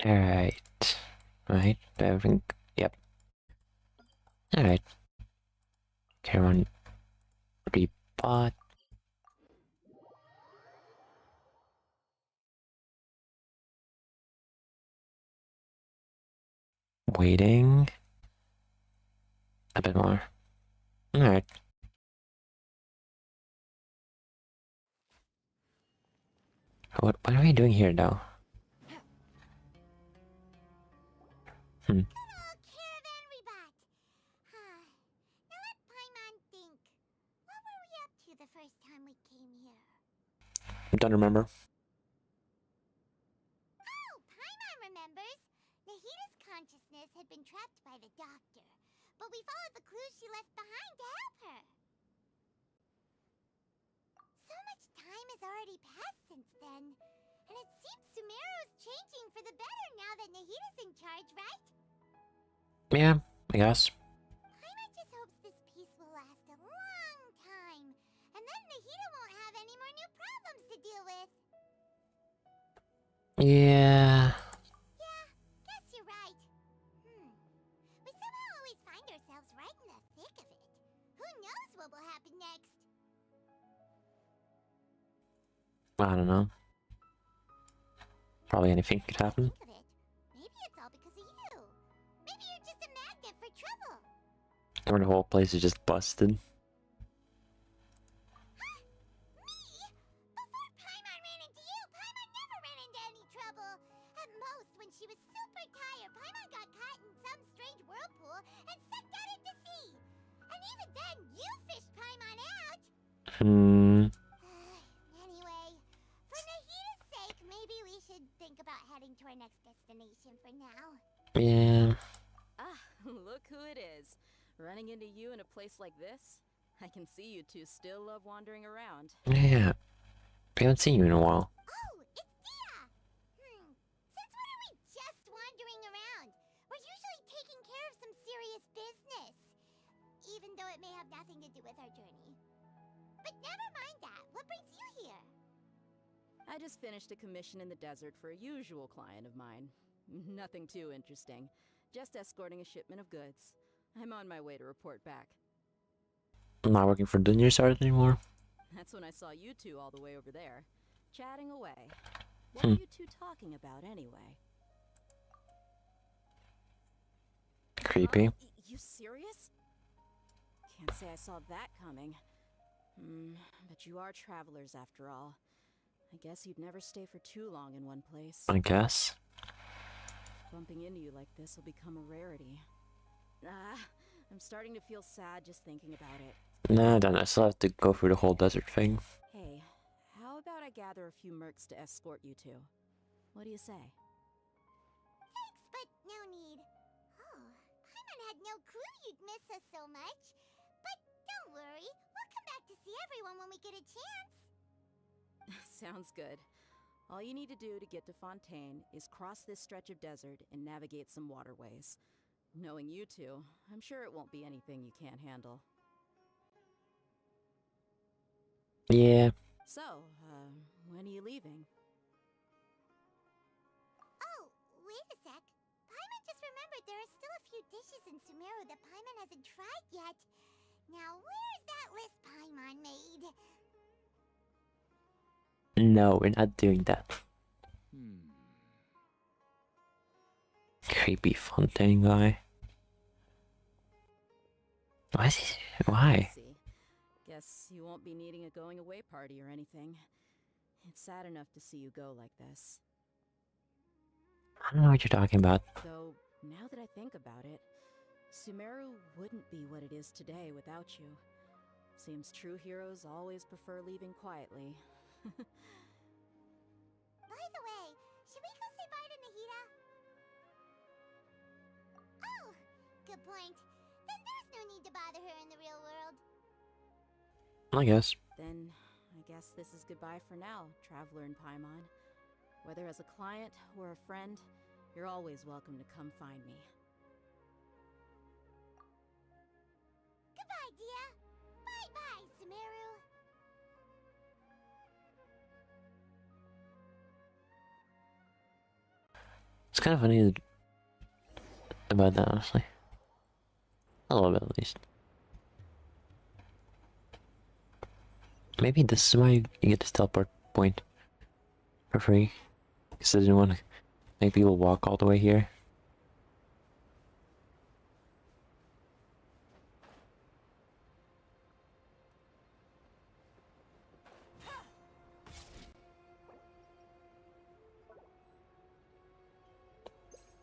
Alright. Right, everything. Yep. Alright. Okay, one rebot. Waiting. A bit more. Alright. What are we doing here though? Hmm. Caravan rebot. Now let Paimon think. What were we up to the first time we came here? Don't remember. Oh, Paimon remembers. Nahita's consciousness had been trapped by the doctor, but we followed the clues she left behind to help her. So much time has already passed since then, and it seems Sumeru's changing for the better now that Nahita's in charge, right? Yeah, I guess. Paimon just hopes this peace will last a long time, and then Nahita won't have any more new problems to deal with. Yeah. Yeah, guess you're right. We somehow always find ourselves right in the thick of it. Who knows what will happen next? I don't know. Probably anything could happen. Think of it. Maybe it's all because of you. Maybe you're just a magnet for trouble. Or the whole place is just busted. Huh? Me? Before Paimon ran into you, Paimon never ran into any trouble. At most, when she was super tired, Paimon got caught in some strange whirlpool and sucked out into sea. And even then, you fished Paimon out. Anyway, for Nahita's sake, maybe we should think about heading to our next destination for now. Yeah. Ah, look who it is. Running into you in a place like this? I can see you two still love wandering around. Yeah. We haven't seen you in a while. Oh, it's Dia! Since when are we just wandering around? We're usually taking care of some serious business. Even though it may have nothing to do with our journey. But never mind that. What brings you here? I just finished a commission in the desert for a usual client of mine. Nothing too interesting. Just escorting a shipment of goods. I'm on my way to report back. I'm not working for Dungeon Stars anymore. That's when I saw you two all the way over there, chatting away. What were you two talking about anyway? Creepy. You serious? Can't say I saw that coming. But you are travelers after all. I guess you'd never stay for too long in one place. I guess. Bumping into you like this will become a rarity. I'm starting to feel sad just thinking about it. Nah, then I still have to go through the whole desert thing. Hey, how about I gather a few mercs to escort you two? What do you say? Thanks, but no need. Oh, Paimon had no clue you'd miss us so much. But don't worry, we'll come back to see everyone when we get a chance. Sounds good. All you need to do to get to Fontaine is cross this stretch of desert and navigate some waterways. Knowing you two, I'm sure it won't be anything you can't handle. Yeah. So, when are you leaving? Oh, wait a sec. Paimon just remembered there are still a few dishes in Sumeru that Paimon hasn't tried yet. Now, where's that list Paimon made? No, we're not doing that. Creepy Fontaine guy. Why is he? Why? I see. Guess you won't be needing a going away party or anything. It's sad enough to see you go like this. I don't know what you're talking about. Though, now that I think about it, Sumeru wouldn't be what it is today without you. Seems true heroes always prefer leaving quietly. By the way, should we go say bye to Nahita? Oh, good point. Then there's no need to bother her in the real world. I guess. Then, I guess this is goodbye for now, Traveler in Paimon. Whether as a client or a friend, you're always welcome to come find me. Goodbye, Dia. Bye-bye, Sumeru. It's kind of funny about that, honestly. A little bit, at least. Maybe this is why you get this teleport point for free. Because I didn't want to make people walk all the way here.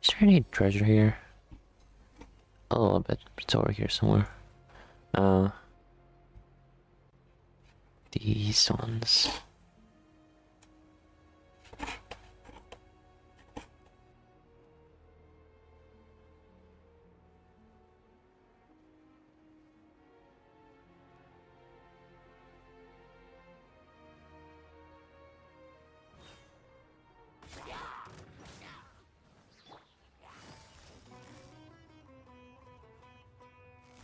Is there any treasure here? A little bit. It's over here somewhere. These ones.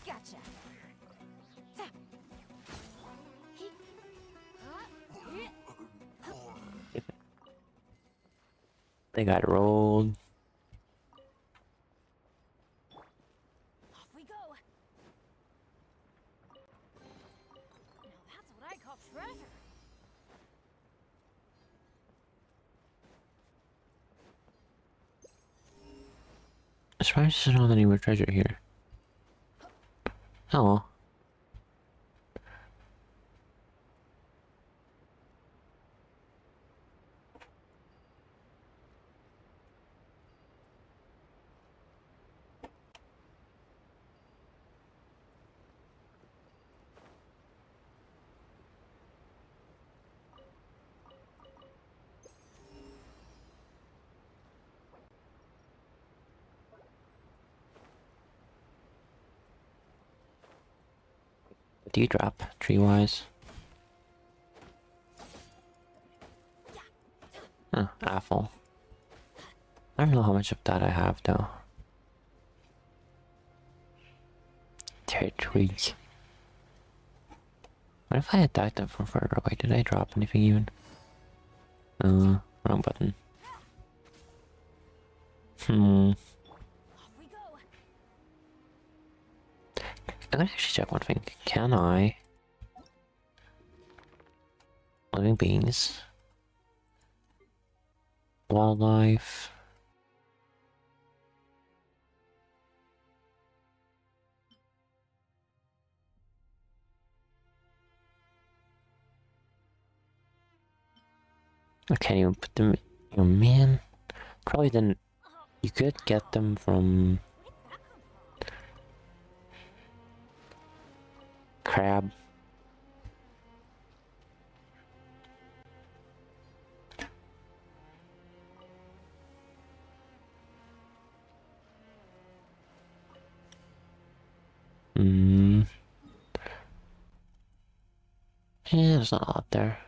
Gotcha. They got rolled. Off we go. Now that's what I call treasure. I'm surprised there's not any more treasure here. Oh well. What do you drop, tree-wise? Huh, apple. I don't know how much of that I have, though. Twig. What if I attacked them from further away? Did I drop anything even? Wrong button. I'm gonna actually check one thing. Can I... Living beings. Wildlife. I can't even put them... Oh man. Probably didn't... You could get them from... Crab. Yeah, there's not a lot there.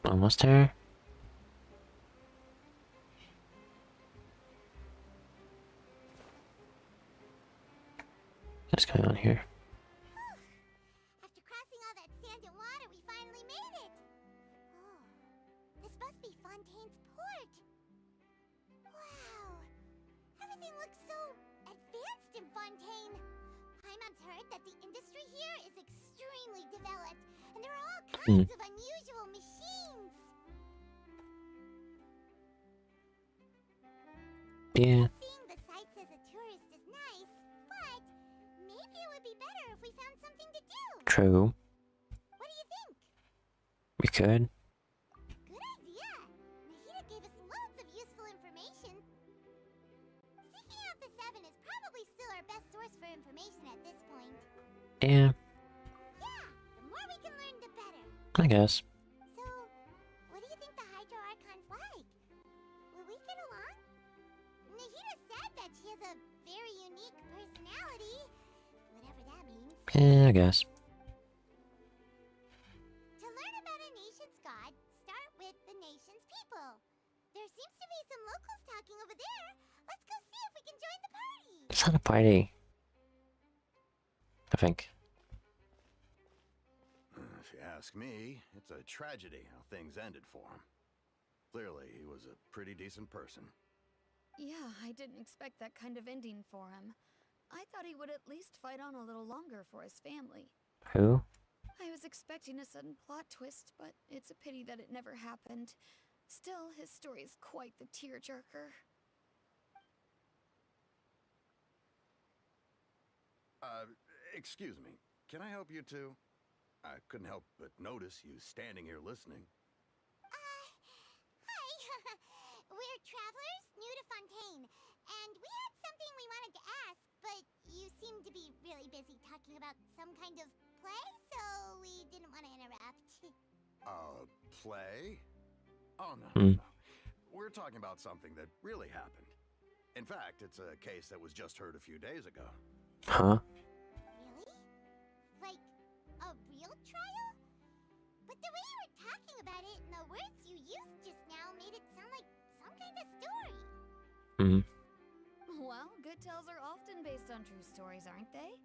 Almost there. What's going on here? After crossing all that sand and water, we finally made it. Oh, this must be Fontaine's port. Wow, everything looks so advanced in Fontaine. Paimon's heard that the industry here is extremely developed, and there are all kinds of unusual machines. Yeah, Seeing the sights as a tourist is nice, but maybe it would be better if we found something to do. true. What do you think? We could. Good idea. Nahida gave us loads of useful information. Seeking out the Seven is probably still our best source for information at this point. Yeah, Yeah, the more we can learn, the better. I guess. So, what do you think the Hydro Archon's like? Will we get along? Nahida said that she has a very unique personality. Whatever that means. Yeah, I guess. To learn about a nation's god, start with the nation's people. There There seems to be some locals talking over there. Let's go see if we can join the party. It's not a party. I think. If you ask me, it's a tragedy how things ended for him. Clearly, he was a pretty decent person. Yeah, I didn't expect that kind of ending for him. I thought he would at least fight on a little longer for his family. Who? I was expecting a sudden plot twist, but it's a pity that it never happened. Still, his story is quite the tearjerker. Excuse me. Can I help you two? I couldn't help but notice you standing here listening. Hi. We're travelers new to Fontaine, and we had something we wanted to ask, but you seem to be really busy talking about some kind of play, so we didn't want to interrupt. Play? Oh, no, Hmm. no. We're talking about something that really happened. In fact, it's a case that was just heard a few days ago. Huh? Really? Like, a real trial? But the way you were talking about it and the words you used just now made it sound like some kind of story. Hmm. Well, good tales are often based on true stories, aren't they?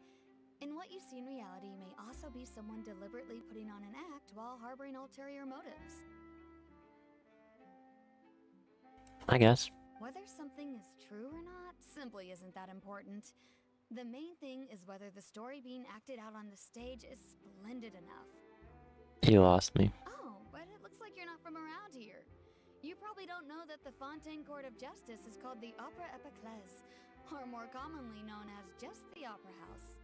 And what you see in reality may also be someone deliberately putting on an act while harboring ulterior motives. I guess. Whether something is true or not simply isn't that important. The main thing is whether the story being acted out on the stage is splendid enough. You lost me. Oh, but it looks like you're not from around here. You probably don't know that the Fontaine Court of Justice is called the Opera Epiclese, or more commonly known as just the Opera House.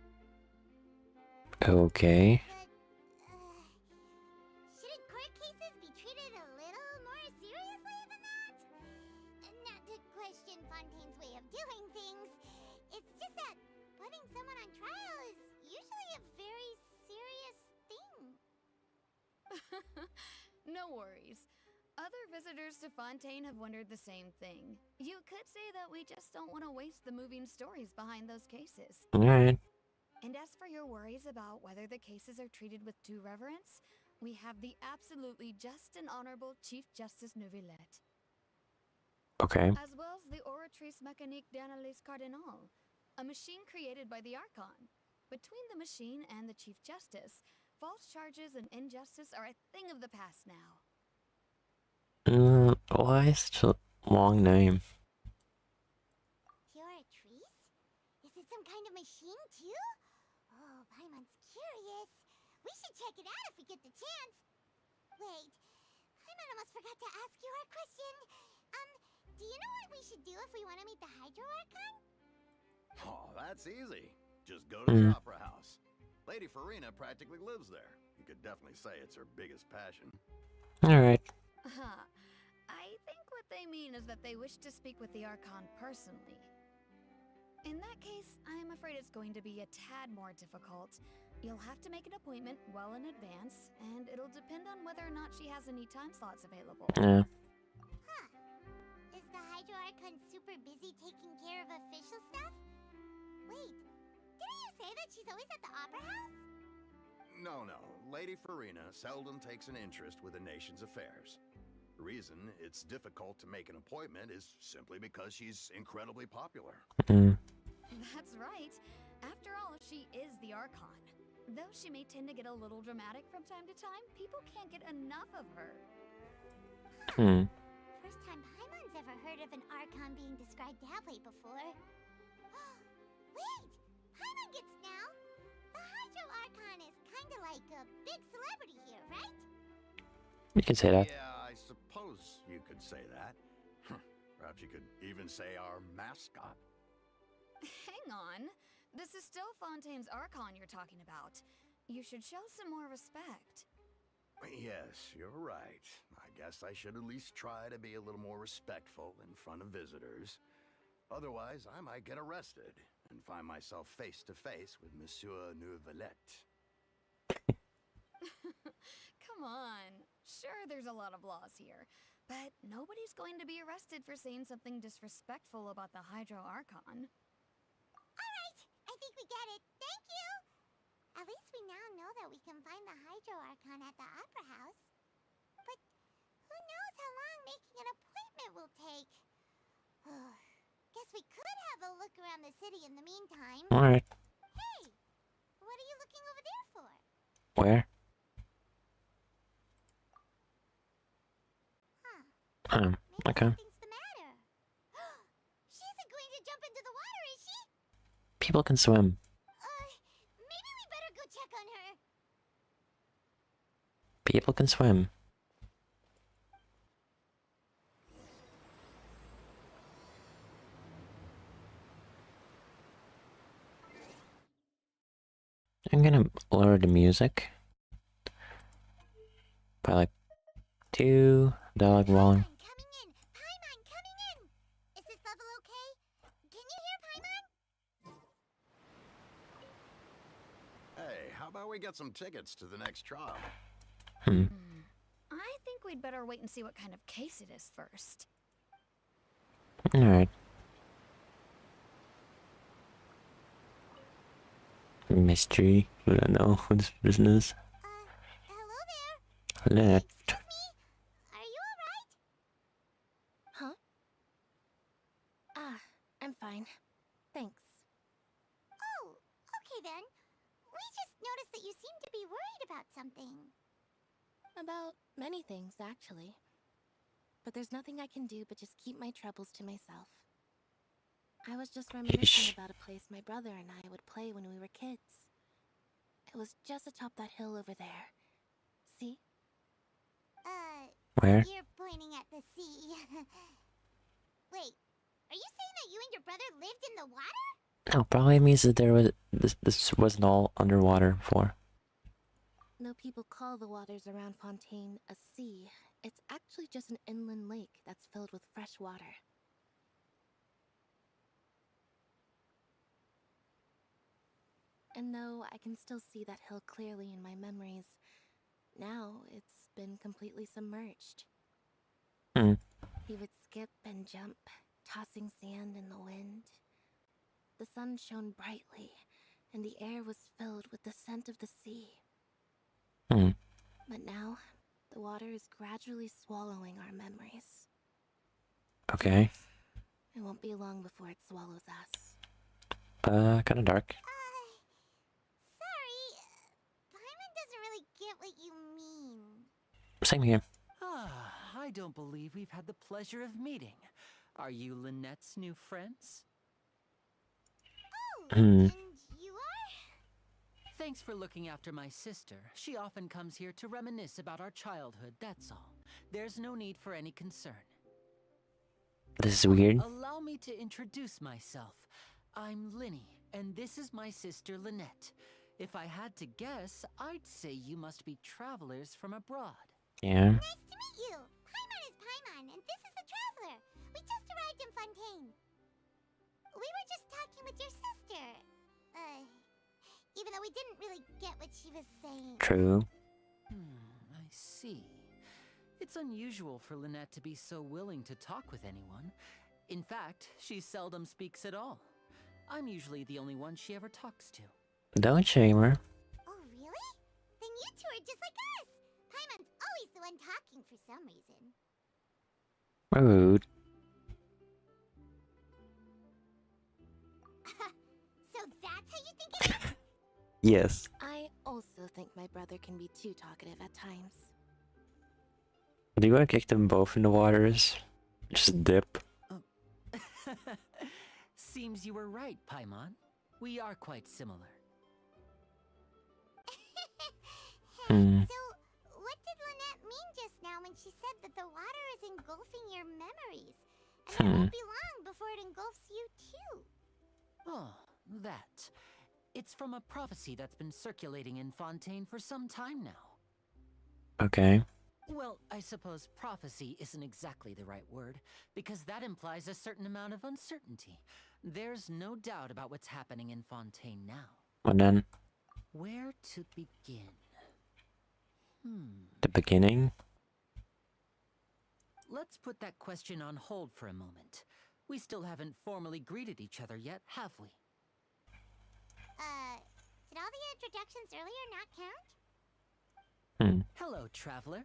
Okay. But, shouldn't court cases be treated a little more seriously than that? Not to question Fontaine's way of doing things. It's just that putting someone on trial is usually a very serious thing. No worries. Other visitors to Fontaine have wondered the same thing. You could say that we just don't want to waste the moving stories behind those cases. Alright. And as for your worries about whether the cases are treated with due reverence, we have the absolutely just and honorable Chief Justice Neuvillette, Okay. as well as the Oratrice Mécanique d'Analyse Cardinal, a machine created by the Archon. Between the machine and the Chief Justice, false charges and injustice are a thing of the past now. Why such a long name? Oratrice? Is it some kind of machine too? Oh, Paimon's curious. We should check it out if we get the chance. Wait, Paimon almost forgot to ask you our question. Do you know what we should do if we want to meet the Hydro Archon? Oh, that's easy. Just go to the Hmm. Opera House. Lady Farina practically lives there. You could definitely say it's her biggest passion. Alright. Huh. I think what they mean is that they wish to speak with the Archon personally. In that case, I'm afraid it's going to be a tad more difficult. You'll have to make an appointment well in advance, and it'll depend on whether or not she has any time slots available. Yeah. Huh. Is the Hydro Archon super busy taking care of official stuff? Wait, didn't you say that she's always at the Opera House? No. Lady Farina seldom takes an interest with the nation's affairs. The reason it's difficult to make an appointment is simply because she's incredibly popular. Hmm. That's right. After all, she is the Archon. Though she may tend to get a little dramatic from time to time, people can't get enough of her. Hmm. First time Paimon's ever heard of an Archon being described that way before. Wait! Paimon gets now! The Hydro Archon is kinda like a big celebrity here, right? You can say that. Yeah, I suppose you could say that. Perhaps you could even say our mascot. Hang on. This is still Fontaine's Archon you're talking about. You should show some more respect. Yes, you're right. I guess I should at least try to be a little more respectful in front of visitors. Otherwise, I might get arrested and find myself face to face with Monsieur Neuvillette. Come on. Sure, there's a lot of laws here, but nobody's going to be arrested for saying something disrespectful about the Hydro Archon. Alright, I think we get it. Thank you! At least we now know that we can find the Hydro Archon at the Opera House. But who knows how long making an appointment will take. Guess we could have a look around the city in the meantime. Alright. Hey, what are you looking over there for? Where? Huh, Um, maybe okay. something's the matter. She isn't going to jump into the water, is she? People can swim. Maybe we better go check on her. People can swim. I'm gonna lower the music by like 2 dialogue volume. Paimon coming in! Paimon coming in! Is this level okay? Can you hear Paimon? Hey, how about we get some tickets to the next trial? I think we'd better wait and see what kind of case it is first. Alright. Mystery. I don't know what this business. Hello there. Let. Excuse me? Are you alright? Huh? Ah, I'm fine. Thanks. Oh, okay then. We just noticed that you seem to be worried about something. About many things, actually. But there's nothing I can do but just keep my troubles to myself. I was just reminiscing about a place my brother and I would play when we were kids. It was just atop that hill over there. See? Where? You're pointing at the sea. Wait, are you saying that you and your brother lived in the water? No, probably means that there was this wasn't all underwater before. No people call the waters around Fontaine a sea. It's actually just an inland lake that's filled with fresh water. And though I can still see that hill clearly in my memories, now it's been completely submerged. Hmm. He would skip and jump, tossing sand in the wind. The sun shone brightly, and the air was filled with the scent of the sea. Hmm. But now, the water is gradually swallowing our memories. Okay. It won't be long before it swallows us. Kinda dark. Sorry. Paimon doesn't really get what you mean. Same here. I don't believe we've had the pleasure of meeting. Are you Lynette's new friends? Oh, Hmm. and you are? Thanks for looking after my sister. She often comes here to reminisce about our childhood, that's all. There's no need for any concern. This is weird. Allow me to introduce myself. I'm Linny, and this is my sister Lynette. If I had to guess, I'd say you must be travelers from abroad. Yeah. Nice to meet you. Paimon is Paimon, and this is the Traveler. We just arrived in Fontaine. We were just talking with your sister. Even though we didn't really get what she was saying. True. I see. It's unusual for Lynette to be so willing to talk with anyone. In fact, she seldom speaks at all. I'm usually the only one she ever talks to. Don't shame her. Oh, really? Then you two are just like us. Paimon's always the one talking for some reason. Rude. So that's how you think it is? Yes. I also think my brother can be too talkative at times. Do you want to kick them both in the waters? Just dip. Seems you were right, Paimon. We are quite similar. Hmm. So, what did Lynette mean just now when she said that the water is engulfing your memories? And it won't be long before it engulfs you too. Oh, that. It's from a prophecy that's been circulating in Fontaine for some time now. Okay. Well, I suppose prophecy isn't exactly the right word, because that implies a certain amount of uncertainty. There's no doubt about what's happening in Fontaine now. And then Where to begin? the beginning. Let's put that question on hold for a moment. We still haven't formally greeted each other yet, have we? Did all the introductions earlier not count? Hello, traveler.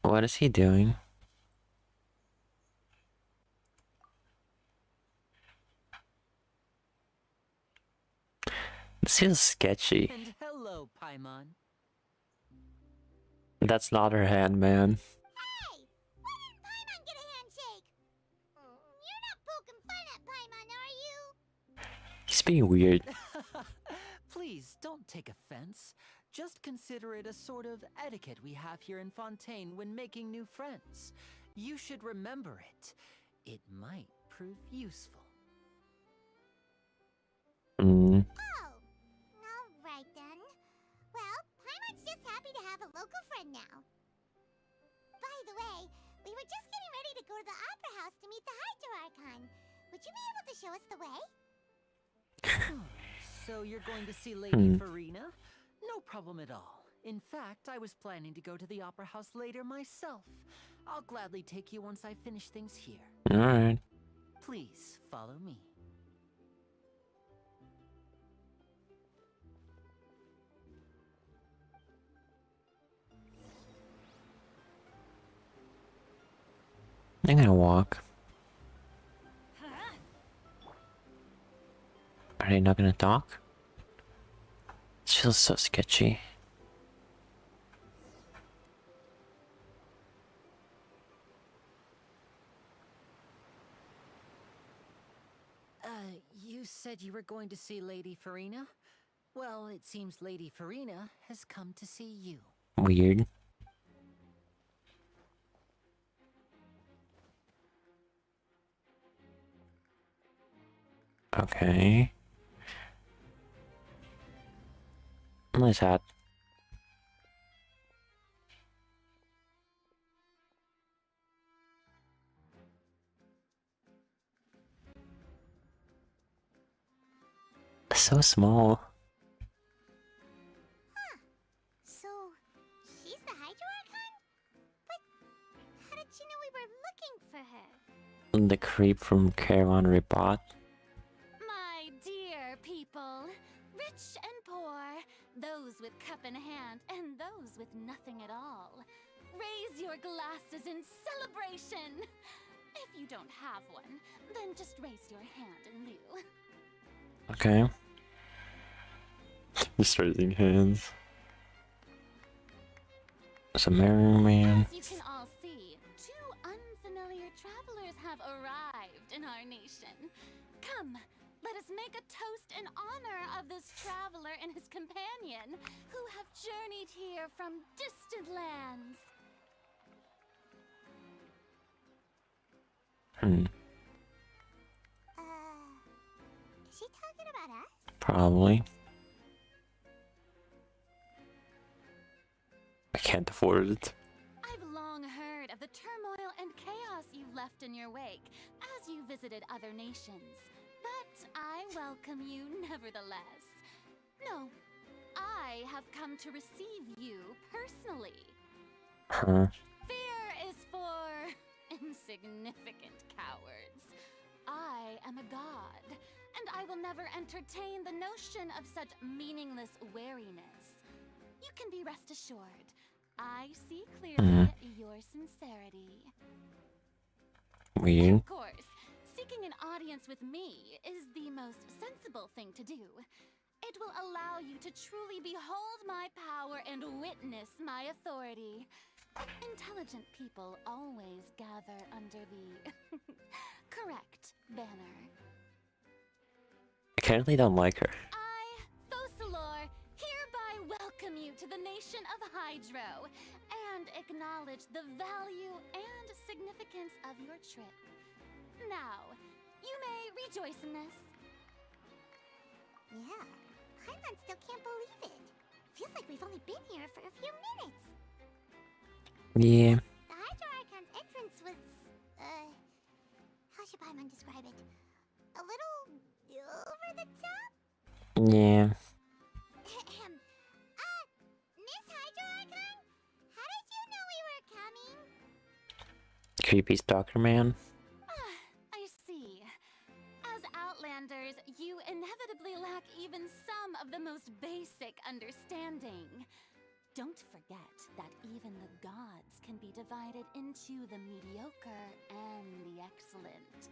What is he doing? This feels sketchy. And hello, Paimon. That's not her hand, man. Hey! Why didn't Paimon get a handshake? You're not poking fun at Paimon, are you? He's being weird. Please, don't take offense. Just consider it a sort of etiquette we have here in Fontaine when making new friends. You should remember it. It might prove useful. Hmm. Oh, alright then. Well, Paimon's just happy to have a local friend now. By the way, we were just getting ready to go to the Opera House to meet the Hydro Archon. Would you be able to show us the way? So you're going to see Lady Farina? No problem at all. In fact, I was planning to go to the Opera House later myself. I'll gladly take you once I finish things here. Alright. Please, follow me. I'm gonna walk. Are they not gonna talk? This feels so sketchy. You said you were going to see Lady Farina? Well, it seems Lady Farina has come to see you. Weird. Okay. Nice hat. So small. So, she's the Hydro Archon? But how did she know we were looking for her? The creep from Caravan Ripoff. My dear people, rich and poor, those with cup in hand and those with nothing at all, raise your glasses in celebration. If you don't have one, then just raise your hand in lieu. Okay. Just raising hands. There's a merman. As you can all see, two unfamiliar travelers have arrived in our nation. Come, let us make a toast in honor of this traveler and his companion, who have journeyed here from distant lands. Is she talking about us? Probably. I can't afford it. I've long heard of the turmoil and chaos you've left in your wake as you visited other nations. But I welcome you nevertheless. No, I have come to receive you personally. Huh. Fear is for insignificant cowards. I am a god, and I will never entertain the notion of such meaningless wariness. You can be rest assured. I see clearly your sincerity. Weird. Of course, seeking an audience with me is the most sensible thing to do. It will allow you to truly behold my power and witness my authority. Intelligent people always gather under the correct banner. I currently don't like her. I, Fosalor, hereby welcome you to the nation of Hydro and acknowledge the value and significance of your trip. Now, you may rejoice in this. Yeah, Paimon still can't believe it. Feels like we've only been here for a few minutes. Yeah. The Hydro Archon's entrance was, how should Paimon describe it? A little over the top? Yeah. Miss Hydro Archon? How did you know we were coming? Creepy stalker man. I see. As Outlanders, you inevitably lack even some of the most basic understanding. Don't forget that even the gods can be divided into the mediocre and the excellent.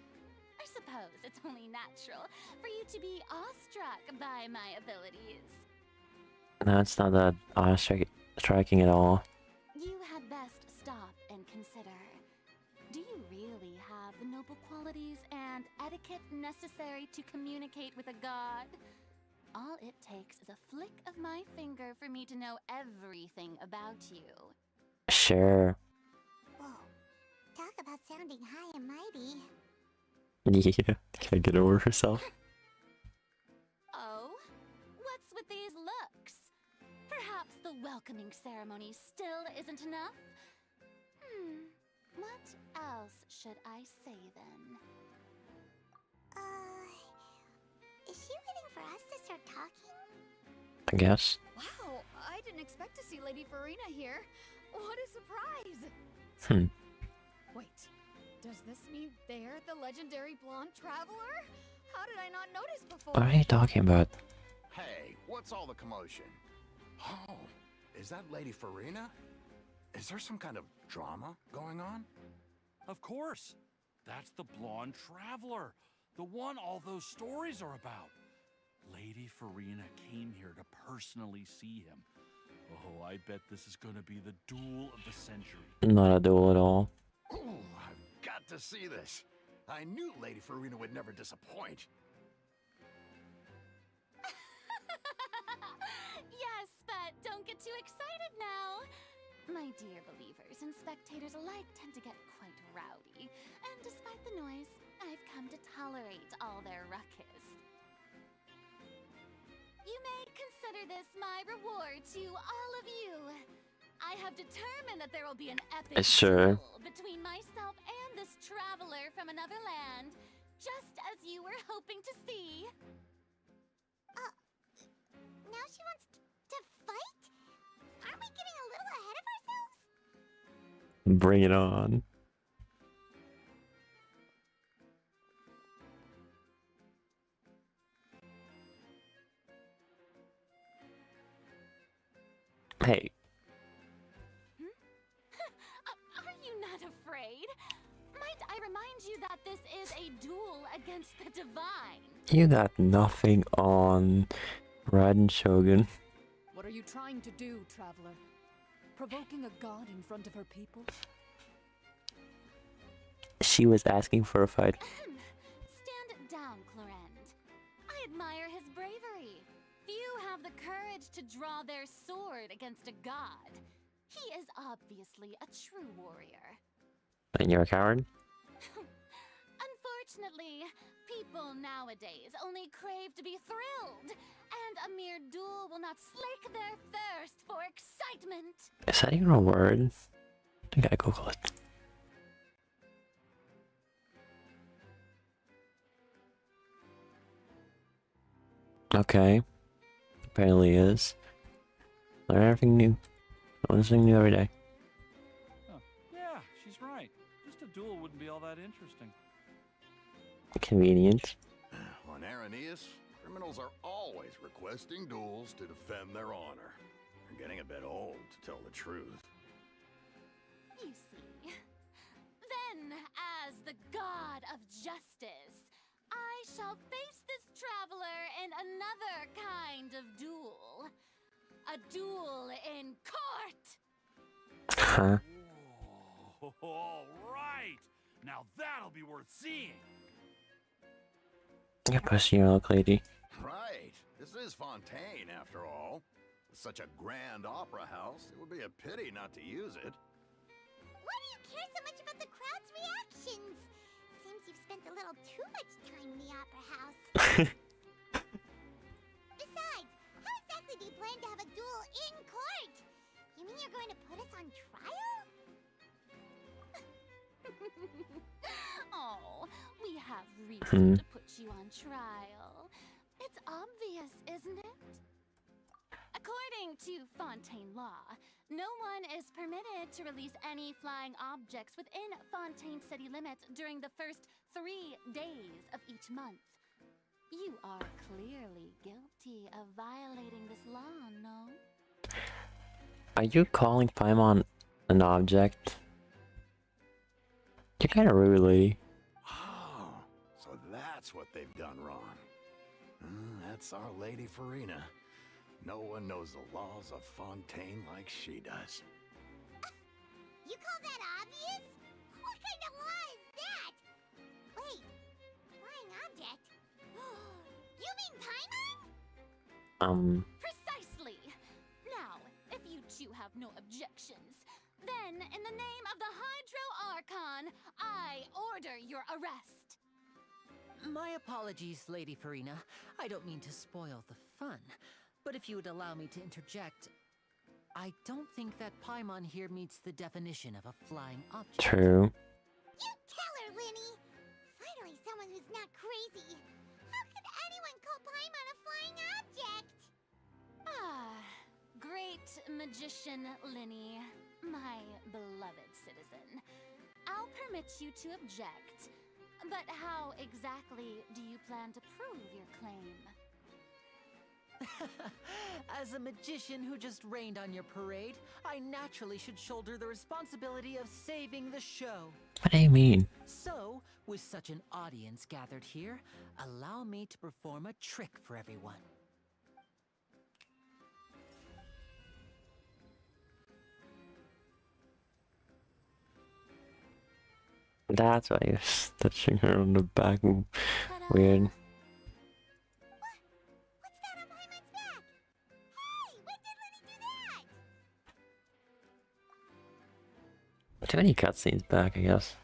I suppose it's only natural for you to be awestruck by my abilities. No, it's not that striking at all. You had best stop and consider. Do you really have the noble qualities and etiquette necessary to communicate with a god? All it takes is a flick of my finger for me to know everything about you. Sure. Whoa. Talk about sounding high and mighty. Yeah, can't get over herself. Oh? What's with these looks? Perhaps the welcoming ceremony still isn't enough? What else should I say then? Is she waiting for us to start talking? I guess. Wow, I didn't expect to see Lady Farina here. What a surprise! Wait, does this mean they're the legendary blonde traveler? How did I not notice before? What are you talking about? Hey, what's all the commotion? Oh, is that Lady Farina? Is there some kind of drama going on? Of course. That's the blonde traveler. The one all those stories are about. Lady Farina came here to personally see him. Oh, I bet this is gonna be the duel of the century. Not a duel at all. Ooh, I've got to see this. I knew Lady Farina would never disappoint. Yes, but don't get too excited now. My dear believers and spectators alike tend to get quite rowdy, and despite the noise, I've come to tolerate all their ruckus. You may consider this my reward to all of you. I have determined that there will be an epic Sure. duel between myself and this traveler from another land, just as you were hoping to see. Now she wants to fight? Aren't we getting a little ahead of ourselves? Bring it on. Hey. Are you not afraid? Might I remind you that this is a duel against the divine? You got nothing on Raiden Shogun. What are you trying to do, traveler? Provoking a god in front of her people? She was asking for a fight. Stand down, Clorend. I admire his bravery. Few have the courage to draw their sword against a god. He is obviously a true warrior. And you're a coward? Unfortunately, people nowadays only crave to be thrilled, and a mere duel will not slake their thirst for excitement. Is that even a word? I gotta Google it. Okay. Apparently is. Learn everything new. Learn something new every day. Oh, yeah, she's right. Just a duel wouldn't be all that interesting. Convenient. On Araneus, criminals are always requesting duels to defend their honor. They're getting a bit old, to tell the truth. You see. Then, as the god of justice, I shall face this traveler in another kind of duel. A duel in court! Huh? Whoa, all right. Now that'll be worth seeing. You're pushing your luck, lady. Right. This is Fontaine, after all. With such a grand opera house, it would be a pity not to use it. Why do you care so much about the crowd's reactions? Seems you've spent a little too much time in the opera house. Besides, how exactly do you plan to have a duel in court? You mean you're going to put us on trial? Oh, we have reason to put you on trial. It's obvious, isn't it? According to Fontaine law, no one is permitted to release any flying objects within Fontaine city limits during the first 3 days of each month. You are clearly guilty of violating this law, no? Are you calling Paimon an object? You're kind of rude, lady. Oh, so that's what they've done wrong. That's Our Lady Farina. No one knows the laws of Fontaine like she does. You call that obvious? What kind of law is that? Wait, flying object? You mean Paimon? Precisely! Now, if you two have no objections, then in the name of the Hydro Archon, I order your arrest. My apologies, Lady Farina. I don't mean to spoil the fun, but if you would allow me to interject, I don't think that Paimon here meets the definition of a flying object. True. You tell her, Linny! Finally someone who's not crazy. How could anyone call Paimon a flying object? Ah, great magician Linny, my beloved citizen. I'll permit you to object, but how exactly do you plan to prove your claim? As a magician who just rained on your parade, I naturally should shoulder the responsibility of saving the show. What do you mean? So, with such an audience gathered here, allow me to perform a trick for everyone. That's why you're touching her on the back. Weird. What's that on Paimon's back? Hey, when did Linny do that? Too many cutscenes back, I guess.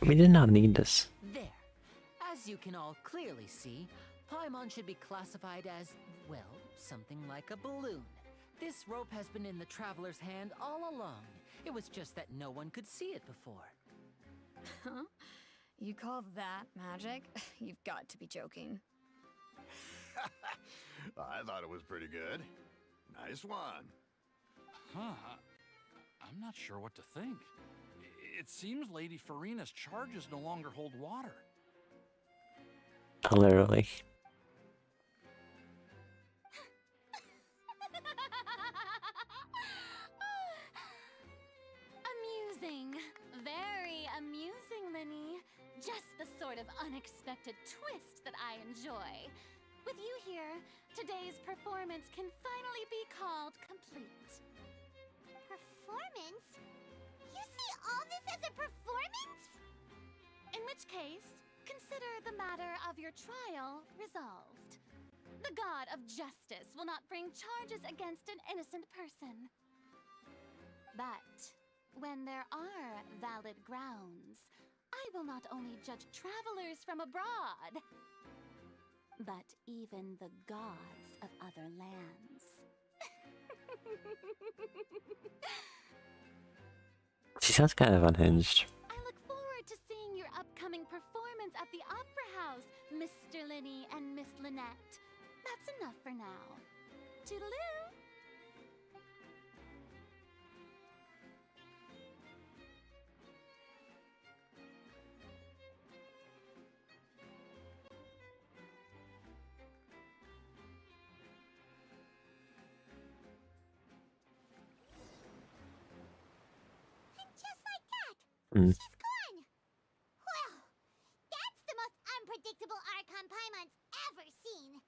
We did not need this. There. As you can all clearly see, Paimon should be classified as, well, something like a balloon. This rope has been in the traveler's hand all along. It was just that no one could see it before. Huh? You call that magic? You've got to be joking. I thought it was pretty good. Nice one. Huh. I'm not sure what to think. It seems Lady Farina's charges no longer hold water. Literally. Amusing. Very amusing, Linny. Just the sort of unexpected twist that I enjoy. With you here, today's performance can finally be called complete. Performance? You see all this as a performance? In which case, consider the matter of your trial resolved. The god of justice will not bring charges against an innocent person. But when there are valid grounds, I will not only judge travelers from abroad, but even the gods of other lands. She sounds kind of unhinged. I look forward to seeing your upcoming performance at the Opera House, Mr. Linny and Miss Lynette. That's enough for now. Toodaloo! And just like that, Mm. she's gone. Well, that's the most unpredictable Archon Paimon's ever seen.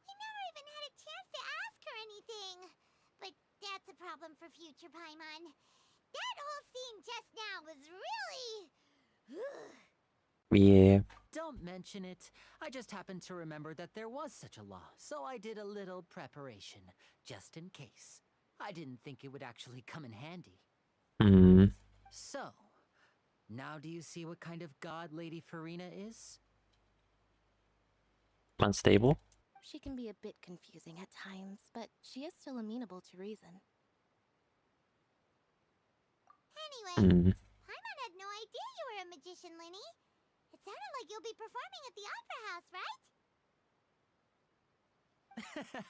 We never even had a chance to ask her anything. But that's a problem for future Paimon. That whole scene just now was really... Yeah. Don't mention it. I just happened to remember that there was such a law, so I did a little preparation, just in case. I didn't think it would actually come in handy. Mm. So, now do you see what kind of god Lady Farina is? Unstable? She can be a bit confusing at times, but she is still amenable to reason. Anyway, Mm. Paimon had no idea you were a magician, Linny. It sounded like you'll be performing at the Opera House, right?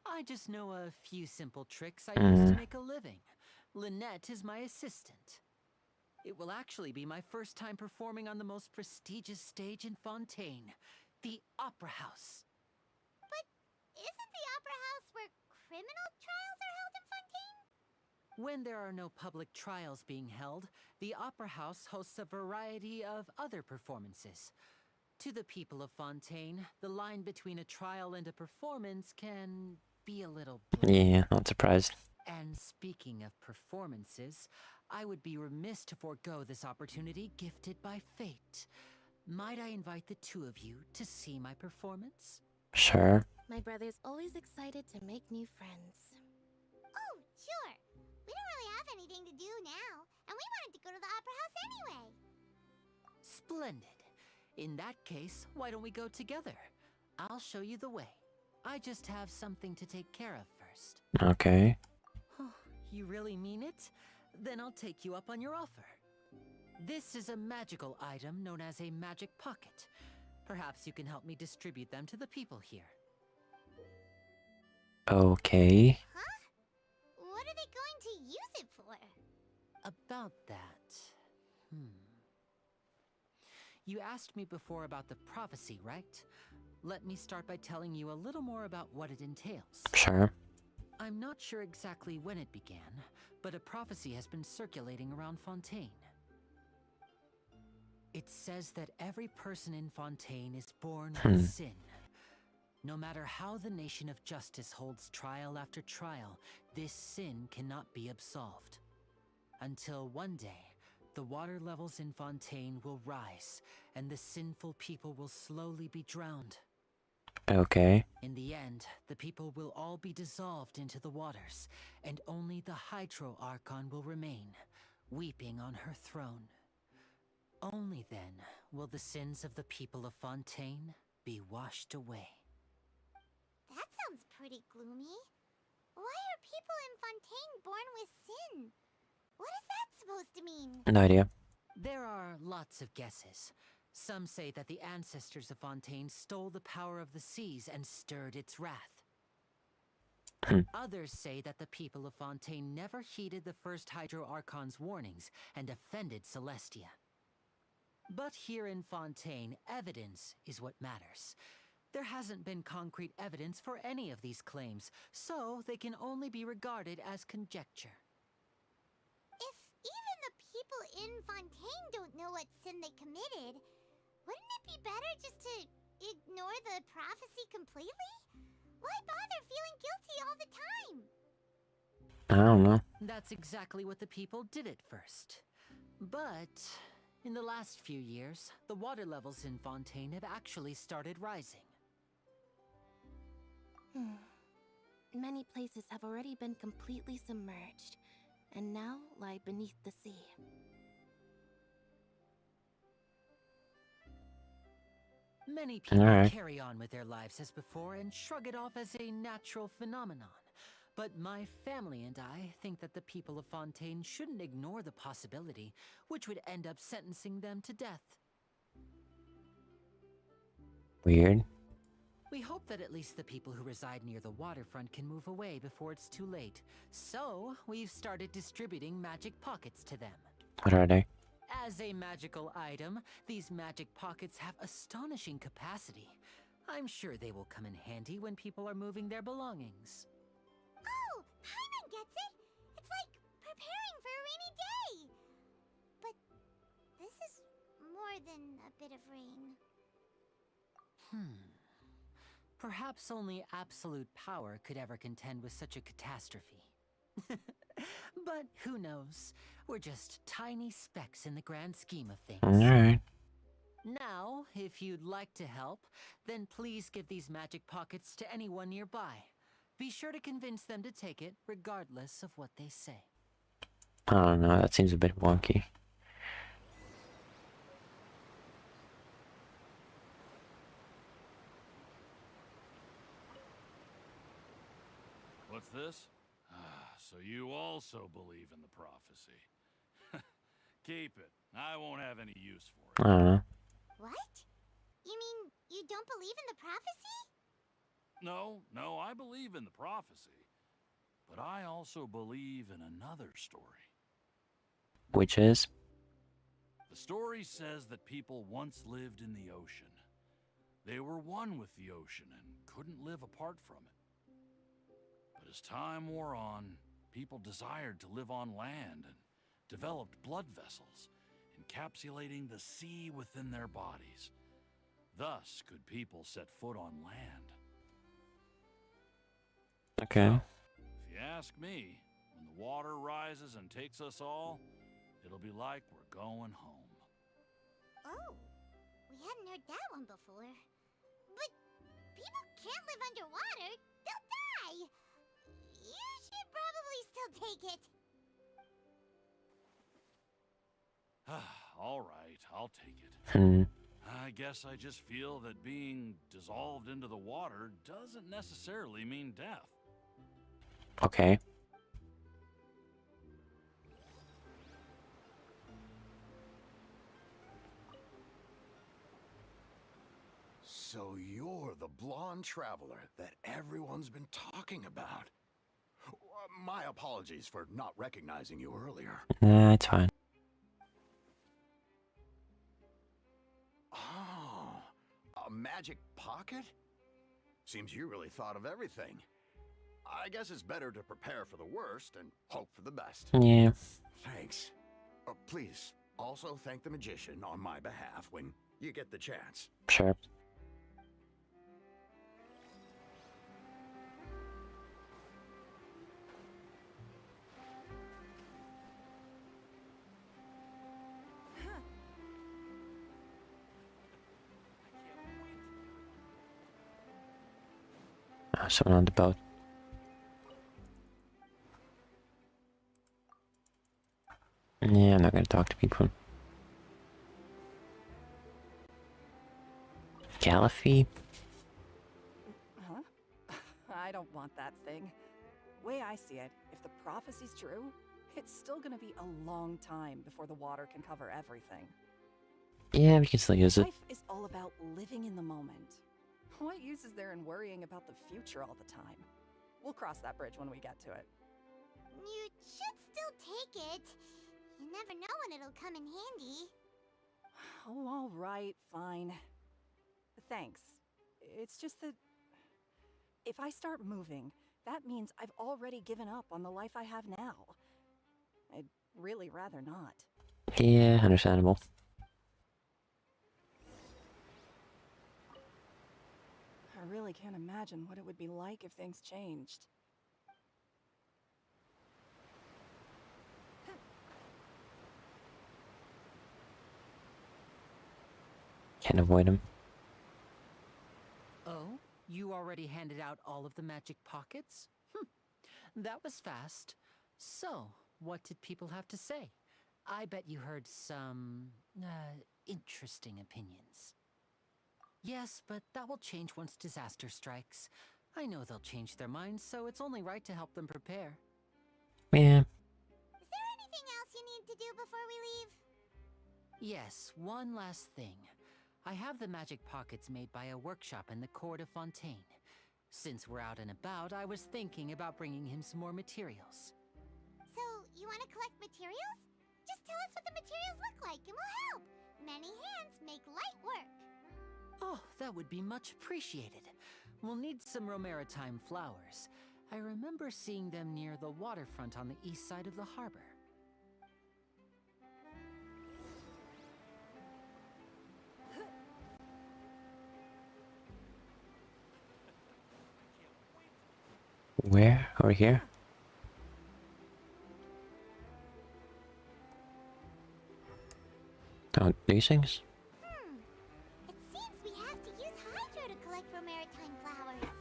I just know a few simple tricks I use to Mm. make a living. Lynette is my assistant. It will actually be my first time performing on the most prestigious stage in Fontaine, the Opera House. But isn't the Opera House where criminal trials are held in Fontaine? When there are no public trials being held, the Opera House hosts a variety of other performances. To the people of Fontaine, the line between a trial and a performance can be a little blurry. Yeah, not surprised. And speaking of performances, I would be remiss to forego this opportunity gifted by fate. Might I invite the two of you to see my performance? Sure. My brother's always excited to make new friends. Oh, sure. We don't really have anything to do now, and we wanted to go to the Opera House anyway. Splendid. In that case, why don't we go together? I'll show you the way. I just have something to take care of first. Okay. Oh, you really mean it? Then I'll take you up on your offer. This is a magical item known as a magic pocket. Perhaps you can help me distribute them to the people here. Okay. Huh? What are they going to use it for? About that... You asked me before about the prophecy, right? Let me start by telling you a little more about what it entails. Sure. I'm not sure exactly when it began, but a prophecy has been circulating around Fontaine. It says that every person in Fontaine is born with sin. No matter how the nation of justice holds trial after trial, this sin cannot be absolved. Until one day, the water levels in Fontaine will rise, and the sinful people will slowly be drowned. Okay. In the end, the people will all be dissolved into the waters, and only the Hydro Archon will remain, weeping on her throne. Only then will the sins of the people of Fontaine be washed away. That sounds pretty gloomy. Why are people in Fontaine born with sin? What is that supposed to mean? No idea. There are lots of guesses. Some say that the ancestors of Fontaine stole the power of the seas and stirred its wrath. Others say that the people of Fontaine never heeded the first Hydro Archon's warnings and offended Celestia. But here in Fontaine, evidence is what matters. There hasn't been concrete evidence for any of these claims, so they can only be regarded as conjecture. If even the people in Fontaine don't know what sin they committed, wouldn't it be better just to ignore the prophecy completely? Why bother feeling guilty all the time? I don't know. That's exactly what the people did at first. But in the last few years, the water levels in Fontaine have actually started rising. Many places have already been completely submerged, and now lie beneath the sea. Many people Alright. carry on with their lives as before and shrug it off as a natural phenomenon. But my family and I think that the people of Fontaine shouldn't ignore the possibility, which would end up sentencing them to death. Weird. We hope that at least the people who reside near the waterfront can move away before it's too late. So, we've started distributing magic pockets to them. What are they? As a magical item, these magic pockets have astonishing capacity. I'm sure they will come in handy when people are moving their belongings. Oh, Paimon gets it! It's like preparing for a rainy day! But this is more than a bit of rain. Perhaps only absolute power could ever contend with such a catastrophe. But who knows? We're just tiny specks in the grand scheme of things. Alright. Now, if you'd like to help, then please give these magic pockets to anyone nearby. Be sure to convince them to take it, regardless of what they say. I don't know, that seems a bit wonky. What's this? So you also believe in the prophecy. Keep it. I won't have any use for I it. don't know. What? You mean you don't believe in the prophecy? No, I believe in the prophecy. But I also believe in another story. Which is? The story says that people once lived in the ocean. They were one with the ocean and couldn't live apart from it. But as time wore on, people desired to live on land and developed blood vessels, encapsulating the sea within their bodies. Thus could people set foot on land. Okay. So, if you ask me, when the water rises and takes us all, it'll be like we're going home. Oh, we hadn't heard that one before. But people can't live underwater. They'll die. You should probably still take it. All right, I'll take it. I guess I just feel that being dissolved into the water doesn't necessarily mean death. Okay. So you're the blonde traveler that everyone's been talking about. My apologies for not recognizing you earlier. Nah, it's fine. Oh, a magic pocket? Seems you really thought of everything. I guess it's better to prepare for the worst and hope for the best. Yeah. Thanks. Please, also thank the magician on my behalf when you get the chance. Sure. Someone on the boat. Yeah, I'm not gonna talk to people. Gallifrey? Huh? I don't want that thing. Way I see it, if the prophecy's true, it's still gonna be a long time before the water can cover everything. Yeah, we can still use it. Life is all about living in the moment. What use is there in worrying about the future all the time? We'll cross that bridge when we get to it. You should still take it. You never know when it'll come in handy. Oh, all right, fine. Thanks. It's just that if I start moving, that means I've already given up on the life I have now. I'd really rather not. Yeah, understandable. I really can't imagine what it would be like if things changed. Can't avoid him. Oh, you already handed out all of the magic pockets? That was fast. So, what did people have to say? I bet you heard some, interesting opinions. Yes, but that will change once disaster strikes. I know they'll change their minds, so it's only right to help them prepare. Yeah. Is there anything else you need to do before we leave? Yes, one last thing. I have the magic pockets made by a workshop in the court of Fontaine. Since we're out and about, I was thinking about bringing him some more materials. So, you want to collect materials? Just tell us what the materials look like and we'll help. Many hands make light work. Oh, that would be much appreciated. We'll need some Romaritime flowers. I remember seeing them near the waterfront on the east side of the harbor. Where? Over here? Oh, these things? It seems we have to use Hydro to collect Romaritime flowers.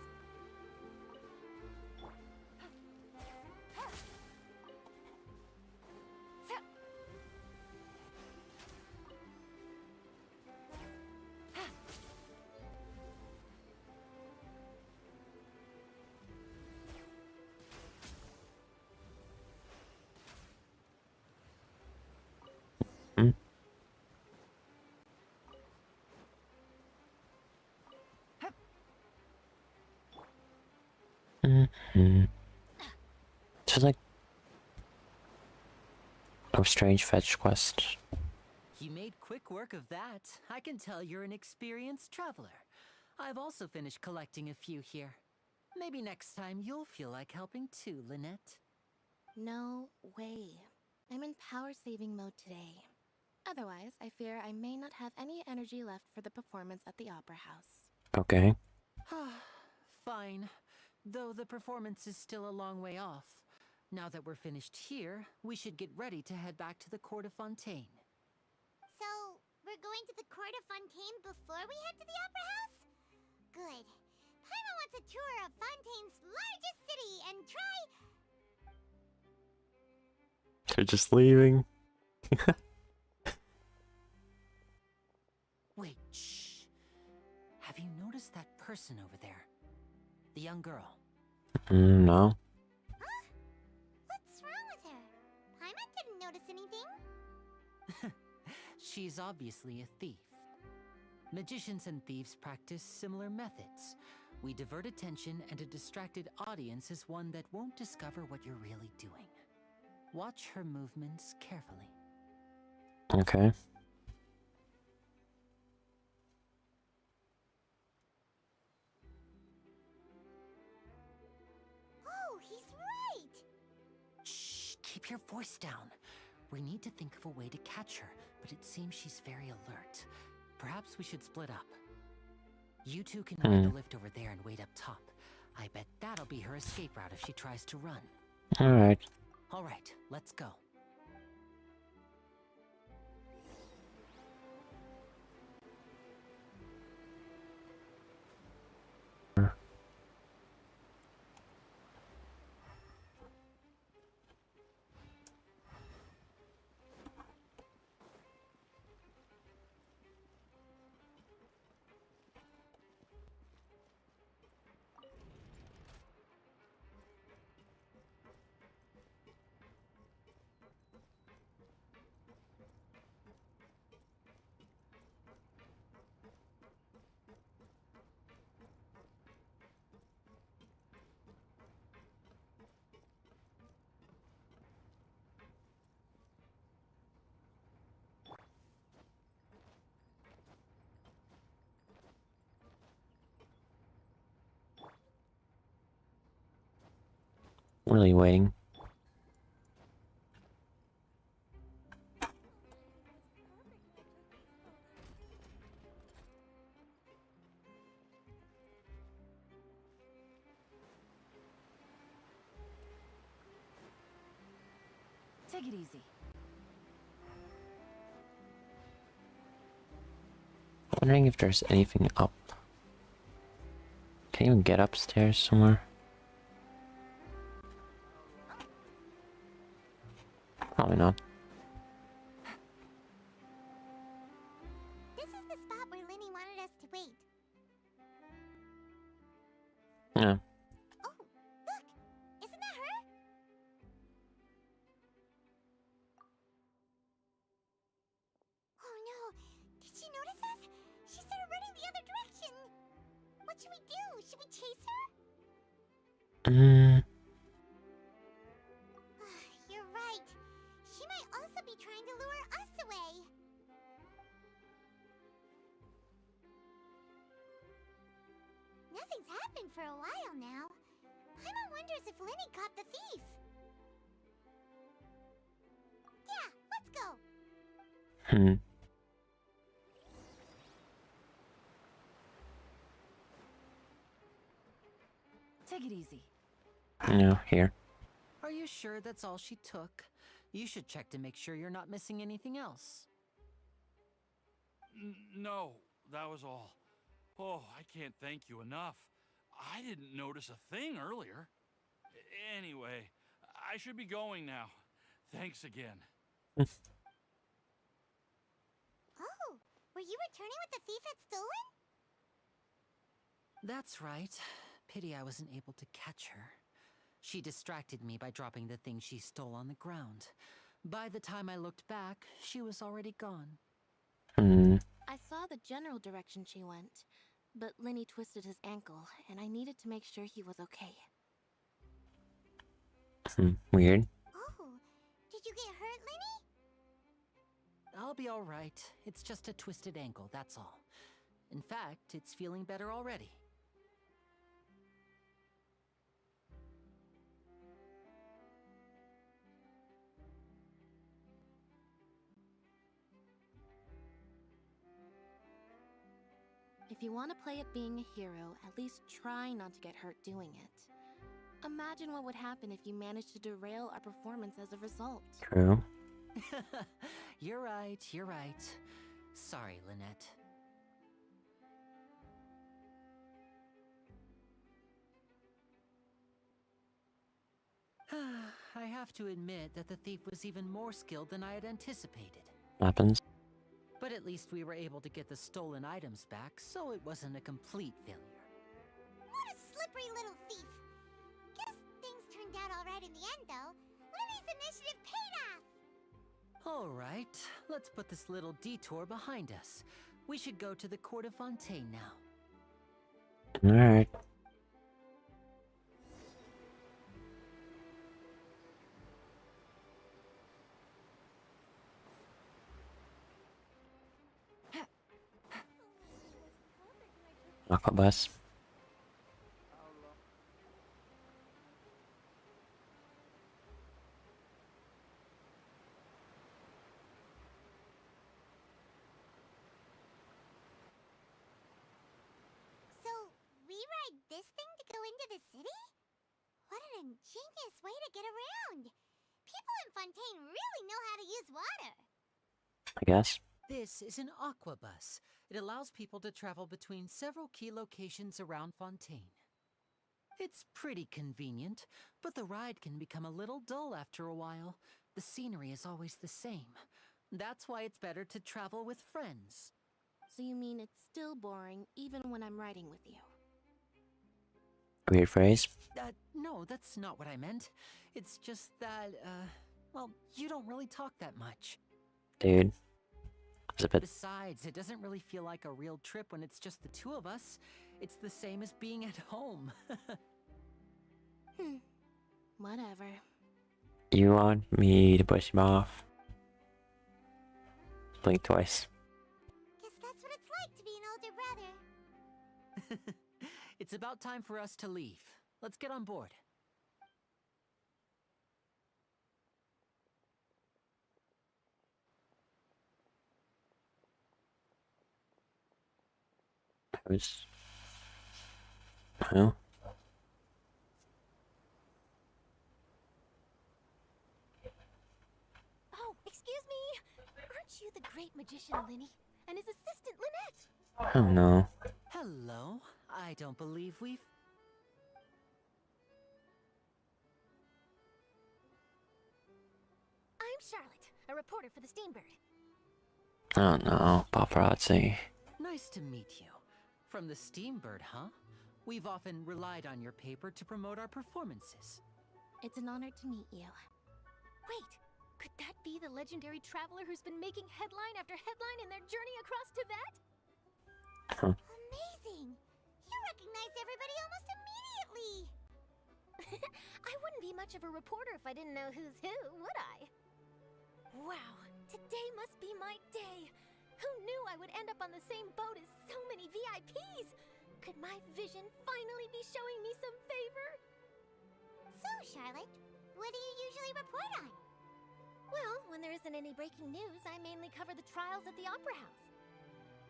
Hmm? Mm-hmm. This is like a strange fetch quest. You made quick work of that. I can tell you're an experienced traveler. I've also finished collecting a few here. Maybe next time you'll feel like helping too, Lynette. No way. I'm in power-saving mode today. Otherwise, I fear I may not have any energy left for the performance at the Opera House. Okay. Fine. Though the performance is still a long way off. Now that we're finished here, we should get ready to head back to the court of Fontaine. So, we're going to the court of Fontaine before we head to the Opera House? Good. Paimon wants a tour of Fontaine's largest city and try... They're just leaving. Wait, shh. Have you noticed that person over there? The young girl. No. Huh? What's wrong with her? Paimon didn't notice anything. She's obviously a thief. Magicians and thieves practice similar methods. We divert attention, and a distracted audience is one that won't discover what you're really doing. Watch her movements carefully. Okay. Oh, he's right! Shh, keep your voice down. We need to think of a way to catch her, but it seems she's very alert. Perhaps we should split up. You two can ride the lift over there and wait up top. I bet that'll be her escape route if she tries to run. Alright. Alright, let's go. Really waiting. Take it easy. Wondering if there's anything up. Can you even get upstairs somewhere? Probably not. This is the spot where Linny wanted us to wait. Yeah. Oh, look! Isn't that her? Oh no! Did she notice us? She started running the other direction! What should we do? Should we chase her? You're right. She might also be trying to lure us away. Nothing's happened for a while now. Paimon wonders if Linny caught the thief. Yeah, let's go. Take it easy. Yeah, here. Are you sure that's all she took? You should check to make sure you're not missing anything else. No, that was all. Oh, I can't thank you enough. I didn't notice a thing earlier. Anyway, I should be going now. Thanks again. Oh, were you returning what the thief had stolen? That's right. Pity I wasn't able to catch her. She distracted me by dropping the thing she stole on the ground. By the time I looked back, she was already gone. I saw the general direction she went, but Linny twisted his ankle, and I needed to make sure he was okay. Weird. Oh, did you get hurt, Linny? I'll I'll be alright. It's just a twisted ankle, that's all. In fact, it's feeling better already. If you want to play at being a hero, at least try not to get hurt doing it. Imagine what would happen if you managed to derail our performance as a result. True. You're right, you're right. Sorry, Lynette. I have to admit that the thief was even more skilled than I had anticipated. Happens. But at least we were able to get the stolen items back, so it wasn't a complete failure. What a slippery little thief. Guess things turned out all right in the end, though. Lily's initiative paid off. Alright, let's put this little detour behind us. We should go to the court of Fontaine now. Alright. Aqua bus. So, we ride this thing to go into the city? What an ingenious way to get around. People in Fontaine really know how to use water. I guess. This is an aqua bus. It allows people to travel between several key locations around Fontaine. It's pretty convenient, but the ride can become a little dull after a while. The scenery is always the same. That's why it's better to travel with friends. So you mean it's still boring even when I'm riding with you? Weird phrase. No, that's not what I meant. It's just that, well, you don't really talk that much. Dude. It's a bit. Besides, it doesn't really feel like a real trip when it's just the two of us. It's the same as being at home. Whatever. You want me to push him off? Blink twice. Guess that's what it's like to be an older brother. It's about time for us to leave. Let's get on board. Who's... Who? Oh, excuse me. Aren't you the great magician Linny and his assistant Lynette? Oh no. Hello. I don't believe we've... I'm Charlotte, a reporter for the Steambird. Oh no. Paparazzi. Nice to meet you. From the Steambird, huh? We've often relied on your paper to promote our performances. It's an honor to meet you. Wait, could that be the legendary traveler who's been making headline after headline in their journey across Tibet? Amazing! You recognize everybody almost immediately! I wouldn't be much of a reporter if I didn't know who's who, would I? Wow, today must be my day! Who knew I would end up on the same boat as so many VIPs? Could my vision finally be showing me some favor? So, Charlotte, what do you usually report on? Well, when there isn't any breaking news, I mainly cover the trials at the Opera House.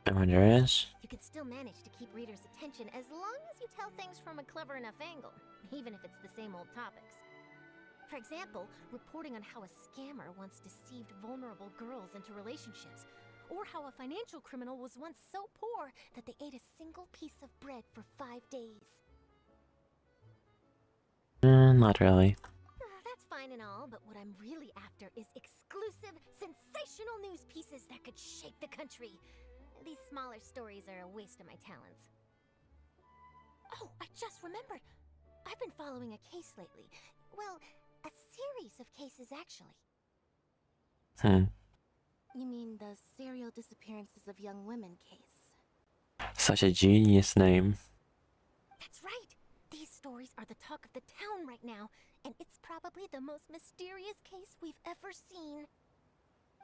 And when there is? You can still manage to keep readers' attention as long as you tell things from a clever enough angle, even if it's the same old topics. For example, reporting on how a scammer once deceived vulnerable girls into relationships, or how a financial criminal was once so poor that they ate a single piece of bread for 5 days. Not really. That's fine and all, but what I'm really after is exclusive, sensational news pieces that could shake the country. These smaller stories are a waste of my talents. Oh, I just remembered. I've been following a case lately. Well, a series of cases, actually. You mean the serial disappearances of young women case? Such a genius name. That's right! These stories are the talk of the town right now, and it's probably the most mysterious case we've ever seen.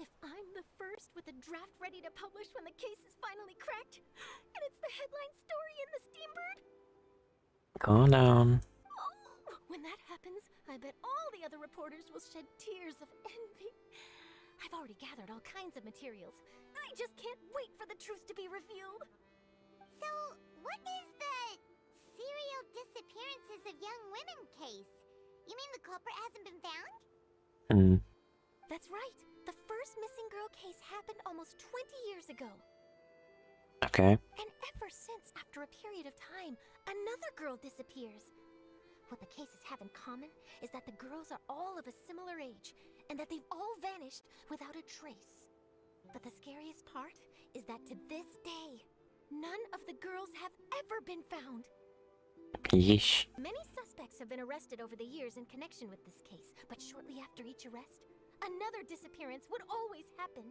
If I'm the first with a draft ready to publish when the case is finally cracked, and it's the headline story in the Steambird? Calm down. Oh, when that happens, I bet all the other reporters will shed tears of envy. I've already gathered all kinds of materials. I just can't wait for the truth to be revealed. So, what is the serial disappearances of young women case? You mean the culprit hasn't been found? Hmm. That's right. The first missing girl case happened almost 20 years ago. Okay. And ever since, after a period of time, another girl disappears. What the cases have in common is that the girls are all of a similar age, and that they've all vanished without a trace. But the scariest part is that to this day, none of the girls have ever been found. Yeesh. Many suspects have been arrested over the years in connection with this case, but shortly after each arrest, another disappearance would always happen.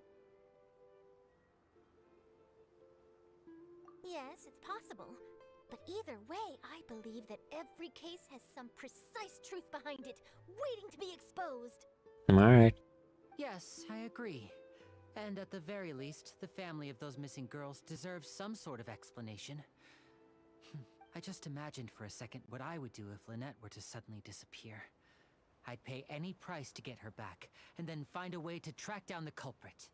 Yes, it's possible. But either way, I believe that every case has some precise truth behind it, waiting to be exposed. Alright. Yes, I agree. And at the very least, the family of those missing girls deserves some sort of explanation. I just imagined for a second what I would do if Lynette were to suddenly disappear. I'd pay any price to get her back, and then find a way to track down the culprit.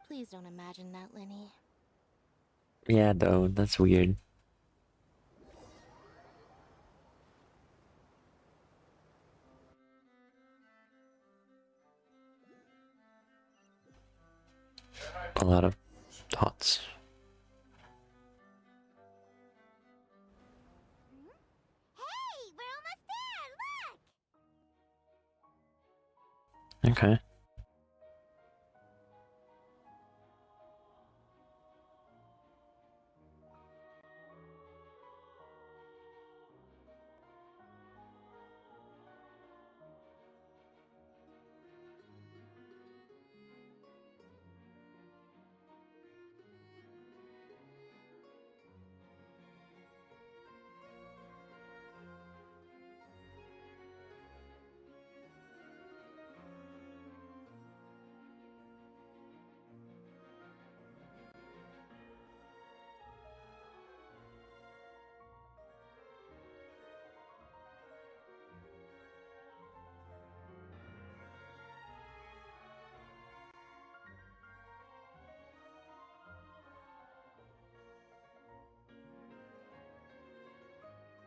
Please don't imagine that, Lenny. Yeah, though, that's weird. A lot of thoughts. Hey, we're almost there, look! Okay.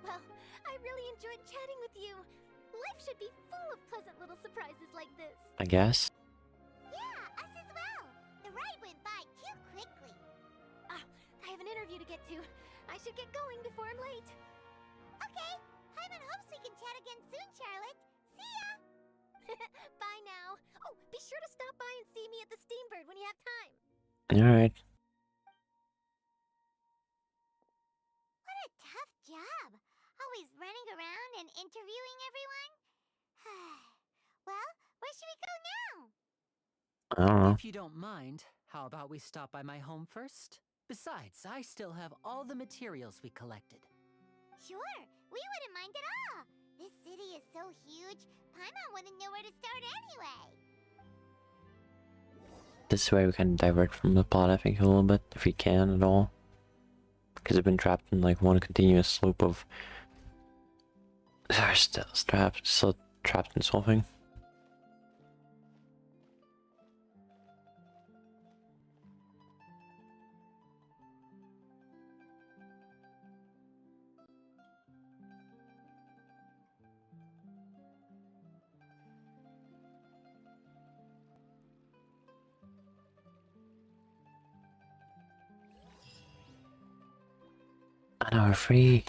Well, I really enjoyed chatting with you. Life should be full of pleasant little surprises like this. I guess. Yeah, us as well. The ride went by too quickly. Ah, I have an interview to get to. I should get going before I'm late. Okay, Paimon hopes we can chat again soon, Charlotte. See ya! Bye now. Oh, be sure to stop by and see me at the Steambird when you have time. Alright. What a tough job. Always running around and interviewing everyone. Well, where should we go now? I don't know. If you don't mind, how about we stop by my home first? Besides, I still have all the materials we collected. Sure, we wouldn't mind at all. This city is so huge, Paimon wouldn't know where to start anyway. This way we can divert from the plot, I think, a little bit, if we can at all. Because I've been trapped in like one continuous loop of... still trapped in solving. I know, we're free.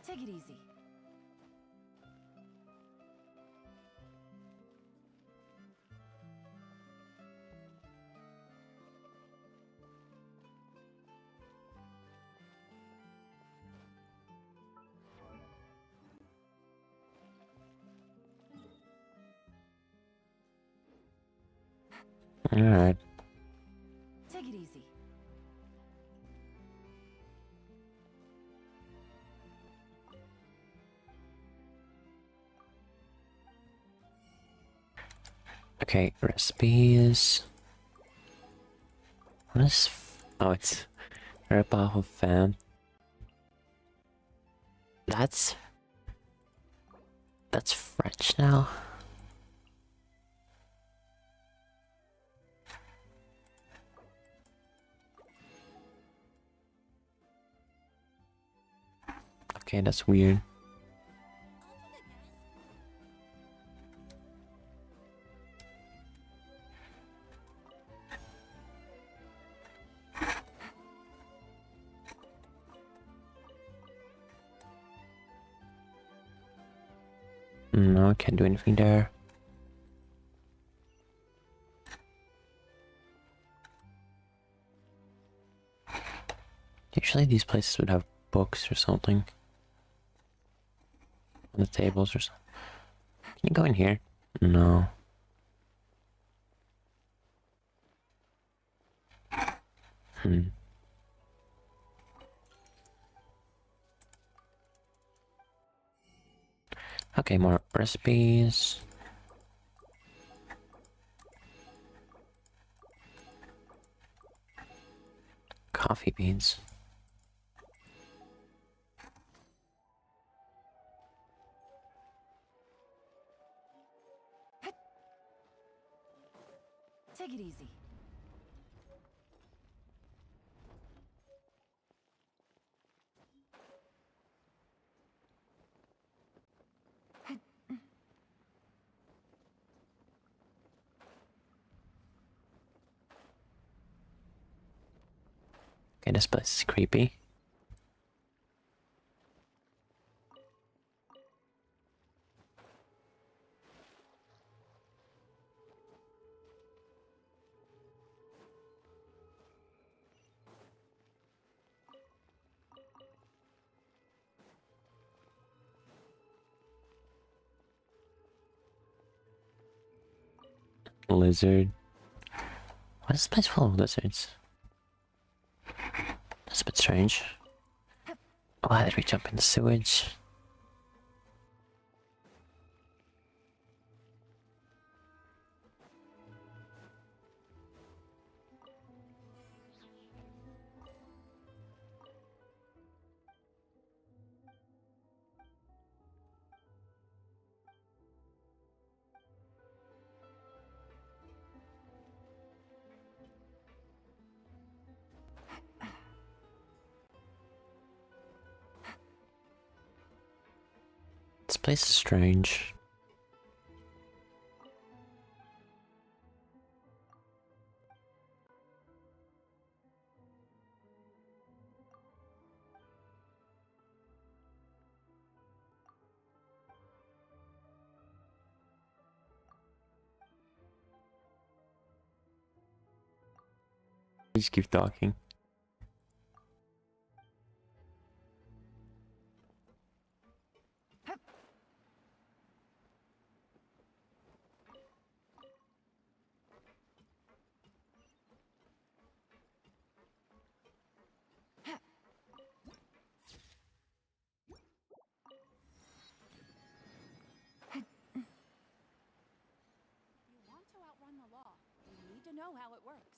Take it easy. Alright. Take it easy. Okay, recipes. What is? Oh, it's a rip-off of Fan. That's French now. Okay, that's weird. No, I can't do anything there. Usually these places would have books or something on the tables or something. Can you go in here? No. Hmm. Okay, more recipes. Coffee beans. Take it easy. Okay, this place is creepy. Lizard. Why is this place full of lizards? That's a bit strange. Why did we jump in the sewage? This place is strange. Just keep talking. If you want to outrun the law, you need to know how it works.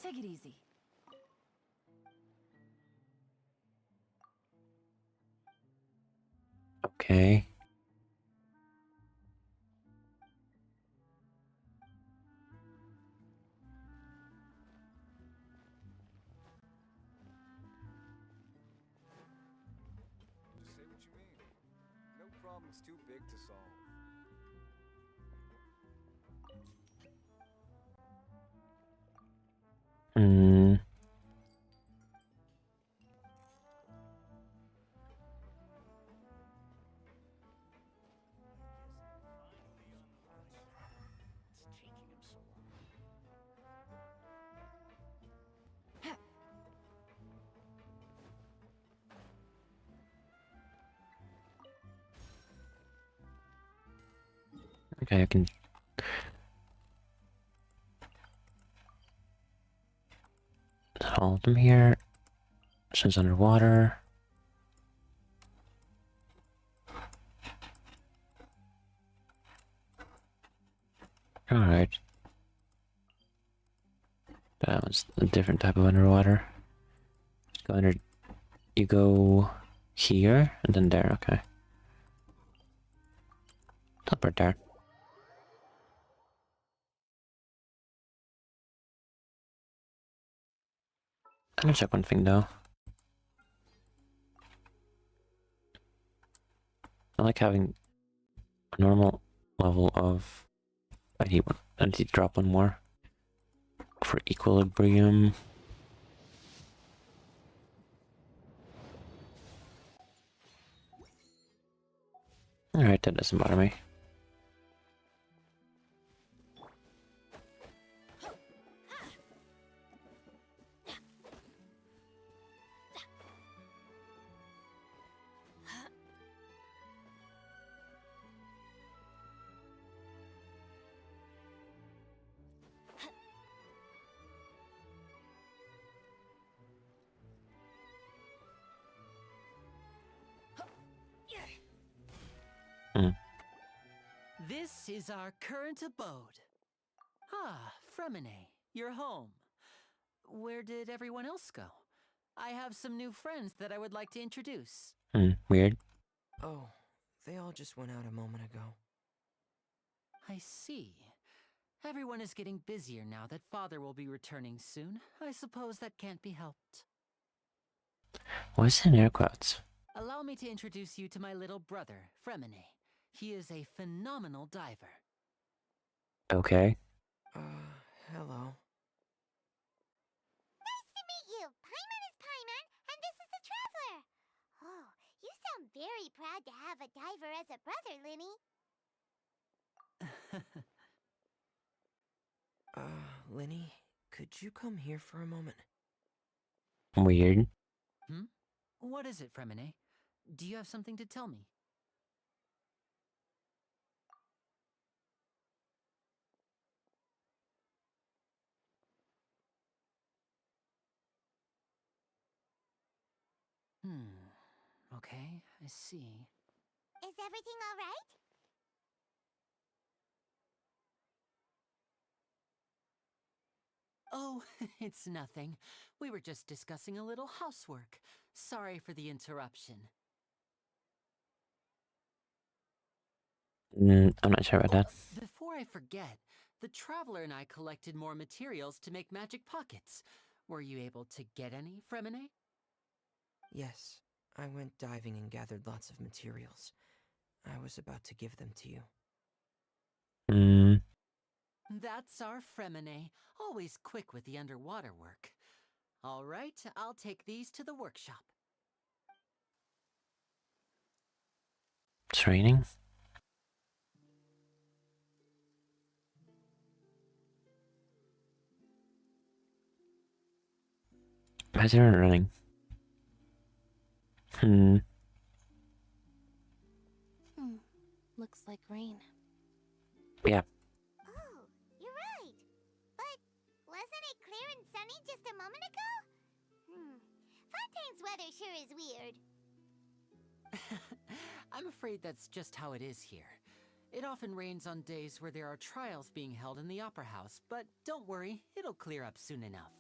Take it easy. Okay. Just say what you mean. No problem's too big to solve. Hmm. What's taking him so long? Okay, I can. Hold them here. Since underwater. Alright. That was a different type of underwater. Go under. You go here and then there, okay. Teleport there. I'm gonna check one thing though. I like having a normal level of. I need one. I need to drop one more for equilibrium. Alright, that doesn't bother me. This is our current abode. Ah, Fremine, you're home. Where did everyone else go? I have some new friends that I would like to introduce. Weird. Oh, they all just went out a moment ago. I see. Everyone is getting busier now that Father will be returning soon. I suppose that can't be helped. What's in air quotes? Allow me to introduce you to my little brother, Fremine. He is a phenomenal diver. Okay. Hello. Nice to meet you. Paimon is Paimon, and this is the Traveler. Oh, you sound very proud to have a diver as a brother, Linny. Linny, could you come here for a moment? Weird. What is it, Fremine? Do you have something to tell me? Okay, I see. Is everything all right? Oh, it's nothing. We were just discussing a little housework. Sorry for the interruption. I'm not sure about that. Before I forget, the Traveler and I collected more materials to make magic pockets. Were you able to get any, Fremine? Yes, I went diving and gathered lots of materials. I was about to give them to you. That's our Fremine, always quick with the underwater work. All right, I'll take these to the workshop. It's raining. Why is everyone running? Looks like rain. Yeah. Oh, you're right. But wasn't it clear and sunny just a moment ago? Fontaine's weather sure is weird. I'm afraid that's just how it is here. It often rains on days where there are trials being held in the Opera House, but don't worry, it'll clear up soon enough.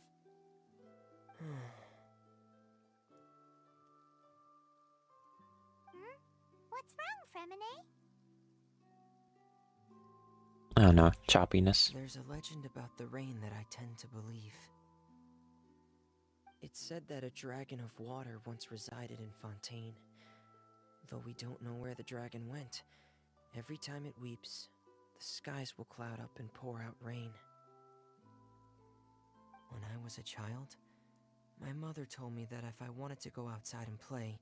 What's wrong, Fremine? I don't know. Choppiness. There's a legend about the rain that I tend to believe. It's said that a dragon of water once resided in Fontaine. Though we don't know where the dragon went, every time it weeps, the skies will cloud up and pour out rain. When I was a child, my mother told me that if I wanted to go outside and play,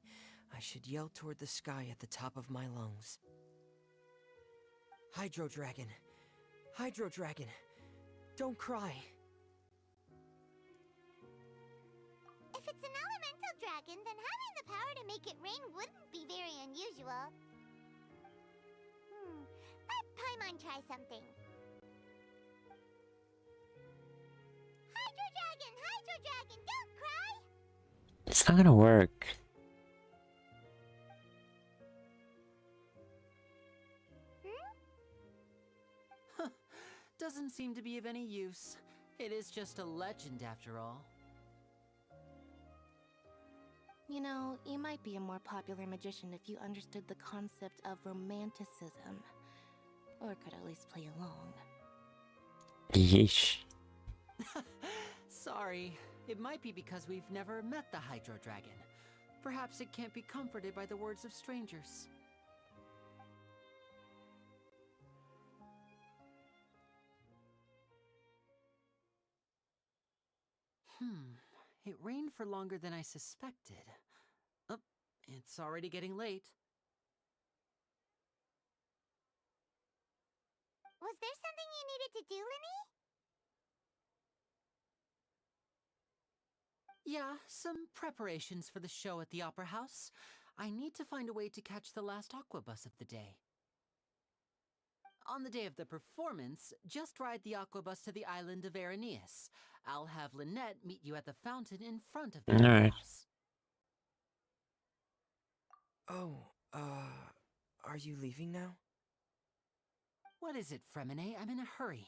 I should yell toward the sky at the top of my lungs. Hydro Dragon! Hydro Dragon! Don't cry! If it's an elemental dragon, then having the power to make it rain wouldn't be very unusual. Let Paimon try something. Hydro Dragon, don't cry! It's not gonna work. Doesn't seem to be of any use. It is just a legend after all. You know, you might be a more popular magician if you understood the concept of romanticism. Or could at least play along. Yeesh. Sorry, it might be because we've never met the Hydro Dragon. Perhaps it can't be comforted by the words of strangers. It rained for longer than I suspected. Oh, it's already getting late. Was there something you needed to do, Linny? Yeah, some preparations for the show at the Opera House. I need to find a way to catch the last Aqua Bus of the day. On the day of the performance, just ride the Aqua Bus to the island of Araneus. I'll have Lynette meet you at the fountain in front of the Opera Alright. House. Oh, are you leaving now? What is it, Fremine? I'm in a hurry.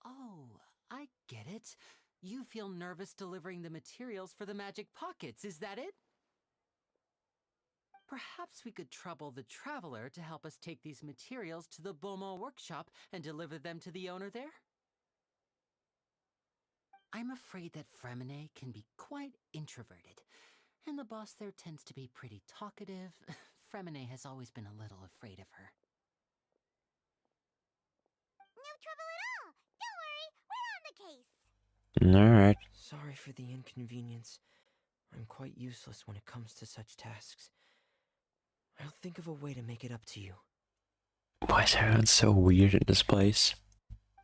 Oh, I get it. You feel nervous delivering the materials for the magic pockets, is that it? Perhaps we could trouble the Traveler to help us take these materials to the Beaumont workshop and deliver them to the owner there? I'm afraid that Fremine can be quite introverted, and the boss there tends to be pretty talkative. Fremine has always been a little afraid of her. No trouble at all. Don't worry, we're on the case. Alright. Sorry for the inconvenience. I'm quite useless when it comes to such tasks. I'll think of a way to make it up to you. Why is everyone so weird in this place?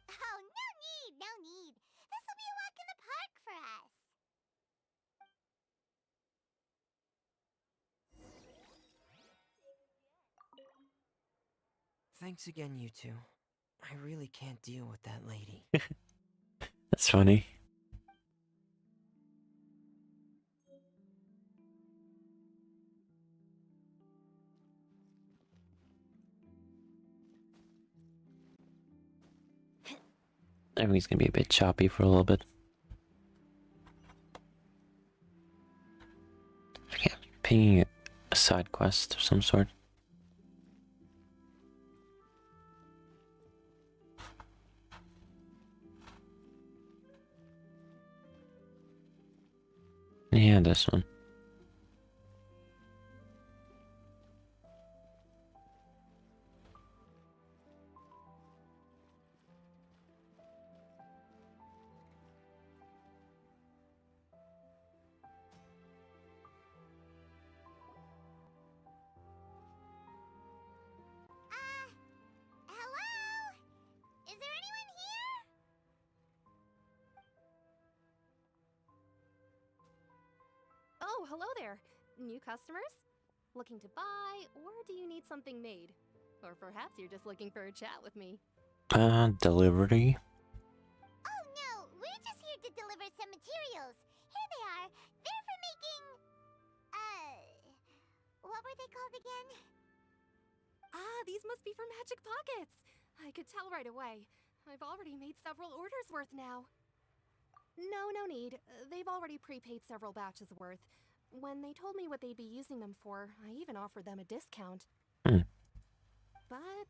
Oh, no need, no need. This'll be a walk in the park for us. Thanks again, you two. I really can't deal with that lady. That's funny. Everything's gonna be a bit choppy for a little bit. I think I'm pinging a side quest of some sort. Yeah, this one. Hello? Is there anyone here? Oh, hello there. New customers? Looking to buy, or do you need something made? Or perhaps you're just looking for a chat with me. Delivery. Oh no, we're just here to deliver some materials. Here they are. They're for making... what were they called again? Ah, these must be for Magic Pockets. I could tell right away. I've already made several orders worth now. No need. They've already prepaid several batches worth. When they told me what they'd be using them for, I even offered them a discount. But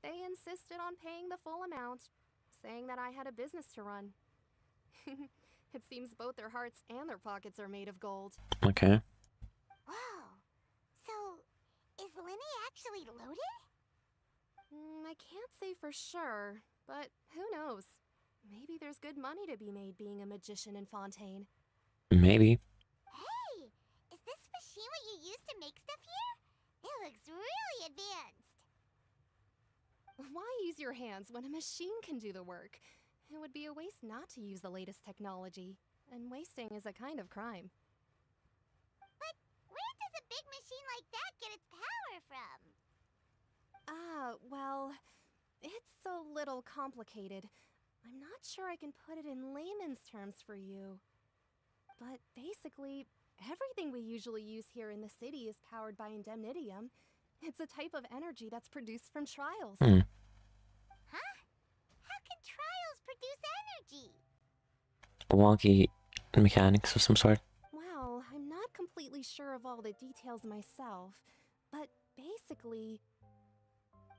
they insisted on paying the full amount, saying that I had a business to run. It seems both their hearts and their pockets are made of gold. Okay. Whoa. So, is Linny actually loaded? I can't say for sure, but who knows? Maybe there's good money to be made being a magician in Fontaine. Maybe. Hey, is this machine what you use to make stuff here? It looks really advanced. Why use your hands when a machine can do the work? It would be a waste not to use the latest technology, and wasting is a kind of crime. But where does a big machine like that get its power from? Well, it's a little complicated. I'm not sure I can put it in layman's terms for you. But basically, Everything we usually use here in the city is powered by indemnitium. It's a type of energy that's produced from trials. Huh? How can trials produce energy? Wonky mechanics of some sort. Well, I'm not completely sure of all the details myself, but basically,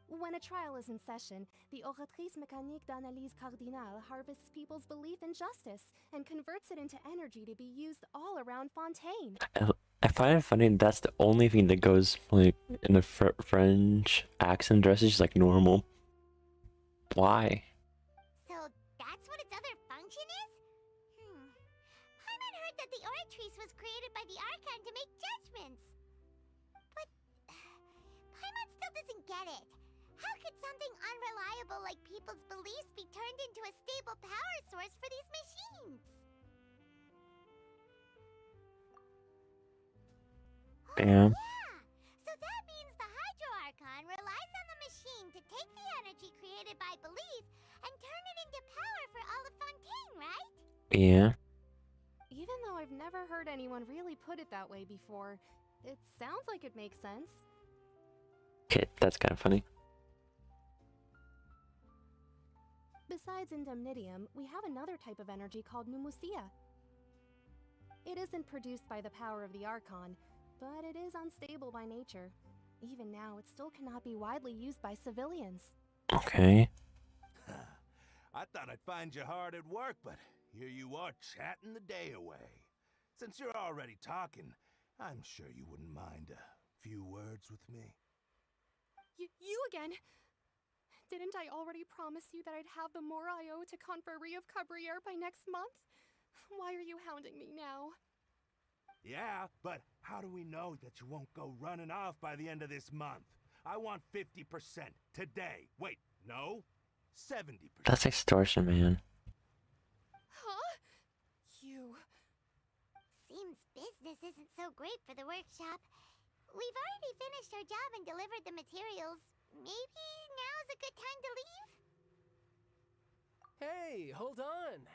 when a trial is in session, the Oratrice Mécanique d'Analyse Cardinale harvests people's belief in justice and converts it into energy to be used all around Fontaine. I find it funny that's the only thing that goes like in a French accent. Dress is just like normal. Why? So that's what its other function is? Paimon heard that the Oratrice was created by the Archon to make judgments. But Paimon still doesn't get it. How could something unreliable like people's beliefs be turned into a stable power source for these machines? Damn. Yeah! So that means the Hydro Archon relies on the machine to take the energy created by belief and turn it into power for all of Fontaine, right? Yeah. Even though I've never heard anyone really put it that way before, it sounds like it makes sense. Okay, that's kind of funny. Besides indemnitium, we have another type of energy called pneumosia. It isn't produced by the power of the Archon, but it is unstable by nature. Even now, it still cannot be widely used by civilians. Okay. I thought I'd find you hard at work, but here you are chatting the day away. Since you're already talking, I'm sure you wouldn't mind a few words with me. You again? Didn't I already promise you that I'd have the more I owe to Confrérie of Cabriere by next month? Why are you hounding me now? Yeah, but how do we know that you won't go running off by the end of this month? I want 50% today. Wait, no? 70%. That's extortion, man. Huh? You... Seems business isn't so great for the workshop. We've already finished our job and delivered the materials. Maybe now's a good time to leave? Hey, hold on.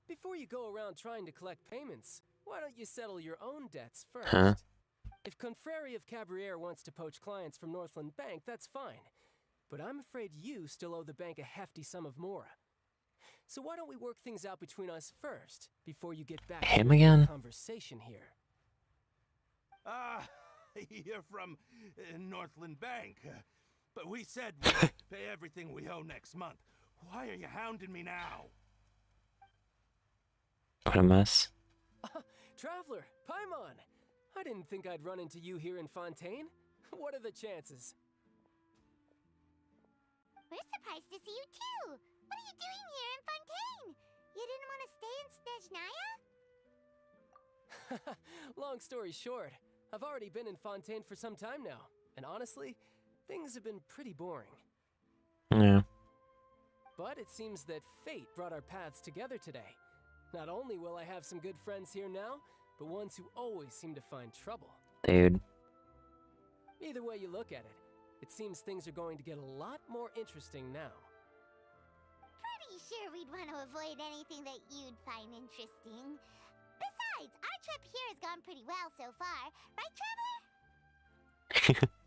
Before you go around trying to collect payments, why don't you settle your own debts first? Huh? If Confrérie of Cabriere wants to poach clients from Northland Bank, that's fine. But I'm afraid you still owe the bank a hefty sum of mora. So why don't we work things out between us first, before you get back Him to again? the conversation here? You're from Northland Bank. But we said we'd pay everything we owe next month. Why are you hounding me now? What a mess. Traveler, Paimon! I didn't think I'd run into you here in Fontaine. What are the chances? We're surprised to see you too! What are you doing here in Fontaine? You didn't want to stay in Snezhnaya? Long story short, I've already been in Fontaine for some time now, and honestly, things have been pretty boring. Yeah. But it seems that fate brought our paths together today. Not only will I have some good friends here now, but ones who always seem to find trouble. Dude. Either way you look at it, it seems things are going to get a lot more interesting now. Pretty sure we'd want to avoid anything that you'd find interesting. Besides, our trip here has gone pretty well so far. Right, Traveler?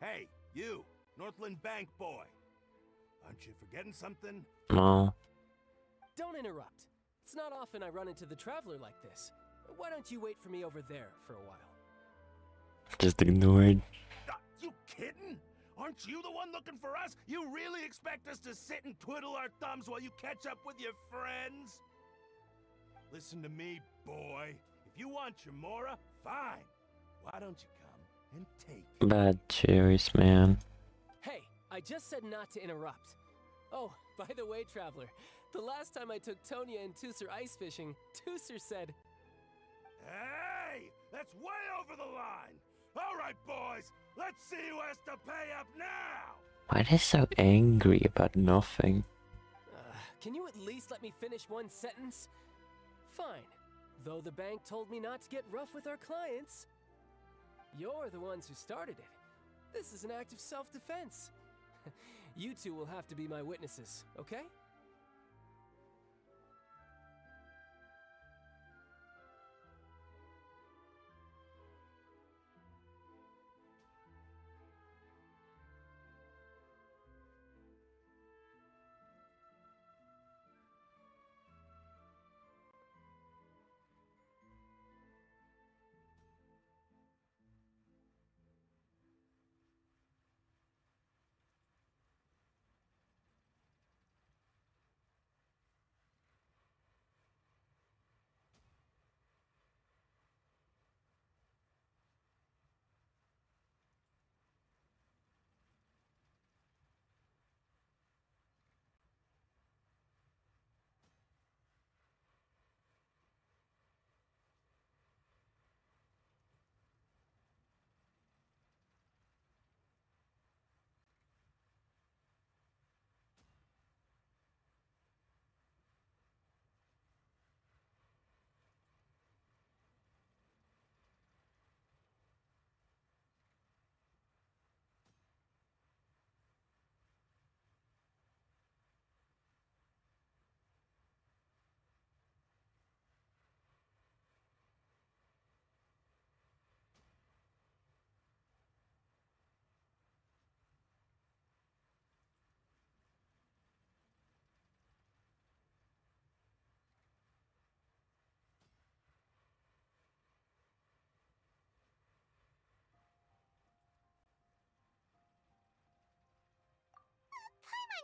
Hey, you, Northland Bank boy. Aren't you forgetting something? No. Don't interrupt. It's not often I run into the Traveler like this. Why don't you wait for me over there for a while? Just ignored. You kidding? Aren't you the one looking for us? You really expect us to sit and twiddle our thumbs while you catch up with your friends? Listen to me, boy. If you want your Mora, fine. Why don't you come and take it? Bad choice, man. Hey, I just said not to interrupt. Oh, by the way, Traveler, the last time I took Tonya and Tusser ice fishing, Tusser said... Hey! That's way over the line! All right, boys, let's see who has to pay up now! Why are they so angry about nothing? Can you at least let me finish one sentence? Fine. Though the bank told me not to get rough with our clients. You're the ones who started it. This is an act of self-defense. You two will have to be my witnesses, okay?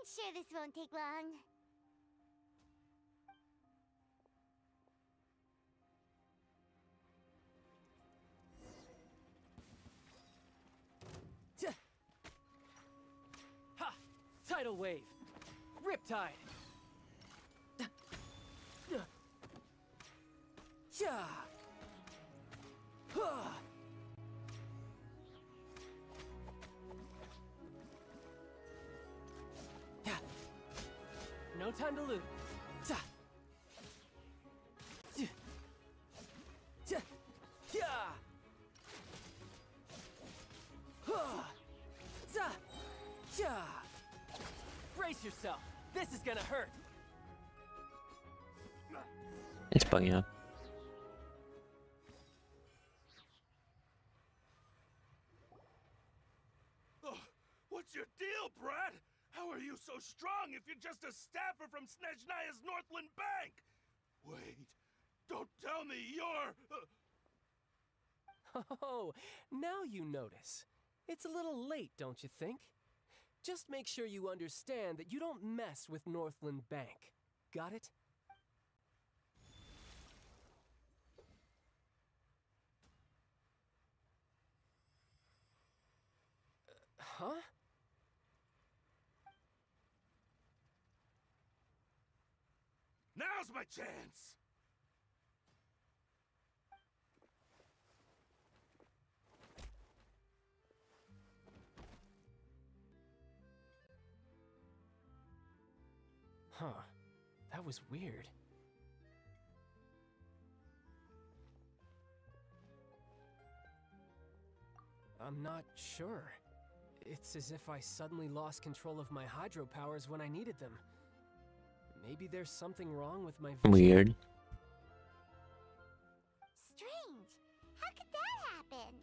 sure this won't take long. Ha! Tidal wave. Riptide. Yeah. Huh. Yeah. No time to lose. Ta. Yeah. Yeah. Yeah. Huh. Ta. Yeah. Brace yourself. This is gonna hurt. It's bugging out. What's your deal, Brad? How are you so strong if you're just a staffer from Snezhnaya's Northland Bank? Wait, don't tell me you're... Oh, now you notice. It's a little late, don't you think? Just make sure you understand that you don't mess with Northland Bank. Got it? Huh? Now's my chance! Huh. That was weird. I'm not sure. It's as if I suddenly lost control of my hydro powers when I needed them. Maybe there's something wrong with my vision. Weird. Strange. How could that happen?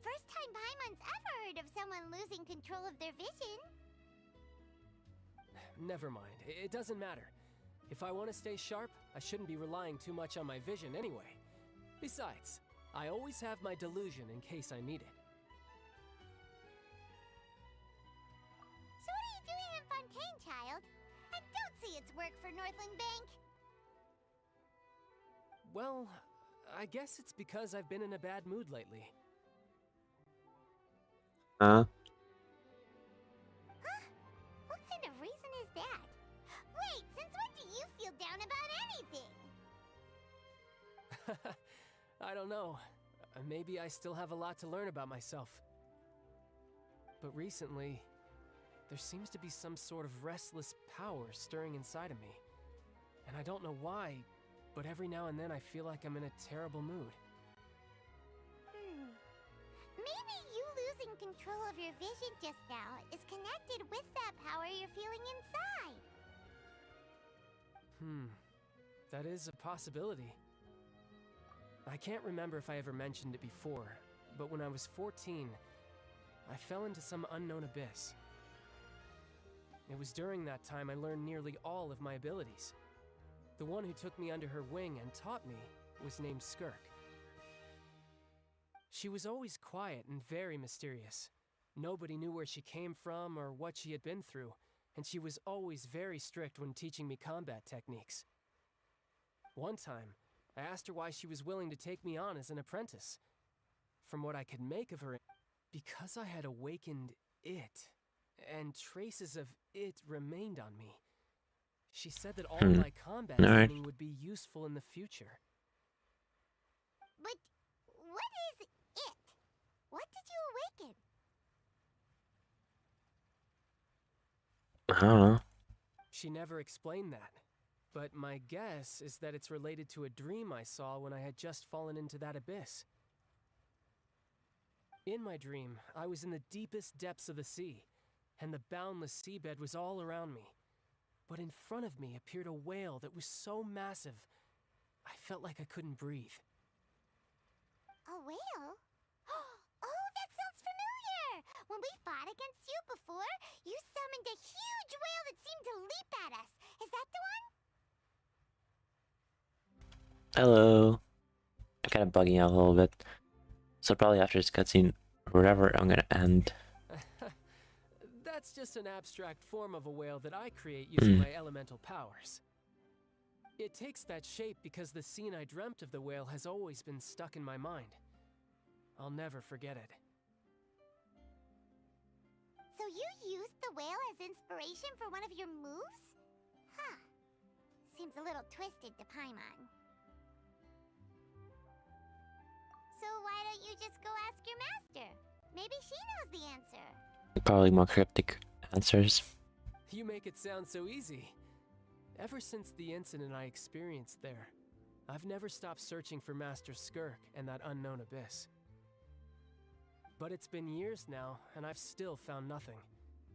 First time Paimon's ever heard of someone losing control of their vision. Never mind. It doesn't matter. If I want to stay sharp, I shouldn't be relying too much on my vision anyway. Besides, I always have my delusion in case I need it. So what are you doing in Fontaine, child? I don't see its work for Northland Bank. Well, I guess it's because I've been in a bad mood lately. Huh? Huh? What kind of reason is that? Wait, since when do you feel down about anything? I don't know. Maybe I still have a lot to learn about myself. But recently, there seems to be some sort of restless power stirring inside of me. And I don't know why, but every now and then I feel like I'm in a terrible mood. Maybe you losing control of your vision just now is connected with that power you're feeling inside. That is a possibility. I can't remember if I ever mentioned it before, but when I was 14, I fell into some unknown abyss. It was during that time I learned nearly all of my abilities. The one who took me under her wing and taught me was named Skirk. She was always quiet and very mysterious. Nobody knew where she came from or what she had been through, and she was always very strict when teaching me combat techniques. One time, I asked her why she was willing to take me on as an apprentice. From what I could make of her, because I had awakened it, and traces of it remained on me. She said that all my combat training would be useful in the future. But what is it? What did you awaken? I don't know. She never explained that, but my guess is that it's related to a dream I saw when I had just fallen into that abyss. In my dream, I was in the deepest depths of the sea, and the boundless seabed was all around me. But in front of me appeared a whale that was so massive, I felt like I couldn't breathe. A whale? Oh, that sounds familiar! When we fought against you before, you summoned a huge whale that seemed to leap at us. Is that the one? Hello. I'm kind of bugging out a little bit. So probably after this cutscene or whatever, I'm gonna end. That's just an abstract form of a whale that I create using my elemental powers. It takes that shape because the scene I dreamt of the whale has always been stuck in my mind. I'll never forget it. So you used the whale as inspiration for one of your moves? Huh. Seems a little twisted to Paimon. So why don't you just go ask your master? Maybe she knows the answer. Probably more cryptic answers. You make it sound so easy. Ever since the incident I experienced there, I've never stopped searching for Master Skirk and that unknown abyss. But it's been years now, and I've still found nothing.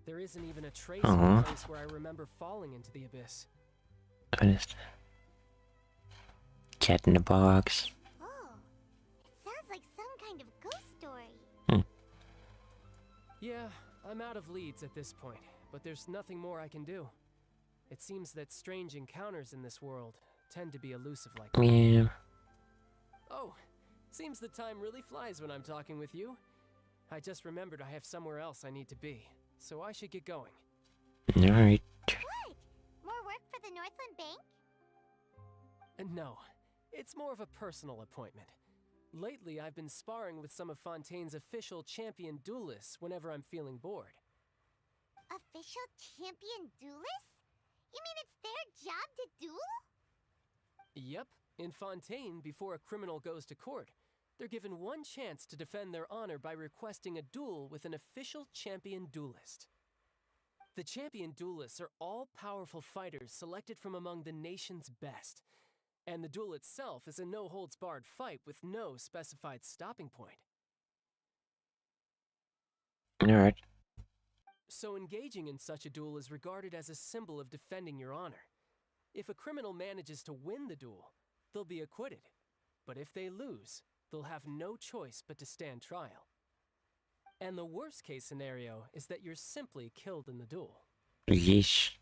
There isn't even a trace of the place where I remember falling into the abyss. What is that? Cat in a box. Oh, it sounds like some kind of ghost story. Yeah, I'm out of leads at this point, but there's nothing more I can do. It seems that strange encounters in this world tend to be elusive like that. Yeah. Oh, seems the time really flies when I'm talking with you. I just remembered I have somewhere else I need to be, so I should get going. Alright. What? More work for the Northland Bank? No, it's more of a personal appointment. Lately, I've been sparring with some of Fontaine's official champion duelists whenever I'm feeling bored. Official champion duelists? You mean it's their job to duel? Yep, in Fontaine, before a criminal goes to court, they're given one chance to defend their honor by requesting a duel with an official champion duelist. The champion duelists are all powerful fighters selected from among the nation's best, and the duel itself is a no-holds-barred fight with no specified stopping point. Alright. So engaging in such a duel is regarded as a symbol of defending your honor. If a criminal manages to win the duel, they'll be acquitted. But if they lose, they'll have no choice but to stand trial. And the worst case scenario is that you're simply killed in the duel. Yeesh.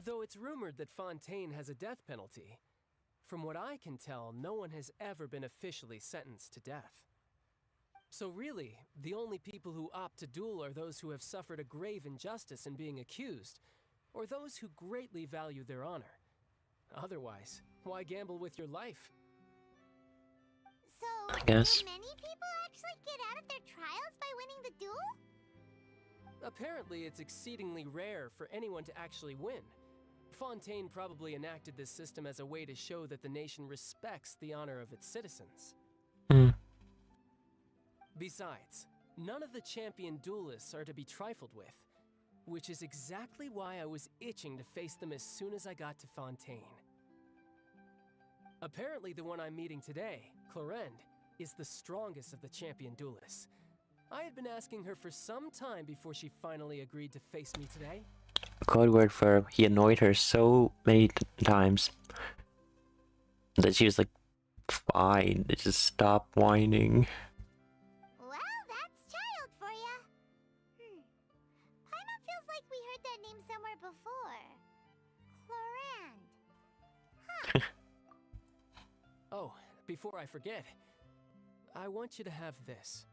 Though it's rumored that Fontaine has a death penalty, from what I can tell, no one has ever been officially sentenced to death. So really, the only people who opt to duel are those who have suffered a grave injustice in being accused, or those who greatly value their honor. Otherwise, why gamble with your life? So, I guess. do many people actually get out of their trials by winning the duel? Apparently, it's exceedingly rare for anyone to actually win. Fontaine probably enacted this system as a way to show that the nation respects the honor of its citizens. Besides, none of the champion duelists are to be trifled with, which is exactly why I was itching to face them as soon as I got to Fontaine. Apparently the one I'm meeting today, Clorinde, is the strongest of the champion duelists. I had been asking her for some time before she finally agreed to face me today. A code word for he annoyed her so many times that she was like, fine, just stop whining. Well, that's child for ya. Paimon feels like we heard that name somewhere before. Clorinde. Huh. Oh, before I forget, I want you to have this.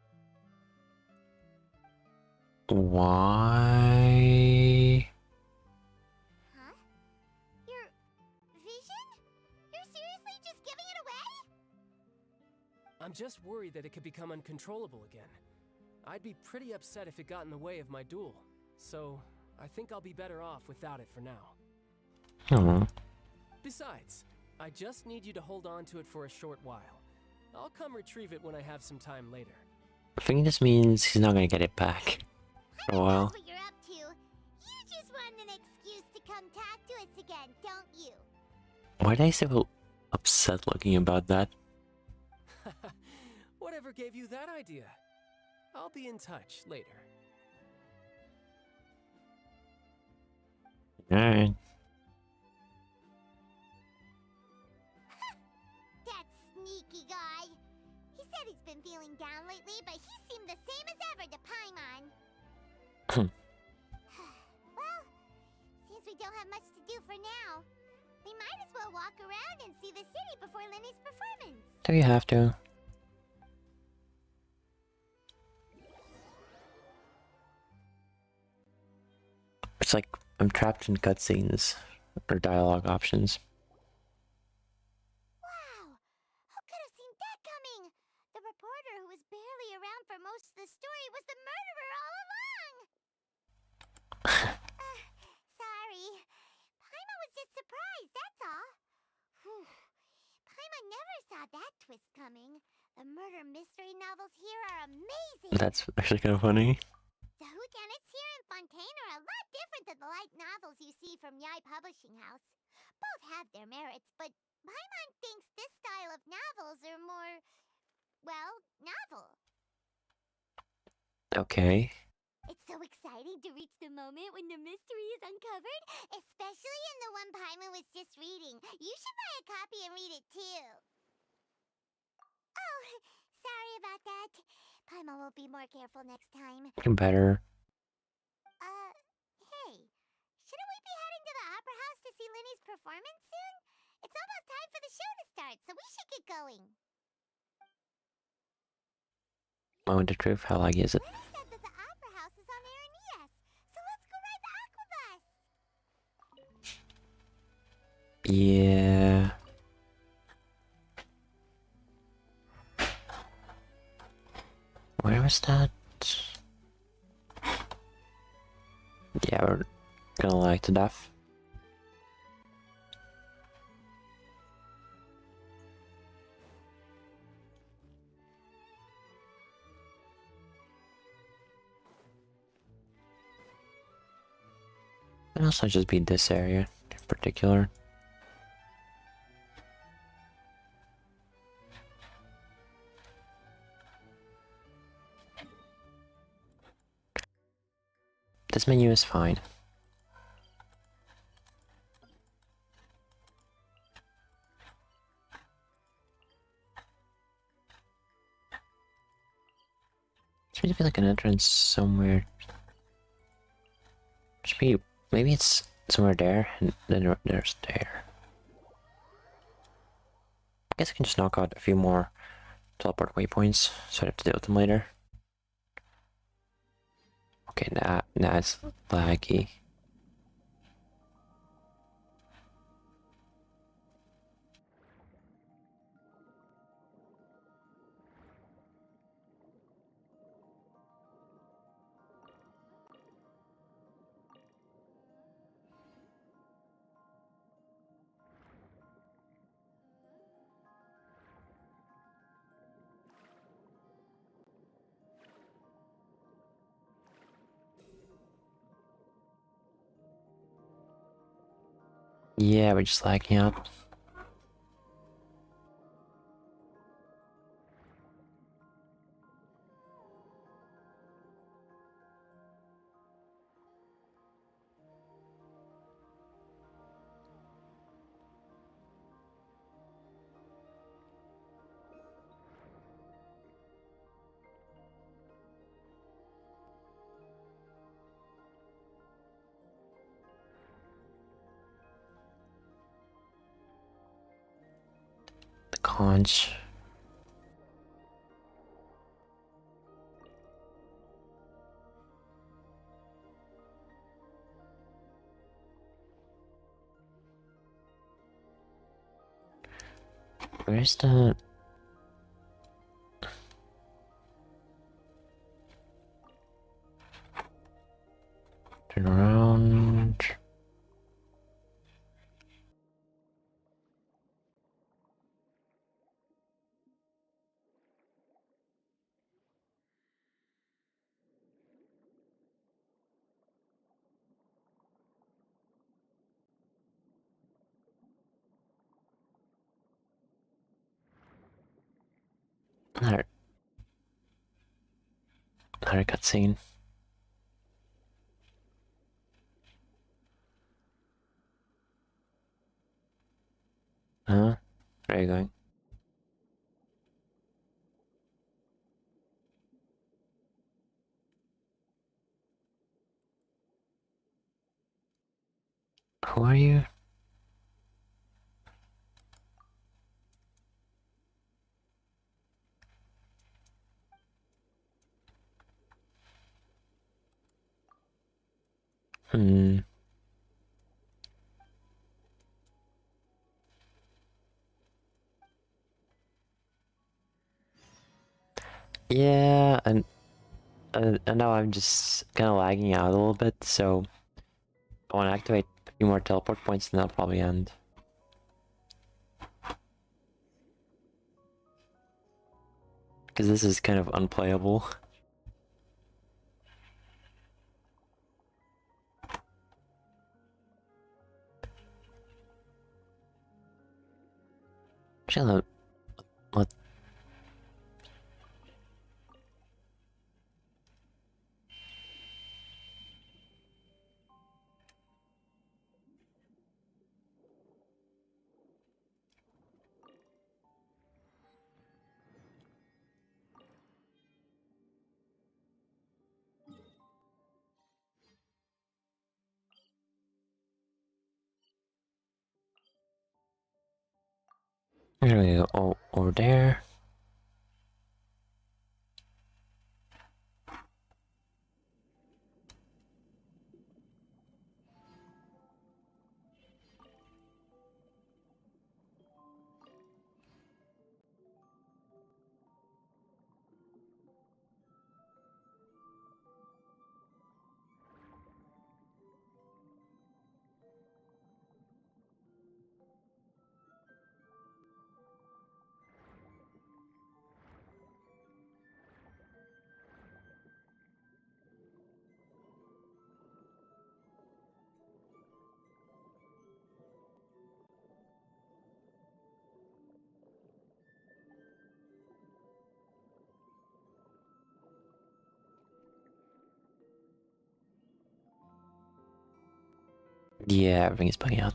Why? Huh? Your vision? You're seriously just giving it away? I'm just worried that it could become uncontrollable again. I'd be pretty upset if it got in the way of my duel, so I think I'll be better off without it for now. Besides, I just need you to hold on to it for a short while. I'll come retrieve it when I have some time later. I think this means he's not gonna get it back for a while. That's what you're up to. You just want an excuse to come talk to us again, don't you? Why are they so upset looking about that? Whatever gave you that idea? I'll be in touch later. Alright. That sneaky guy. He said he's been feeling down lately, but he seemed the same as ever to Paimon. Well, since we don't have much to do for now, we might as well walk around and see the city before Lenny's performance. Do you have to? It's like I'm trapped in cutscenes or dialogue options. Wow! Who could have seen that coming? The reporter who was barely around for most of the story was the murderer all along! Sorry. Paimon was just surprised, that's all. Whew. Paimon never saw that twist coming. The murder mystery novels here are amazing! That's actually kind of funny. The whodunits here in Fontaine are a lot different than the light novels you see from Yai Publishing House. Both have their merits, but Paimon thinks this style of novels are more, well, novel. Okay. It's so exciting to reach the moment when the mystery is uncovered, especially in the one Paimon was just reading. You should buy a copy and read it too. Oh, sorry about that. Paimon will be more careful next time. Better. Hey, shouldn't we be heading to the Opera House to see Linny's performance soon? It's almost time for the show to start, so we should get going. Moment of truth, how laggy is it? Linny said that the Opera House is on Areneas, so let's go ride the Aqua Bus. Yeah. Where was that? Yeah, we're gonna lag to death. It also just be this area in particular. This menu is fine. Should be like an entrance somewhere. Should be, maybe it's somewhere there, and then there's there. I guess I can just knock out a few more teleport waypoints, so I have to deal with them later. Okay, that's laggy. Yeah, we're just lagging out. The conch. Where's the... Turn around. Another cutscene. Huh? Where are you going? Who are you? Hmm. Yeah, and now I'm just kind of lagging out a little bit, so I want to activate a few more teleport points and that'll probably end. Because this is kind of unplayable. Actually, let we're gonna go over there. Yeah, everything is bugging out.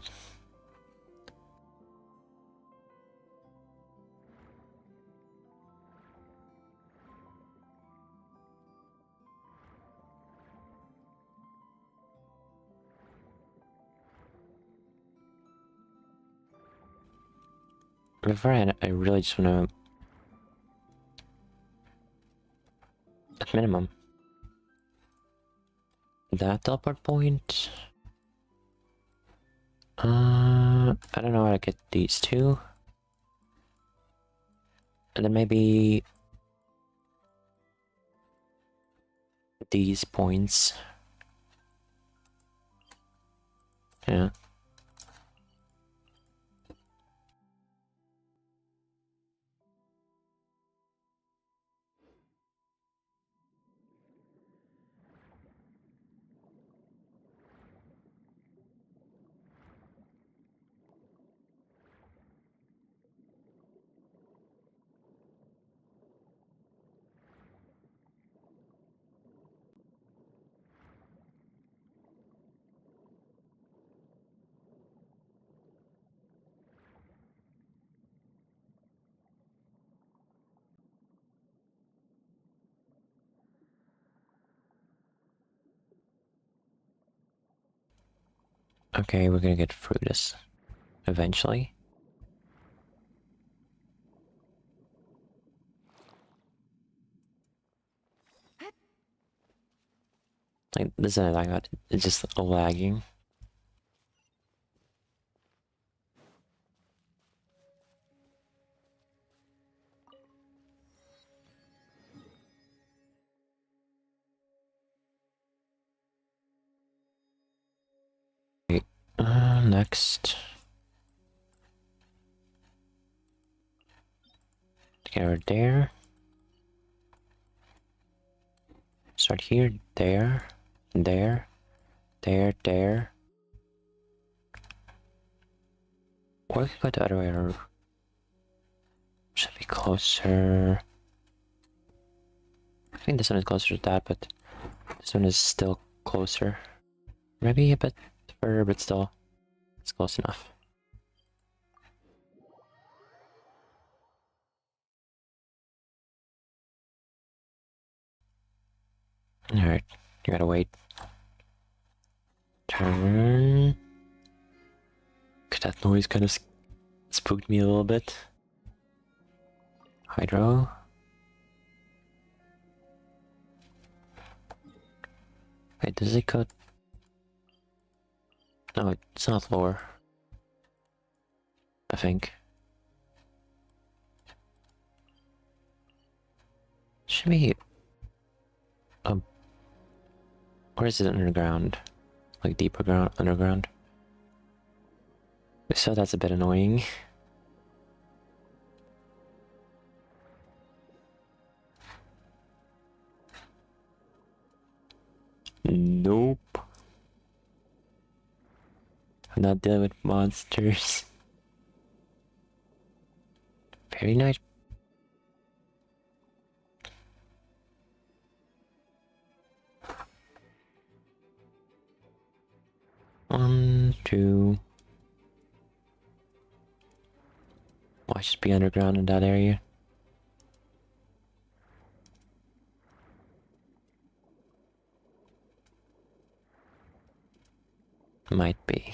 Beforehand, I really just want to, at minimum, that teleport point. I don't know how to get these two. And then maybe these points. Yeah. Okay, we're gonna get through this eventually. Like, this is not about it's just lagging. Okay, next. Get her there. Start here, there, there, there. Or we could go the other way around. Should be closer. I think this one is closer to that, but this one is still closer. Maybe a bit further, but still, it's close enough. Alright, you gotta wait. Turn. That noise kind of spooked me a little bit. Hydro. Wait, does it go? No, it's not lower. I think. Should be... or is it underground? Like deeper ground, underground? So that's a bit annoying. Nope. I'm not dealing with monsters. Very nice. One, two. Why should be underground in that area? Might be.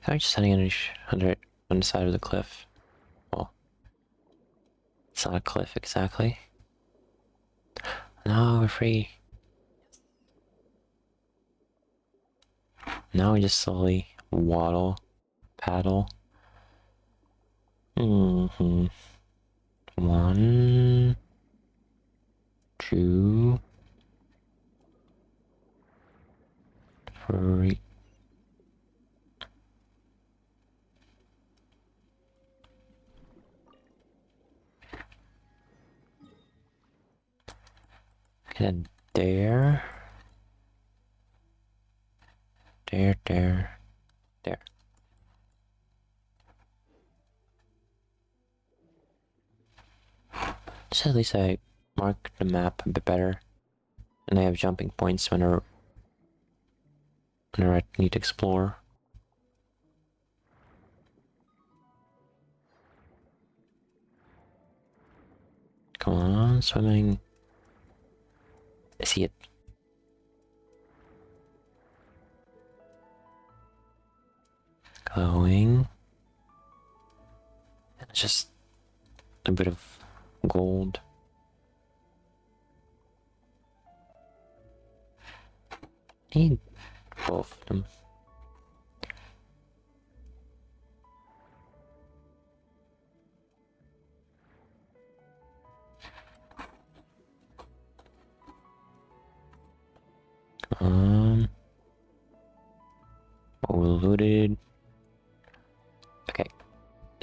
I'm just standing under on the side of the cliff. Well, it's not a cliff exactly. No, we're free. Now we just slowly waddle, paddle. One, two, three. And there. There. So at least I mark the map a bit better. And I have jumping points whenever I need to explore. Come on, swimming. I see it. Going. It's just a bit of gold. Need both of them. Overloaded. Okay,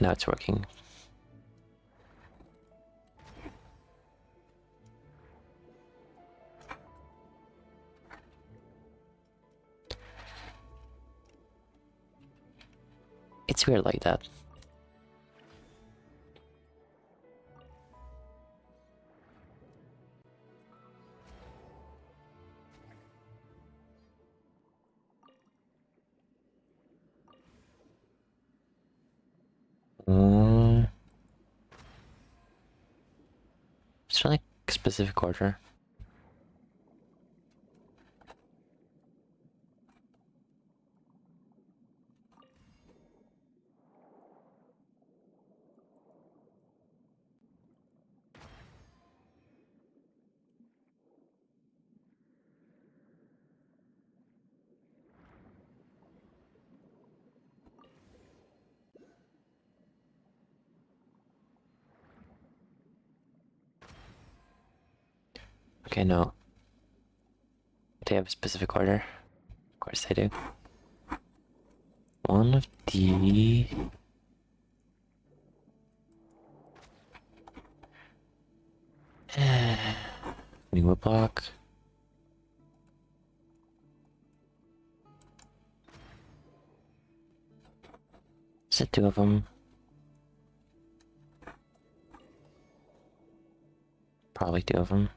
now it's working. It's weird like that. It's like a specific order. Okay, no. They have a specific order. Of course they do. One of the... New block. Is it two of them? Probably two of them.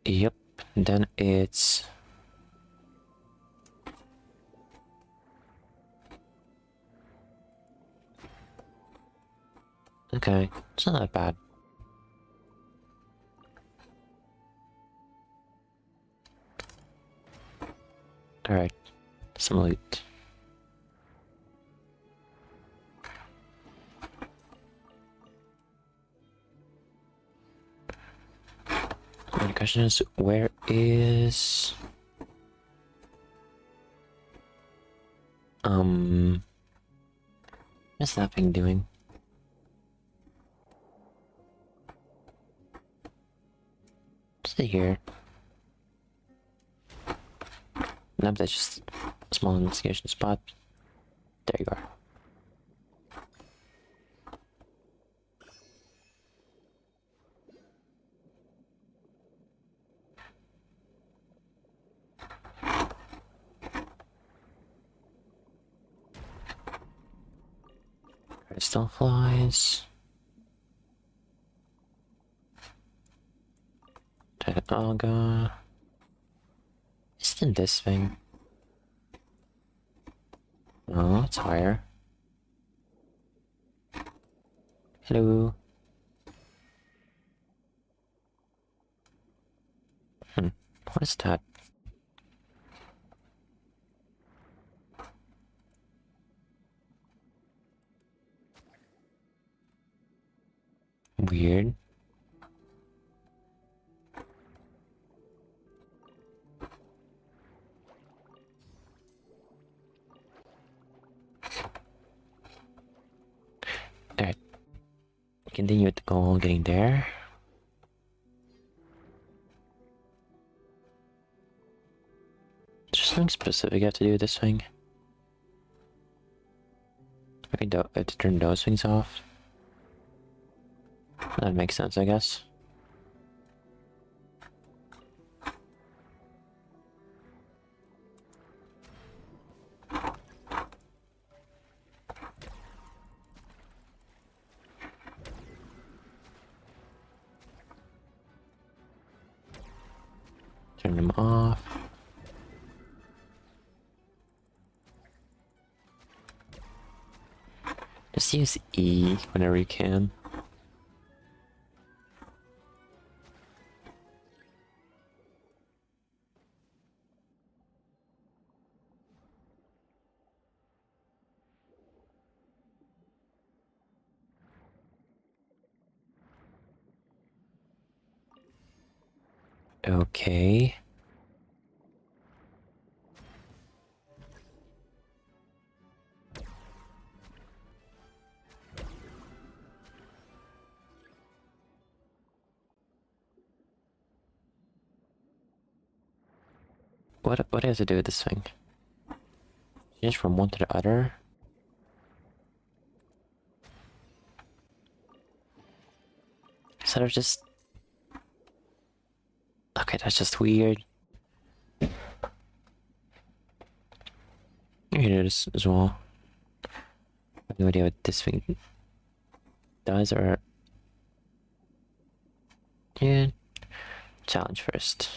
Yep, then it's... Okay, it's not that bad. Alright, some loot. question is, where is... What's that thing doing? Stay here. Nope, that's just a small investigation spot. There you are. Still flies. Alga. Isn't this thing? Oh, it's higher. Hello. What is that? Weird. Alright. Continue with the goal, getting there. Is there something specific I have to do with this thing? I have to turn those things off. That makes sense, I guess. Turn them off. Just use E whenever you can. Okay. What do I have to do with this thing? Change from one to the other? Instead of just... Okay, that's just weird. You can do this as well. I have no idea what this thing does or... Yeah. Challenge first.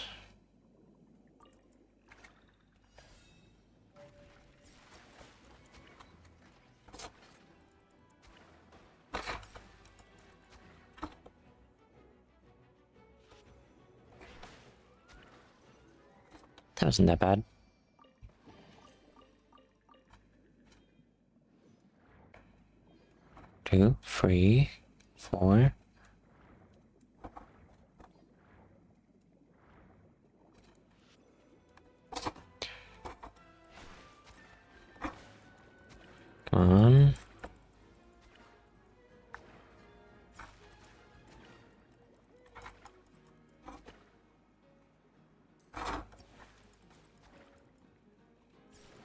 That wasn't that bad. Two, three, four. Come on.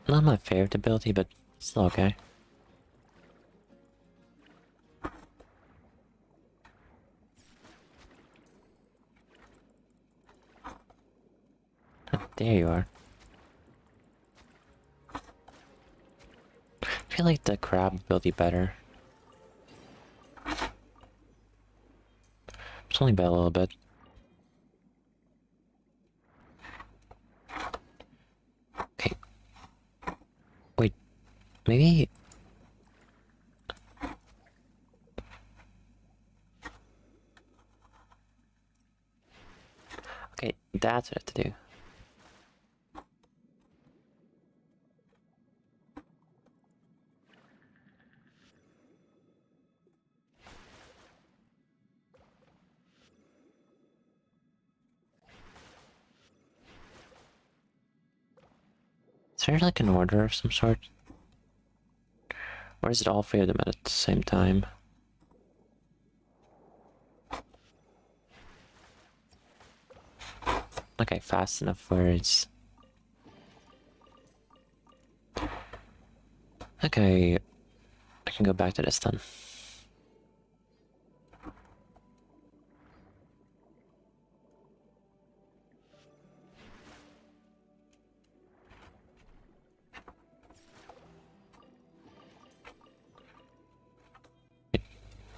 Not my favorite ability, but still okay. There you are. I feel like the crab ability better. It's only by a little bit. Okay. Wait, maybe... Okay, that's what I have to do. Is there like an order of some sort? Or is it all three of them at the same time? Okay, fast enough words. Okay, I can go back to this then.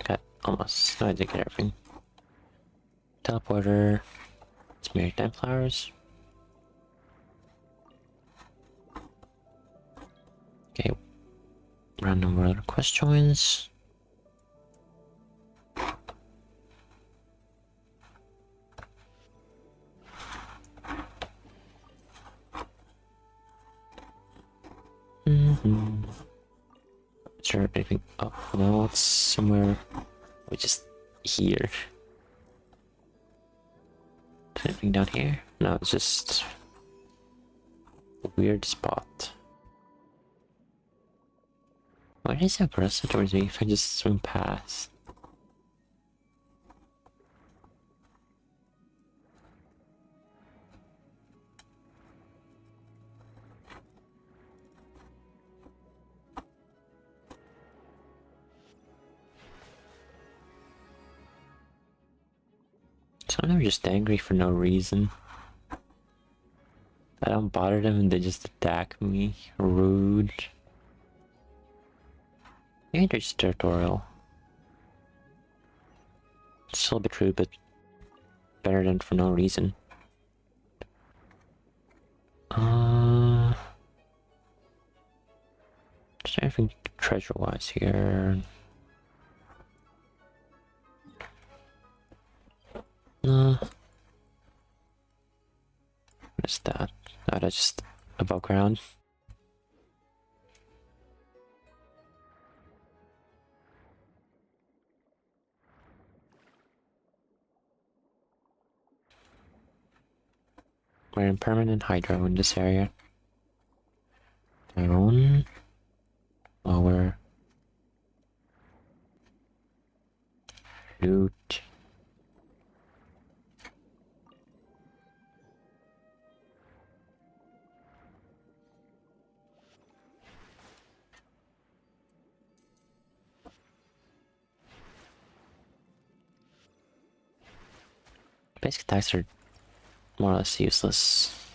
Got almost. No, I did get everything. Teleporter. It's maritime flowers. Okay. Random world quest joins. Is there anything? Oh no, it's somewhere. We're just here. Is there anything down here? No, it's just a weird spot. Why is it aggressive towards me if I just swim past? Some of them are just angry for no reason. I don't bother them and they just attack me. Rude. Maybe they're just territorial. It's still a bit rude, but better than for no reason. Is there anything treasure-wise here? What is that? No, that's just above ground. We're in permanent hydro in this area. Down. Lower. Loot. Basic attacks are more or less useless.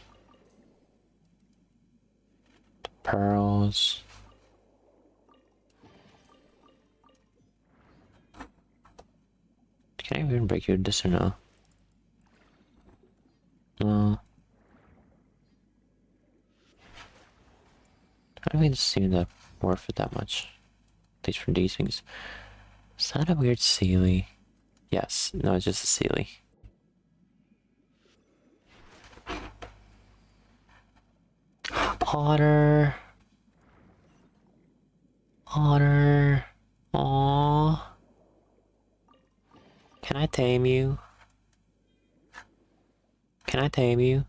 Pearls. Can I even break you this or no? No. I don't even see that worth it that much. At least for these things. Is that a weird Sealy? Yes. No, it's just a Sealy. Otter. Otter. Aww. Can I tame you? Can I tame you?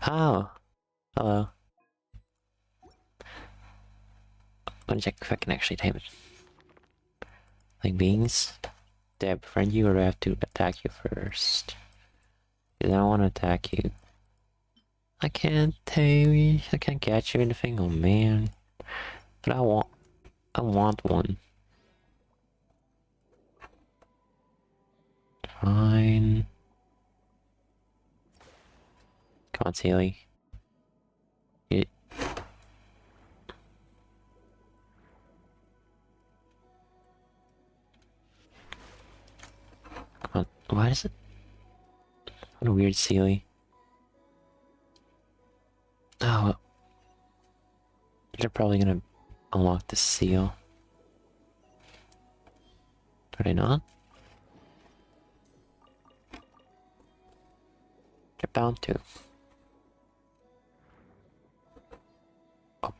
Oh. Hello. Let me check if I can actually tame it. Like beings? Do I befriend you or do I have to attack you first? Because I don't want to attack you. I can't tame you. I can't catch you anything. Oh man. But I want one. Fine. Come on, Sealy. Come on. Why is it? What a weird Sealy. Oh. They're probably gonna unlock the seal. Are they not? They're bound to. Up.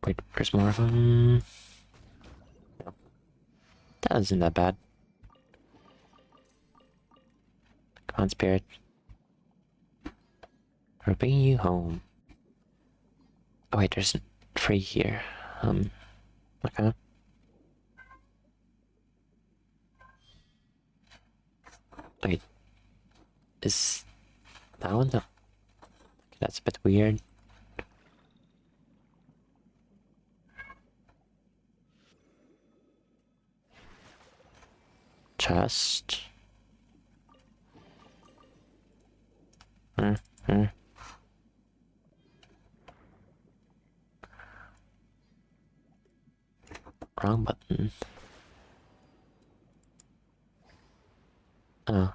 Wait, there's more of them. That wasn't that bad. Come on, Spirit. We're bringing you home. Oh wait, there's free here. Okay. Wait. Is that one the... That's a bit weird. Chest. Wrong button. Oh.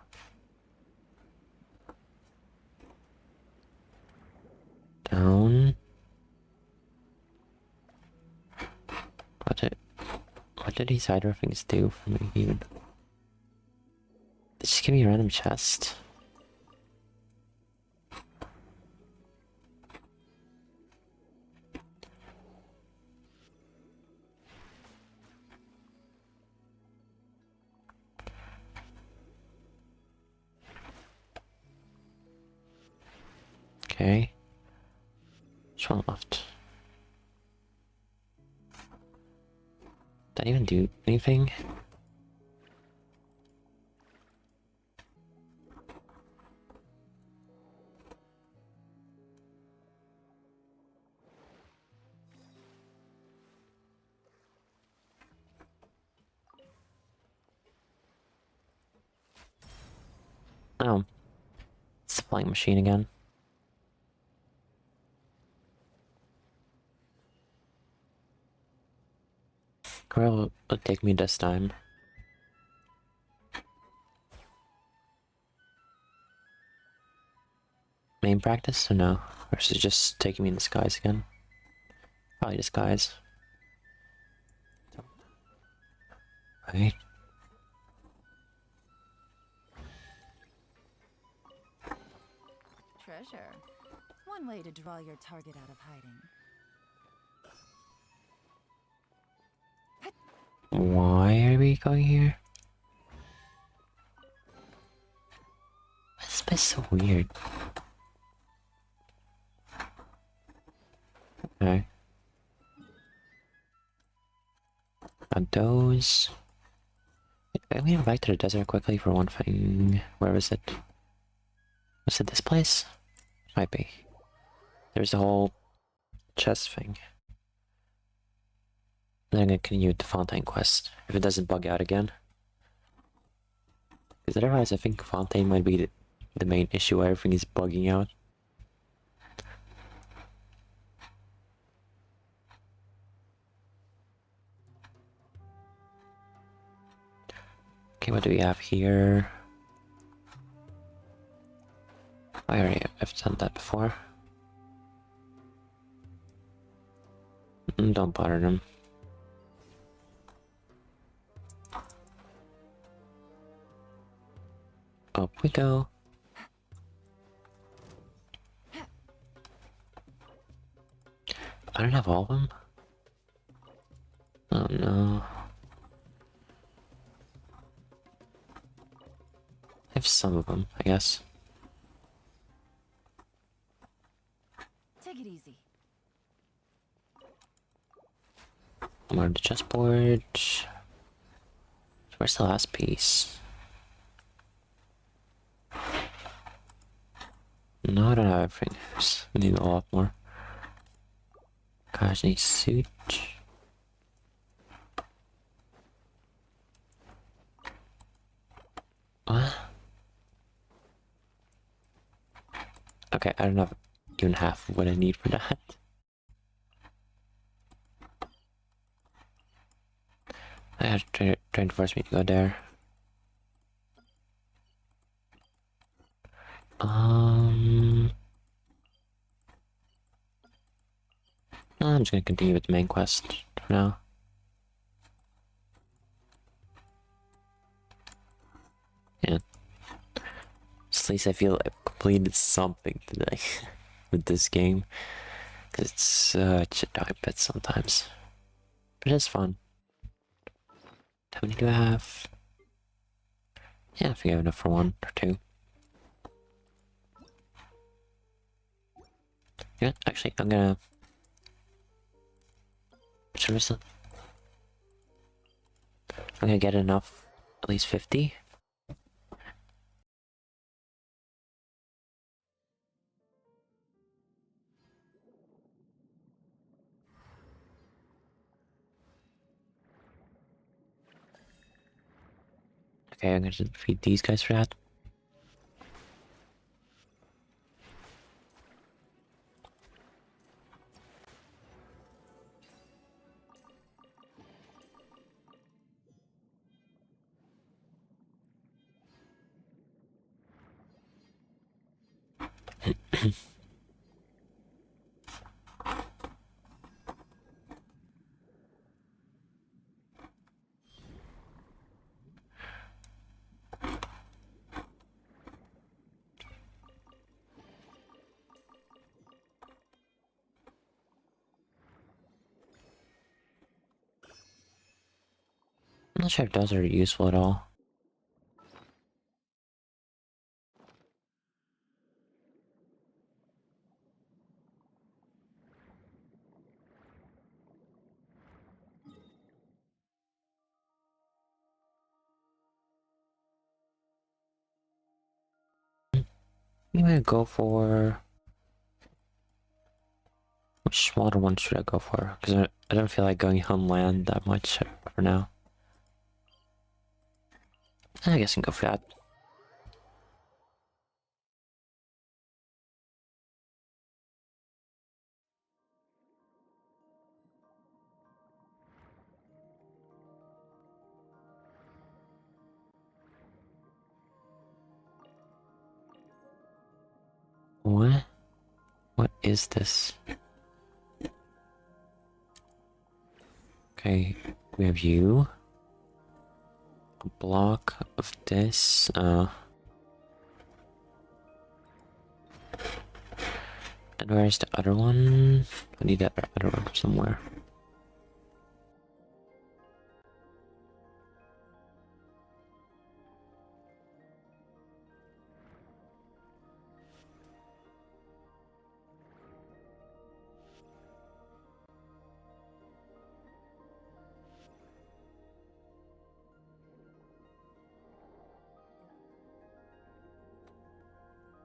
Down. What did these hydro things do for me even? They just give me a random chest. Okay. Which one left? Did I even do anything? Oh. It's the flying machine again. Where will it take me this time? Main practice or no? Or is it just taking me in the skies again? Probably the skies. Right. Treasure. One way to draw your target out of hiding. Why are we going here? This place is so weird. Okay. Got those. Let me go back to the desert quickly for one thing. Where was it? Was it this place? Might be. There's the whole chest thing. Then I'm gonna continue with the Fontaine quest, if it doesn't bug out again. Because otherwise I think Fontaine might be the main issue where everything is bugging out. Okay, what do we have here? I've done that before. Don't bother them. Up we go. I don't have all of them. Oh no. I have some of them, I guess. Take it easy. More on the chessboard. Where's the last piece? No, I don't have everything. I need a lot more. Gosh, I need suit. What? Okay, I don't have even half of what I need for that. I have to trying to force me to go there. I'm just gonna continue with the main quest for now. Yeah. At least I feel I've completed something today with this game. Because it's such a dog pit sometimes. But it's fun. How many do I have? Yeah, I think I have enough for one or two. Yeah, actually, I'm gonna... Seriously? I'm gonna get enough, at least 50. Okay, I'm gonna feed these guys for that. I'm not sure if those are useful at all. I'm gonna go for... Which smaller one should I go for? Because I don't feel like going on land that much for now. I guess I can go for that. What? What is this? Okay, we have you. A block of this, and where's the other one? I need that other one somewhere.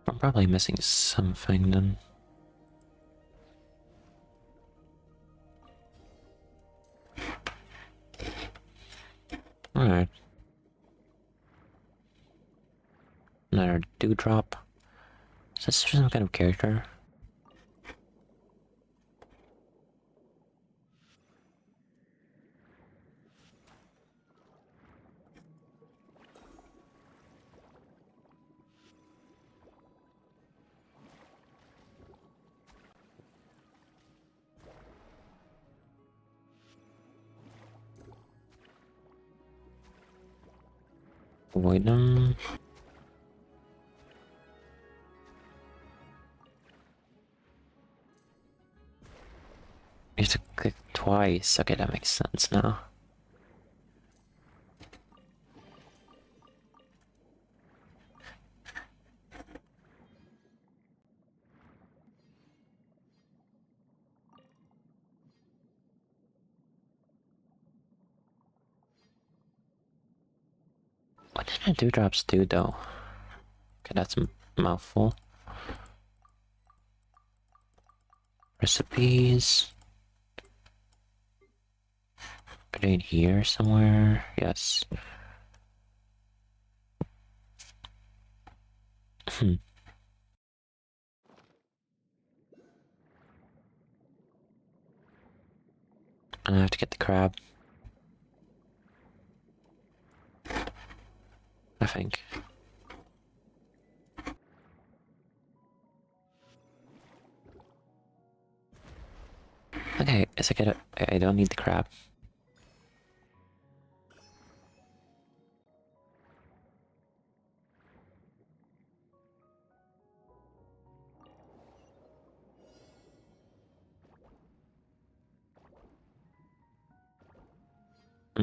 I'm probably missing something then. Alright. Another dewdrop. Is this some kind of character? Avoid them. You have to click twice. Okay, that makes sense now. What did the dewdrops do though? Okay, that's a mouthful. Recipes. Are they in here somewhere? Yes. Hmm. And I have to get the crab. I think. Okay, it's okay. I don't need the crab.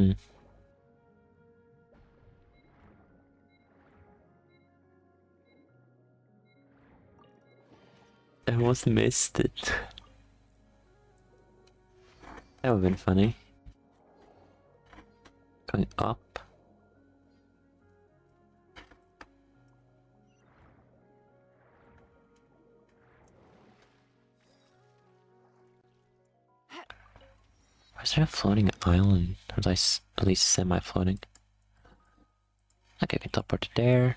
Hmm. I almost missed it. That would've been funny. Going up. Why is there a floating island? Or at least semi-floating? Okay, I can teleport to there.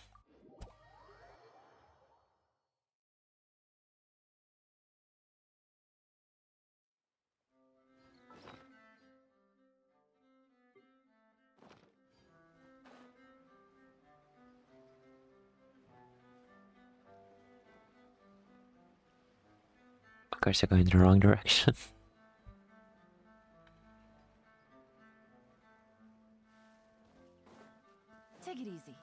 Of course, I'm going the wrong direction. Take it easy.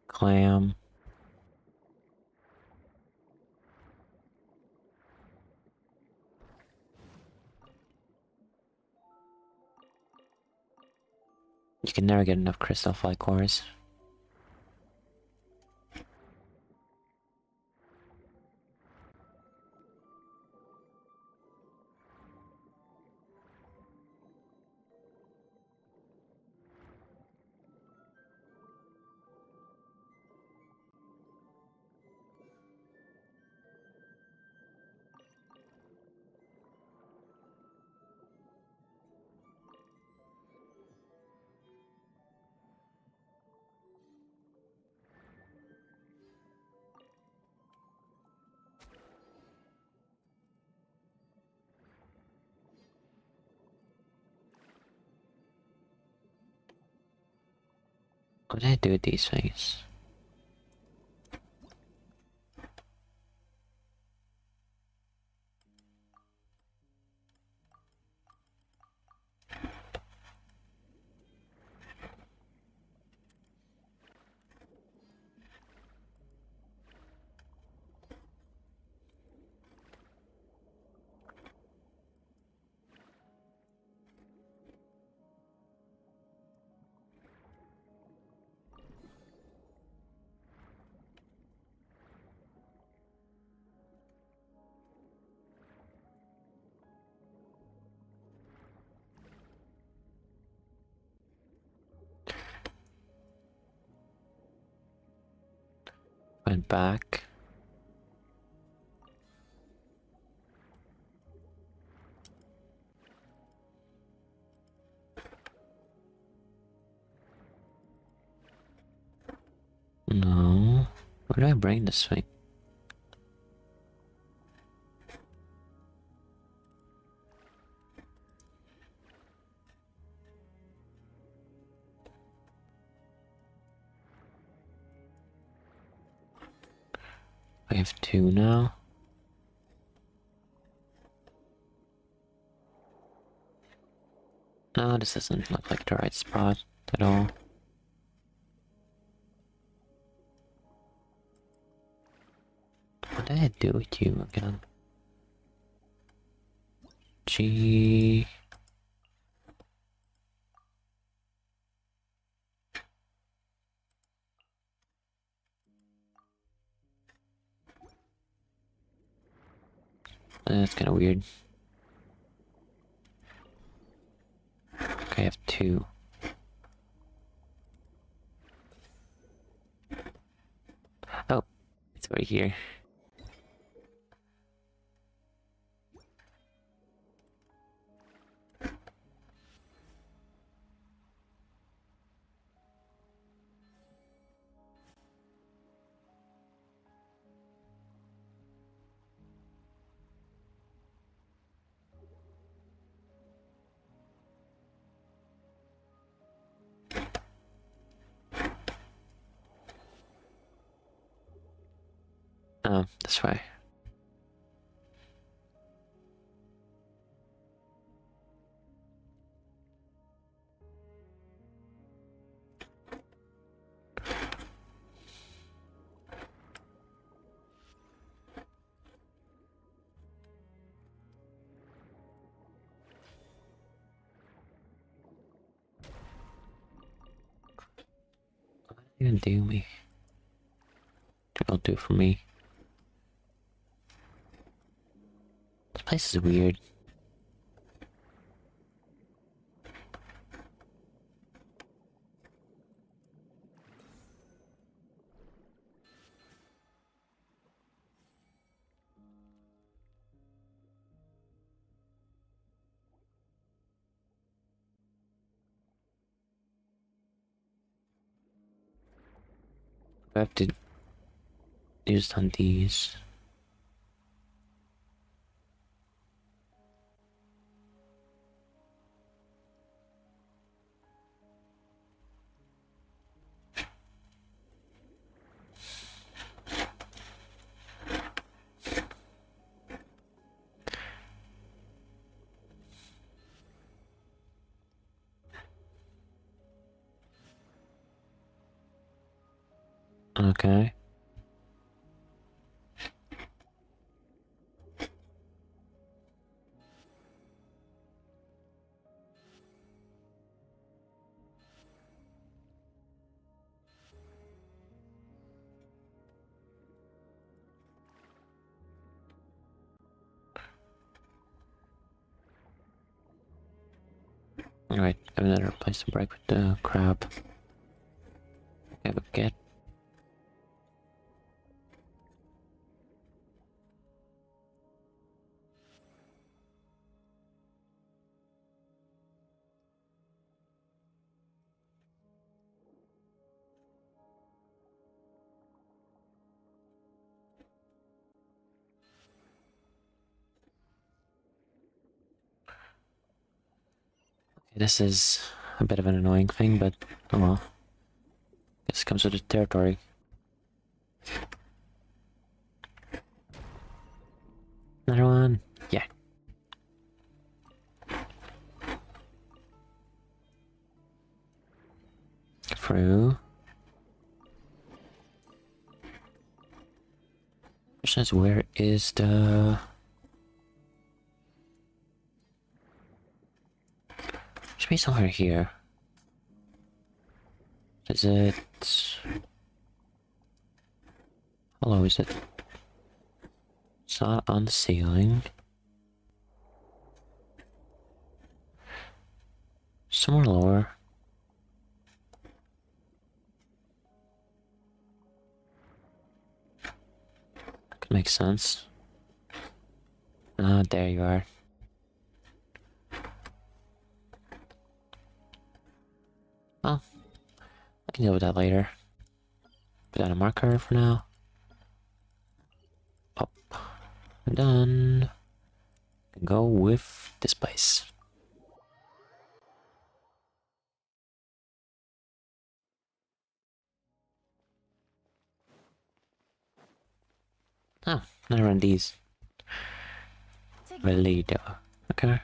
Clam. You can never get enough crystal fly cores. What did I do with these things? Went back. No. Where do I bring this thing? I have two now. No, this doesn't look like the right spot at all. What did I do with you again? G. That's kind of weird. Okay, I have two. Oh, it's right here. Oh, this way. gonna do me? Don't do it for me. This place is weird. I have to use on these. Okay. Alright, I have another place to break with the crab. I have a get. This is a bit of an annoying thing, but oh well. This comes with the territory. Another one. Yeah. Through. Question is, where is the... Should be somewhere here. Is it... How low is it? It's not on the ceiling. Somewhere lower. Could make sense. Ah, there you are. Well, I can deal with that later. Put down a marker for now. Up. Done. Go with this place. Oh, another one of these. Valido. Okay.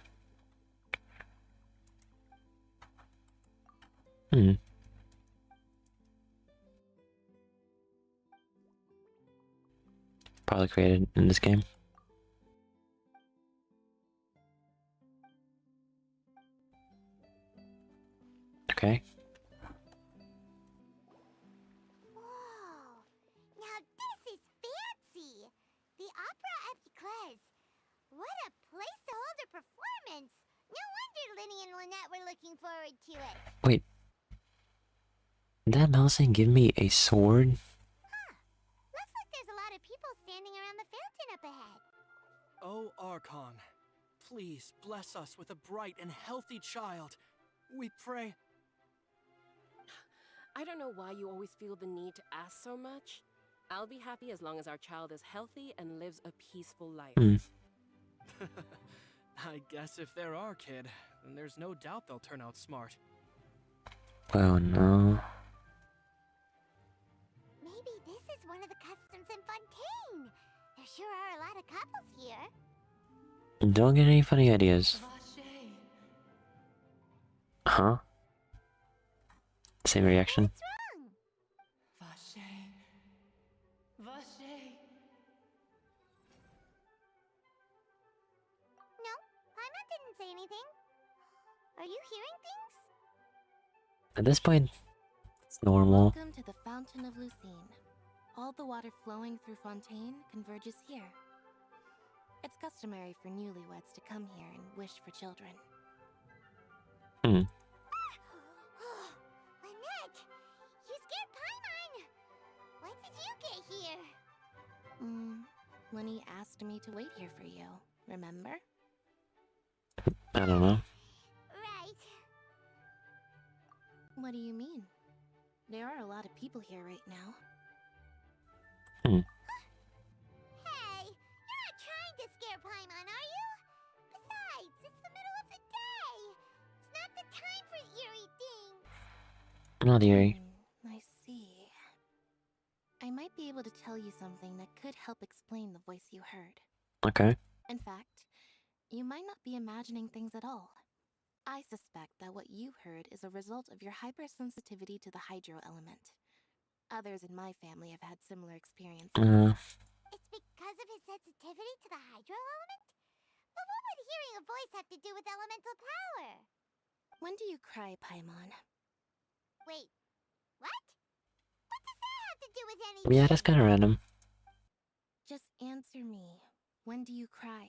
Probably created in this game. Okay. Whoa! Now this is fancy! The Opera Epiclese. What a place to hold a performance! No wonder Linny and Lynette were looking forward to it. Wait. Did that Melisande give me a sword? Looks like there's a lot of people standing around the fountain up ahead. Oh, Archon, please bless us with a bright and healthy child. We pray. I don't know why you always feel the need to ask so much. I'll be happy as long as our child is healthy and lives a peaceful life. I guess if they're our kid, then there's no doubt they'll turn out smart. Oh no. Maybe this is one of the customs in Fontaine. There sure are a lot of couples here. Don't get any funny ideas. Huh? Same reaction. What's wrong? No, Paimon didn't say anything. Are you hearing things? At this point, It's normal. Welcome to the Fountain of Lucine. All the water flowing through Fontaine converges here. It's customary for newlyweds to come here and wish for children. Lynette! You scared Paimon! When did you get here? Lenny asked me to wait here for you, remember? I don't know. Right. What do you mean? There are a lot of people here right now. Hey, you're not trying to scare Paimon, are you? Besides, it's the middle of the day. It's not the time for eerie things. Not eerie. I see. I might be able to tell you something that could help explain the voice you heard. Okay. In fact, you might not be imagining things at all. I suspect that what you heard is a result of your hypersensitivity to the hydro element. Others in my family have had similar experiences. It's because of his sensitivity to the hydro element? But what would hearing a voice have to do with elemental power? When do you cry, Paimon? Wait, what? What does that have to do with anything? Yeah, that's kind of random. Just answer me. When do you cry?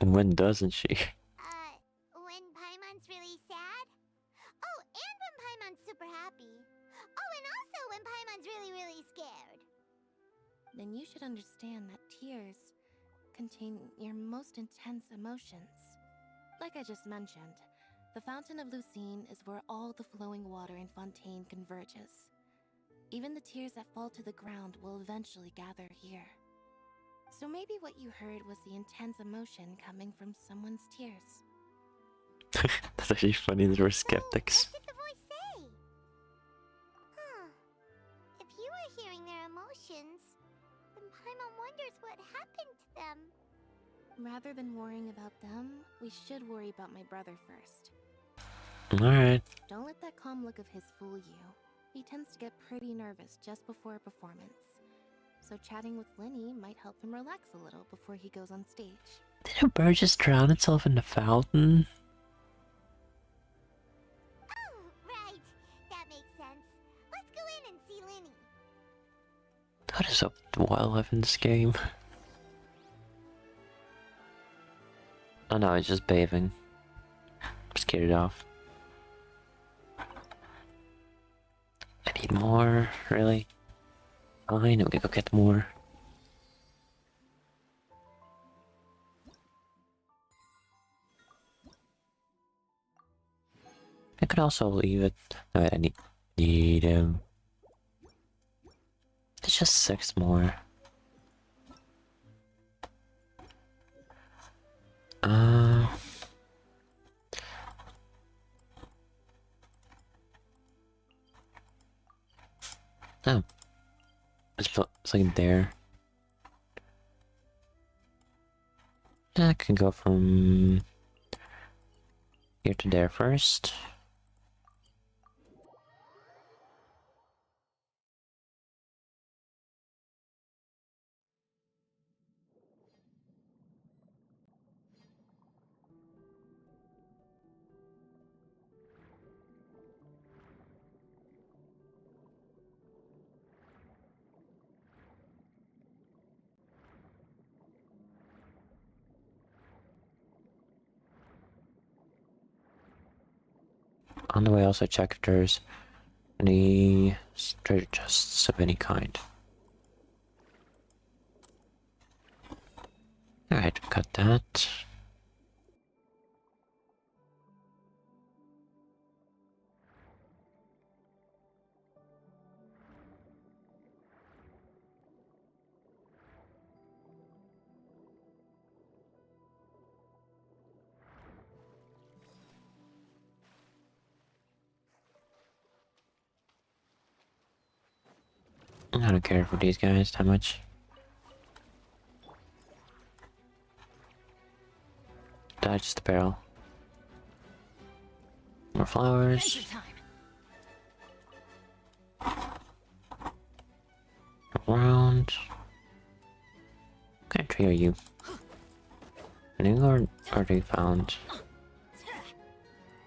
When doesn't she? When Paimon's really sad? Oh, and when Paimon's super happy. Oh, and also when Paimon's really, really scared. Then you should understand that tears contain your most intense emotions. Like I just mentioned, the Fountain of Lucine is where all the flowing water in Fontaine converges. Even the tears that fall to the ground will eventually gather here. So maybe what you heard was the intense emotion coming from someone's tears. That's actually funny that we're skeptics. What did the voice say? Huh. If you were hearing their emotions, then Paimon wonders what happened to them. Rather than worrying about them, we should worry about my brother first. Alright. Don't let that calm look of his fool you. He tends to get pretty nervous just before a performance. So chatting with Lenny might help him relax a little before he goes on stage. Did a bird just drown itself in the fountain? Oh, right. That makes sense. Let's go in and see Lenny. What is up with wildlife in this game? Oh no, it's just bathing. I'm scared it off. I need more, really? Fine, we can go get more. I could also leave it. No, I need it's just 6 more. Oh. It's like there. I can go from here to there first. On the way, also check if there's any treasure chests of any kind. Alright, cut that. I don't care for these guys that much. That's just a barrel. More flowers. Around. What kind of tree are you? New or already found?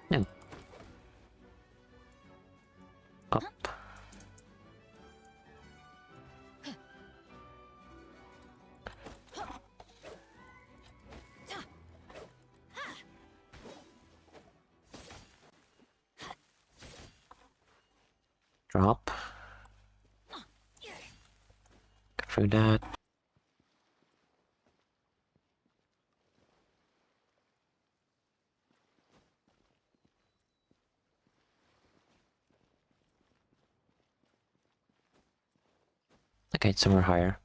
No. through that. Okay, it's somewhere higher.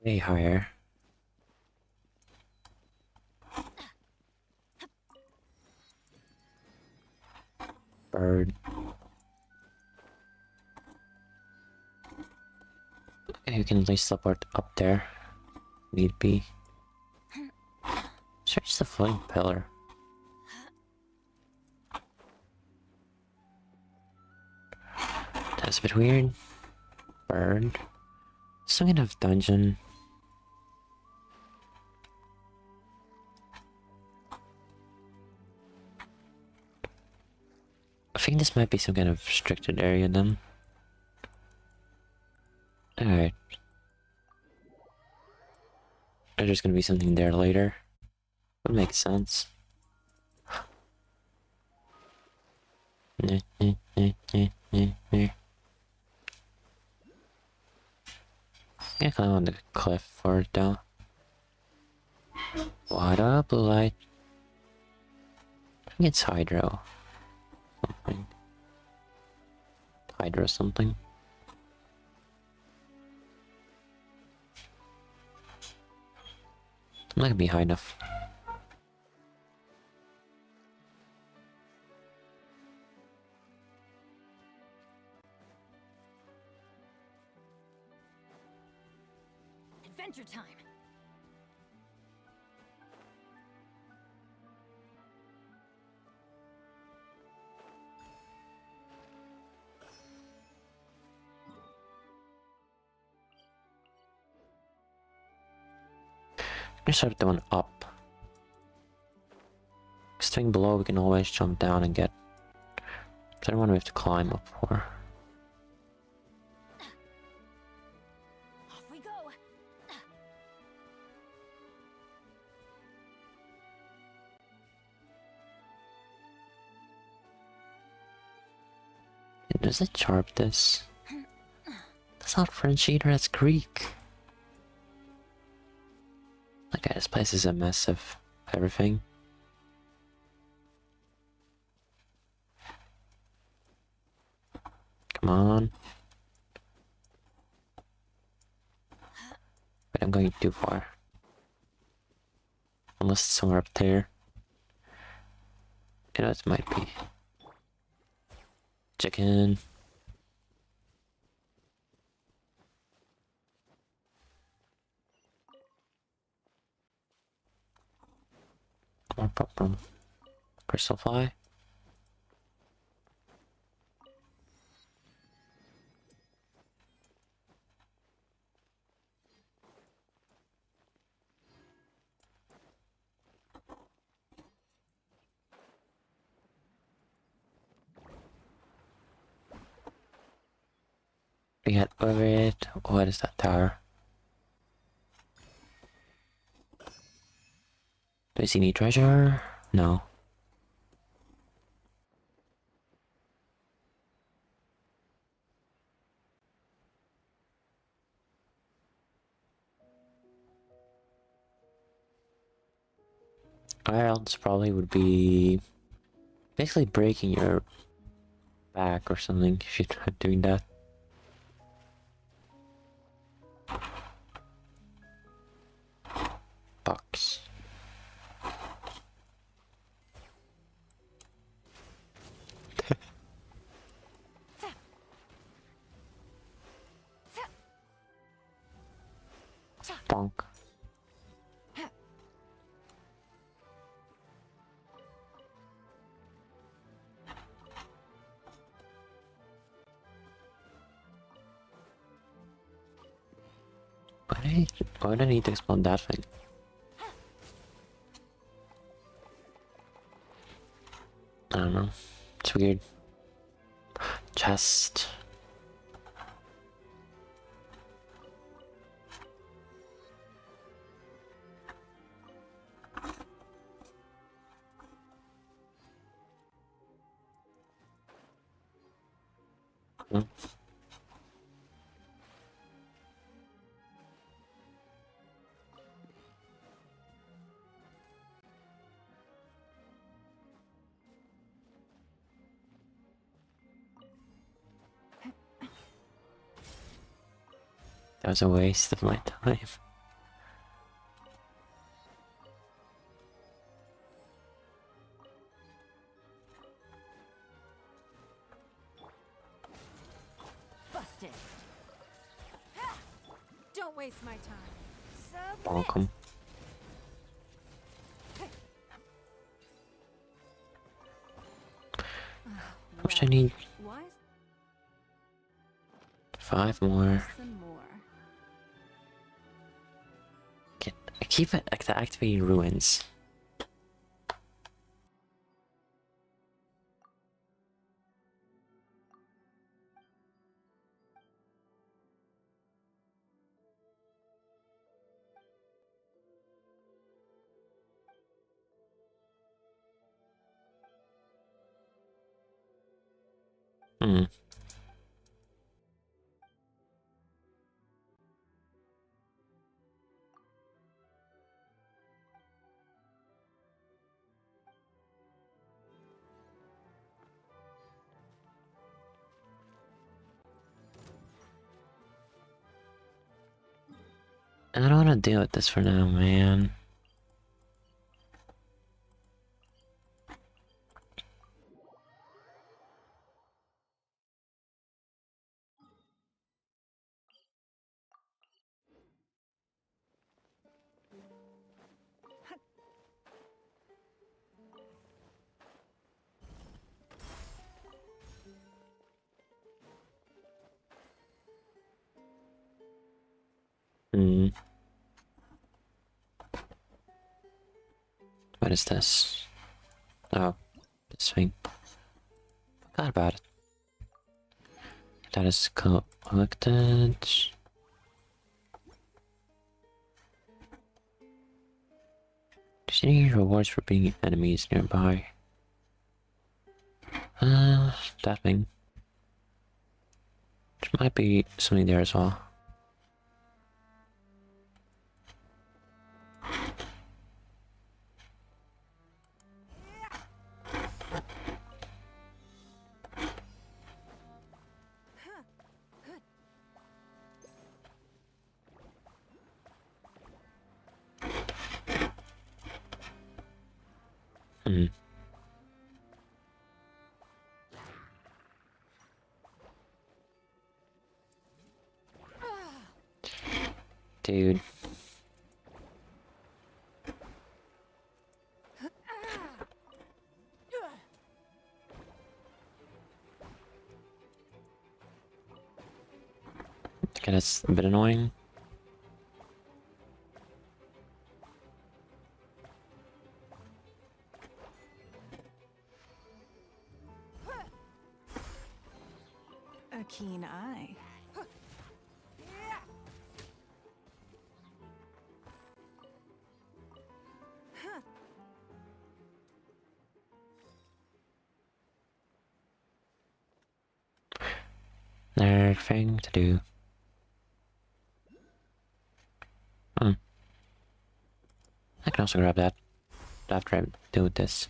Way higher. Bird. Okay, you can at least teleport up there. Need be. Search the floating pillar. That's a bit weird. Bird. Some kind of dungeon. I think this might be some kind of restricted area then. Alright. There's gonna be something there later. Would make sense. Yeah, climb on the cliff for it though. What up, blue light? I think it's hydro. Something. Hydro something. I'm not gonna be high enough. Adventure time. I'm gonna start the one up. Staying below, we can always jump down and get. The other one we have to climb up for. Off we go. Does it sharp this? That's not French either, that's Greek. Okay, this place is a mess of everything. Come on. But I'm going too far. Unless it's somewhere up there. You know, it might be. Chicken. More problem. Crystal fly. We had over it. What is that tower? Do I see any treasure? No. Where else probably would be basically breaking your back or something if you're not doing that. Box. Bonk. Why do I need to explode that thing? I don't know. It's weird. Chest. Cool. That was a waste of my time. Busted. Don't waste my time. Bonk 'em. How much I need? Why? 5 more. Some more. I keep it activating ruins. Hmm. I don't want to deal with this for now, man. Hmm. What is this? Oh, this thing. Forgot about it. That is collected. Do you see any rewards for being enemies nearby? That thing. There might be something there as well. Hmm. Dude. Okay, that's a bit annoying. A keen eye. Another thing to do. Hmm. I can also grab that after I deal with this.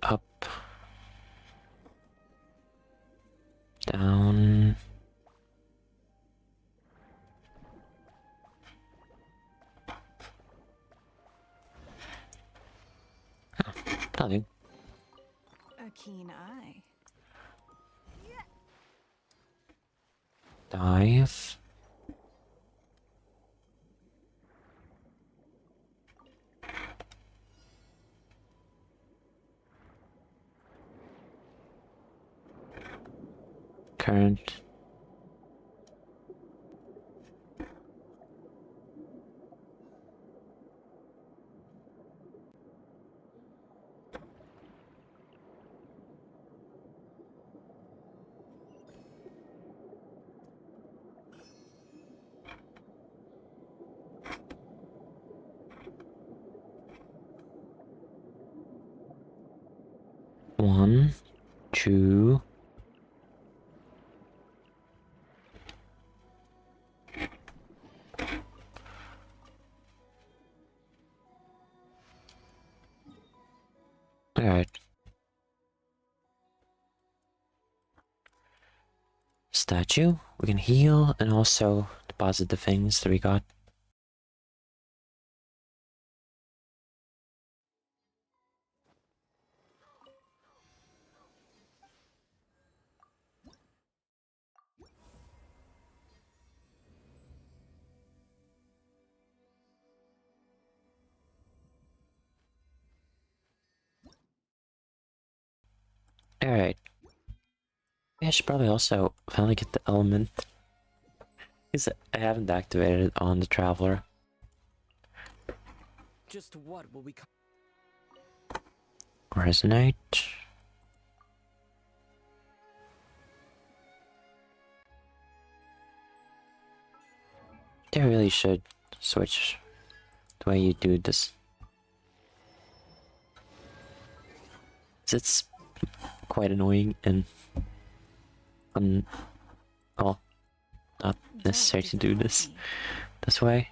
Up. Down. Oh, nothing. A keen eye. Dive. Current. 1, 2. Alright. Statue. We can heal and also deposit the things that we got. Alright. I should probably also finally get the element. Because I haven't activated it on the Traveler. Just what will we Resonate. They really should switch the way you do this. It's quite annoying and well, not necessary to do this way.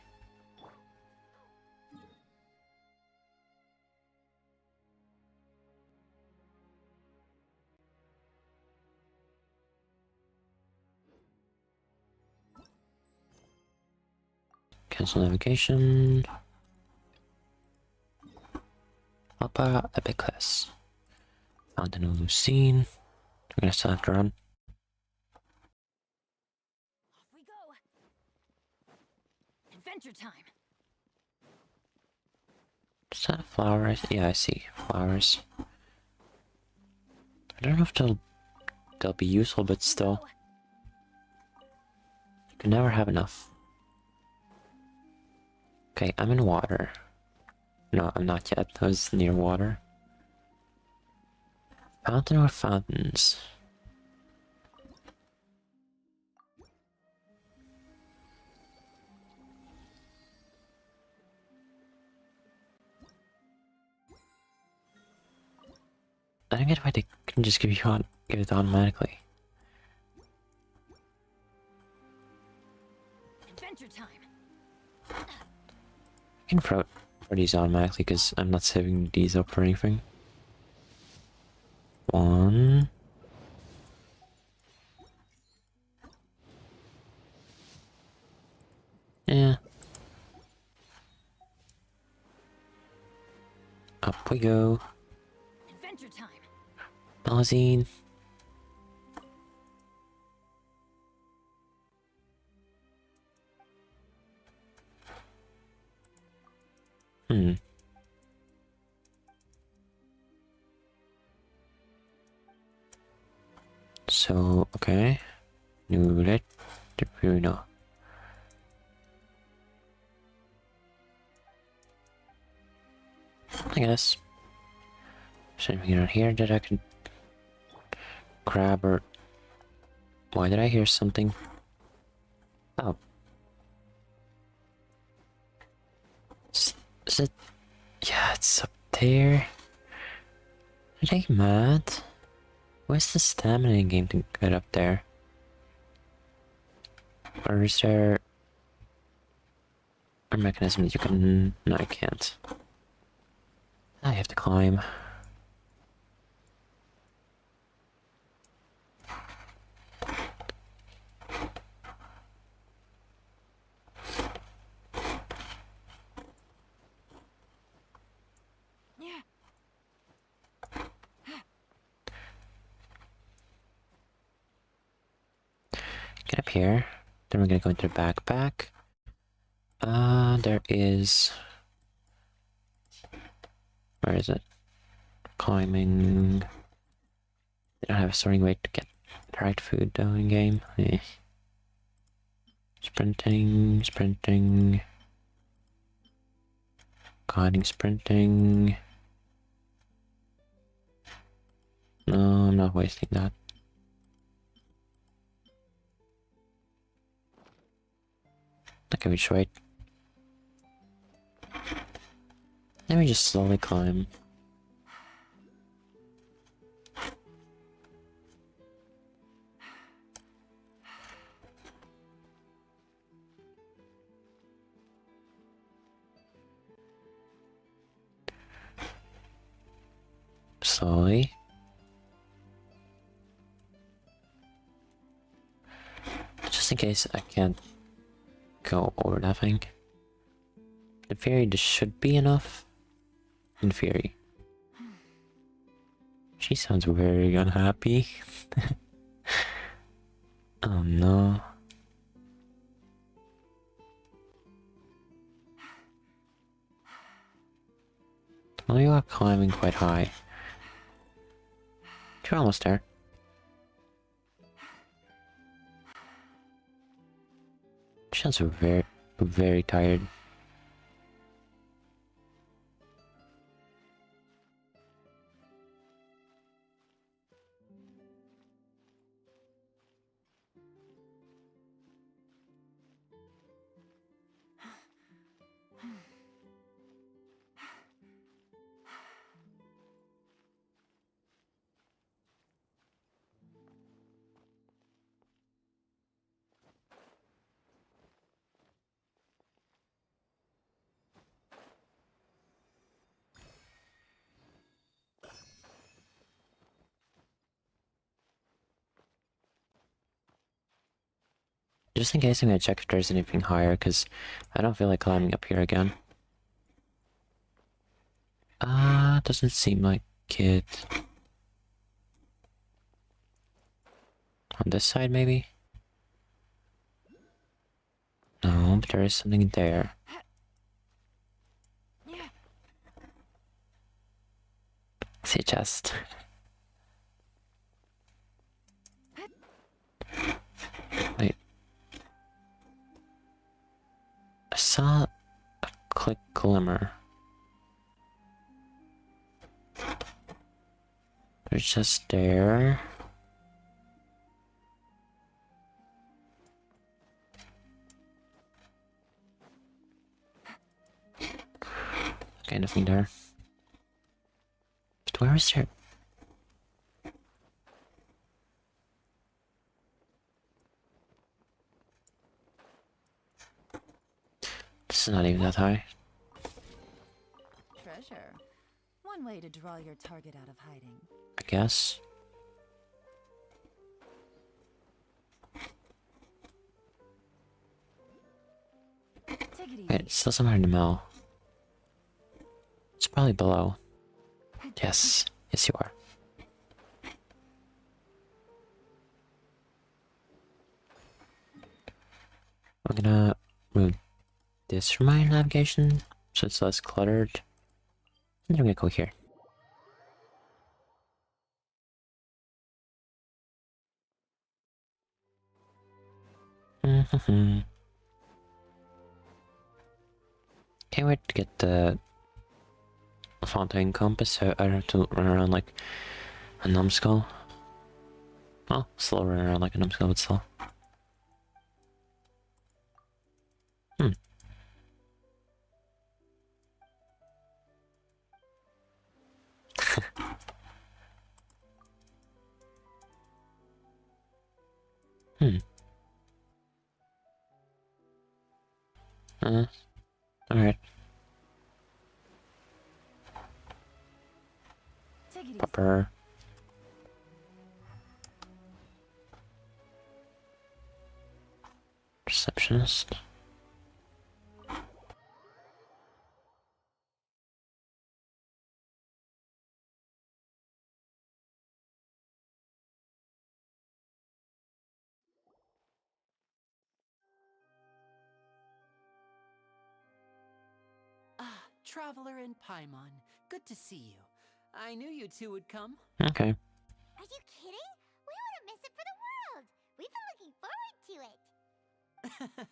Cancel navigation. Alpha Epic Class. Fountain of Lucine. We're gonna still have to run. Off we go. Adventure time. Is that flowers? Yeah, I see flowers. I don't know if they'll be useful, but still, you can never have enough. Okay, I'm in water. No, I'm not yet. I was near water. Fountain or fountains? I don't get why they can just give it automatically. Adventure time. I can throw these automatically because I'm not saving these up for anything. 1. Yeah. Up we go. Adventure time. Magazine. So, okay. New let the Bruno. I guess. Is there anything out here that I can grab or... Why did I hear something? Oh. Is it... Yeah, it's up there. Are they mad? Where's the stamina in game to get up there? Or is there a mechanism that you can... No, I can't. I have to climb. Get up here. Then we're gonna go into the backpack. There is... Where is it? Climbing... They don't have a sorting way to get the right food though in game. Eh. Sprinting. Guiding, sprinting. No, I'm not wasting that. Okay, we just wait. Let me just slowly climb. Hopefully. Just in case I can't go over that thing. In theory, this should be enough. In theory. She sounds very unhappy. Oh no. Well, you are climbing quite high. You're almost there. She sounds very, very tired. Just in case, I'm gonna check if there's anything higher, because I don't feel like climbing up here again. Doesn't seem like it. On this side, maybe? No, but there is something there. See a chest. Wait. I saw a quick glimmer. They're just there. Okay, nothing there. But where is there? This is not even that high. Treasure. One way to draw your target out of hiding. I guess. Wait, it's still somewhere in the middle. It's probably below. Yes. Yes, you are. I'm gonna move this from my navigation so it's less cluttered. And then I'm gonna go here. Can't wait to get the Fontaine compass so I don't have to run around like a numbskull. Well, still run around like a numbskull, but still. Alright. Proper. Receptionist. Traveler in Paimon, good to see you. I knew you two would come. Okay. Are you kidding? We wouldn't miss it for the world. We've been looking forward to it.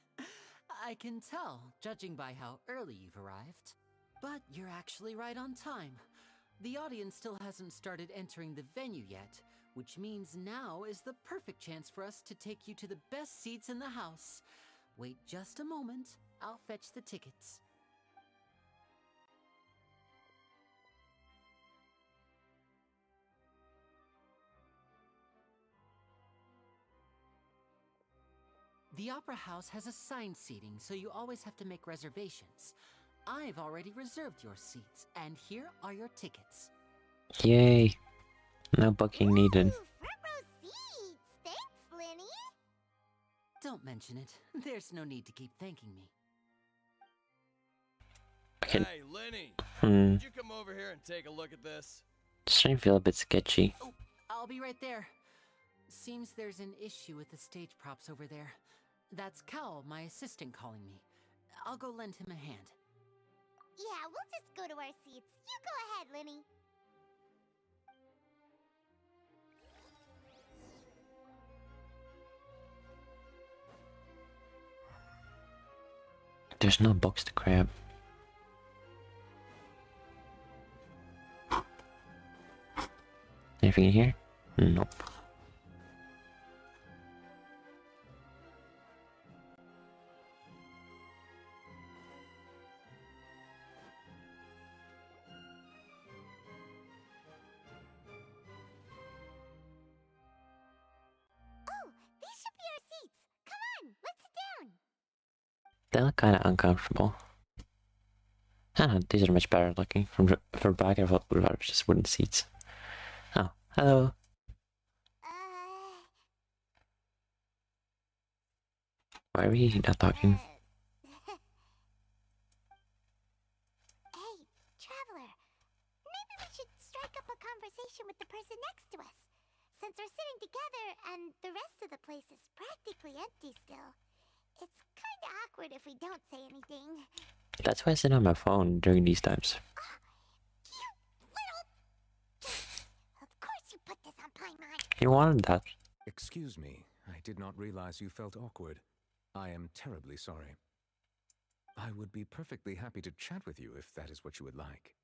I can tell, judging by how early you've arrived. But you're actually right on time. The audience still hasn't started entering the venue yet, which means now is the perfect chance for us to take you to the best seats in the house. Wait just a moment, I'll fetch the tickets. The Opera House has assigned seating, so you always have to make reservations. I've already reserved your seats, and here are your tickets. Yay! No booking needed. Front row seats! Thanks, Linny! Don't mention it. There's no need to keep thanking me. Okay. Hey, Lenny! Hmm. Could you come over here and take a look at this? Starting to feel a bit sketchy. Oh, I'll be right there. Seems there's an issue with the stage props over there. That's Cal, my assistant, calling me. I'll go lend him a hand. Yeah, we'll just go to our seats. You go ahead, Linny. There's no books to grab. Anything in here? Nope. Oh, these should be our seats. Come on, let's sit down. They look kind of uncomfortable. I don't know, these are much better looking. From back, I thought it was just wooden seats. Oh, hello. Why are we not talking? Hey, traveler. Maybe we should strike up a conversation with the person next to us. Since we're sitting together and the rest of the place is practically empty still. It's kinda awkward if we don't say anything. That's why I sit on my phone during these times. Of course you put this on Paimon. You wanted that. Excuse me, I did not realize you felt awkward. I am terribly sorry. I would be perfectly happy to chat with you if that is what you would like.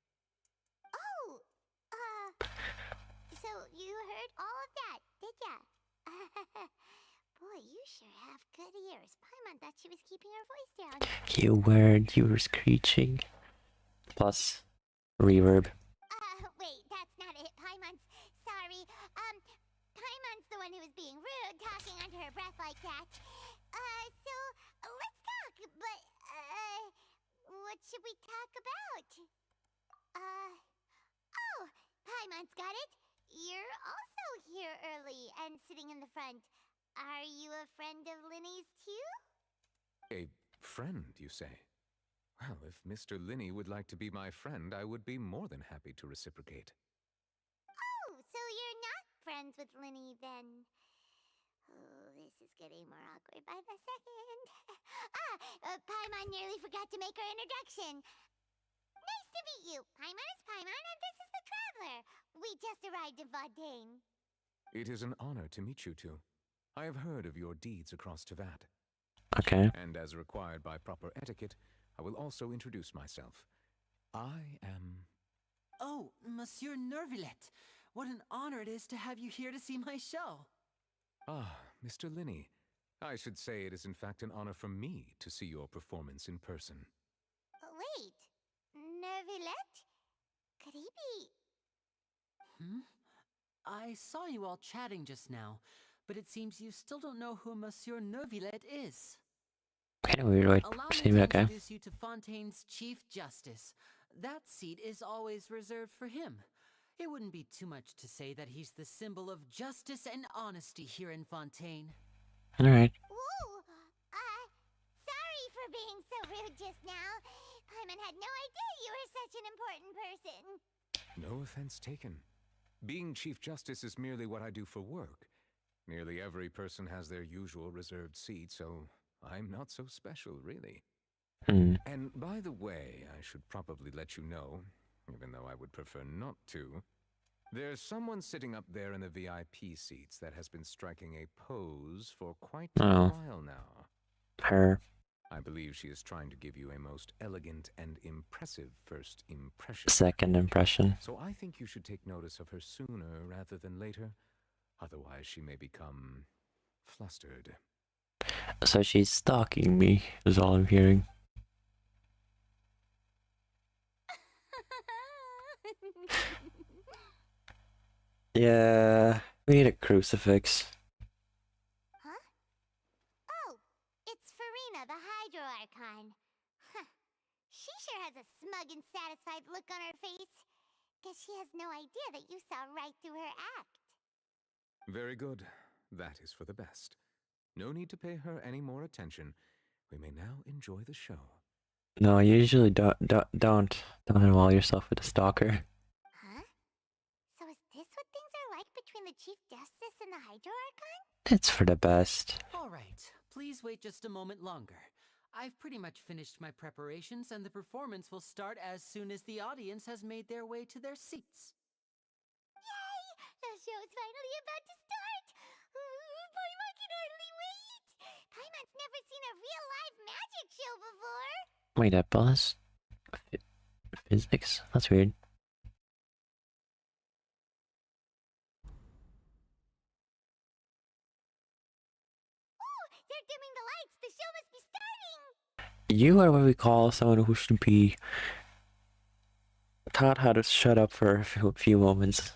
Oh, so you heard all of that, did ya? Boy, you sure have good ears. Paimon thought she was keeping her voice down. You weren't, you were screeching. Plus, reverb. Wait, that's not it. Paimon's sorry. Paimon's the one who was being rude, talking under her breath like that. So, let's talk, but, what should we talk about? Oh, Paimon's got it. You're also here early and sitting in the front. Are you a friend of Linny's too? A friend, you say? Well, if Mr. Linney would like to be my friend, I would be more than happy to reciprocate. Oh, so you're not friends with Linny then? Oh, this is getting more awkward by the second. Paimon nearly forgot to make her introduction. Nice to meet you. Paimon is Paimon and this is the Traveler. We just arrived in Fontaine. It is an honor to meet you two. I have heard of your deeds across Tevat. Okay. And as required by proper etiquette, I will also introduce myself. I am... Oh, Monsieur Nervillet. What an honor it is to have you here to see my show. Ah, Mr. Linney. I should say it is in fact an honor for me to see your performance in person. Wait, Nervillet? Could he be... Hmm? I saw you all chatting just now, but it seems you still don't know who Monsieur Nervillet is. Kind of weird way Allow to me say to that guy. introduce you to Fontaine's Chief Justice. That seat is always reserved for him. It wouldn't be too much to say that he's the symbol of justice and honesty here in Fontaine. Alright. Whoa! Sorry for being so rude just now. Paimon had no idea you were such an important person. No offense taken. Being Chief Justice is merely what I do for work. Nearly every person has their usual reserved seat, so I'm not so special, really. And by the way, I should probably let you know, even though I would prefer not to, there's someone sitting up there in the VIP seats that has been striking a pose for quite a while now. Her. I believe she is trying to give you a most elegant and impressive first impression. Second impression. So I think you should take notice of her sooner rather than later. Otherwise, she may become flustered. So she's stalking me, is all I'm hearing. Yeah, we need a crucifix. Huh? Oh, it's Farina, the Hydro Archon. Huh. She sure has a smug and satisfied look on her face. Guess she has no idea that you saw right through her act. Very good. That is for the best. No need to pay her any more attention. We may now enjoy the show. No, usually don't involve yourself with a stalker. Huh? So is this what things are like between the Chief Justice and the Hydro Archon? It's for the best. Alright, please wait just a moment longer. I've pretty much finished my preparations, and the performance will start as soon as the audience has made their way to their seats. Yay! The show's finally about to start! Paimon can hardly wait! Paimon's never seen a real live magic show before! Wait, that bus? Physics? That's weird. Oh! They're dimming the lights! The show must be starting! You are what we call someone who should be taught how to shut up for a few moments.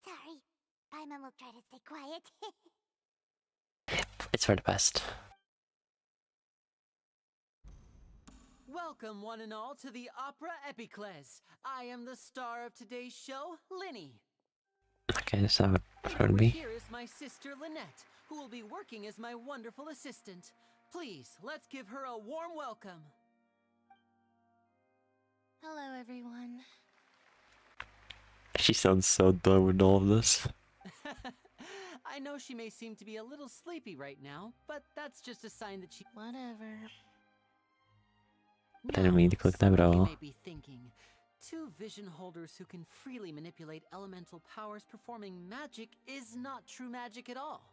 Sorry. Paimon will try to stay quiet. It's for the best. Welcome, one and all, to the Opera Epiclese. I am the star of today's show, Linny. Okay, that's not for And me. here is my sister, Lynette, who will be working as my wonderful assistant. Please, let's give her a warm welcome. Hello, everyone. She sounds so done with all of this. I know she may seem to be a little sleepy right now, but that's just a sign that she... Whatever. Didn't mean to click that at You all. may be thinking, two vision holders who can freely manipulate elemental powers performing magic is not true magic at all.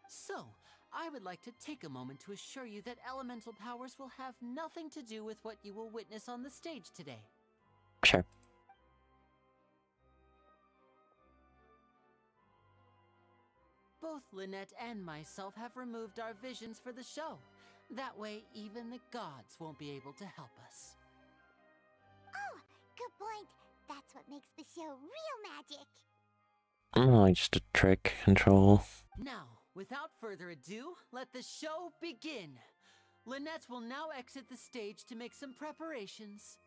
So, I would like to take a moment to assure you that elemental powers will have nothing to do with what you will witness on the stage today. Sure. Both Lynette and myself have removed our visions for the show. That way, even the gods won't be able to help us. Oh, good point. That's what makes the show real magic. Oh, just a trick control. Now, without further ado, let the show begin. Lynette will now exit the stage to make some preparations.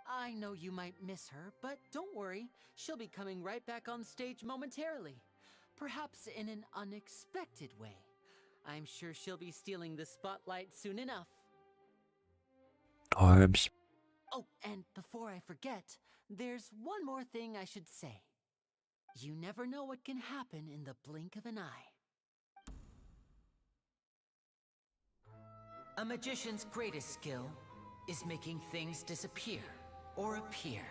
I know you might miss her, but don't worry. She'll be coming right back on stage momentarily. Perhaps in an unexpected way. I'm sure she'll be stealing the spotlight soon enough. Orbs. Oh, and before I forget, there's one more thing I should say. You never know what can happen in the blink of an eye. A magician's greatest skill is making things disappear or appear.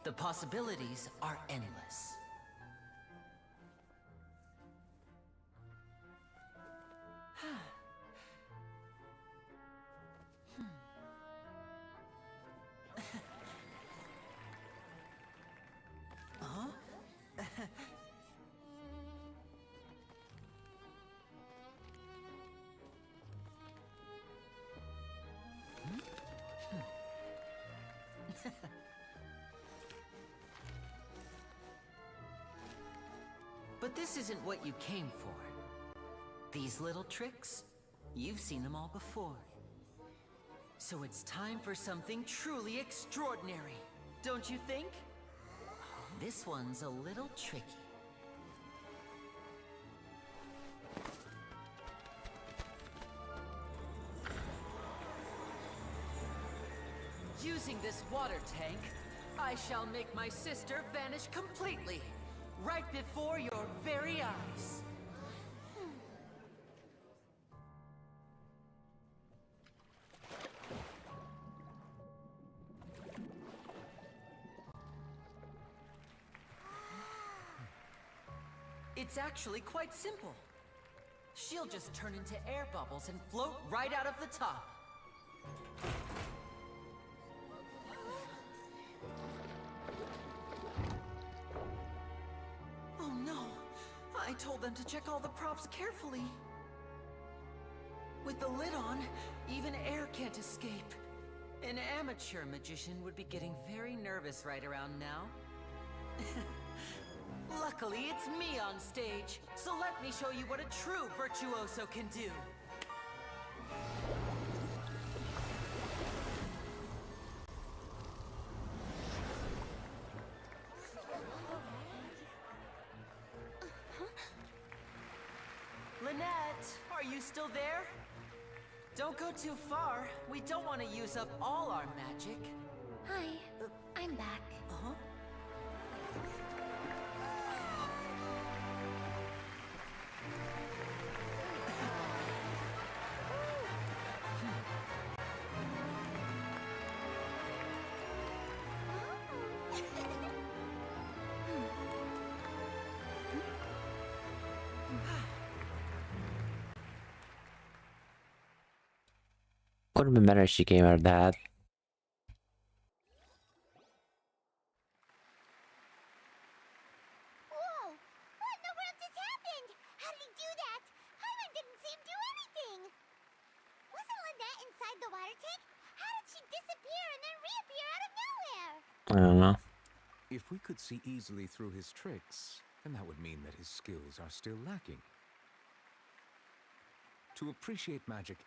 The possibilities are endless. Huh? But this isn't what you came for. These little tricks, you've seen them all before. So it's time for something truly extraordinary, don't you think? This one's a little tricky. Using this water tank, I shall make my sister vanish completely, right before your very eyes. It's actually quite simple. She'll just turn into air bubbles and float right out of the top. Oh no! I told them to check all the props carefully. With the lid on, even air can't escape. An amateur magician would be getting very nervous right around now. Luckily, it's me on stage, so let me show you what a true virtuoso can do. still there? Don't go too far. We don't want to use up all our magic. Hi, I'm back. Uh-huh. Would have been better if she came out of that. Whoa! What in the world just happened? How did he do that? Paimon didn't see him do anything. Wasn't Lynette inside the water tank? How did she disappear and then reappear out of nowhere? I don't know. If we could see easily through his tricks, then that would mean that his skills are still lacking. To appreciate magic,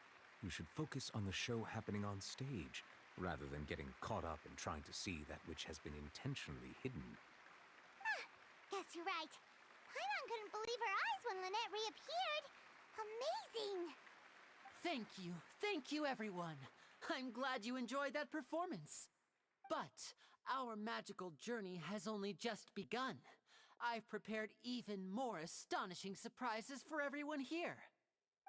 you should focus on the show happening on stage, rather than getting caught up in trying to see that which has been intentionally hidden. Guess you're right. Paimon couldn't believe her eyes when Lynette reappeared. Amazing! Thank you everyone. I'm glad you enjoyed that performance. But our magical journey has only just begun. I've prepared even more astonishing surprises for everyone here.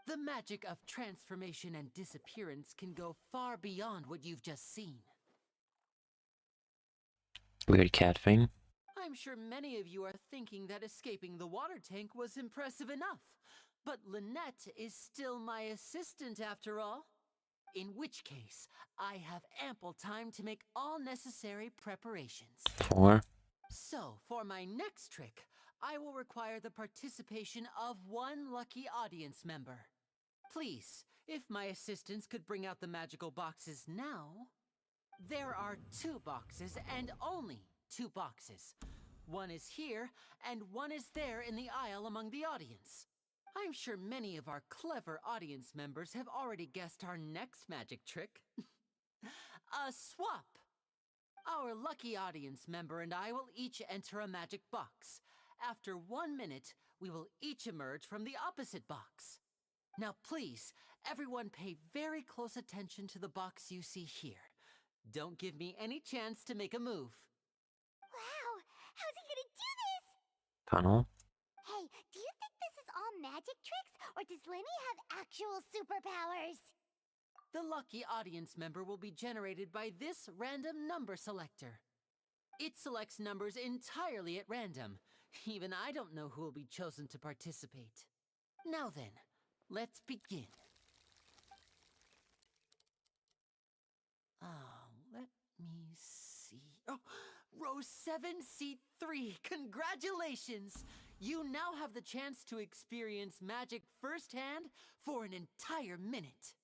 The magic of transformation and disappearance can go far beyond what you've just seen. Weird cat thing. I'm sure many of you are thinking that escaping the water tank was impressive enough. But Lynette is still my assistant after all. In which case, I have ample time to make all necessary preparations. So, for my next trick, I will require the participation of one lucky audience member. Please, if my assistants could bring out the magical boxes now. There are 2 boxes and only 2 boxes. One is here and one is there in the aisle among the audience. I'm sure many of our clever audience members have already guessed our next magic trick. A swap! Our lucky audience member and I will each enter a magic box. After 1 minute, we will each emerge from the opposite box. Now please, everyone pay very close attention to the box you see here. Don't give me any chance to make a move. Wow! How's he gonna do this? Tunnel? Hey, do you think this is all magic tricks, or does Lenny have actual superpowers? The lucky audience member will be generated by this random number selector. It selects numbers entirely at random. Even I don't know who will be chosen to participate. Now then, let's begin. Let me see. Oh, row 7, seat 3. Congratulations! You now have the chance to experience magic firsthand for an entire minute.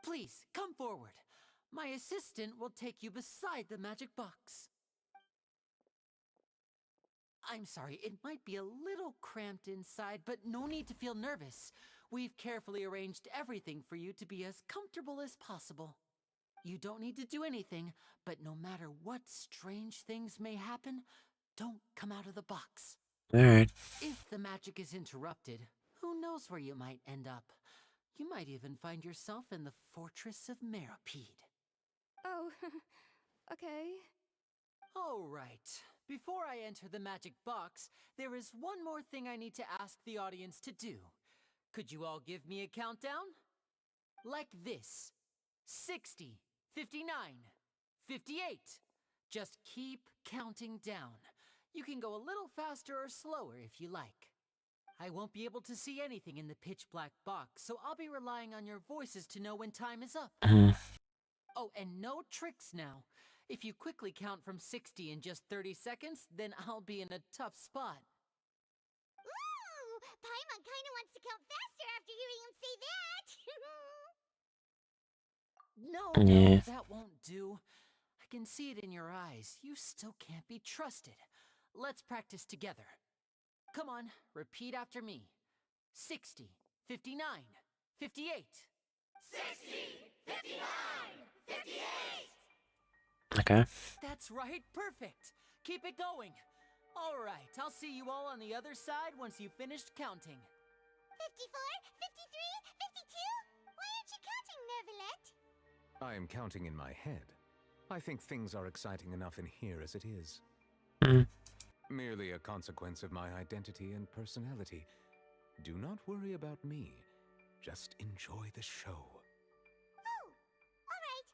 Please, come forward. My assistant will take you beside the magic box. I'm sorry, it might be a little cramped inside, but no need to feel nervous. We've carefully arranged everything for you to be as comfortable as possible. You don't need to do anything, but no matter what strange things may happen, don't come out of the box. Alright. If the magic is interrupted, who knows where you might end up? You might even find yourself in the Fortress of Meripede. Oh, okay. All right. Before I enter the magic box, there is one more thing I need to ask the audience to do. Could you all give me a countdown? Like this. 60, 59, 58. Just keep counting down. You can go a little faster or slower if you like. I won't be able to see anything in the pitch black box, so I'll be relying on your voices to know when time is up. Oh, and no tricks now. If you quickly count from 60 in just 30 seconds, then I'll be in a tough spot. Ooh! Paimon kinda wants to count faster after hearing him say that! No, that won't do. I can see it in your eyes. You still can't be trusted. Let's practice together. Come on, repeat after me. 60, 59, 58. 60, 59, 58! Okay. That's right, perfect. Keep it going. All right, I'll see you all on the other side once you've finished counting. 54, 53, 52, I am counting in my head. I think things are exciting enough in here as it is. Merely a consequence of my identity and personality. Do not worry about me. Just enjoy the show. Oh, alright.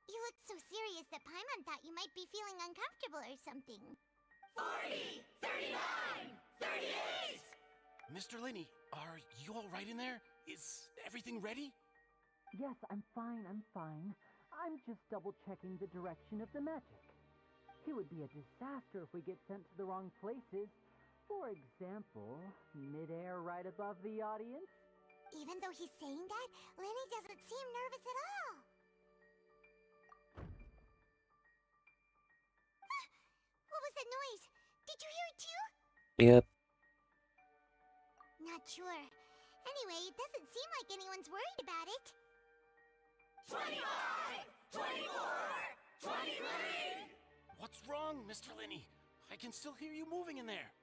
You looked so serious that Paimon thought you might be feeling uncomfortable or something. 40, 39, 38! Mr. Linney, are you all right in there? Is everything ready? Yes, I'm fine, I'm just double-checking the direction of the magic. It would be a disaster if we get sent to the wrong places. For example, mid-air right above the audience. Even though he's saying that, Lenny doesn't seem nervous at all. What was that noise? Did you hear it too? Yep. Not sure. Anyway, it doesn't seem like anyone's worried about it. 25, 24, 23! What's wrong, Mr. Linney? I can still hear you moving in there.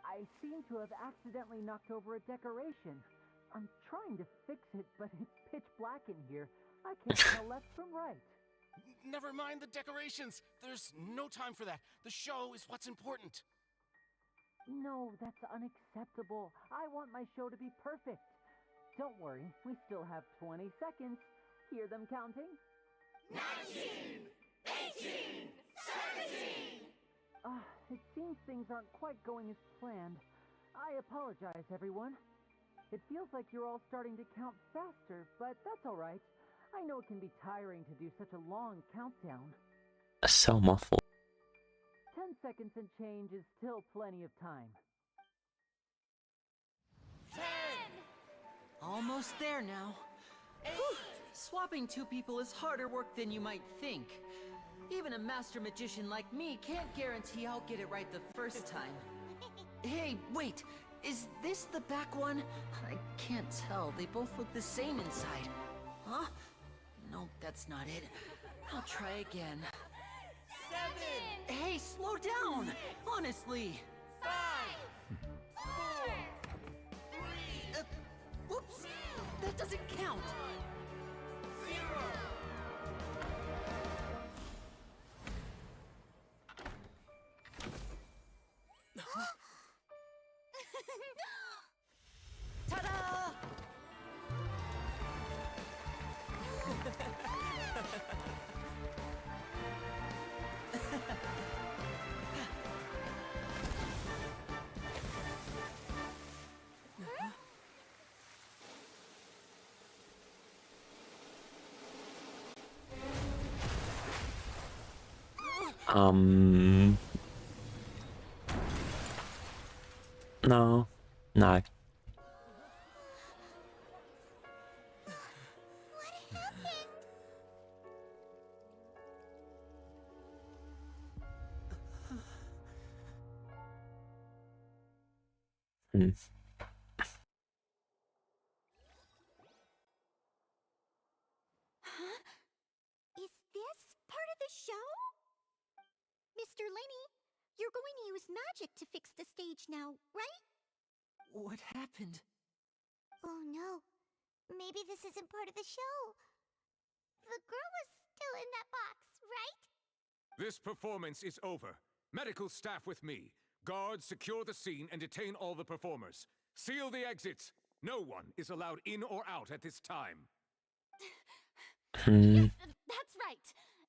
I seem to have accidentally knocked over a decoration. I'm trying to fix it, but it's pitch black in here. I can't tell left from right. Never mind the decorations. There's no time for that. The show is what's important. No, that's unacceptable. I want my show to be perfect. Don't worry, we still have 20 seconds. Hear them counting? 19, 18, 17! It seems things aren't quite going as planned. I apologize, everyone. It feels like you're all starting to count faster, but that's alright. I know it can be tiring to do such a long countdown. So muffled. 10 seconds and change is still plenty of time. 10! Almost there now. Whew. Swapping two people is harder work than you might think. Even a master magician like me can't guarantee I'll get it right the first time. Hey, wait! Is this the back one? I can't tell. They both look the same inside. Huh? No, that's not it. I'll try again. 7! Hey, slow down! Honestly! 5! 4! 3! Whoops! That doesn't count! 0! Ta-da! No. No. Huh? Is this part of the show? Mr. Linney, you're going to use magic to fix the stage now, right? What happened? Oh no. Maybe this isn't part of the show. The girl was still in that box, right? This performance is over. Medical staff with me. Guards, secure the scene and detain all the performers. Seal the exits. No one is allowed in or out at this time. Yes, that's right.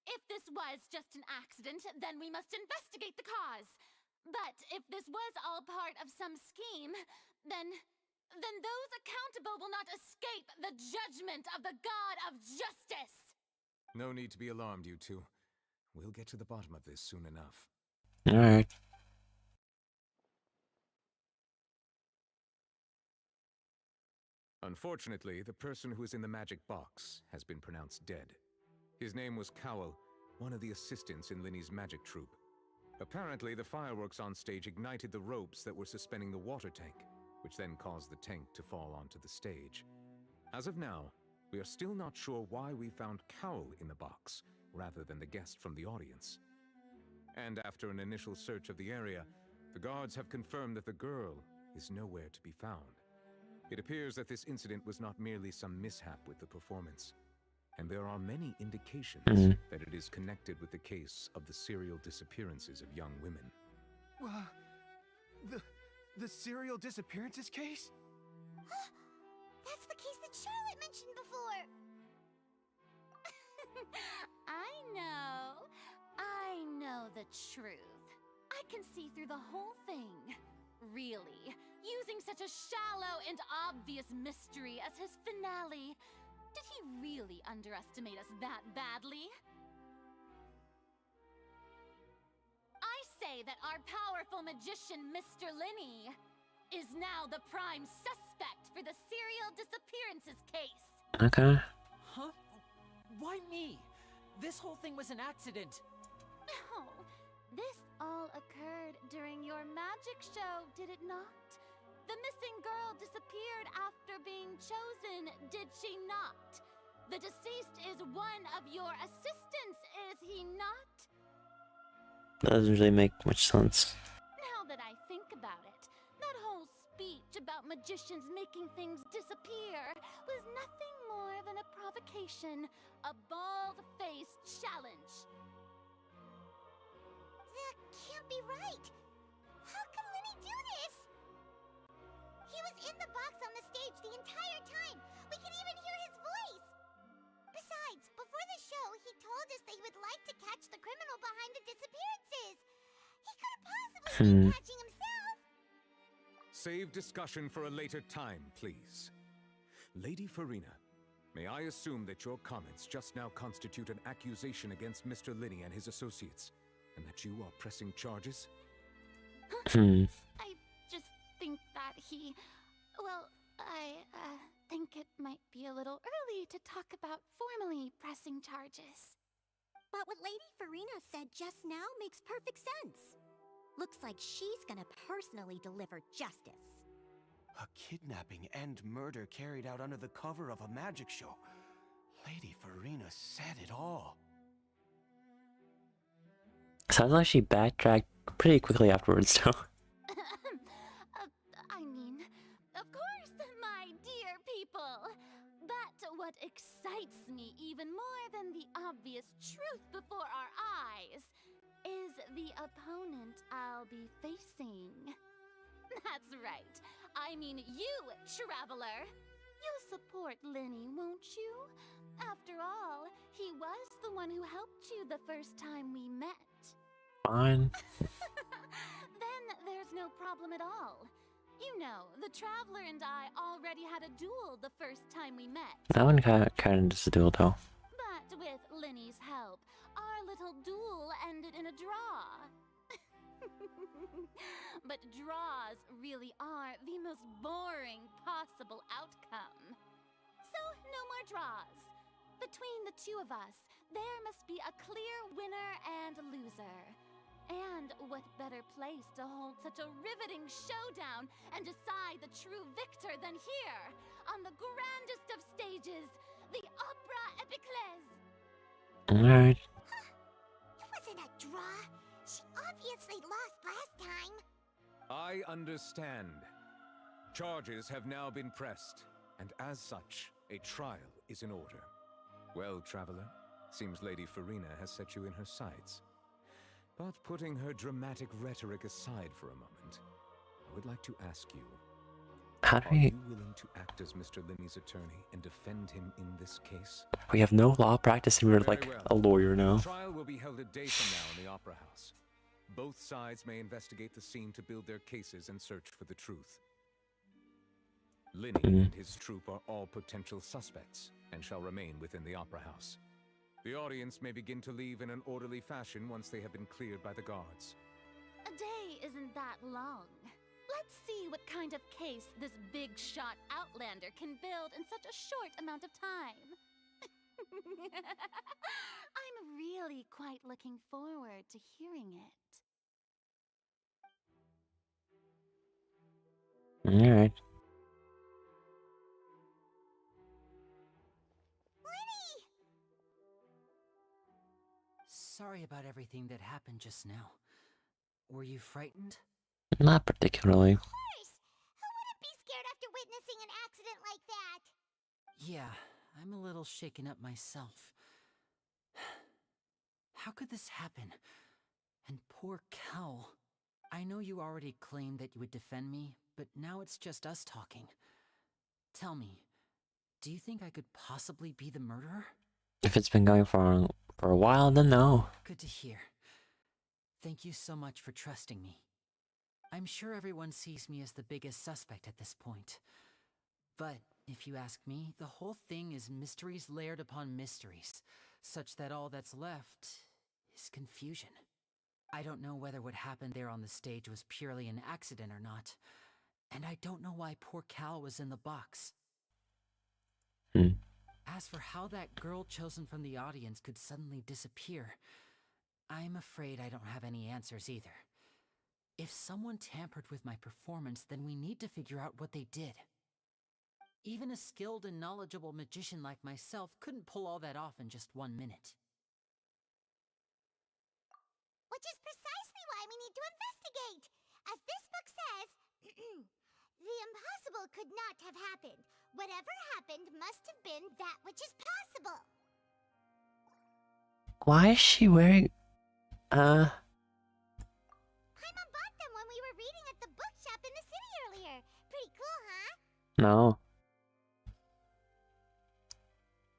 If this was just an accident, then we must investigate the cause. But if this was all part of some scheme, then those accountable will not escape the judgment of the God of Justice. No need to be alarmed, you two. We'll get to the bottom of this soon enough. Alright. Unfortunately, the person who is in the magic box has been pronounced dead. His name was Cowell, one of the assistants in Linny's magic troupe. Apparently, the fireworks on stage ignited the ropes that were suspending the water tank, which then caused the tank to fall onto the stage. As of now, we are still not sure why we found Cowell in the box, rather than the guest from the audience. And after an initial search of the area, the guards have confirmed that the girl is nowhere to be found. It appears that this incident was not merely some mishap with the performance. and there are many indications that it is connected with the case of the serial disappearances of young women. The serial disappearances case? That's the case that Charlotte mentioned before. I know the truth. I can see through the whole thing. Really, using such a shallow and obvious mystery as his finale. Did he really underestimate us that badly? I say that our powerful magician, Mr. Linney, is now the prime suspect for the serial disappearances case. Okay. Huh? Why me? This whole thing was an accident. Oh, this all occurred during your magic show, did it not? The missing girl disappeared after being chosen, did she not? The deceased is one of your assistants, is he not? That doesn't really make much sense. Now that I think about it, that whole speech about magicians making things disappear was nothing more than a provocation, a bald-faced challenge. That can't be right. How could Linny do this? He was in the box on the stage the entire time. We could even hear his voice. Besides, before the show, he told us that he would like to catch the criminal behind the disappearances. He couldn't possibly be catching himself. Save discussion for a later time, please. Lady Farina, may I assume that your comments just now constitute an accusation against Mr. Linney and his associates, and that you are pressing charges? I just think that he... Well, I think it might be a little early to talk about formally pressing charges. But what Lady Farina said just now makes perfect sense. Looks like she's gonna personally deliver justice. A kidnapping and murder carried out under the cover of a magic show. Lady Farina said it all. Sounds like she backtracked pretty quickly afterwards, though. I mean, of course, my dear people. But what excites me even more than the obvious truth before our eyes is the opponent I'll be facing. That's right. I mean you, Traveler. You'll support Linny, won't you? After all, he was the one who helped you the first time we met. Fine. Then there's no problem at all. You know, the Traveler and I already had a duel the first time we met. That one kind of just a duel, though. But with Linny's help, our little duel ended in a draw. But draws really are the most boring possible outcome. So, no more draws. Between the two of us, there must be a clear winner and loser. And what better place to hold such a riveting showdown and decide the true victor than here, on the grandest of stages, the Opera Epiclese. Alright. It wasn't a draw. She obviously lost last time. I understand. Charges have now been pressed, and as such, a trial is in order. Well, Traveler, seems Lady Farina has set you in her sights. But putting her dramatic rhetoric aside for a moment, I would like to ask you, how do are you willing to act as Mr. Linney's attorney and defend him in this case? We have no law practice and we're like a lawyer now. The trial will be held a day from now in the Opera House. Both sides may investigate the scene to build their cases and search for the truth. Linney and his troupe are all potential suspects and shall remain within the Opera House. The audience may begin to leave in an orderly fashion once they have been cleared by the guards. A day isn't that long. Let's see what kind of case this big shot Outlander can build in such a short amount of time. I'm really quite looking forward to hearing it. Alright. Sorry about everything that happened just now. Were you frightened? Not particularly. Of course! Who wouldn't be scared after witnessing an accident like that? Yeah, I'm a little shaken up myself. How could this happen? And poor Cal. I know you already claimed that you would defend me, but now it's just us talking. Tell me, do you think I could possibly be the murderer? If it's been going for a while, then no. Good to hear. Thank you so much for trusting me. I'm sure everyone sees me as the biggest suspect at this point. But if you ask me, the whole thing is mysteries layered upon mysteries, such that all that's left is confusion. I don't know whether what happened there on the stage was purely an accident or not, and I don't know why poor Cal was in the box. As for how that girl chosen from the audience could suddenly disappear, I'm afraid I don't have any answers either. If someone tampered with my performance, then we need to figure out what they did. Even a skilled and knowledgeable magician like myself couldn't pull all that off in just 1 minute. Which is precisely why we need to investigate. As this book says, the impossible could not have happened. Whatever happened must have been that which is possible. Why is she wearing... Paimon bought them when we were reading at the bookshop in the city earlier. Pretty cool, huh? No.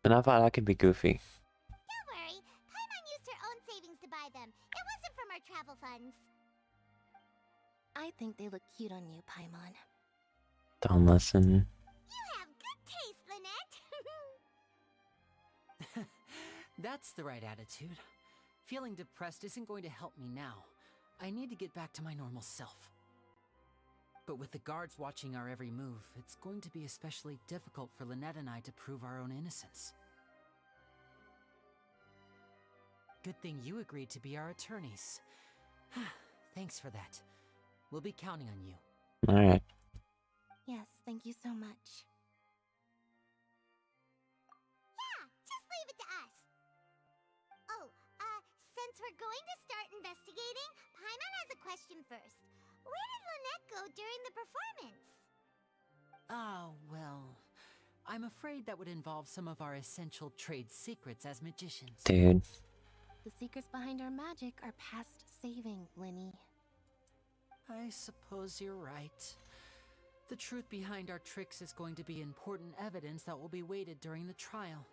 And I thought I could be goofy. Don't worry. Paimon used her own savings to buy them. It wasn't from our travel funds. I think they look cute on you, Paimon. Don't listen. You have good taste, Lynette. That's the right attitude. Feeling depressed isn't going to help me now. I need to get back to my normal self. But with the guards watching our every move, it's going to be especially difficult for Lynette and I to prove our own innocence. Good thing you agreed to be our attorneys. Thanks for that. We'll be counting on you. Alright. Yes, thank you so much. Yeah, just leave it to us. Oh, since we're going to start investigating, Paimon has a question first. Where did Lynette go during the performance? Ah, well, I'm afraid that would involve some of our essential trade secrets as magicians. Dude. The secrets behind our magic are past saving, Linny. I suppose you're right. The truth behind our tricks is going to be important evidence that will be weighted during the trial.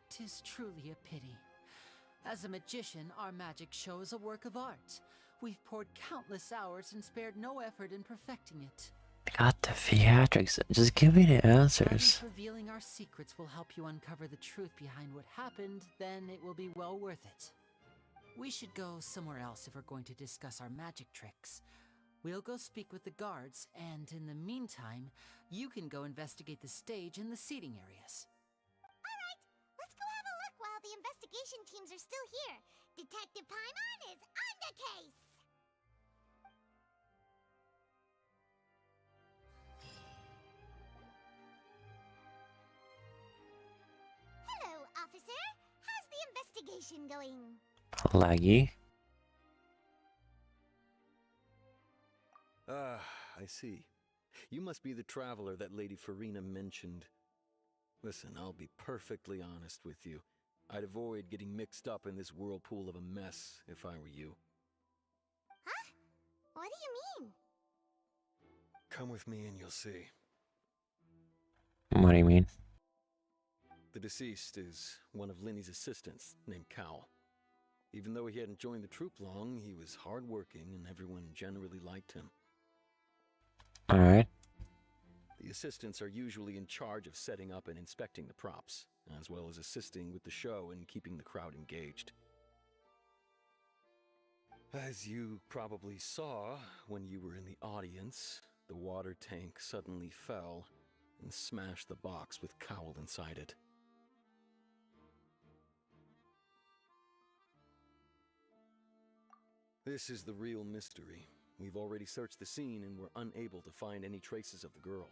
'Tis truly a pity. As a magician, our magic show is a work of art. We've poured countless hours and spared no effort in perfecting it. Got the theatrics. Just give me the answers. If revealing our secrets will help you uncover the truth behind what happened, then it will be well worth it. We should go somewhere else if we're going to discuss our magic tricks. We'll go speak with the guards, and in the meantime, you can go investigate the stage and the seating areas. Alright, let's go have a look while the investigation teams are still here. Detective Paimon is on the case! Hello, officer. How's the investigation going? Laggy. Ah, I see. You must be the traveler that Lady Farina mentioned. Listen, I'll be perfectly honest with you. I'd avoid getting mixed up in this whirlpool of a mess if I were you. Huh? What do you mean? Come with me and you'll see. What do you mean? The deceased is one of Linny's assistants named Cal. Even though he hadn't joined the troupe long, he was hardworking and everyone generally liked him. Alright. The assistants are usually in charge of setting up and inspecting the props, as well as assisting with the show and keeping the crowd engaged. As you probably saw when you were in the audience, the water tank suddenly fell and smashed the box with Cowl inside it. This is the real mystery. We've already searched the scene and were unable to find any traces of the girl.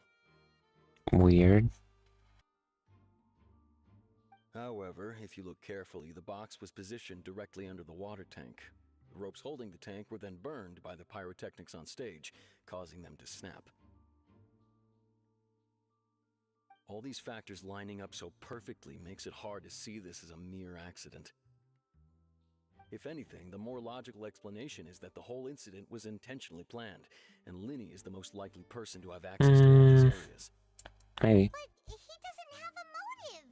Weird. However, if you look carefully, the box was positioned directly under the water tank. The ropes holding the tank were then burned by the pyrotechnics on stage, causing them to snap. All these factors lining up so perfectly makes it hard to see this as a mere accident. If anything, the more logical explanation is that the whole incident was intentionally planned, and Linny is the most likely person to have access to all these areas. Maybe. But he doesn't have a motive.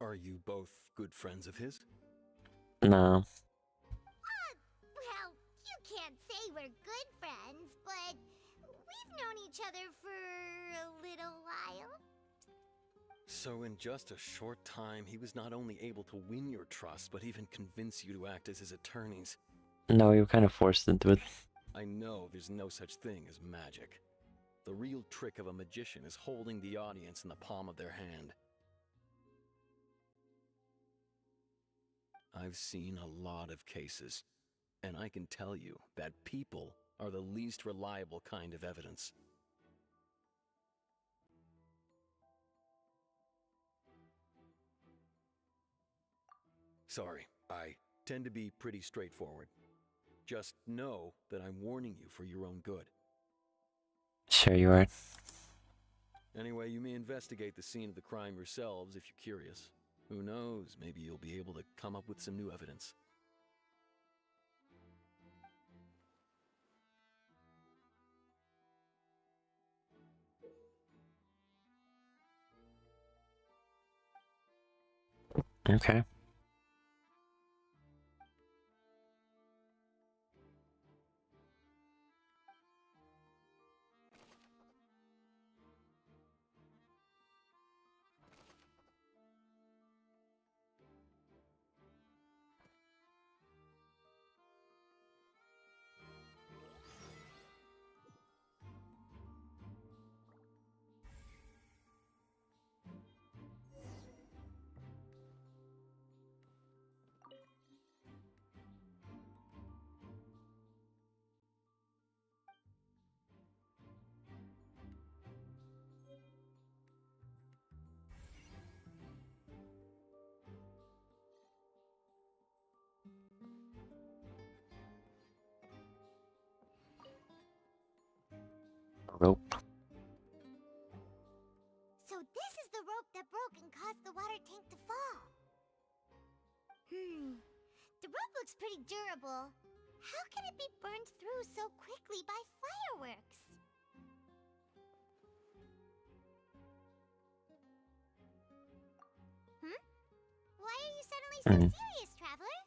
Are you both good friends of his? No. Well, you can't say we're good friends, but we've known each other for a little while. So in just a short time, he was not only able to win your trust, but even convince you to act as his attorneys. No, we were kind of forced into it. I know there's no such thing as magic. The real trick of a magician is holding the audience in the palm of their hand. I've seen a lot of cases, and I can tell you that people are the least reliable kind of evidence. Sorry, I tend to be pretty straightforward. Just know that I'm warning you for your own good. Sure you are. Anyway, you may investigate the scene of the crime yourselves if you're curious. Who knows, maybe you'll be able to come up with some new evidence. Okay. Rope. So this is the rope that broke and caused the water tank to fall. The rope looks pretty durable. How can it be burned through so quickly by fireworks? Why are you suddenly so serious, Traveler?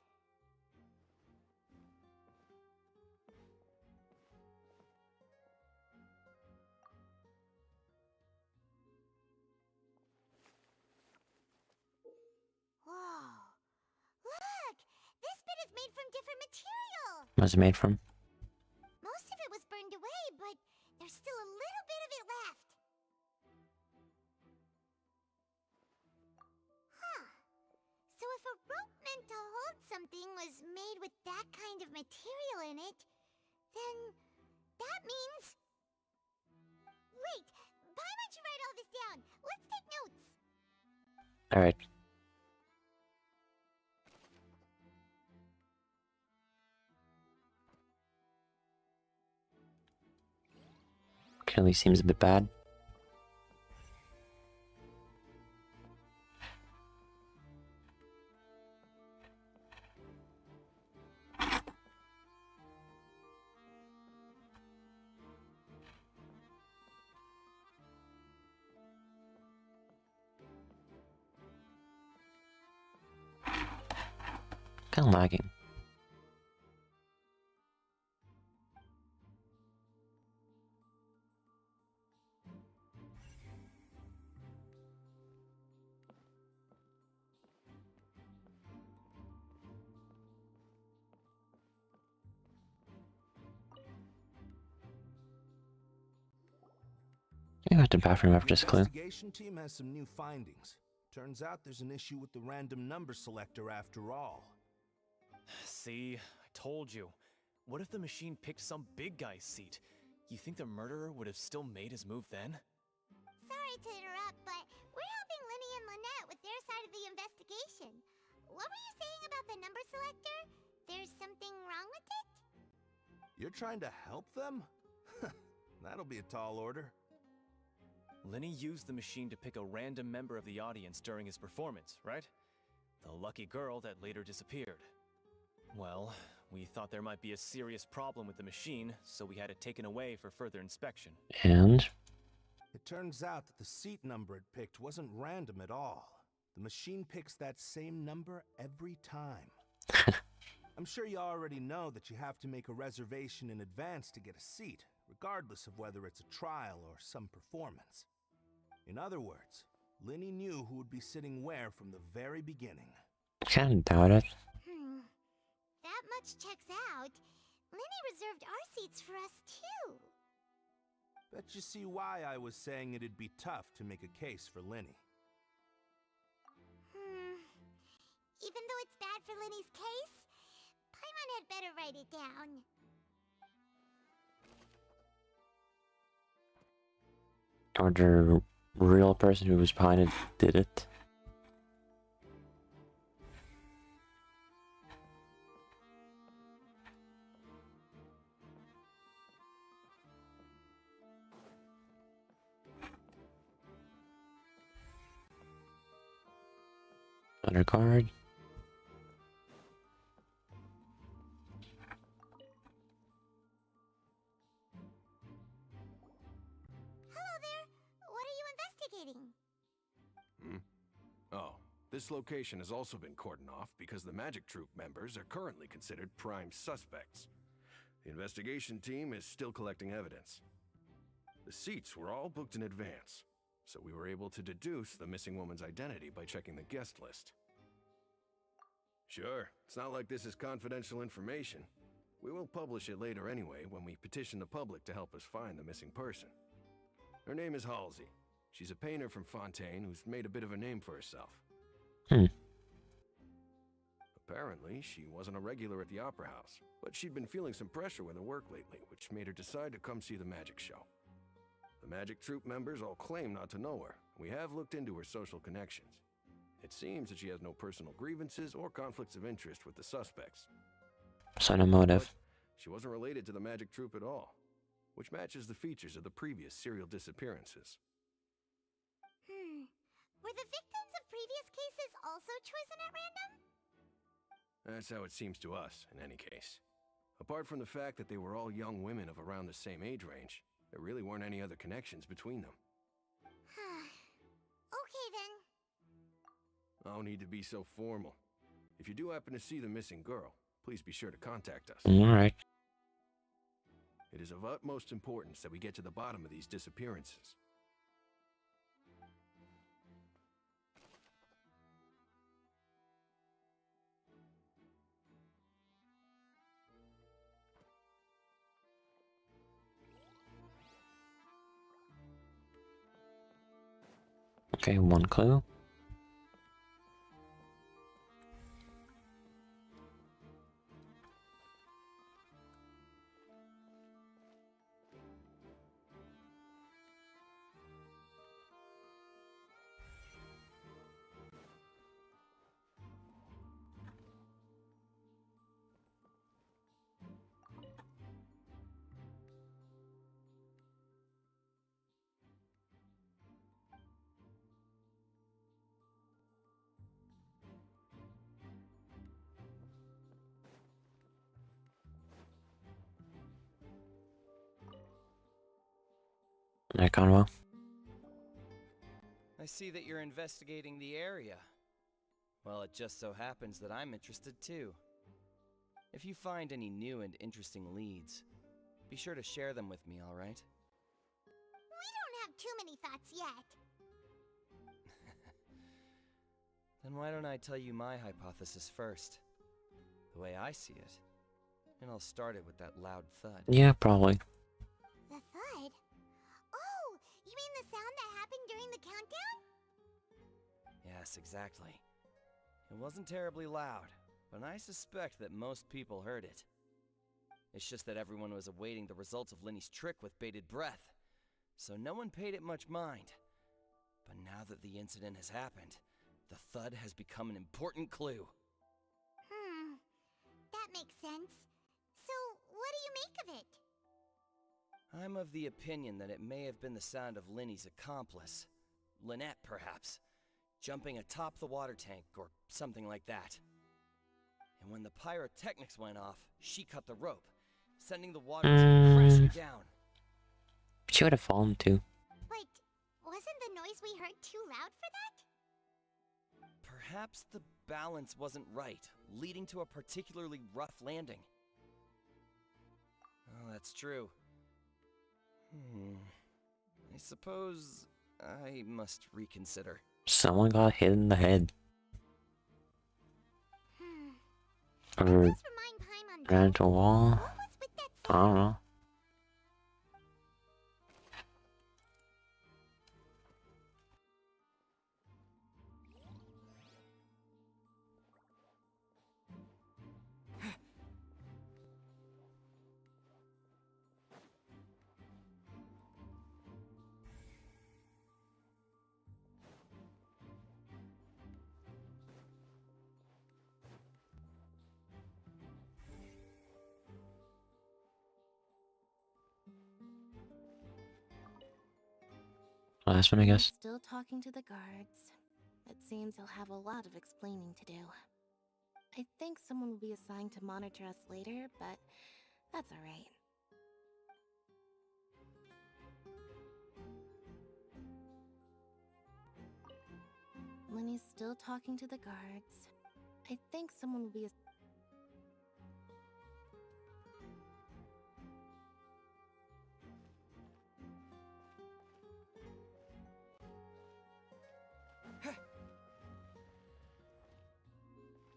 Whoa. Look! This bit is made from different material! What's it made from? Most of it was burned away, but there's still a little bit of it left. Huh. So if a rope meant to hold something was made with that kind of material in it, then that means... Wait! Why don't you write all this down? Let's take notes! Alright. Clearly seems a bit bad. Kind of lagging. I got the bathroom after this clue. The investigation team has some new findings. Turns out there's an issue with the random number selector after all. See, I told you. What if the machine picked some big guy's seat? You think the murderer would have still made his move then? Sorry to interrupt, but we're helping Linny and Lynette with their side of the investigation. What were you saying about the number selector? There's something wrong with it? You're trying to help them? That'll be a tall order. Lenny used the machine to pick a random member of the audience during his performance, right? The lucky girl that later disappeared. Well, we thought there might be a serious problem with the machine, so we had it taken away for further inspection. And? It turns out that the seat number it picked wasn't random at all. The machine picks that same number every time. I'm sure you already know that you have to make a reservation in advance to get a seat, regardless of whether it's a trial or some performance. In other words, Linny knew who would be sitting where from the very beginning. Can't doubt it. That much checks out. Linny reserved our seats for us, too. Bet you see why I was saying it'd be tough to make a case for Linny. Even though it's bad for Linny's case, Paimon had better write it down. Or the real person who was behind it did it. Another card. Hello there. What are you investigating? Oh, this location has also been cordoned off because the Magic Troupe members are currently considered prime suspects. The investigation team is still collecting evidence. The seats were all booked in advance, so we were able to deduce the missing woman's identity by checking the guest list. Sure, it's not like this is confidential information. We will publish it later anyway when we petition the public to help us find the missing person. Her name is Halsey. She's a painter from Fontaine who's made a bit of a name for herself. Apparently, she wasn't a regular at the Opera House, but she'd been feeling some pressure with her work lately, which made her decide to come see the magic show. The Magic Troupe members all claim not to know her. We have looked into her social connections. It seems that she has no personal grievances or conflicts of interest with the suspects. So no motive. But she wasn't related to the Magic Troupe at all, which matches the features of the previous serial disappearances. Were the victims of previous cases also chosen at random? That's how it seems to us, in any case. Apart from the fact that they were all young women of around the same age range, there really weren't any other connections between them. Okay then. No need to be so formal. If you do happen to see the missing girl, please be sure to contact us. Alright. It is of utmost importance that we get to the bottom of these disappearances. Okay, one clue. Conwell. I see that you're investigating the area. Well, it just so happens that I'm interested too. If you find any new and interesting leads, be sure to share them with me, alright? We don't have too many thoughts yet. Then why don't I tell you my hypothesis first? The way I see it. And I'll start it with that loud thud. Yeah, probably. The thud? Oh, you mean the sound that happened during the countdown? Yes, exactly. It wasn't terribly loud, but I suspect that most people heard it. It's just that everyone was awaiting the results of Linny's trick with bated breath, so no one paid it much mind. But now that the incident has happened, the thud has become an important clue. That makes sense. So, what do you make of it? I'm of the opinion that it may have been the sound of Linny's accomplice. Lynette, perhaps. Jumping atop the water tank or something like that. And when the pyrotechnics went off, she cut the rope, sending the water tank crashing down. She would have fallen too. But wasn't the noise we heard too loud for that? Perhaps the balance wasn't right, leading to a particularly rough landing. Oh, that's true. I suppose I must reconsider. Someone got hit in the head. Or ran into a wall. I don't know. Last one, I guess. Still talking to the guards. It seems he'll have a lot of explaining to do. I think someone will be assigned to monitor us later, but that's alright. Lenny's still talking to the guards. I think someone will be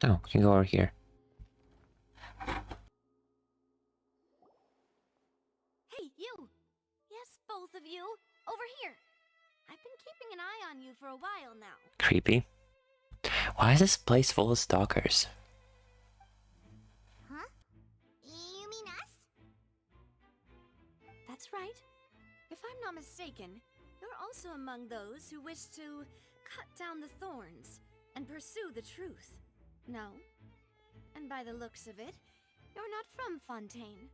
Oh, we can go over here. Hey, you! Yes, both of you! Over here! I've been keeping an eye on you for a while now. Creepy. Why is this place full of stalkers? Huh? You mean us? That's right. If I'm not mistaken, you're also among those who wish to cut down the thorns and pursue the truth. No? And by the looks of it, you're not from Fontaine.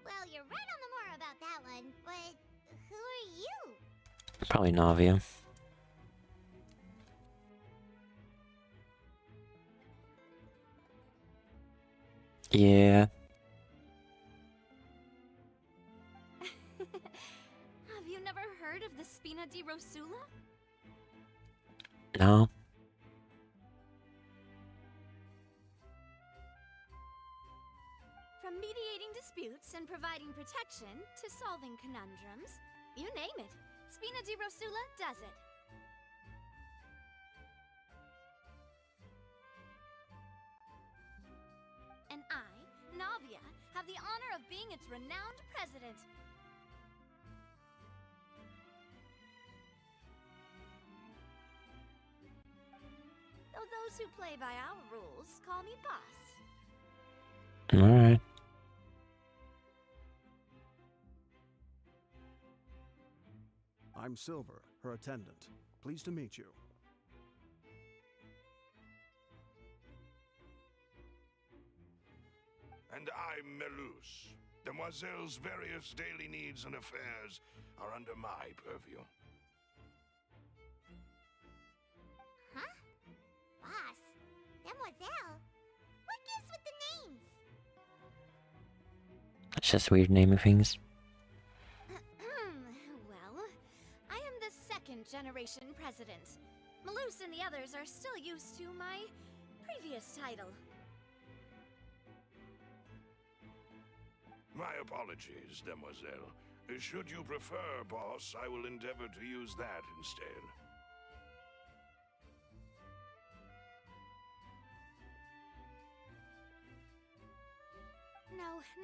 Well, you're right on the more about that one, but who are you? Probably Navia. Yeah. Have you never heard of the Spina di Rosula? No. From mediating disputes and providing protection to solving conundrums, you name it, Spina di Rosula does it. And I, Navia, have the honor of being its renowned president. Though those who play by our rules call me boss. Alright. I'm Silver, her attendant. Pleased to meet you. And I'm Melus. Demoiselle's various daily needs and affairs are under my purview. Huh? Boss? Demoiselle? What gives with the names? It's just weird naming things. Well, I am the second generation president. Melus and the others are still used to my previous title. My apologies, Demoiselle. Should you prefer, boss, I will endeavor to use that instead.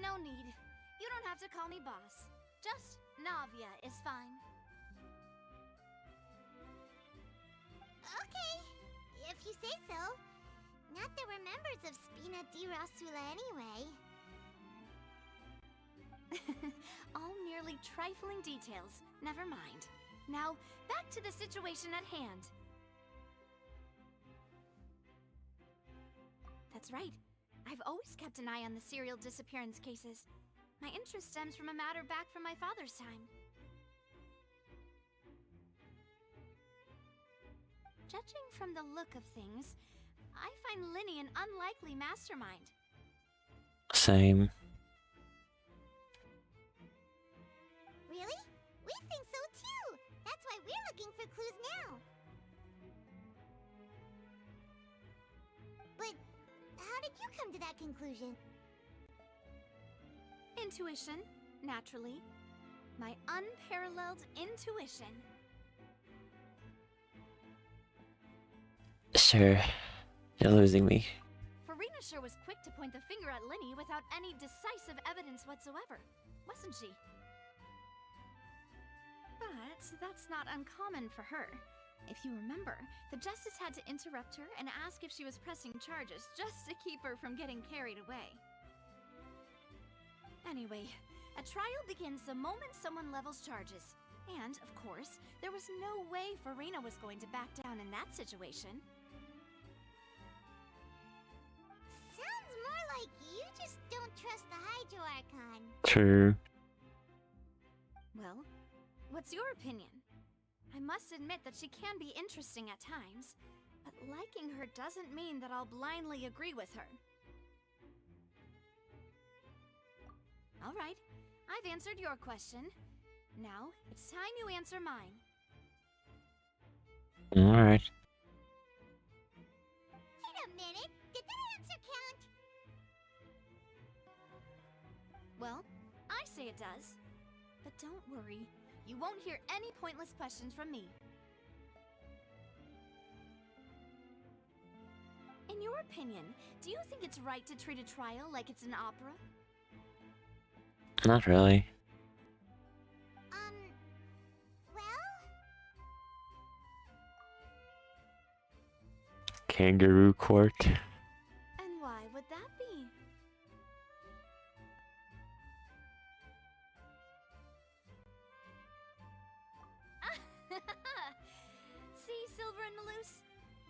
No need. You don't have to call me boss. Just Navia is fine. Okay, if you say so. Not that we're members of Spina di Rosula anyway. All merely trifling details. Never mind. Now, back to the situation at hand. That's right. I've always kept an eye on the serial disappearance cases. My interest stems from a matter back from my father's time. Judging from the look of things, I find Linny an unlikely mastermind. Same. Really? We think so too! That's why we're looking for clues now. But how did you come to that conclusion? Intuition, naturally. My unparalleled intuition. Sure. You're losing me. Farina sure was quick to point the finger at Linny without any decisive evidence whatsoever, wasn't she? But that's not uncommon for her. If you remember, the Justice had to interrupt her and ask if she was pressing charges just to keep her from getting carried away. Anyway, a trial begins the moment someone levels charges. And, of course, there was no way Farina was going to back down in that situation. Sounds more like you just don't trust the Hydro Archon. True. Well, what's your opinion? I must admit that she can be interesting at times, but liking her doesn't mean that I'll blindly agree with her. All right, I've answered your question. Now, it's time you answer mine. Alright. Wait a minute, did that answer count? Well, I say it does. But don't worry, you won't hear any pointless questions from me. In your opinion, do you think it's right to treat a trial like it's an opera? Not really. Well? Kangaroo court. And why would that be? See, Silver and Maloose?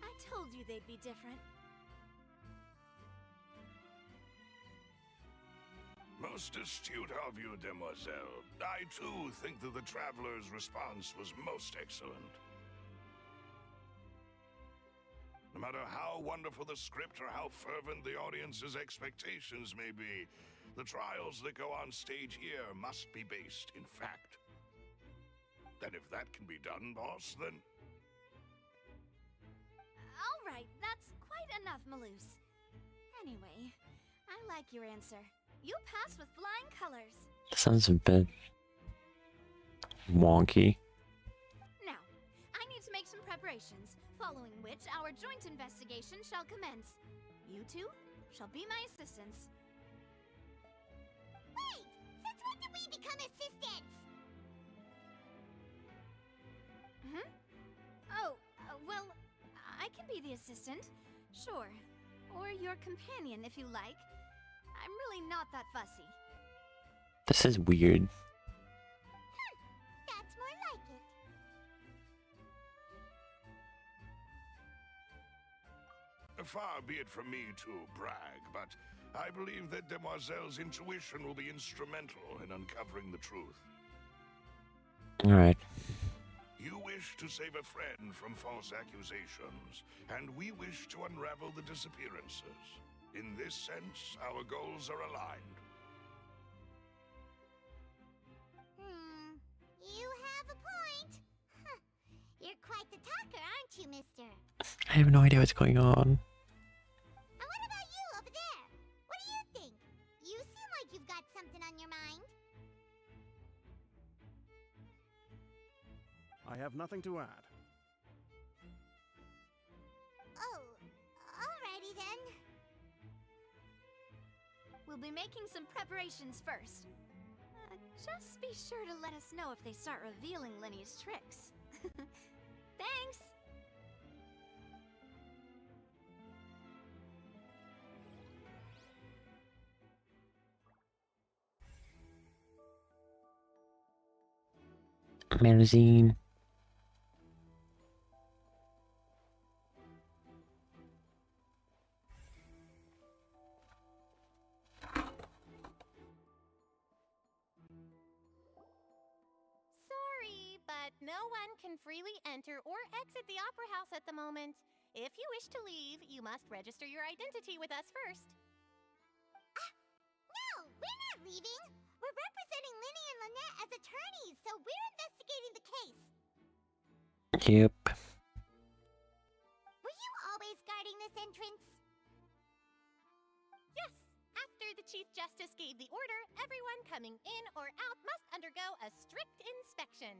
I told you they'd be different. Most astute of you, demoiselle. I too think that the traveler's response was most excellent. No matter how wonderful the script or how fervent the audience's expectations may be, the trials that go on stage here must be based in fact. And if that can be done, boss, then... All right, that's quite enough, Maloose. Anyway, I like your answer. You pass with flying colors. Sounds a bit wonky. Now, I need to make some preparations, following which our joint investigation shall commence. You two shall be my assistants. Wait! Since when did we become assistants? Oh, well, I can be the assistant, sure. Or your companion, if you like. I'm really not that fussy. This is weird. That's more like it. Far be it from me to brag, but I believe that Demoiselle's intuition will be instrumental in uncovering the truth. Alright. You wish to save a friend from false accusations, and we wish to unravel the disappearances. In this sense, our goals are aligned. You have a point. Huh. You're quite the talker, aren't you, mister? I have no idea what's going on. And what about you over there? What do you think? You seem like you've got something on your mind. I have nothing to add. Oh, alrighty then. We'll be making some preparations first. Just be sure to let us know if they start revealing Linny's tricks. Thanks! Magazine. No one can freely enter or exit the Opera House at the moment. If you wish to leave, you must register your identity with us first. No, we're not leaving. We're representing Linny and Lynette as attorneys, so we're investigating the case. Yep. Were you always guarding this entrance? Yes. After the Chief Justice gave the order, everyone coming in or out must undergo a strict inspection.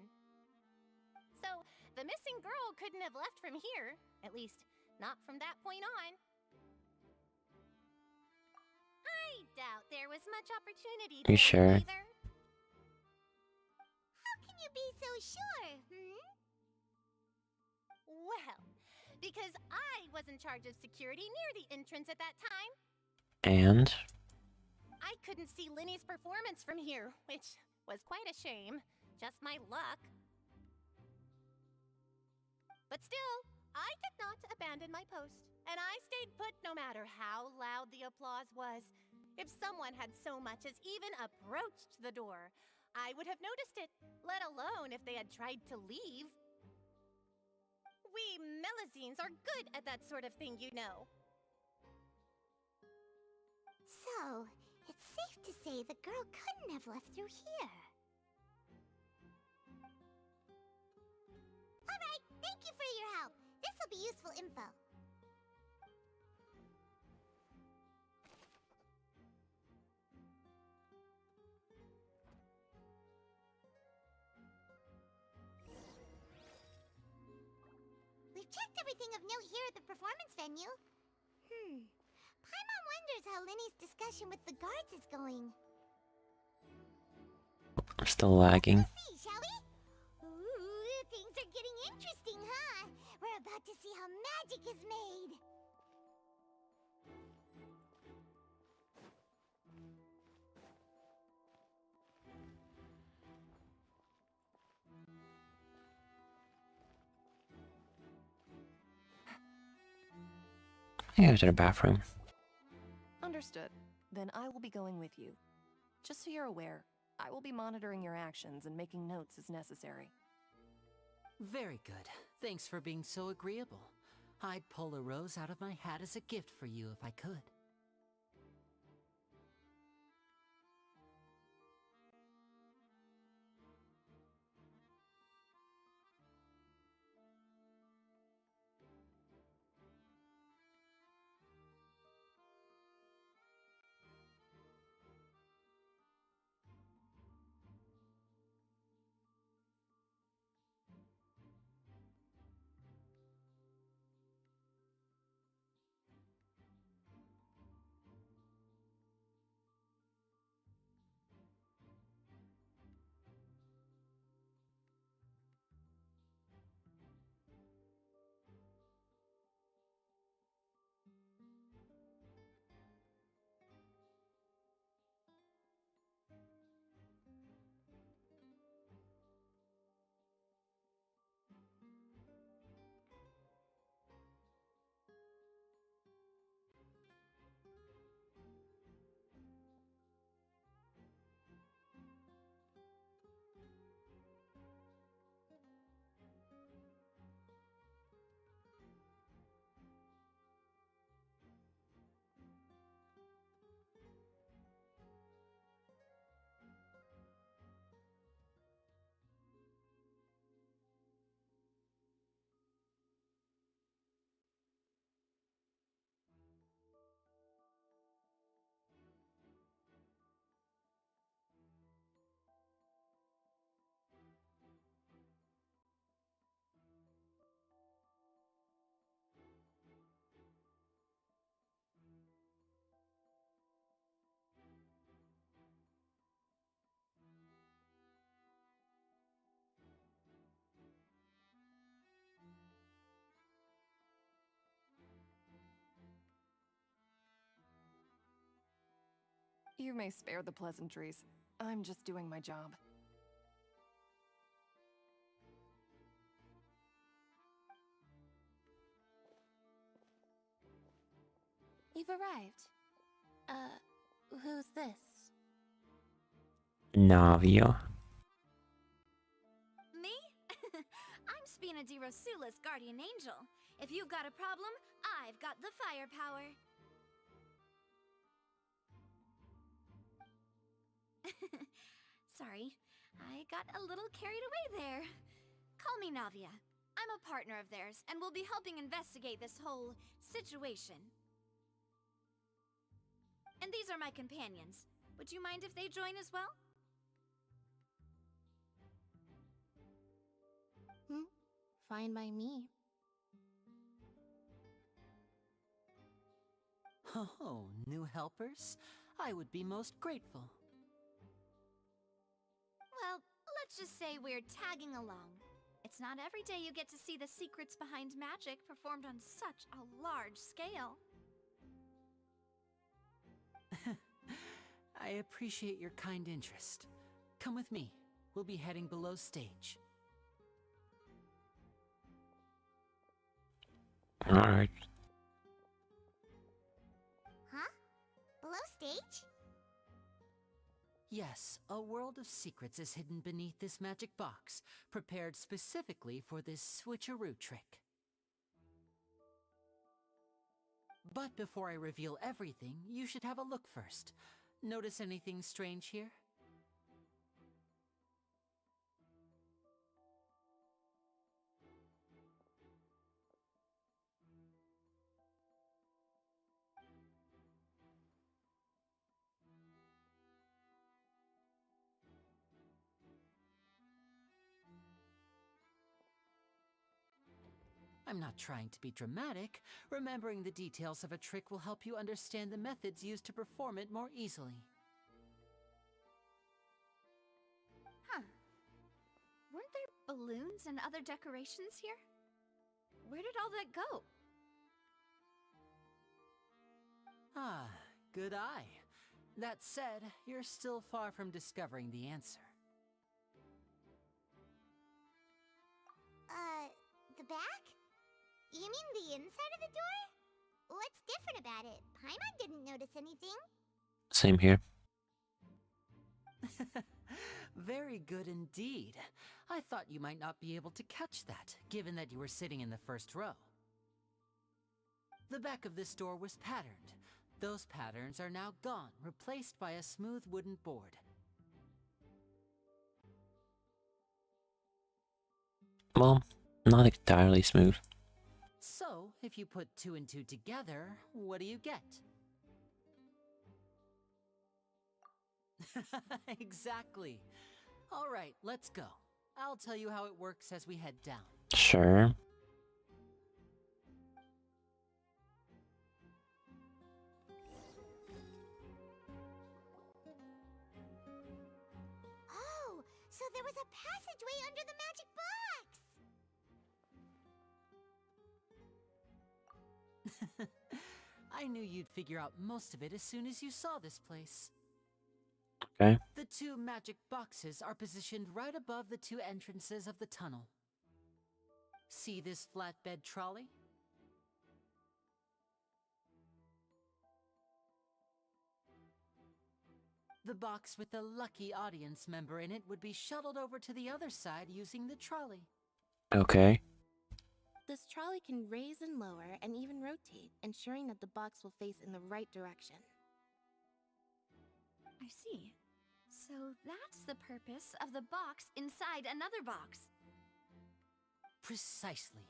So, the missing girl couldn't have left from here. At least, not from that point on. I doubt there was much opportunity You there sure? either. How can you be so sure, Well, because I was in charge of security near the entrance at that time. And I couldn't see Linny's performance from here, which was quite a shame. Just my luck. But still, I did not abandon my post, and I stayed put no matter how loud the applause was. If someone had so much as even approached the door, I would have noticed it, let alone if they had tried to leave. We Melazines are good at that sort of thing, you know. So, it's safe to say the girl couldn't have left through here. Alright, thank you for your help. This'll be useful info. We've checked everything of note here at the performance venue. Paimon wonders how Linny's discussion with the guards is going. I'm still lagging. See, shall we? Ooh, things are getting interesting, huh? We're about to see how magic is made. I go to the bathroom. Understood. Then I will be going with you. Just so you're aware, I will be monitoring your actions and making notes as necessary. Very good. Thanks for being so agreeable. I'd pull a rose out of my hat as a gift for you if I could. You may spare the pleasantries. I'm just doing my job. You've arrived. Who's this? Navia. Me? being a Dirosula's guardian angel. If you've got a problem, I've got the firepower. Sorry, I got a little carried away there. Call me Navia. I'm a partner of theirs, and will be helping investigate this whole situation. And these are my companions. Would you mind if they join as well? Fine by me. Oh, new helpers? I would be most grateful. Well, let's just say we're tagging along. It's not every day you get to see the secrets behind magic performed on such a large scale. I appreciate your kind interest. Come with me. We'll be heading below stage. Alright. Huh? Below stage? Yes, a world of secrets is hidden beneath this magic box, prepared specifically for this switcheroo trick. But before I reveal everything, you should have a look first. Notice anything strange here? I'm not trying to be dramatic. Remembering the details of a trick will help you understand the methods used to perform it more easily. Huh. Weren't there balloons and other decorations here? Where did all that go? Ah, good eye. That said, you're still far from discovering the answer. The back? You mean the inside of the door? What's different about it? Paimon didn't notice anything. Same here. Very good indeed. I thought you might not be able to catch that, given that you were sitting in the first row. The back of this door was patterned. Those patterns are now gone, replaced by a smooth wooden board. Well, not entirely smooth. So, if you put 2 and 2 together, what do you get? Exactly. All right, let's go. I'll tell you how it works as we head down. Sure. Oh, so there was a passageway under the magic box! I knew you'd figure out most of it as soon as you saw this place. Okay. The 2 magic boxes are positioned right above the 2 entrances of the tunnel. See this flatbed trolley? The box with the lucky audience member in it would be shuttled over to the other side using the trolley. Okay. This trolley can raise and lower and even rotate, ensuring that the box will face in the right direction. I see. So that's the purpose of the box inside another box. Precisely.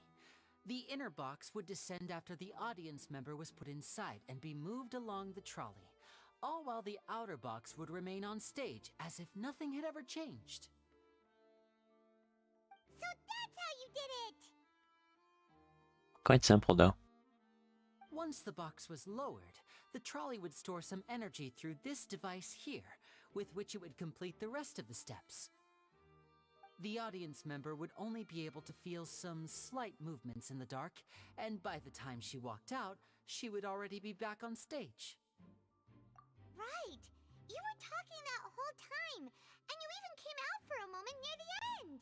The inner box would descend after the audience member was put inside and be moved along the trolley, all while the outer box would remain on stage as if nothing had ever changed. So that's how you did it! Quite simple though. Once the box was lowered, the trolley would store some energy through this device here, with which it would complete the rest of the steps. The audience member would only be able to feel some slight movements in the dark, and by the time she walked out, she would already be back on stage. Right! You were talking that whole time, and you even came out for a moment near the end!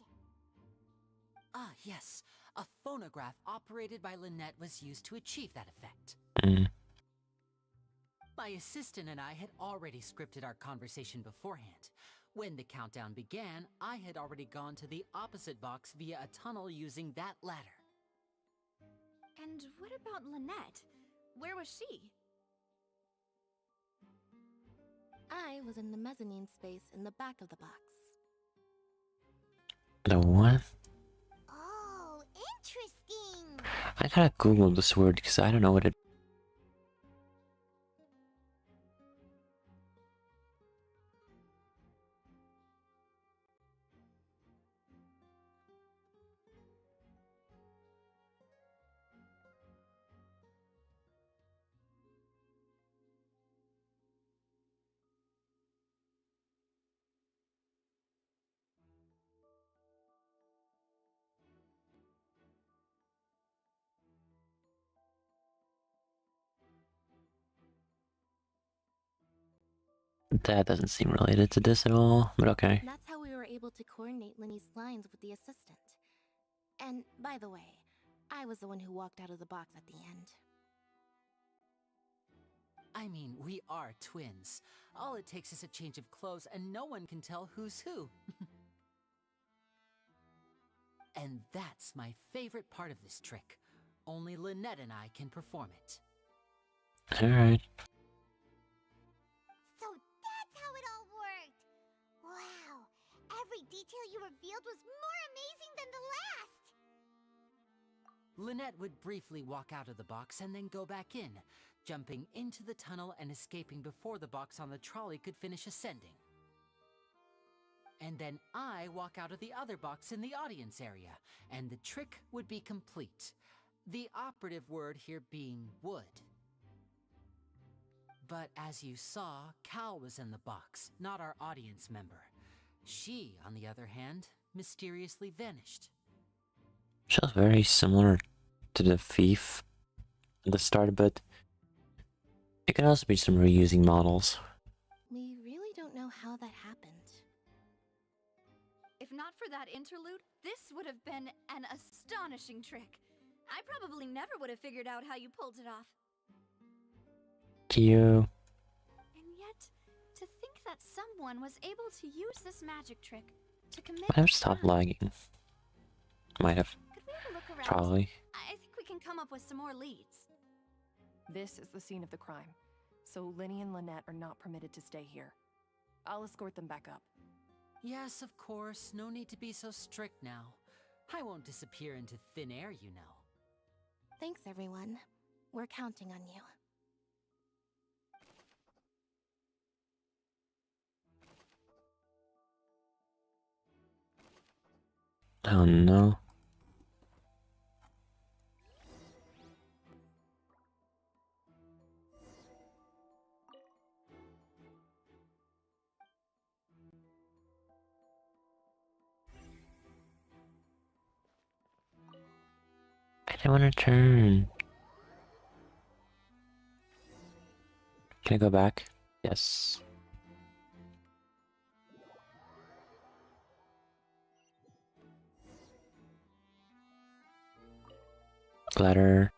Ah, yes. A phonograph operated by Lynette was used to achieve that effect. My assistant and I had already scripted our conversation beforehand. When the countdown began, I had already gone to the opposite box via a tunnel using that ladder. And what about Lynette? Where was she? I was in the mezzanine space in the back of the box. The what? Oh, interesting. I gotta Google this word because I don't know what it. That doesn't seem related to this at all, but okay. That's how we were able to coordinate Linny's lines with the assistant. And, by the way, I was the one who walked out of the box at the end. I mean, we are twins. All it takes is a change of clothes and no one can tell who's who. And that's my favorite part of this trick. Only Lynette and I can perform it. Alright. So that's how it all worked. Wow, every detail you revealed was more amazing than the last. Lynette would briefly walk out of the box and then go back in, jumping into the tunnel and escaping before the box on the trolley could finish ascending. And then I walk out of the other box in the audience area, and the trick would be complete. The operative word here being would. But as you saw, Cal was in the box, not our audience member. She, on the other hand, mysteriously vanished. Feels very similar to the thief at the start, but it could also be some reusing models. We really don't know how that happened. If not for that interlude, this would have been an astonishing trick. I probably never would have figured out how you pulled it off. Cute. And yet, to think that someone was able to use this magic trick to commit Might have stopped lagging. Might have. Could we have a look around? Probably. I think we can come up with some more leads. This is the scene of the crime, so Linny and Lynette are not permitted to stay here. I'll escort them back up. Yes, of course. No need to be so strict now. I won't disappear into thin air, you know. Thanks, everyone. We're counting on you. Oh no. I didn't want to turn. Can I go back? Yes. Ladder.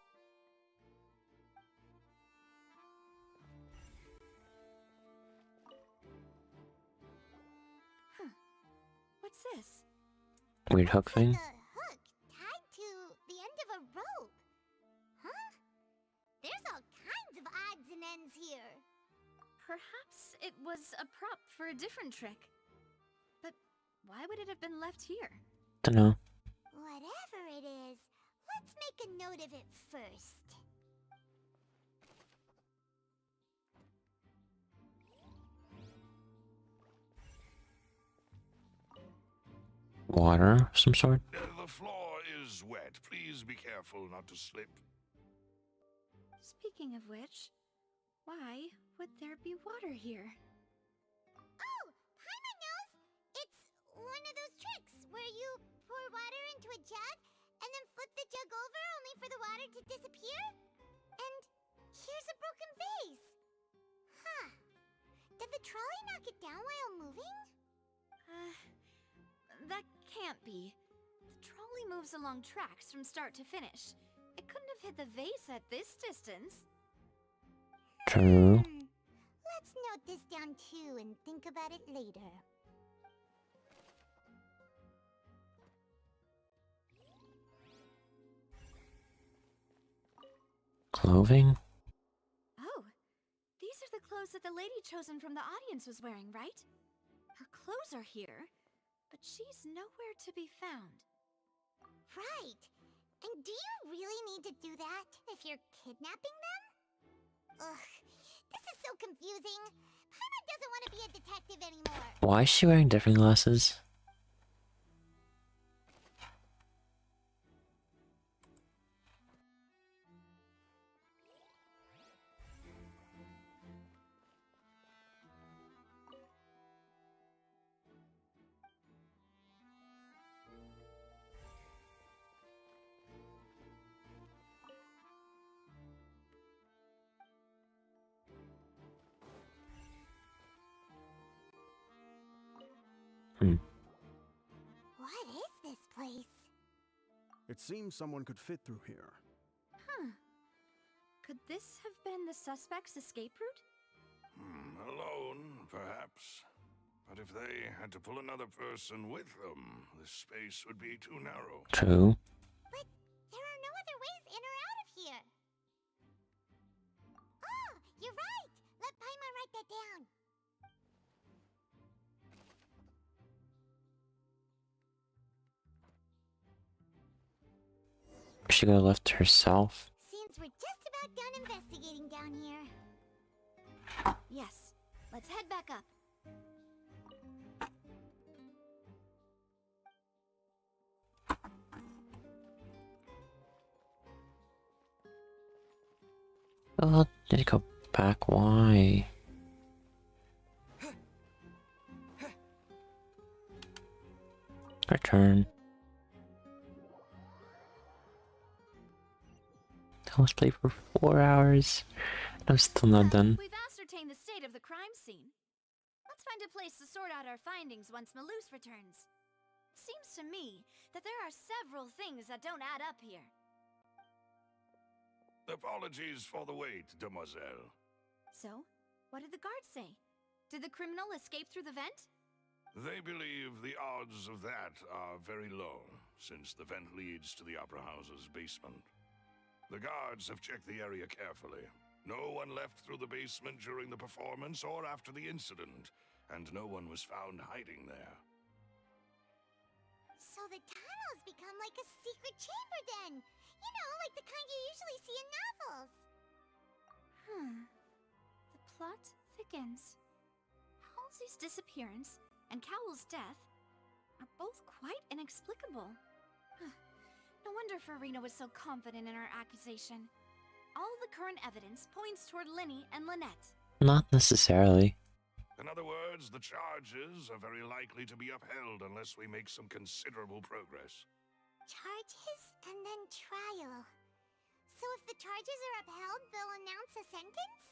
What's this? Weird hook thing. A hook tied to the end of a rope. Huh? There's all kinds of odds and ends here. Perhaps it was a prop for a different trick. But why would it have been left here? Dunno. Whatever it is, let's make a note of it first. Water of some sort. The floor is wet. Please be careful not to slip. Speaking of which, why would there be water here? Oh, Paimon knows! It's one of those tricks where you pour water into a jug and then flip the jug over only for the water to disappear? And here's a broken vase. Huh. Did the trolley knock it down while moving? That can't be. The trolley moves along tracks from start to finish. It couldn't have hit the vase at this distance. True. Let's note this down too and think about it later. clothing? Oh, these are the clothes that the lady chosen from the audience was wearing, right? Her clothes are here, but she's nowhere to be found. Right. And do you really need to do that if you're kidnapping them? Ugh, this is so confusing. Paimon doesn't want to be a detective anymore. Why is she wearing different glasses? What is this place? It seems someone could fit through here. Huh. Could this have been the suspect's escape route? Alone, perhaps. But if they had to pull another person with them, the space would be too narrow. True. But there are no other ways in or out of here. Oh, you're right. Let Paimon write that down. She could have left herself. Seems we're just about done investigating down here. Yes. Let's head back up. Oh, did it go back? Why? Return. Let's play for 4 hours. I'm still not done. We've ascertained the state of the crime scene. Let's find a place to sort out our findings once Malus returns. Seems to me that there are several things that don't add up here. Apologies for the wait, demoiselle. So, what did the guards say? Did the criminal escape through the vent? They believe the odds of that are very low, since the vent leads to the Opera House's basement. The guards have checked the area carefully. No one left through the basement during the performance or after the incident, and no one was found hiding there. So the tunnels become like a secret chamber then. You know, like the kind you usually see in novels. The plot thickens. Halsey's disappearance and Cowell's death are both quite inexplicable. No wonder Farina was so confident in her accusation. All the current evidence points toward Linny and Lynette. Not necessarily. In other words, the charges are very likely to be upheld unless we make some considerable progress. Charges and then trial. So if the charges are upheld, they'll announce a sentence?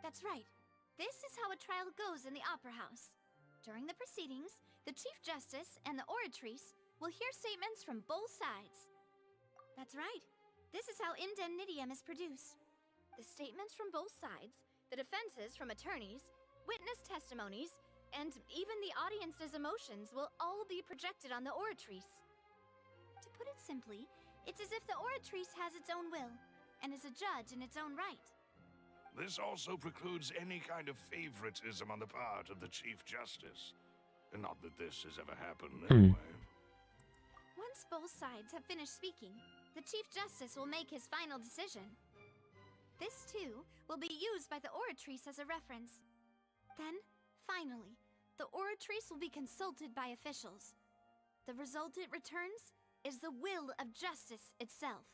That's right. This is how a trial goes in the Opera House. During the proceedings, the Chief Justice and the Oratrice will hear statements from both sides. That's right. This is how indemnitium is produced. The statements from both sides, the defenses from attorneys, witness testimonies, and even the audience's emotions will all be projected on the Oratrice. To put it simply, it's as if the Oratrice has its own will, and is a judge in its own right. This also precludes any kind of favoritism on the part of the Chief Justice. Not that this has ever happened anyway. Once both sides have finished speaking, the Chief Justice will make his final decision. This, too, will be used by the Oratrice as a reference. Then, finally, the Oratrice will be consulted by officials. The result it returns is the will of justice itself.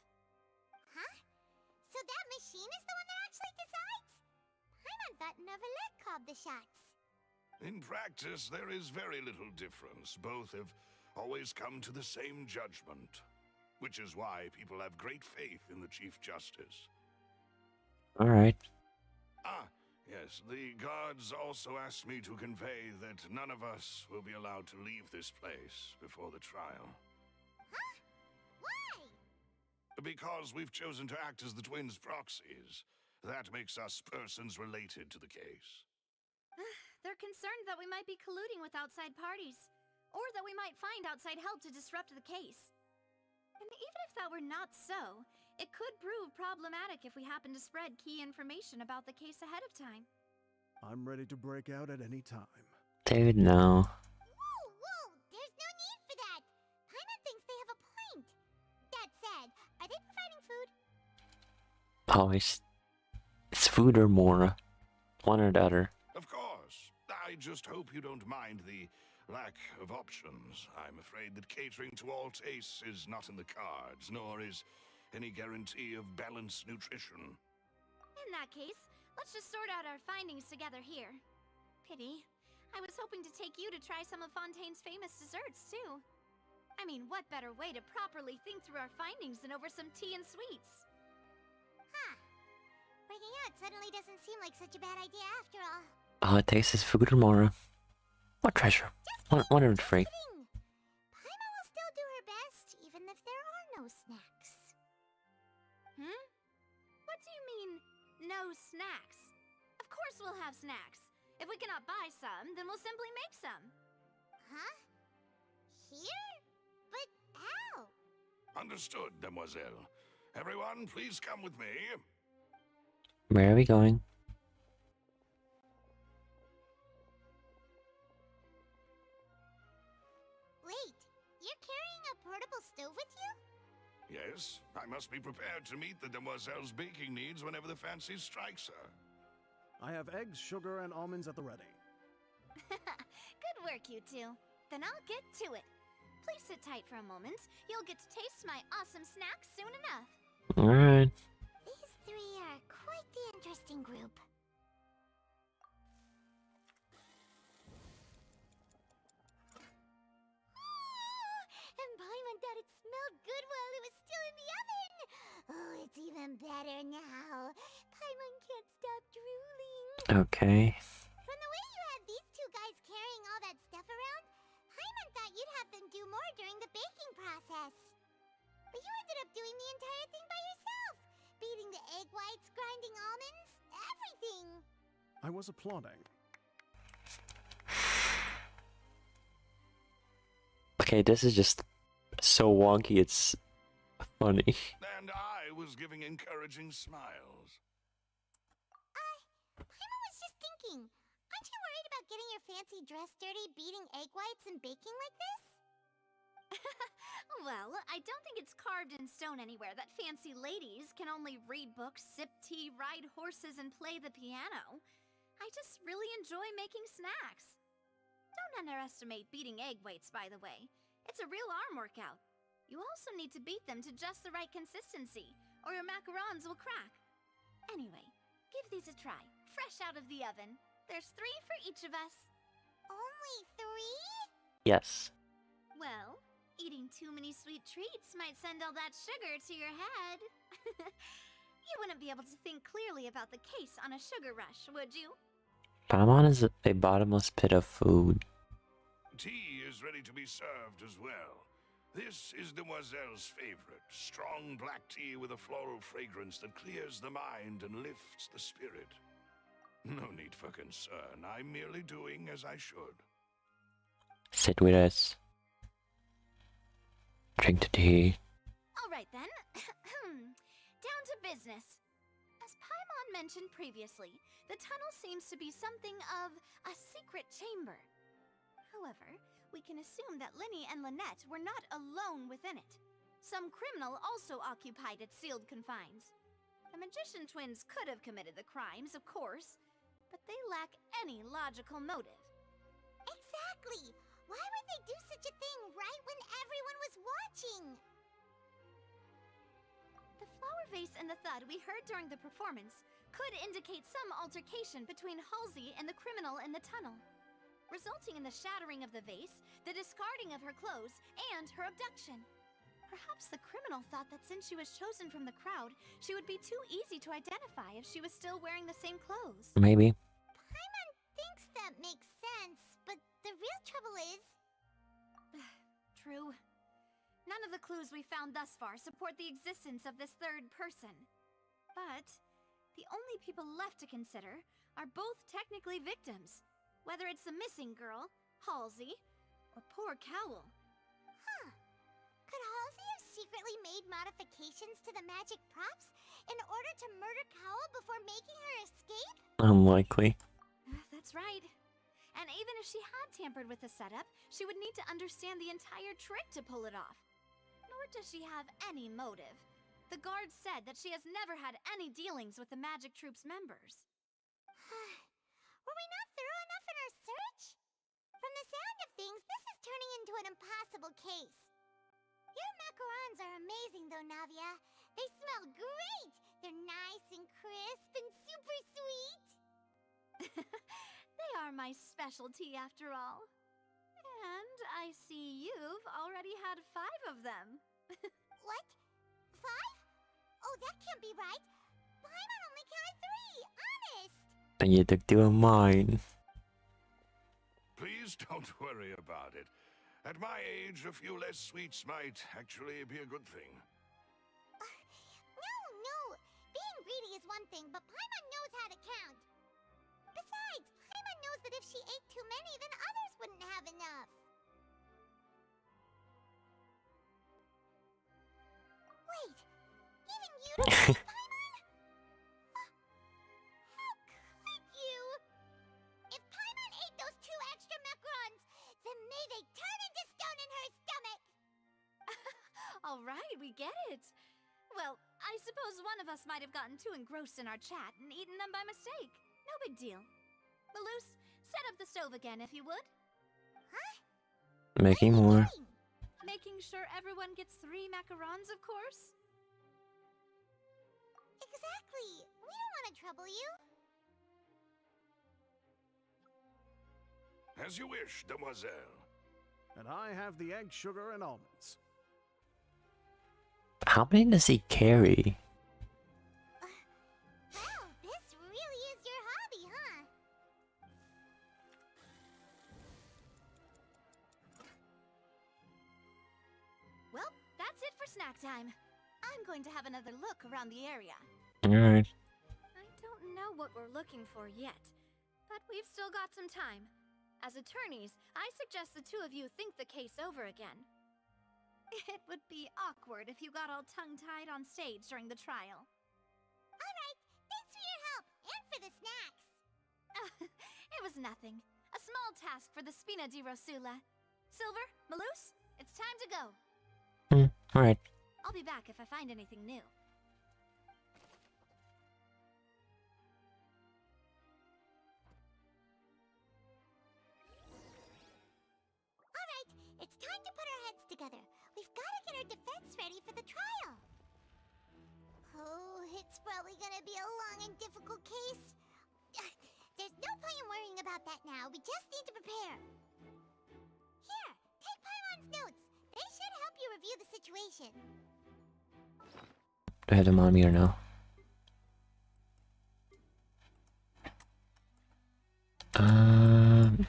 Huh? So that machine is the one that actually decides? Paimon thought Neuvillette called the shots. In practice, there is very little difference. Both have always come to the same judgment, which is why people have great faith in the Chief Justice. Alright. Yes, the guards also asked me to convey that none of us will be allowed to leave this place before the trial. Huh? Why? Because we've chosen to act as the twins' proxies. That makes us persons related to the case. They're concerned that we might be colluding with outside parties, or that we might find outside help to disrupt the case. And even if that were not so, it could prove problematic if we happen to spread key information about the case ahead of time. I'm ready to break out at any time. Dude, no. Whoa, there's no need for that. Paimon thinks they have a point. That said, are they providing food? Oh, it's food or more. One or the other. Of course. I just hope you don't mind the lack of options. I'm afraid that catering to all tastes is not in the cards, nor is any guarantee of balanced nutrition. In that case, let's just sort out our findings together here. Pity. I was hoping to take you to try some of Fontaine's famous desserts, too. I mean, what better way to properly think through our findings than over some tea and sweets? Huh. Breaking out suddenly doesn't seem like such a bad idea after all. Oh, it tastes food or more. What treasure? One of the three. Paimon will still do her best, even if there are no snacks. What do you mean, no snacks? Of course we'll have snacks. If we cannot buy some, then we'll simply make some. Huh? Here? But how? Understood, demoiselle. Everyone, please come with me. Where are we going? Wait, you're carrying a portable stove with you? Yes, I must be prepared to meet the demoiselle's baking needs whenever the fancy strikes her. I have eggs, sugar, and almonds at the ready. Good work, you two. Then I'll get to it. Please sit tight for a moment. You'll get to taste my awesome snacks soon enough. Alright. These three are quite the interesting group. And Paimon thought it smelled good while it was still in the oven. Oh, it's even better now. Paimon can't stop drooling. Okay. From the way you had these two guys carrying all that stuff around, Paimon thought you'd have them do more during the baking process. But you ended up doing the entire thing by yourself. Beating the egg whites, grinding almonds, everything. I was applauding. Okay, this is just so wonky, it's funny. And I was giving encouraging smiles. Paimon was just thinking, aren't you worried about getting your fancy dress dirty beating egg whites and baking like this? Well, I don't think it's carved in stone anywhere that fancy ladies can only read books, sip tea, ride horses, and play the piano. I just really enjoy making snacks. Don't underestimate beating egg whites, by the way. It's a real arm workout. You also need to beat them to just the right consistency, or your macarons will crack. Anyway, give these a try, fresh out of the oven. There's 3 for each of us. Only 3? Yes. Well, eating too many sweet treats might send all that sugar to your head. You wouldn't be able to think clearly about the case on a sugar rush, would you? Paimon is a bottomless pit of food. Tea is ready to be served as well. This is Demoiselle's favorite, strong black tea with a floral fragrance that clears the mind and lifts the spirit. No need for concern, I'm merely doing as I should. Sit with us. Drink the tea. All right then. Down to business. As Paimon mentioned previously, the tunnel seems to be something of a secret chamber. However, we can assume that Linny and Lynette were not alone within it. Some criminal also occupied its sealed confines. The magician twins could have committed the crimes, of course, but they lack any logical motive. Exactly! Why would they do such a thing right when everyone was watching? The flower vase and the thud we heard during the performance could indicate some altercation between Halsey and the criminal in the tunnel, resulting in the shattering of the vase, the discarding of her clothes, and her abduction. Perhaps the criminal thought that since she was chosen from the crowd, she would be too easy to identify if she was still wearing the same clothes. Maybe. Paimon thinks that makes sense, but the real trouble is... True. None of the clues we found thus far support the existence of this third person. But the only people left to consider are both technically victims, whether it's the missing girl, Halsey, or poor Cowl. Huh. Could Halsey have secretly made modifications to the magic props in order to murder Kawa before making her escape? Unlikely. That's right. And even if she had tampered with the setup, she would need to understand the entire trick to pull it off. Nor does she have any motive. The guard said that she has never had any dealings with the Magic Troop's members. Were we not thorough enough in our search? From the sound of things, this is turning into an impossible case. Your macarons are amazing though, Navia. They smell great! They're nice and crisp and super sweet! They are my specialty after all. And I see you've already had 5 of them. What? 5? Oh, that can't be right. Paimon only counted 3, honest! And you took 2 of mine. Please don't worry about it. At my age, a few less sweets might actually be a good thing. No. Being greedy is one thing, but Paimon knows how to count. Besides, Paimon knows that if she ate too many, then others wouldn't have enough. Wait, even you don't like Paimon? How could you? If Paimon ate those 2 extra macarons, then may they turn into stone in her stomach! All right, we get it. Well, I suppose one of us might have gotten too engrossed in our chat and eaten them by mistake. No big deal. Malus, set up the stove again if you would. Huh? Making more. Making sure everyone gets 3 macarons, of course. Exactly. We don't want to trouble you. As you wish, demoiselle. And I have the egg, sugar, and almonds. How many does he carry? Well, this really is your hobby, huh? Well, that's it for snack time. I'm going to have another look around the area. Alright. I don't know what we're looking for yet, but we've still got some time. As attorneys, I suggest the 2 of you think the case over again. It would be awkward if you got all tongue-tied on stage during the trial. Alright, thanks for your help, and for the snacks. It was nothing. A small task for the Spina di Rosula. Silver, Malus, it's time to go. Alright. I'll be back if I find anything new. Alright, it's time to put our heads together. We've got to get our defense ready for the trial. Oh, it's probably gonna be a long and difficult case. There's no point in worrying about that now. We just need to prepare. Here, take Paimon's notes. They should help you review the situation. Do I have them on me or no?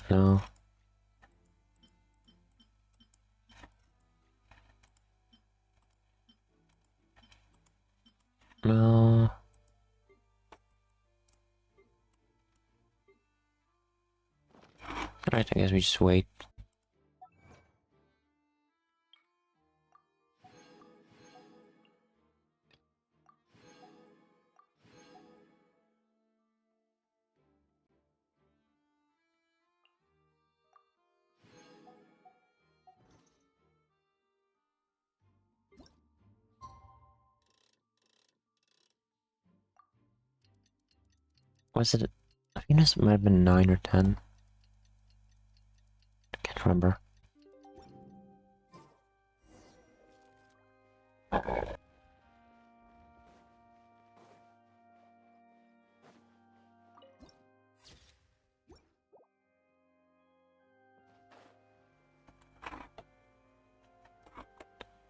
No. No. Alright, I guess we just wait. Was it? I think this might have been 9 or 10. I can't remember.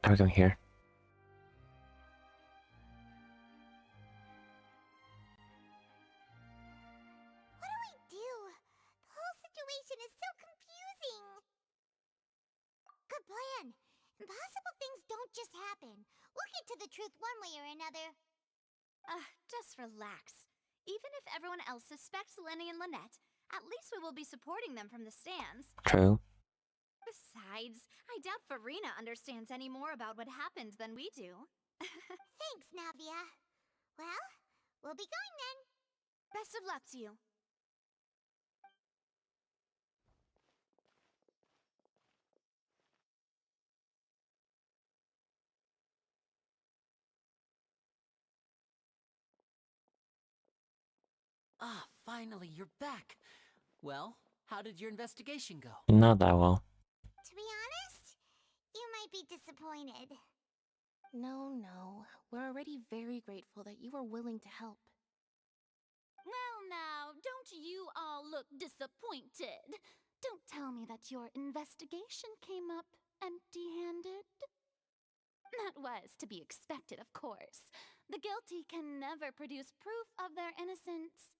Are we going here? What do we do? The whole situation is so confusing. Good plan. Impossible things don't just happen. We'll get to the truth one way or another. Just relax. Even if everyone else suspects Lenny and Lynette, at least we will be supporting them from the stands. True. Besides, I doubt Farina understands any more about what happened than we do. Thanks, Navia. Well, we'll be going then. Best of luck to you. Ah, finally, you're back. Well, how did your investigation go? Not that well. To be honest, you might be disappointed. No. We're already very grateful that you were willing to help. Well, now, don't you all look disappointed. Don't tell me that your investigation came up empty-handed. That was to be expected, of course. The guilty can never produce proof of their innocence.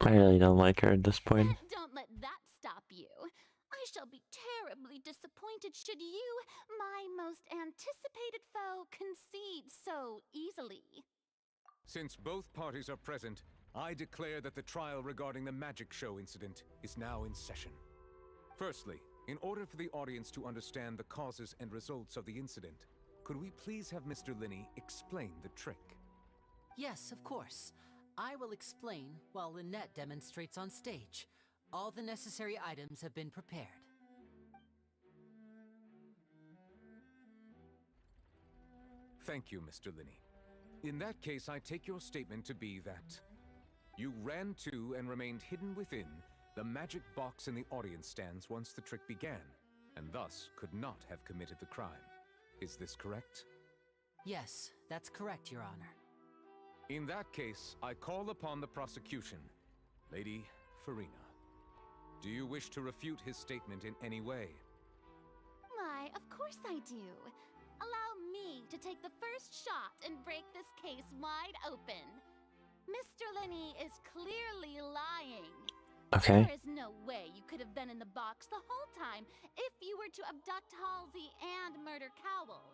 I really don't like her at this point. Don't let that stop you. I shall be terribly disappointed should you, my most anticipated foe, concede so easily. Since both parties are present, I declare that the trial regarding the magic show incident is now in session. Firstly, in order for the audience to understand the causes and results of the incident, could we please have Mr. Linney explain the trick? Yes, of course. I will explain while Lynette demonstrates on stage. All the necessary items have been prepared. Thank you, Mr. Linney. In that case, I take your statement to be that you ran to and remained hidden within the magic box in the audience stands once the trick began, and thus could not have committed the crime. Is this correct? Yes, that's correct, Your Honor. In that case, I call upon the prosecution. Lady Farina, do you wish to refute his statement in any way? Why, of course I do. Allow me to take the first shot and break this case wide open. Mr. Linney is clearly lying. Okay. There is no way you could have been in the box the whole time if you were to abduct Halsey and murder Cowell.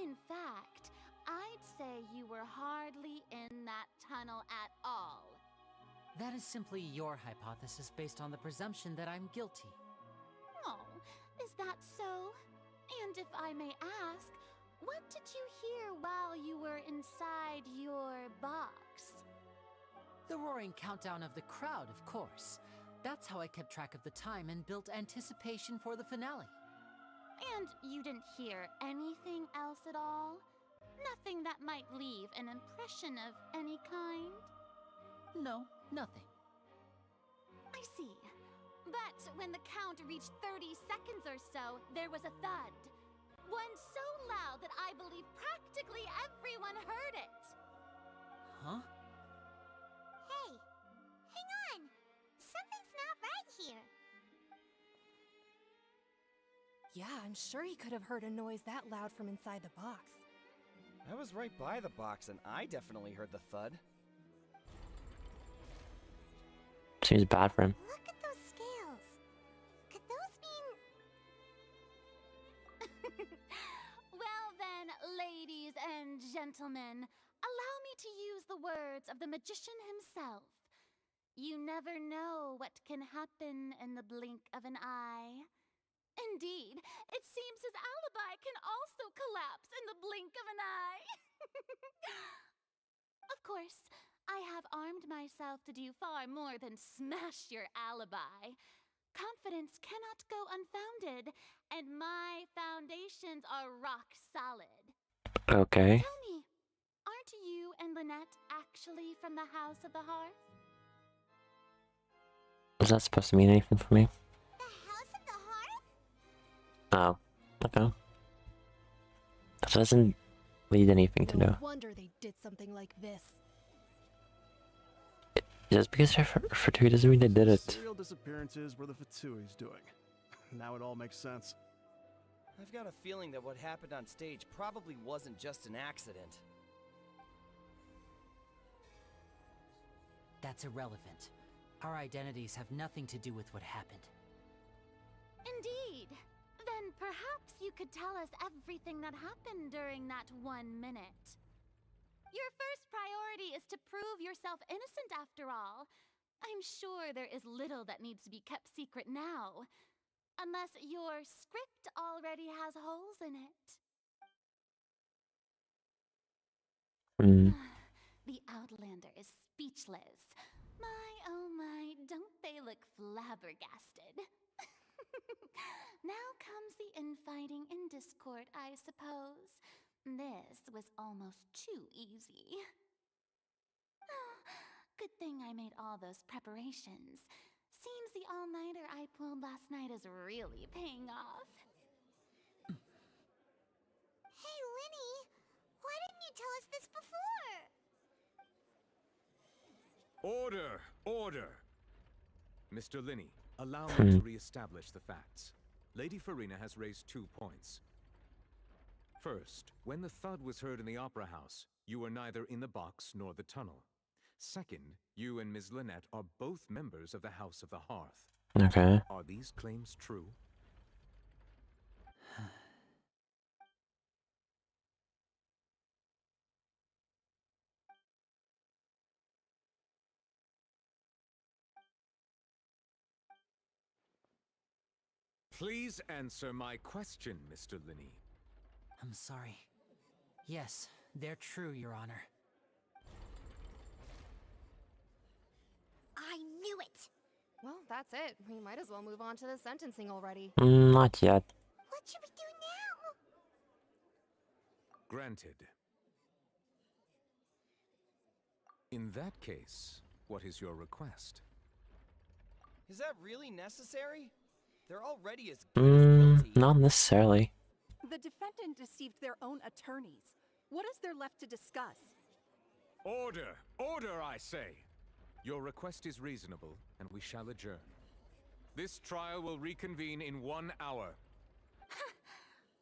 In fact, I'd say you were hardly in that tunnel at all. That is simply your hypothesis based on the presumption that I'm guilty. Oh, is that so? And if I may ask, what did you hear while you were inside your box? The roaring countdown of the crowd, of course. That's how I kept track of the time and built anticipation for the finale. And you didn't hear anything else at all? Nothing that might leave an impression of any kind? No, nothing. I see. But when the count reached 30 seconds or so, there was a thud. One so loud that I believe practically everyone heard it. Huh? Hey, hang on. Something's not right here. Yeah, I'm sure he could have heard a noise that loud from inside the box. I was right by the box and I definitely heard the thud. Seems bad for him. Look at those scales. Could those mean... Well then, ladies and gentlemen, allow me to use the words of the magician himself. You never know what can happen in the blink of an eye. Indeed, it seems his alibi can also collapse in the blink of an eye. Of course, I have armed myself to do far more than smash your alibi. Confidence cannot go unfounded, and my foundations are rock solid. Okay. Tell me, aren't you and Lynette actually from the House of the Hearth? Is that supposed to mean anything for me? The House of the Hearth? Oh, okay. That doesn't lead anything to know. No wonder they did something like this. Just because they're Fatui doesn't mean they did it. Serial disappearances were the Fatui's doing. Now it all makes sense. I've got a feeling that what happened on stage probably wasn't just an accident. That's irrelevant. Our identities have nothing to do with what happened. Indeed. Then perhaps you could tell us everything that happened during that 1 minute. Your first priority is to prove yourself innocent after all. I'm sure there is little that needs to be kept secret now. Unless your script already has holes in it. The Outlander is speechless. My, oh my, don't they look flabbergasted? Now comes the infighting and discord, I suppose. This was almost too easy. Good thing I made all those preparations. Seems the all-nighter I pulled last night is really paying off. Hey, Linny, why didn't you tell us this before? Order! Order! Mr. Linney, allow me to re-establish the facts. Lady Farina has raised 2 points. First, when the thud was heard in the Opera House, you were neither in the box nor the tunnel. Second, you and Ms. Lynette are both members of the House of the Hearth. Okay. Are these claims true? Please answer my question, Mr. Linney. I'm sorry. Yes, they're true, Your Honor. I knew it! Well, that's it. We might as well move on to the sentencing already. Not yet. What should we do now? Granted. In that case, what is your request? Is that really necessary? They're already as good as guilty. Not necessarily. The defendant deceived their own attorneys. What is there left to discuss? Order! Order, I say! Your request is reasonable, and we shall adjourn. This trial will reconvene in 1 hour.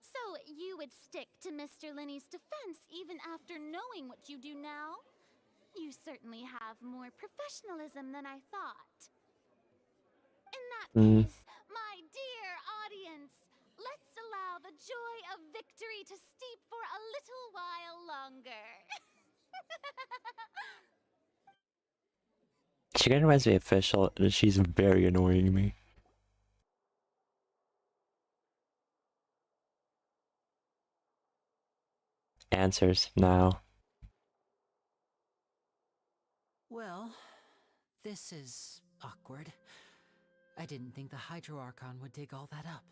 So you would stick to Mr. Linney's defense even after knowing what you do now? You certainly have more professionalism than I thought. In that case, my dear audience, let's allow the joy of victory to steep for a little while longer. She kind of reminds me of official, and she's very annoying to me. Answers now. Well, this is awkward. I didn't think the Hydro Archon would dig all that up.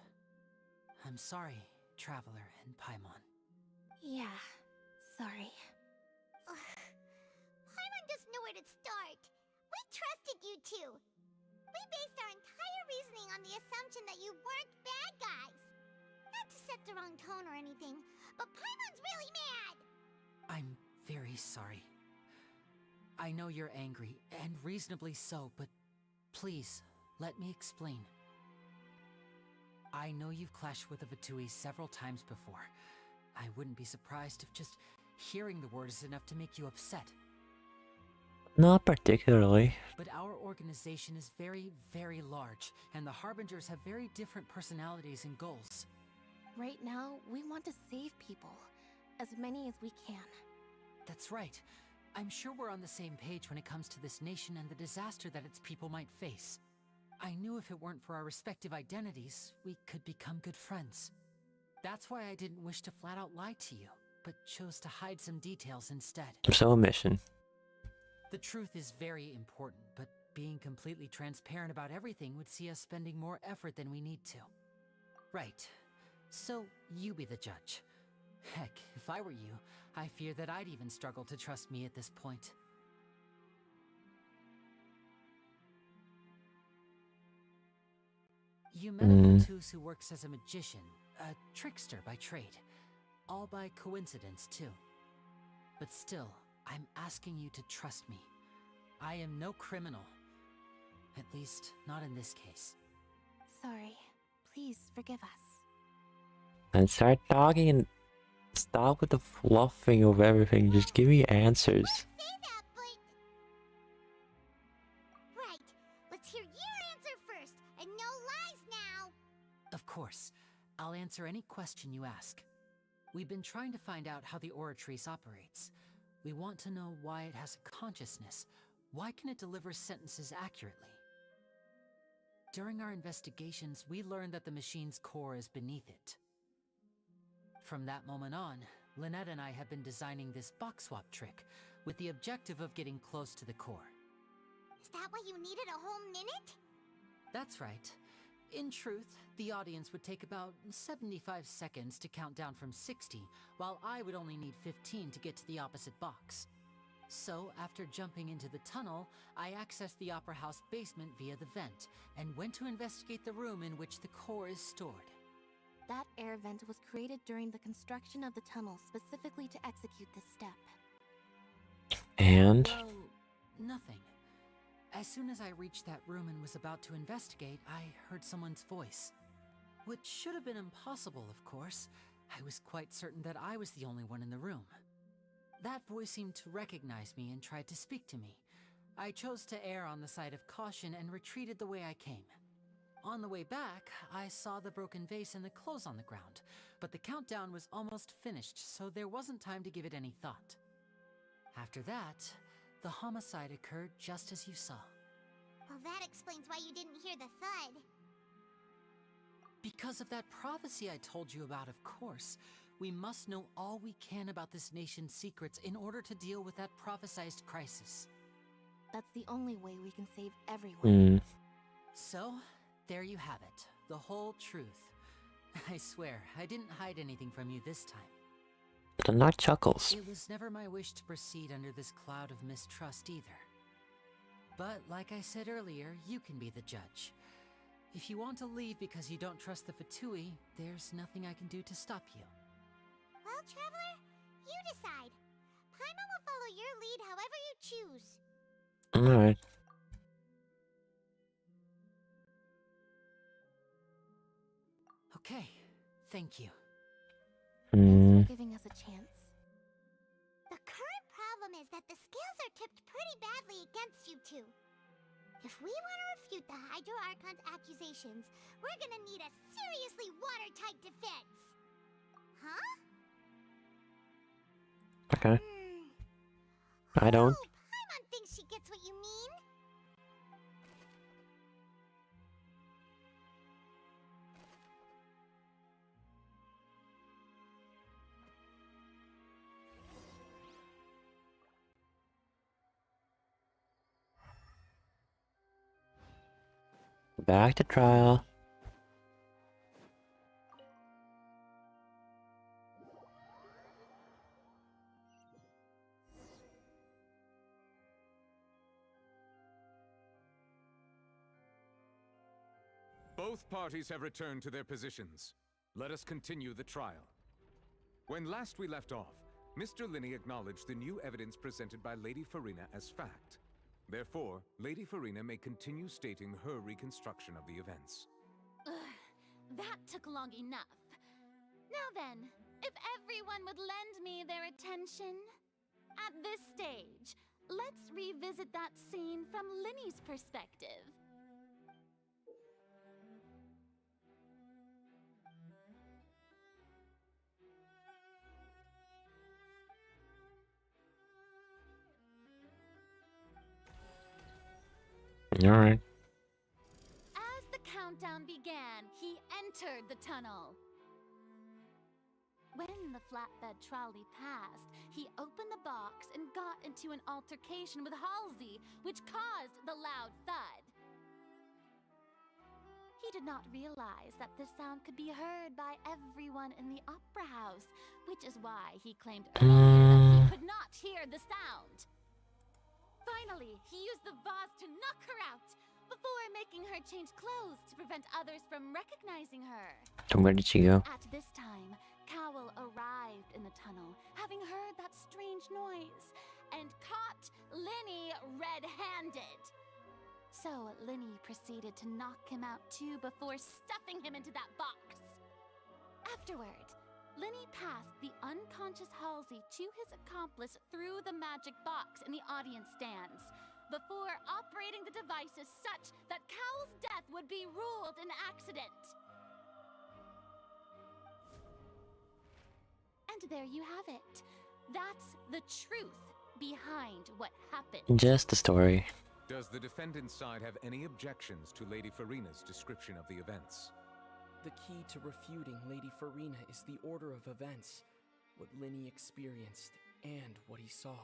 I'm sorry, Traveler and Paimon. Yeah, sorry. Paimon doesn't know where to start. We trusted you two. We based our entire reasoning on the assumption that you weren't bad guys. Not to set the wrong tone or anything, but Paimon's really mad. I'm very sorry. I know you're angry, and reasonably so, but please, let me explain. I know you've clashed with the Vitui several times before. I wouldn't be surprised if just hearing the word is enough to make you upset. Not particularly. But our organization is very, very large, and the Harbingers have very different personalities and goals. Right now, we want to save people. As many as we can. That's right. I'm sure we're on the same page when it comes to this nation and the disaster that its people might face. I knew if it weren't for our respective identities, we could become good friends. That's why I didn't wish to flat out lie to you, but chose to hide some details instead. So omission. The truth is very important, but being completely transparent about everything would see us spending more effort than we need to. Right. So, you be the judge. Heck, if I were you, I fear that I'd even struggle to trust me at this point. You met a Vatus who works as a magician, a trickster by trade. All by coincidence, too. But still, I'm asking you to trust me. I am no criminal. At least, not in this case. Sorry. Please forgive us. And start talking and stop with the fluffing of everything. Just give me answers. Right. Let's hear your answer first, and no lies now. Of course. I'll answer any question you ask. We've been trying to find out how the Oratrice operates. We want to know why it has a consciousness. Why can it deliver sentences accurately? during our investigations, we learned that the machine's core is beneath it. From that moment on, Lynette and I have been designing this box swap trick with the objective of getting close to the core. Is that why you needed a whole minute? That's right. In truth, the audience would take about 75 seconds to count down from 60, while I would only need 15 to get to the opposite box. So, after jumping into the tunnel, I accessed the Opera House basement via the vent, and went to investigate the room in which the core is stored. That air vent was created during the construction of the tunnel specifically to execute this step. And? Well, nothing. As soon as I reached that room and was about to investigate, I heard someone's voice. Which should have been impossible, of course. I was quite certain that I was the only one in the room. That voice seemed to recognize me and tried to speak to me. I chose to err on the side of caution and retreated the way I came. On the way back, I saw the broken vase and the clothes on the ground, but the countdown was almost finished, so there wasn't time to give it any thought. After that, the homicide occurred just as you saw. Well, that explains why you didn't hear the thud. Because of that prophecy I told you about, of course. We must know all we can about this nation's secrets in order to deal with that prophesized crisis. That's the only way we can save everyone. So, there you have it. The whole truth. I swear, I didn't hide anything from you this time. The knock chuckles. It was never my wish to proceed under this cloud of mistrust either. But like I said earlier, you can be the judge. If you want to leave because you don't trust the Fatui, there's nothing I can do to stop you. Well, Traveler, you decide. Paimon will follow your lead however you choose. Alright. Okay, thank you. Thanks for giving us a chance. The current problem is that the scales are tipped pretty badly against you two. If we want to refute the Hydro Archon's accusations, we're gonna need a seriously watertight defense. Huh? Okay. I don't. Oh, Paimon thinks she gets what you mean. Back to trial. Both parties have returned to their positions. Let us continue the trial. When last we left off, Mr. Linney acknowledged the new evidence presented by Lady Farina as fact. Therefore, Lady Farina may continue stating her reconstruction of the events. That took long enough. Now then, if everyone would lend me their attention. At this stage, let's revisit that scene from Linney's perspective. Alright. As the countdown began, he entered the tunnel. When the flatbed trolley passed, he opened the box and got into an altercation with Halsey, which caused the loud thud. He did not realize that this sound could be heard by everyone in the Opera House, which is why he claimed earlier that he could not hear the sound. Finally, he used the vase to knock her out, before making her change clothes to prevent others from recognizing her. And where did she go? At this time, Cowell arrived in the tunnel, having heard that strange noise, and caught Linney red-handed. So Linney proceeded to knock him out too before stuffing him into that box. Afterward, Linney passed the unconscious Halsey to his accomplice through the magic box in the audience stands, before operating the devices such that Cowell's death would be ruled an accident. And there you have it. That's the truth behind what happened. Just the story. Does the defendant's side have any objections to Lady Farina's description of the events? The key to refuting Lady Farina is the order of events, what Linny experienced, and what he saw.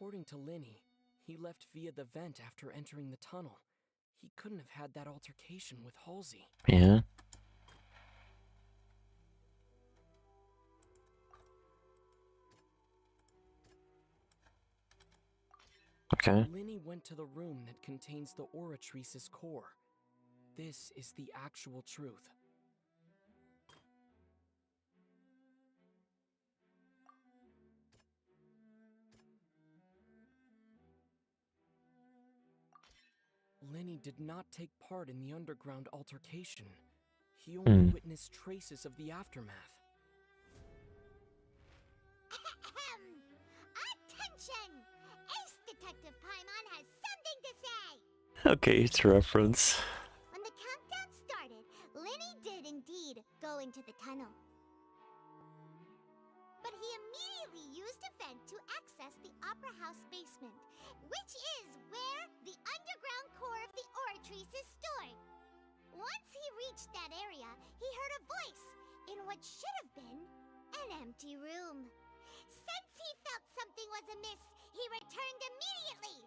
According to Linny, he left via the vent after entering the tunnel. He couldn't have had that altercation with Halsey. Yeah. Okay. Linny went to the room that contains the Oratrice's core. This is the actual truth. Linny did not take part in the underground altercation. He only witnessed traces of the aftermath. Attention! Ace Detective Paimon has something to say! Okay, it's a reference. When the countdown started, Linny did indeed go into the tunnel. But he immediately used a vent to access the Opera House basement, which is where the underground core of the Oratrice is stored. Once he reached that area, he heard a voice in what should have been an empty room. Since he felt something was amiss, he returned immediately.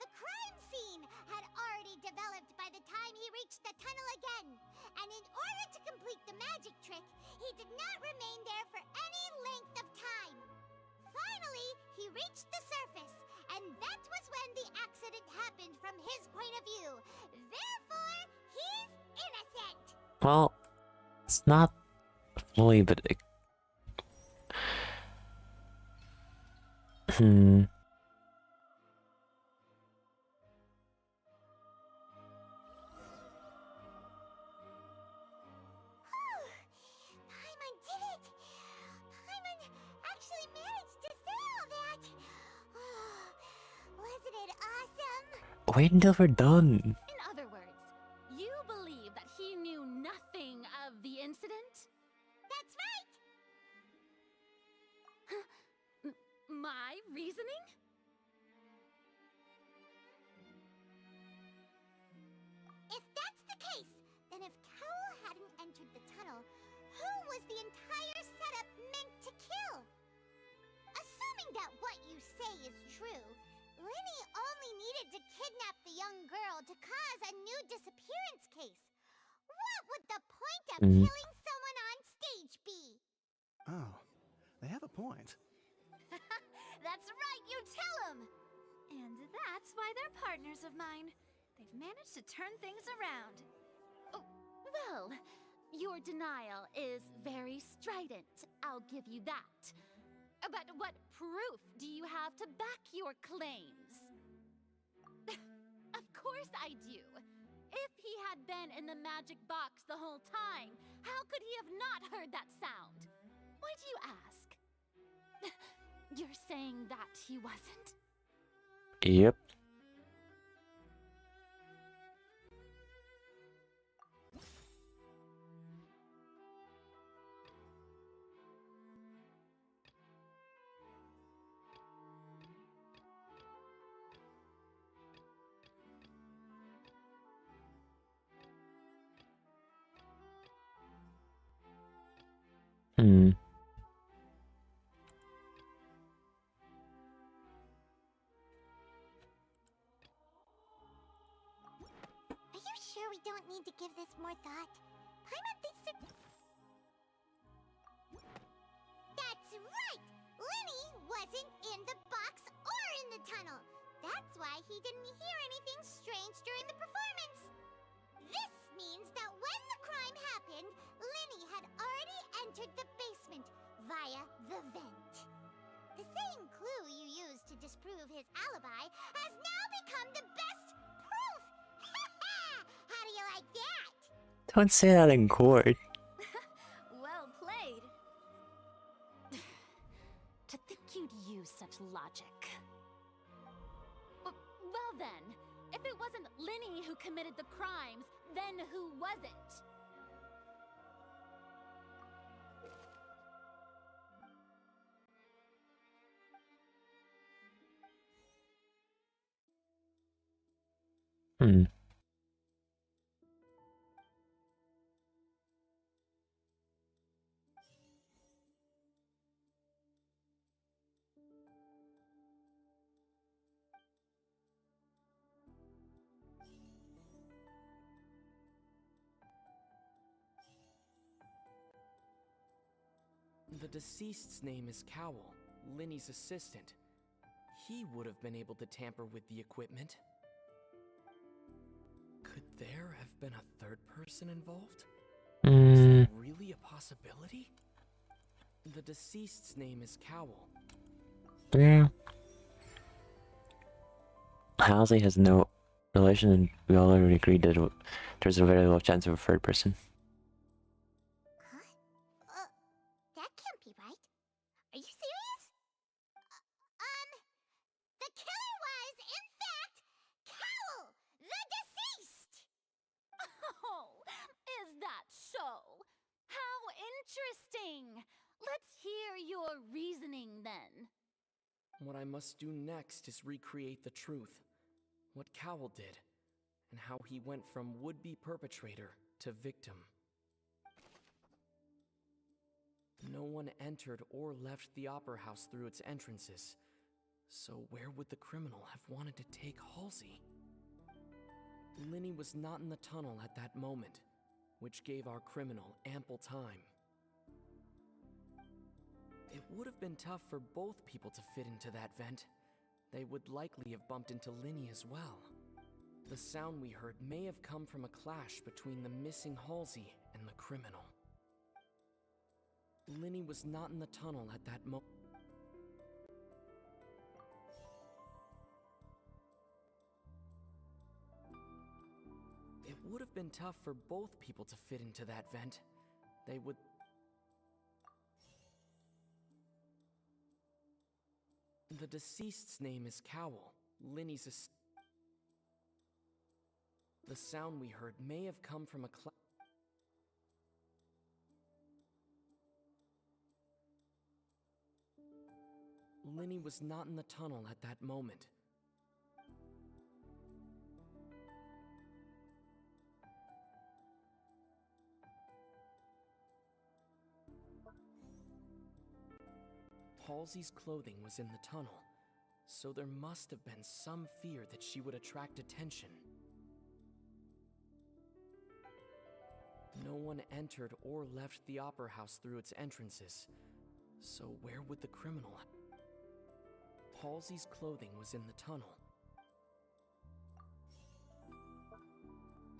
The crime scene had already developed by the time he reached the tunnel again, and in order to complete the magic trick, he did not remain there for any length of time. Finally, he reached the surface, and that was when the accident happened from his point of view. Therefore, he's innocent. Well, it's not fully, but Paimon did it! Paimon actually managed to say all that! Wasn't it awesome? wait until we're done. In other words, you believe that he knew nothing of the incident? That's right! My reasoning? If that's the case, then if Carol hadn't entered the tunnel, who was the entire setup meant to kill? Assuming that what you say is true, Linny only needed to kidnap the young girl to cause a new disappearance case. What would the point of killing someone on stage be? Oh, they have a point. That's right, you tell him! And that's why they're partners of mine. They've managed to turn things around. Oh, well, your denial is very strident, I'll give you that. But what proof do you have to back your claims? Of course I do. If he had been in the magic box the whole time, how could he have not heard that sound? Why do you ask? You're saying that he wasn't? Yep. Are you sure we don't need to give this more thought? Paimon thinks it... That's right! Linny wasn't in the box or in the tunnel. That's why he didn't hear anything strange during the performance. This means that when the crime happened, Linny had already entered the basement via the vent. The same clue you used to disprove his alibi has now become the best proof! How do you like that? Don't say that in court. Well played. Linny who committed the crimes, then who was it? Hmm. The deceased's name is Cowell, Linny's assistant. He would have been able to tamper with the equipment. Could there have been a third person involved? Is that really a possibility? The deceased's name is Cowell. Yeah. Halsey has no relation, and we all already agreed that there's a very low chance of a third person. That can't be right. Are you serious? The killer was, in fact, Cowell, the deceased! Oh, is that so? How interesting! Let's hear your reasoning then. What I must do next is recreate the truth. What Cowell did, and how he went from would-be perpetrator to victim. No one entered or left the Opera House through its entrances, so where would the criminal have wanted to take Halsey? Linny was not in the tunnel at that moment, which gave our criminal ample time. It would have been tough for both people to fit into that vent. They would likely have bumped into Linny as well. The sound we heard may have come from a clash between the missing Halsey and the criminal. Linny was not in the tunnel at that moment. It would have been tough for both people to fit into that vent. They would... The deceased's name is Cowell, Linny's assistant. The sound we heard may have come from a Linny was not in the tunnel at that moment. Halsey's clothing was in the tunnel, so there must have been some fear that she would attract attention. No one entered or left the Opera House through its entrances, so where would the criminal have... Halsey's clothing was in the tunnel.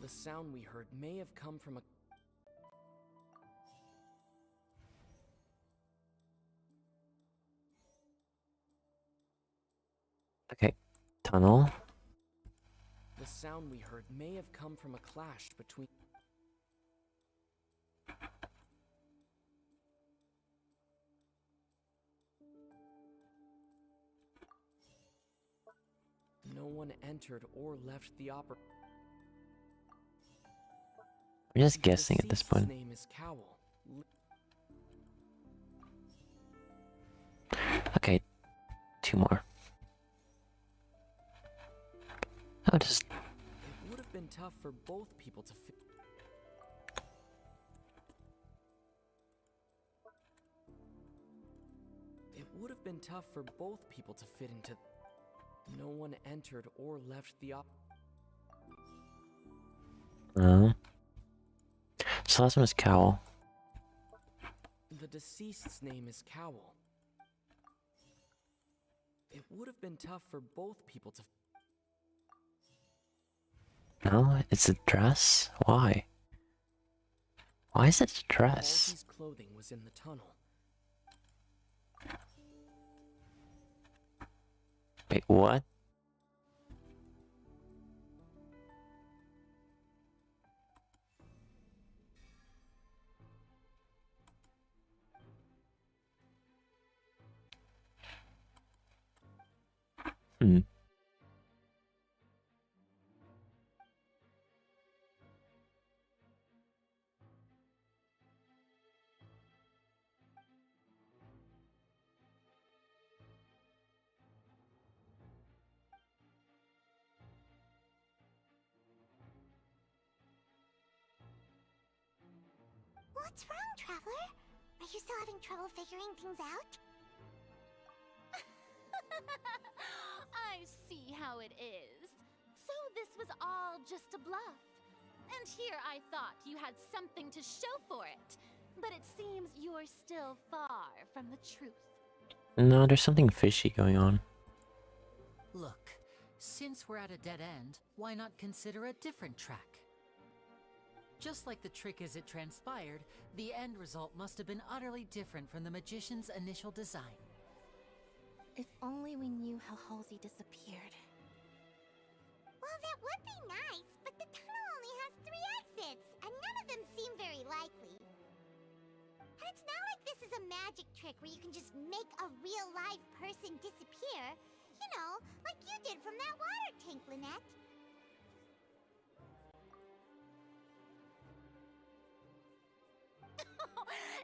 The sound we heard may have come from a... Okay, tunnel. The sound we heard may have come from a clash between... No one entered or left the opera... I'm just guessing at this point. His name is Cowell. Okay, two more. I'll just... It would have been tough for both people to fit... It would have been tough for both people to fit into... No one entered or left the op... So last one was Cowell. The deceased's name is Cowell. It would have been tough for both people to... No, it's a dress? Why? Why is it a dress? Halsey's clothing was in the tunnel. Wait, what? What's wrong, Traveler? Are you still having trouble figuring things out? I see how it is. So this was all just a bluff. And here I thought you had something to show for it. But it seems you're still far from the truth. No, there's something fishy going on. Look, since we're at a dead end, why not consider a different track? Just like the trick as it transpired, the end result must have been utterly different from the magician's initial design. If only we knew how Halsey disappeared. Well, that would be nice, but the tunnel only has 3 exits, and none of them seem very likely. And it's not like this is a magic trick where you can just make a real live person disappear. You know, like you did from that water tank, Lynette.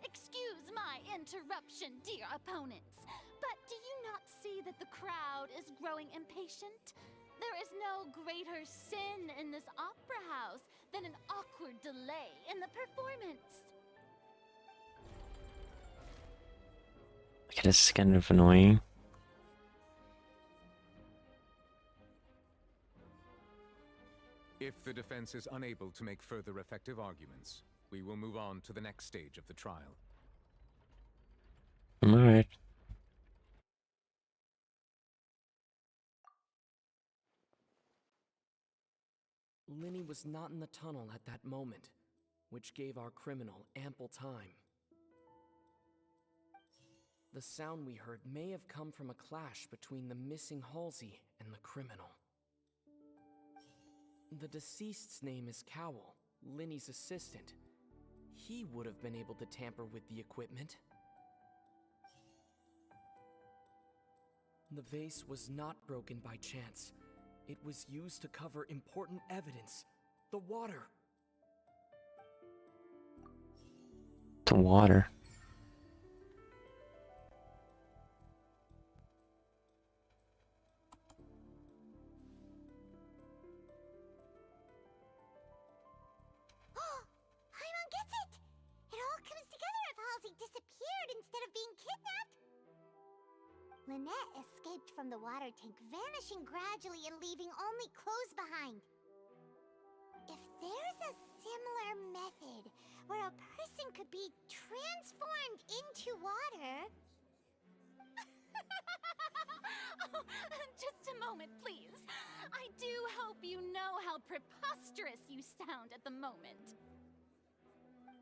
Excuse my interruption, dear opponents. But do you not see that the crowd is growing impatient? There is no greater sin in this opera house than an awkward delay in the performance. Okay, this is kind of annoying. If the defense is unable to make further effective arguments, we will move on to the next stage of the trial. Alright. Linny was not in the tunnel at that moment, which gave our criminal ample time. The sound we heard may have come from a clash between the missing Halsey and the criminal. The deceased's name is Cowell, Linny's assistant. He would have been able to tamper with the equipment. The vase was not broken by chance. It was used to cover important evidence. The water. The water. Paimon gets it! It all comes together if Halsey disappeared instead of being kidnapped. Lynette escaped from the water tank, vanishing gradually and leaving only clothes behind. If there's a similar method where a person could be transformed into water... Oh, just a moment, please. I do hope you know how preposterous you sound at the moment.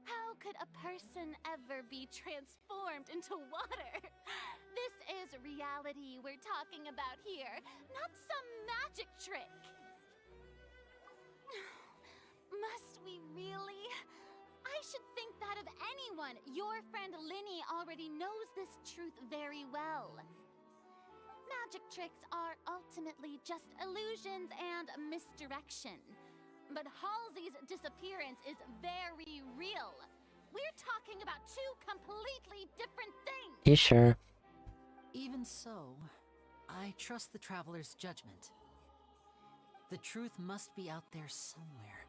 How could a person ever be transformed into water? This is reality we're talking about here, not some magic trick. Must we really? I should think that of anyone. Your friend Linny already knows this truth very well. Magic tricks are ultimately just illusions and misdirection. But Halsey's disappearance is very real. We're talking about 2 completely different things. You sure? Even so, I trust the Traveler's judgment. The truth must be out there somewhere.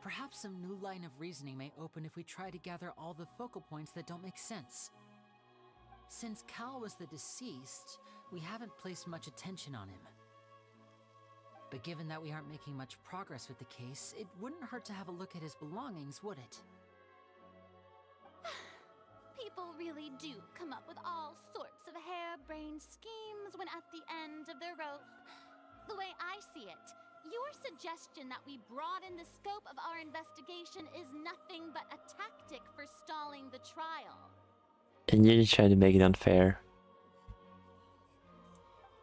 Perhaps some new line of reasoning may open if we try to gather all the focal points that don't make sense. Since Cal was the deceased, we haven't placed much attention on him. But given that we aren't making much progress with the case, it wouldn't hurt to have a look at his belongings, would it? People really do come up with all sorts of harebrained schemes when at the end of their rope. The way I see it, your suggestion that we broaden the scope of our investigation is nothing but a tactic for stalling the trial. And you just try to make it unfair.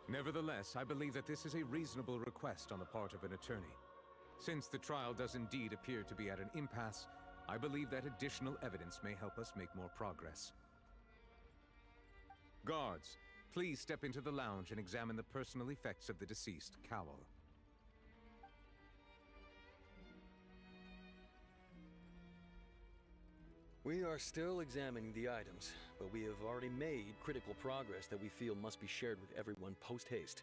Nevertheless, I believe that this is a reasonable request on the part of an attorney. Since the trial does indeed appear to be at an impasse, I believe that additional evidence may help us make more progress. Guards, please step into the lounge and examine the personal effects of the deceased, Cowell. We are still examining the items, but we have already made critical progress that we feel must be shared with everyone post-haste.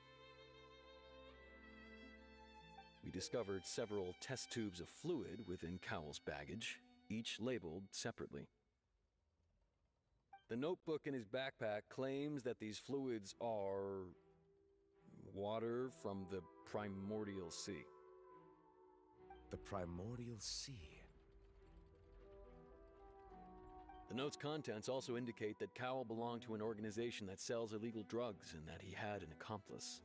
We discovered several test tubes of fluid within Cowell's baggage, each labeled separately. The notebook in his backpack claims that these fluids are water from the primordial sea. The primordial sea. The note's contents also indicate that Cowell belonged to an organization that sells illegal drugs and that he had an accomplice.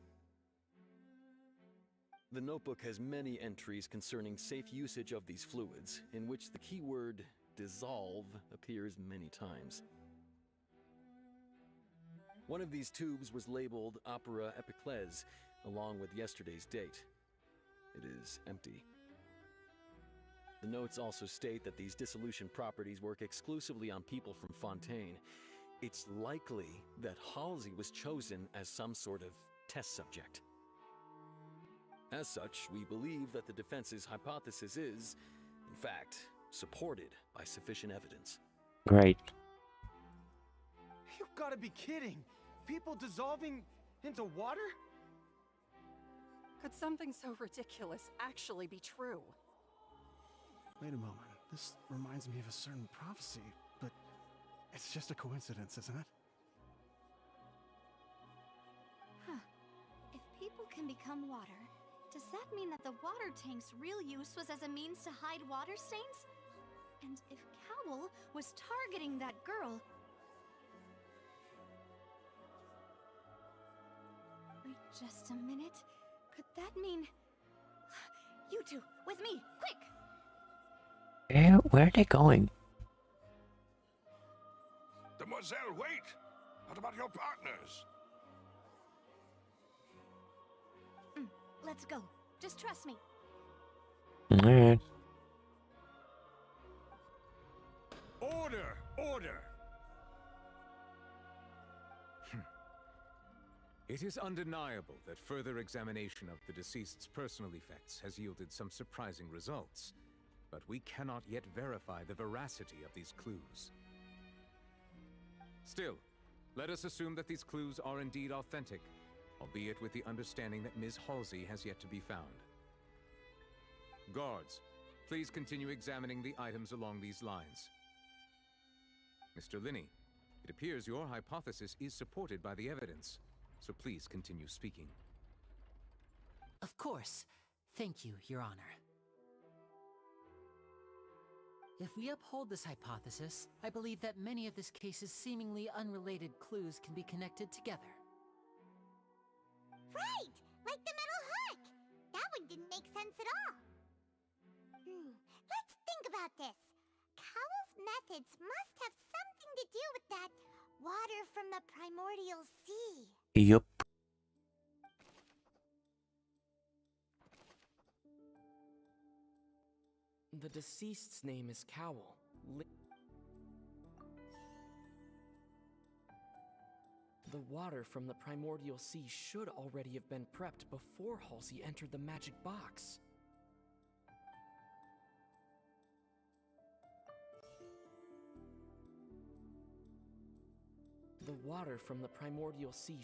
The notebook has many entries concerning safe usage of these fluids, in which the keyword dissolve appears many times. One of these tubes was labeled Opera Epiclese, along with yesterday's date. It is empty. The notes also state that these dissolution properties work exclusively on people from Fontaine. It's likely that Halsey was chosen as some sort of test subject. As such, we believe that the defense's hypothesis is, in fact, supported by sufficient evidence. Great. You've got to be kidding! People dissolving into water? Could something so ridiculous actually be true? Wait a moment. This reminds me of a certain prophecy, but it's just a coincidence, isn't it? Huh. If people can become water, does that mean that the water tank's real use was as a means to hide water stains? And if Cowell was targeting that girl... Wait just a minute. Could that mean... You two, with me, quick! Where are they going? Demoiselle, wait! What about your partners? Let's go. Just trust me. Alright. Order! Order! It is undeniable that further examination of the deceased's personal effects has yielded some surprising results, but we cannot yet verify the veracity of these clues. Still, let us assume that these clues are indeed authentic, albeit with the understanding that Ms. Halsey has yet to be found. Guards, please continue examining the items along these lines. Mr. Linney, it appears your hypothesis is supported by the evidence, so please continue speaking. Of course. Thank you, Your Honor. If we uphold this hypothesis, I believe that many of this case's seemingly unrelated clues can be connected together. Right! Like the metal hook! That one didn't make sense at all. Let's think about this. Cowell's methods must have something to do with that water from the primordial sea. Yup. The deceased's name is Cowell. The water from the primordial sea should already have been prepped before Halsey entered the magic box. The water from the primordial sea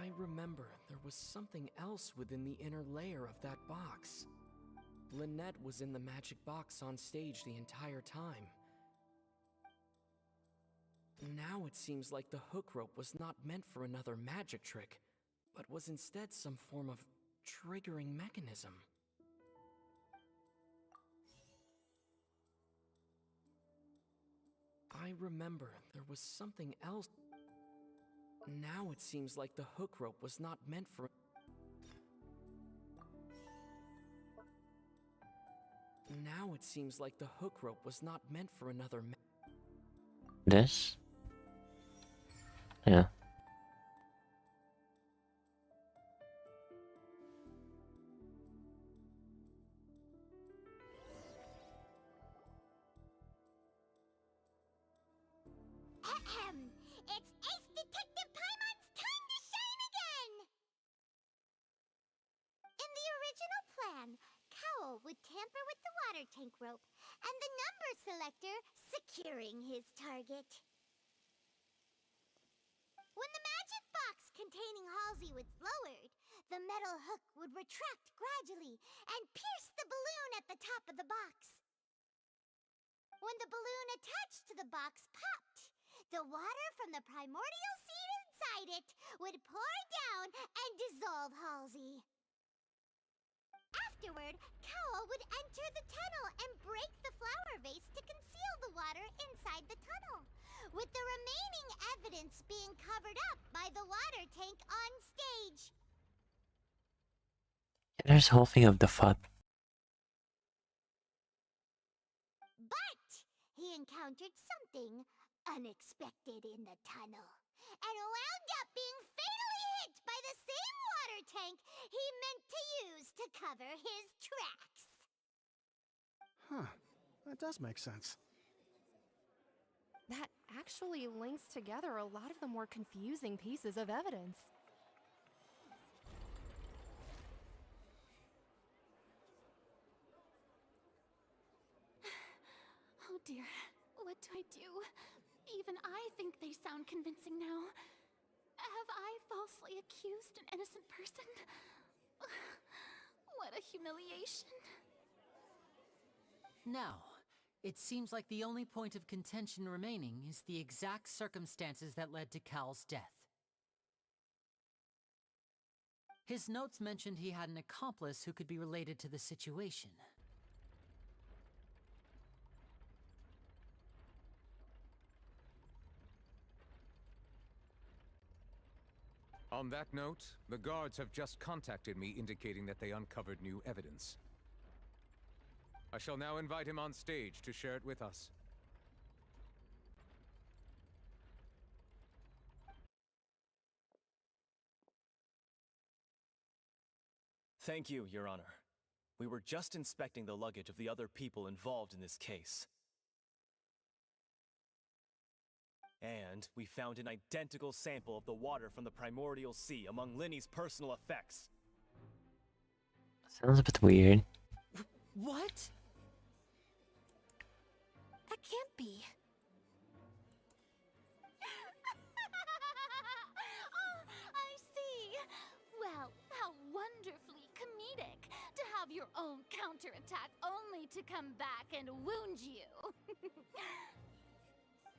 I remember there was something else within the inner layer of that box. Lynette was in the magic box on stage the entire time. Now it seems like the hook rope was not meant for another magic trick, but was instead some form of triggering mechanism. I remember there was something else. Now it seems like the hook rope was not meant for... Now it seems like the hook rope was not meant for another... This? Yeah. It's Ace Detective Paimon's time to shine again! In the original plan, Cowell would tamper with the water tank rope and the number selector securing his target. When the magic box containing Halsey was lowered, the metal hook would retract gradually and pierce the balloon at the top of the box. When the balloon attached to the box popped, the water from the primordial seed inside it would pour down and dissolve Halsey. Afterward, Cowl would enter the tunnel and break the flower vase to conceal the water inside the tunnel, with the remaining evidence being covered up by the water tank on stage. There's the whole thing of the FUD. But he encountered something unexpected in the tunnel and wound up being fatally hit by the same water tank he meant to use to cover his tracks. Huh. That does make sense. That actually links together a lot of the more confusing pieces of evidence. Oh dear, what do I do? Even I think they sound convincing now. Have I falsely accused an innocent person? What a humiliation. Now, it seems like the only point of contention remaining is the exact circumstances that led to Cal's death. His notes mentioned he had an accomplice who could be related to the situation. On that note, the guards have just contacted me indicating that they uncovered new evidence. I shall now invite him on stage to share it with us. Thank you, Your Honor. We were just inspecting the luggage of the other people involved in this case. And we found an identical sample of the water from the primordial sea among Linny's personal effects. Sounds a bit weird. What? That can't be. Oh, I see. Well, how wonderfully comedic to have your own counterattack only to come back and wound you.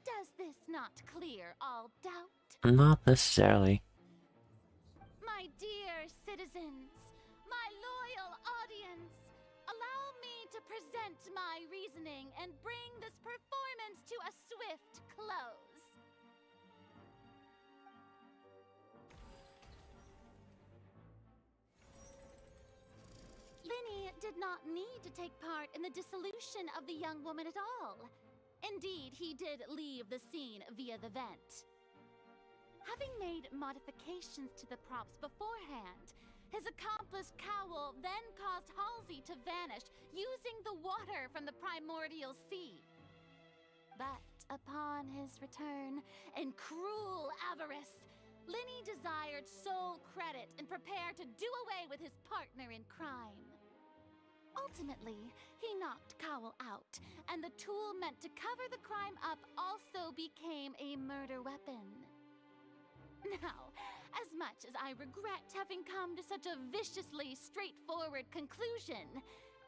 Does this not clear all doubt? Not necessarily. My dear citizens, my loyal audience, allow me to present my reasoning and bring this performance to a swift close. Linny did not need to take part in the dissolution of the young woman at all. Indeed, he did leave the scene via the vent. Having made modifications to the props beforehand, his accomplice Cowl then caused Halsey to vanish using the water from the primordial sea. But upon his return, in cruel avarice, Linny desired sole credit and prepared to do away with his partner in crime. Ultimately, he knocked Cowl out, and the tool meant to cover the crime up also became a murder weapon. Now, as much as I regret having come to such a viciously straightforward conclusion,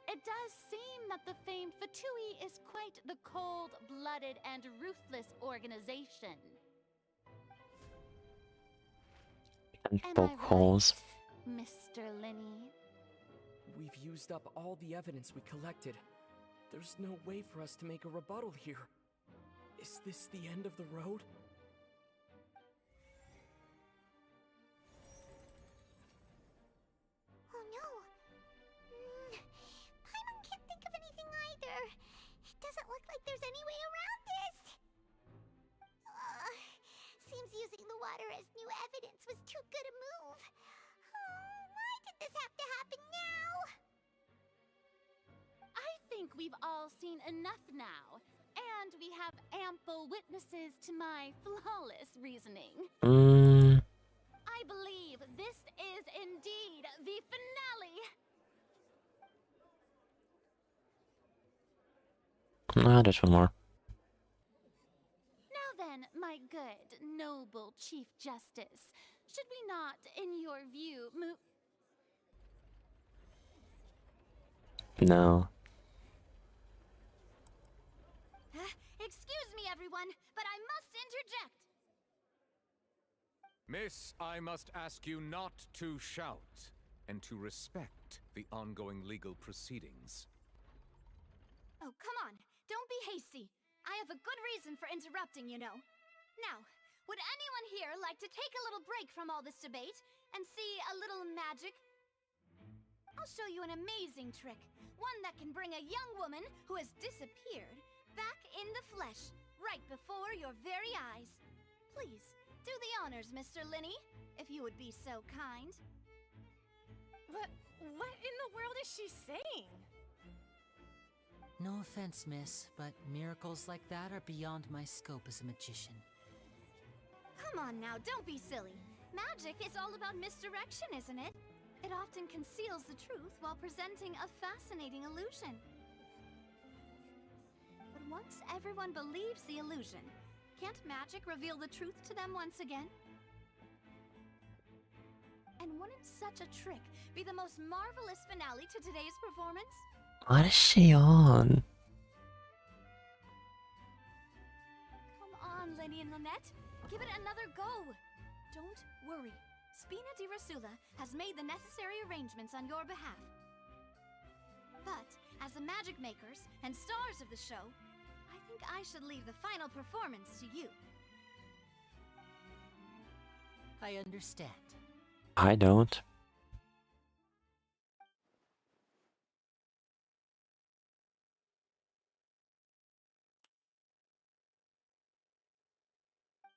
it does seem that the famed Fatui is quite the cold-blooded and ruthless organization. And Am poke I holes. right, Mr. Linny? We've used up all the evidence we collected. There's no way for us to make a rebuttal here. Is this the end of the road? Oh no. Paimon can't think of anything either. It doesn't look like there's any way around this. Seems using the water as new evidence was too good a move. Why did this have to happen now? I think we've all seen enough now, and we have ample witnesses to my flawless reasoning. I believe this is indeed the finale. Ah, there's one more. Now then, my good, noble Chief Justice, should we No. Excuse me, everyone, but I must interject. Miss, I must ask you not to shout, and to respect the ongoing legal proceedings. Oh, come on. Don't be hasty. I have a good reason for interrupting, you know. Now, would anyone here like to take a little break from all this debate and see a little magic? I'll show you an amazing trick. One that can bring a young woman who has disappeared back in the flesh, right before your very eyes. Please, do the honors, Mr. Linney, if you would be so kind. What in the world is she saying? No offense, miss, but miracles like that are beyond my scope as a magician. Come on now, don't be silly. Magic is all about misdirection, isn't it? It often conceals the truth while presenting a fascinating illusion. But once everyone believes the illusion, can't magic reveal the truth to them once again? And wouldn't such a trick be the most marvelous finale to today's performance? What is she on? Come on, Lenny and Lynette. Give it another go. Don't worry. Spina di Rasula has made the necessary arrangements on your behalf. But, as the magic makers and stars of the show, I think I should leave the final performance to you. I understand. I don't.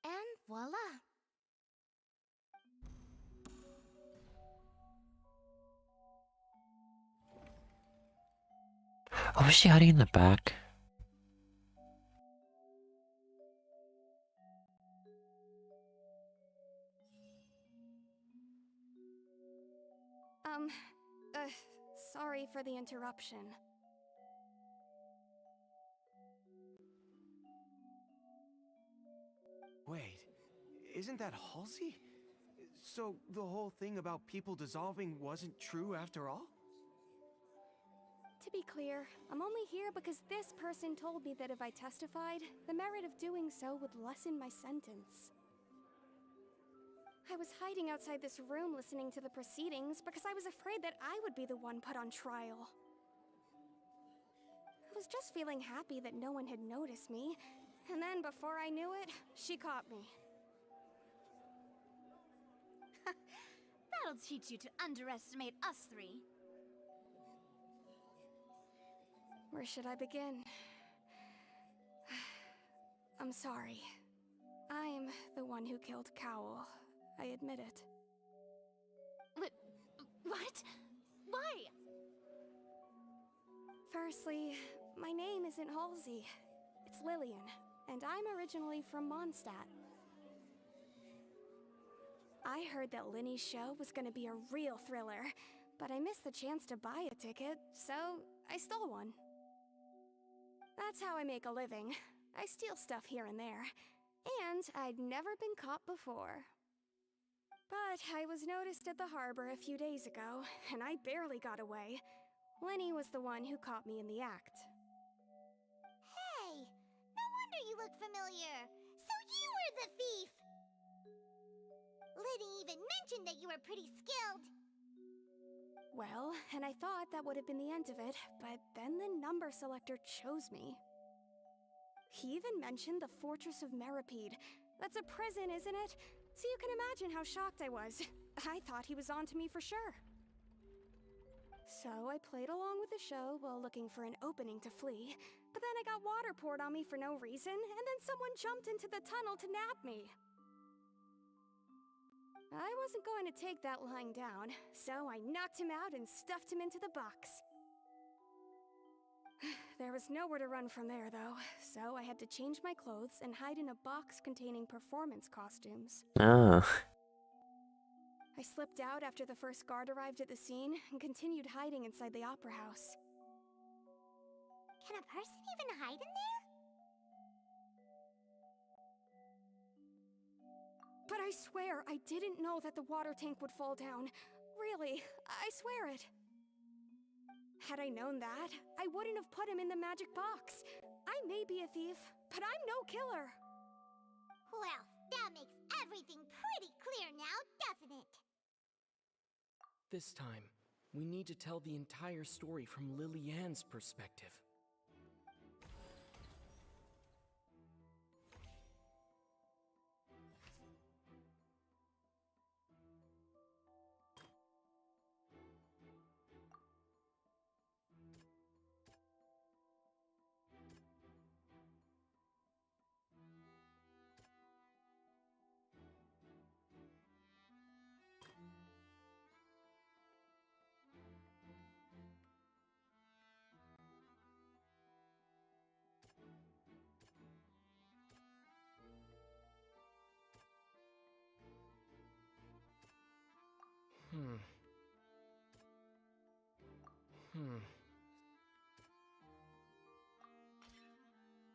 And voila! Oh, was she hiding in the back? Sorry for the interruption. Wait, isn't that Halsey? So the whole thing about people dissolving wasn't true after all? To be clear, I'm only here because this person told me that if I testified, the merit of doing so would lessen my sentence. I was hiding outside this room listening to the proceedings because I was afraid that I would be the one put on trial. I was just feeling happy that no one had noticed me, and then before I knew it, she caught me. That'll teach you to underestimate us three. Where should I begin? I'm sorry. I'm the one who killed Cowl. I admit it. What? Why? Firstly, my name isn't Halsey. It's Lillian, and I'm originally from Mondstadt. I heard that Linny's show was gonna be a real thriller, but I missed the chance to buy a ticket, so I stole one. That's how I make a living. I steal stuff here and there, and I'd never been caught before. But I was noticed at the harbor a few days ago, and I barely got away. Lenny was the one who caught me in the act. Hey! No wonder you look familiar! So you were the thief! Liddy even mentioned that you were pretty skilled! Well, and I thought that would have been the end of it, but then the number selector chose me. He even mentioned the Fortress of Meripede. That's a prison, isn't it? So you can imagine how shocked I was. I thought he was on to me for sure. So I played along with the show while looking for an opening to flee, but then I got water poured on me for no reason, and then someone jumped into the tunnel to nab me. I wasn't going to take that lying down, so I knocked him out and stuffed him into the box. There was nowhere to run from there, though, so I had to change my clothes and hide in a box containing performance costumes. Oh. I slipped out after the first guard arrived at the scene and continued hiding inside the opera house. Can a person even hide in there? But I swear, I didn't know that the water tank would fall down. Really, I swear it. Had I known that, I wouldn't have put him in the magic box. I may be a thief, but I'm no killer. Well, that makes everything pretty clear now, doesn't it? This time, we need to tell the entire story from Lily Ann's perspective.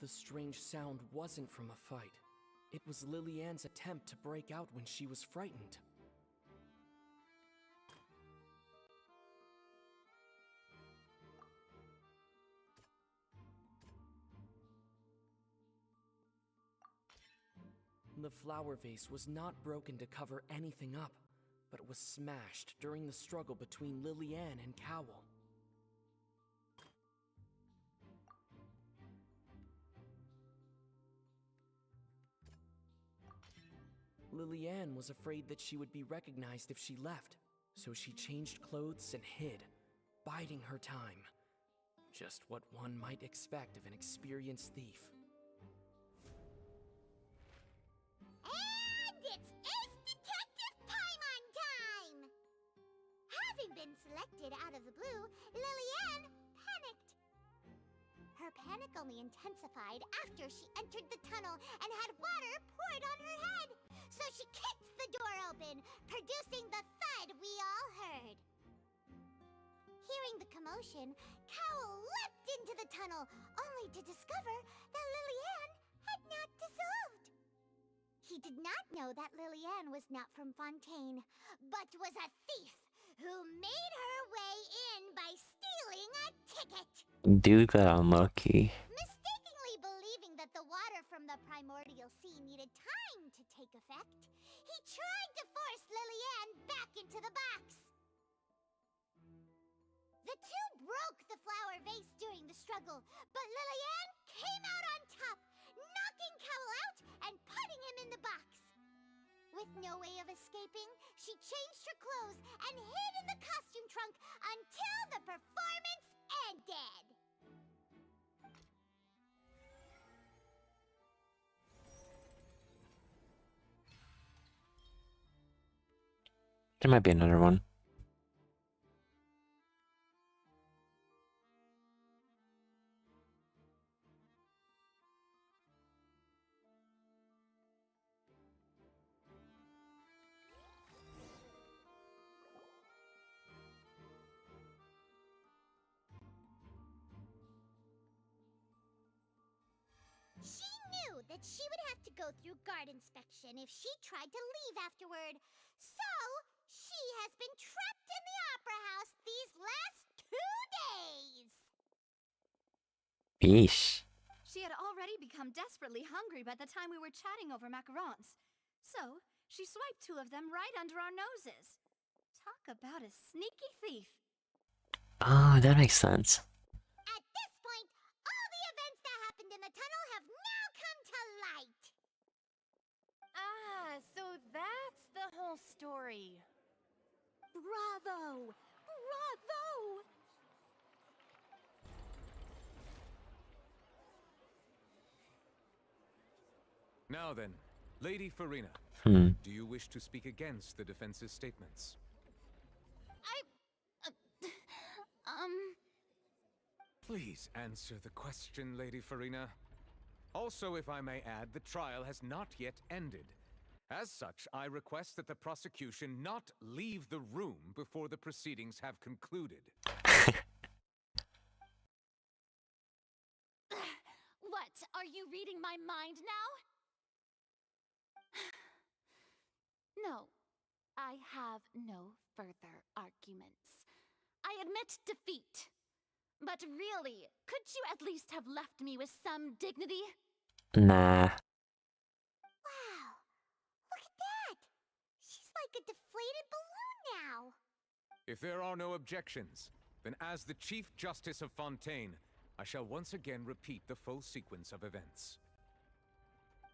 The strange sound wasn't from a fight. It was Lily Ann's attempt to break out when she was frightened. The flower vase was not broken to cover anything up, but it was smashed during the struggle between Lily Ann and Cowell. Lily Ann was afraid that she would be recognized if she left, so she changed clothes and hid, biding her time. Just what one might expect of an experienced thief. And it's Ace Detective Paimon time! Having been selected out of the blue, Lillian panicked. Her panic only intensified after she entered the tunnel and had water poured on her head. So she kicked the door open, producing the thud we all heard. Hearing the commotion, Cowell leapt into the tunnel, only to discover that Lillian had not dissolved. He did not know that Lillian was not from Fontaine, but was a thief who made her way in by stealing a ticket. Dude got unlucky. Mistakenly believing that the water from the primordial sea needed time to take effect, he tried to force Lillian back into the box. The two broke the flower vase during the struggle, but Lillian came out on top, knocking Cowell out and putting him in the box. With no way of escaping, she changed her clothes and hid in the costume trunk until the performance ended. There might be another one. She knew that she would have to go through guard inspection if she tried to leave afterward. So, she has been trapped in the Opera House these last 2 days. Yeesh. She had already become desperately hungry by the time we were chatting over macarons. So, she swiped 2 of them right under our noses. Talk about a sneaky thief. Oh, that makes sense. At this point, all the events that happened in the tunnel have now come to light. Ah, so that's the whole story. Bravo! Bravo! Now then, Lady Farina, do you wish to speak against the defense's statements? Please answer the question, Lady Farina. Also, if I may add, the trial has not yet ended. As such, I request that the prosecution not leave the room before the proceedings have concluded. What? Are you reading my mind now? No, I have no further arguments. I admit defeat. But really, could you at least have left me with some dignity? Nah. Wow, look at that! She's like a deflated balloon now. If there are no objections, then as the Chief Justice of Fontaine, I shall once again repeat the full sequence of events.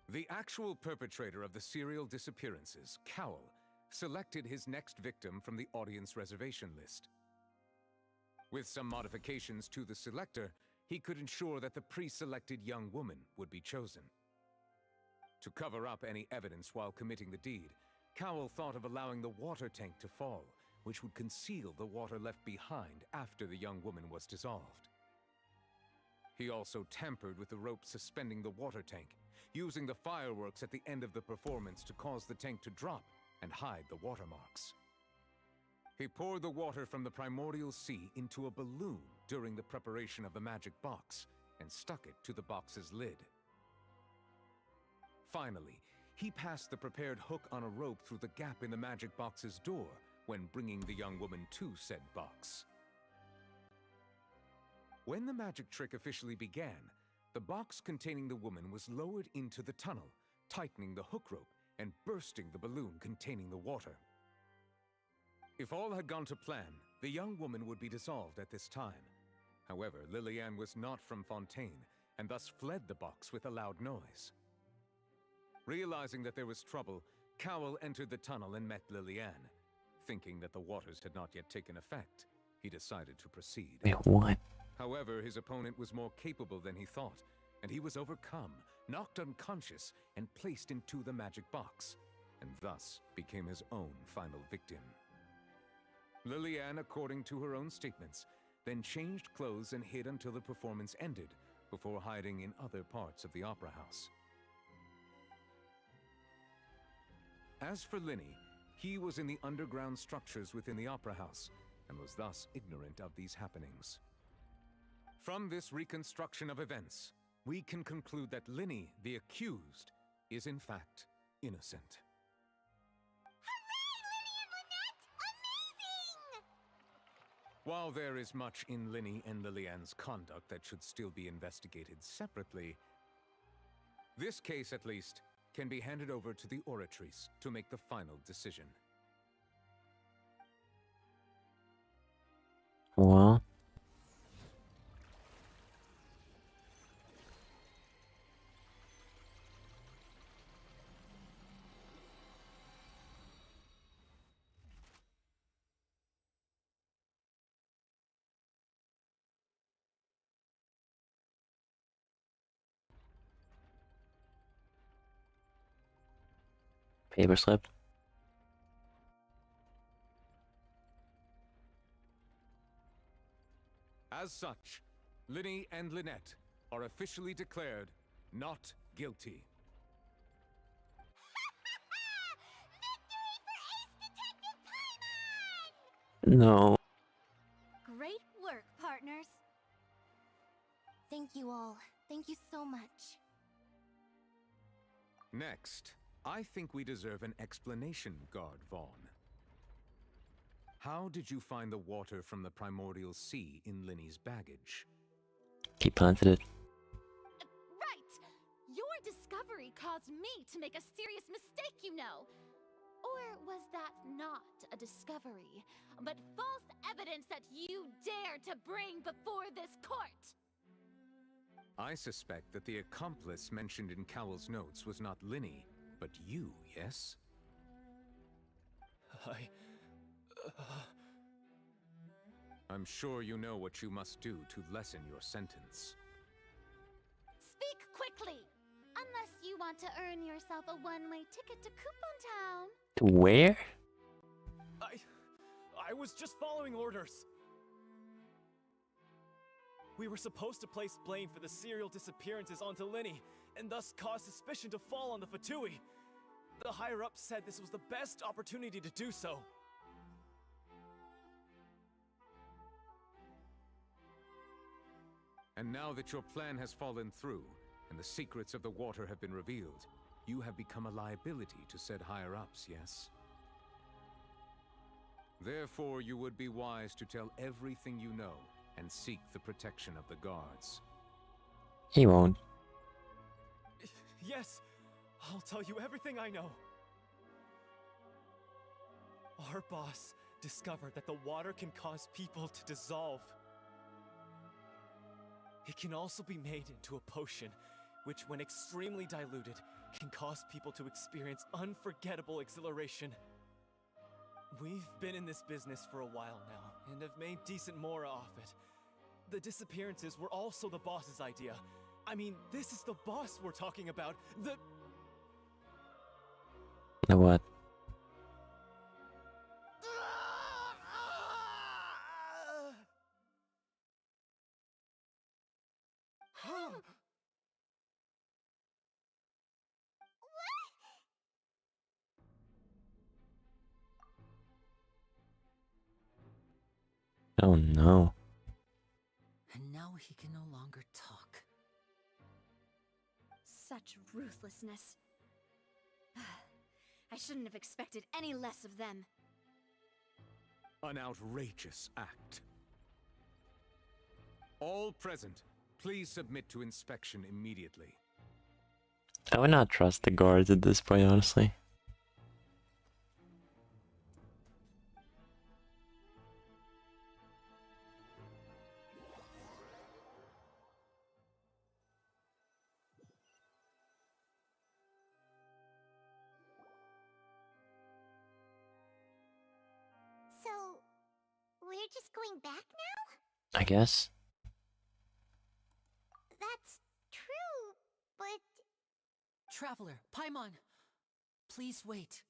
The actual perpetrator of the serial disappearances, Cowell, selected his next victim from the audience reservation list. With some modifications to the selector, he could ensure that the pre-selected young woman would be chosen. To cover up any evidence while committing the deed, Cowell thought of allowing the water tank to fall, which would conceal the water left behind after the young woman was dissolved. He also tampered with the rope suspending the water tank, using the fireworks at the end of the performance to cause the tank to drop and hide the watermarks. He poured the water from the primordial sea into a balloon during the preparation of the magic box and stuck it to the box's lid. Finally, he passed the prepared hook on a rope through the gap in the magic box's door when bringing the young woman to said box. When the magic trick officially began, the box containing the woman was lowered into the tunnel, tightening the hook rope and bursting the balloon containing the water. If all had gone to plan, the young woman would be dissolved at this time. However, Lillian was not from Fontaine, and thus fled the box with a loud noise. Realizing that there was trouble, Cowell entered the tunnel and met Lillian. Thinking that the waters had not yet taken effect, he decided to proceed. Wait, what? However, his opponent was more capable than he thought, and he was overcome, knocked unconscious, and placed into the magic box, and thus became his own final victim. Lillian, according to her own statements, then changed clothes and hid until the performance ended, before hiding in other parts of the opera house. As for Linny, he was in the underground structures within the opera house, and was thus ignorant of these happenings. From this reconstruction of events, we can conclude that Linny, the accused, is in fact innocent. While there is much in Linny and Lillian's conduct that should still be investigated separately, this case, at least, can be handed over to the Oratrice to make the final decision. Well, paper slip. As such, Linny and Lynette are officially declared not guilty. No. Great work, partners. Thank you all. Thank you so much. Next, I think we deserve an explanation, Guard Vaughn. How did you find the water from the primordial sea in Linny's baggage? He planted it. Right! Your discovery caused me to make a serious mistake, you know. Or was that not a discovery, but false evidence that you dare to bring before this court? I suspect that the accomplice mentioned in Cowell's notes was not Linny, but you, yes? I'm sure you know what you must do to lessen your sentence. Speak quickly! Unless you want to earn yourself a one-way ticket to Coupon Town. To where? I was just following orders. We were supposed to place blame for the serial disappearances onto Linny, and thus cause suspicion to fall on the Fatui. The higher-ups said this was the best opportunity to do so. And now that your plan has fallen through, and the secrets of the water have been revealed, you have become a liability to said higher-ups, yes? Therefore, you would be wise to tell everything you know, and seek the protection of the guards. He won't. Yes, I'll tell you everything I know. Our boss discovered that the water can cause people to dissolve. It can also be made into a potion, which, when extremely diluted, can cause people to experience unforgettable exhilaration. We've been in this business for a while now, and have made decent mora off it. The disappearances were also the boss's idea. I mean, this is the boss we're talking about. The what? Oh no. And now he can no longer talk. Such ruthlessness. I shouldn't have expected any less of them. An outrageous act. All present, please submit to inspection immediately. I would not trust the guards at this point, honestly. So, we're just going back now? I guess. That's true, but... Traveler, Paimon, please wait.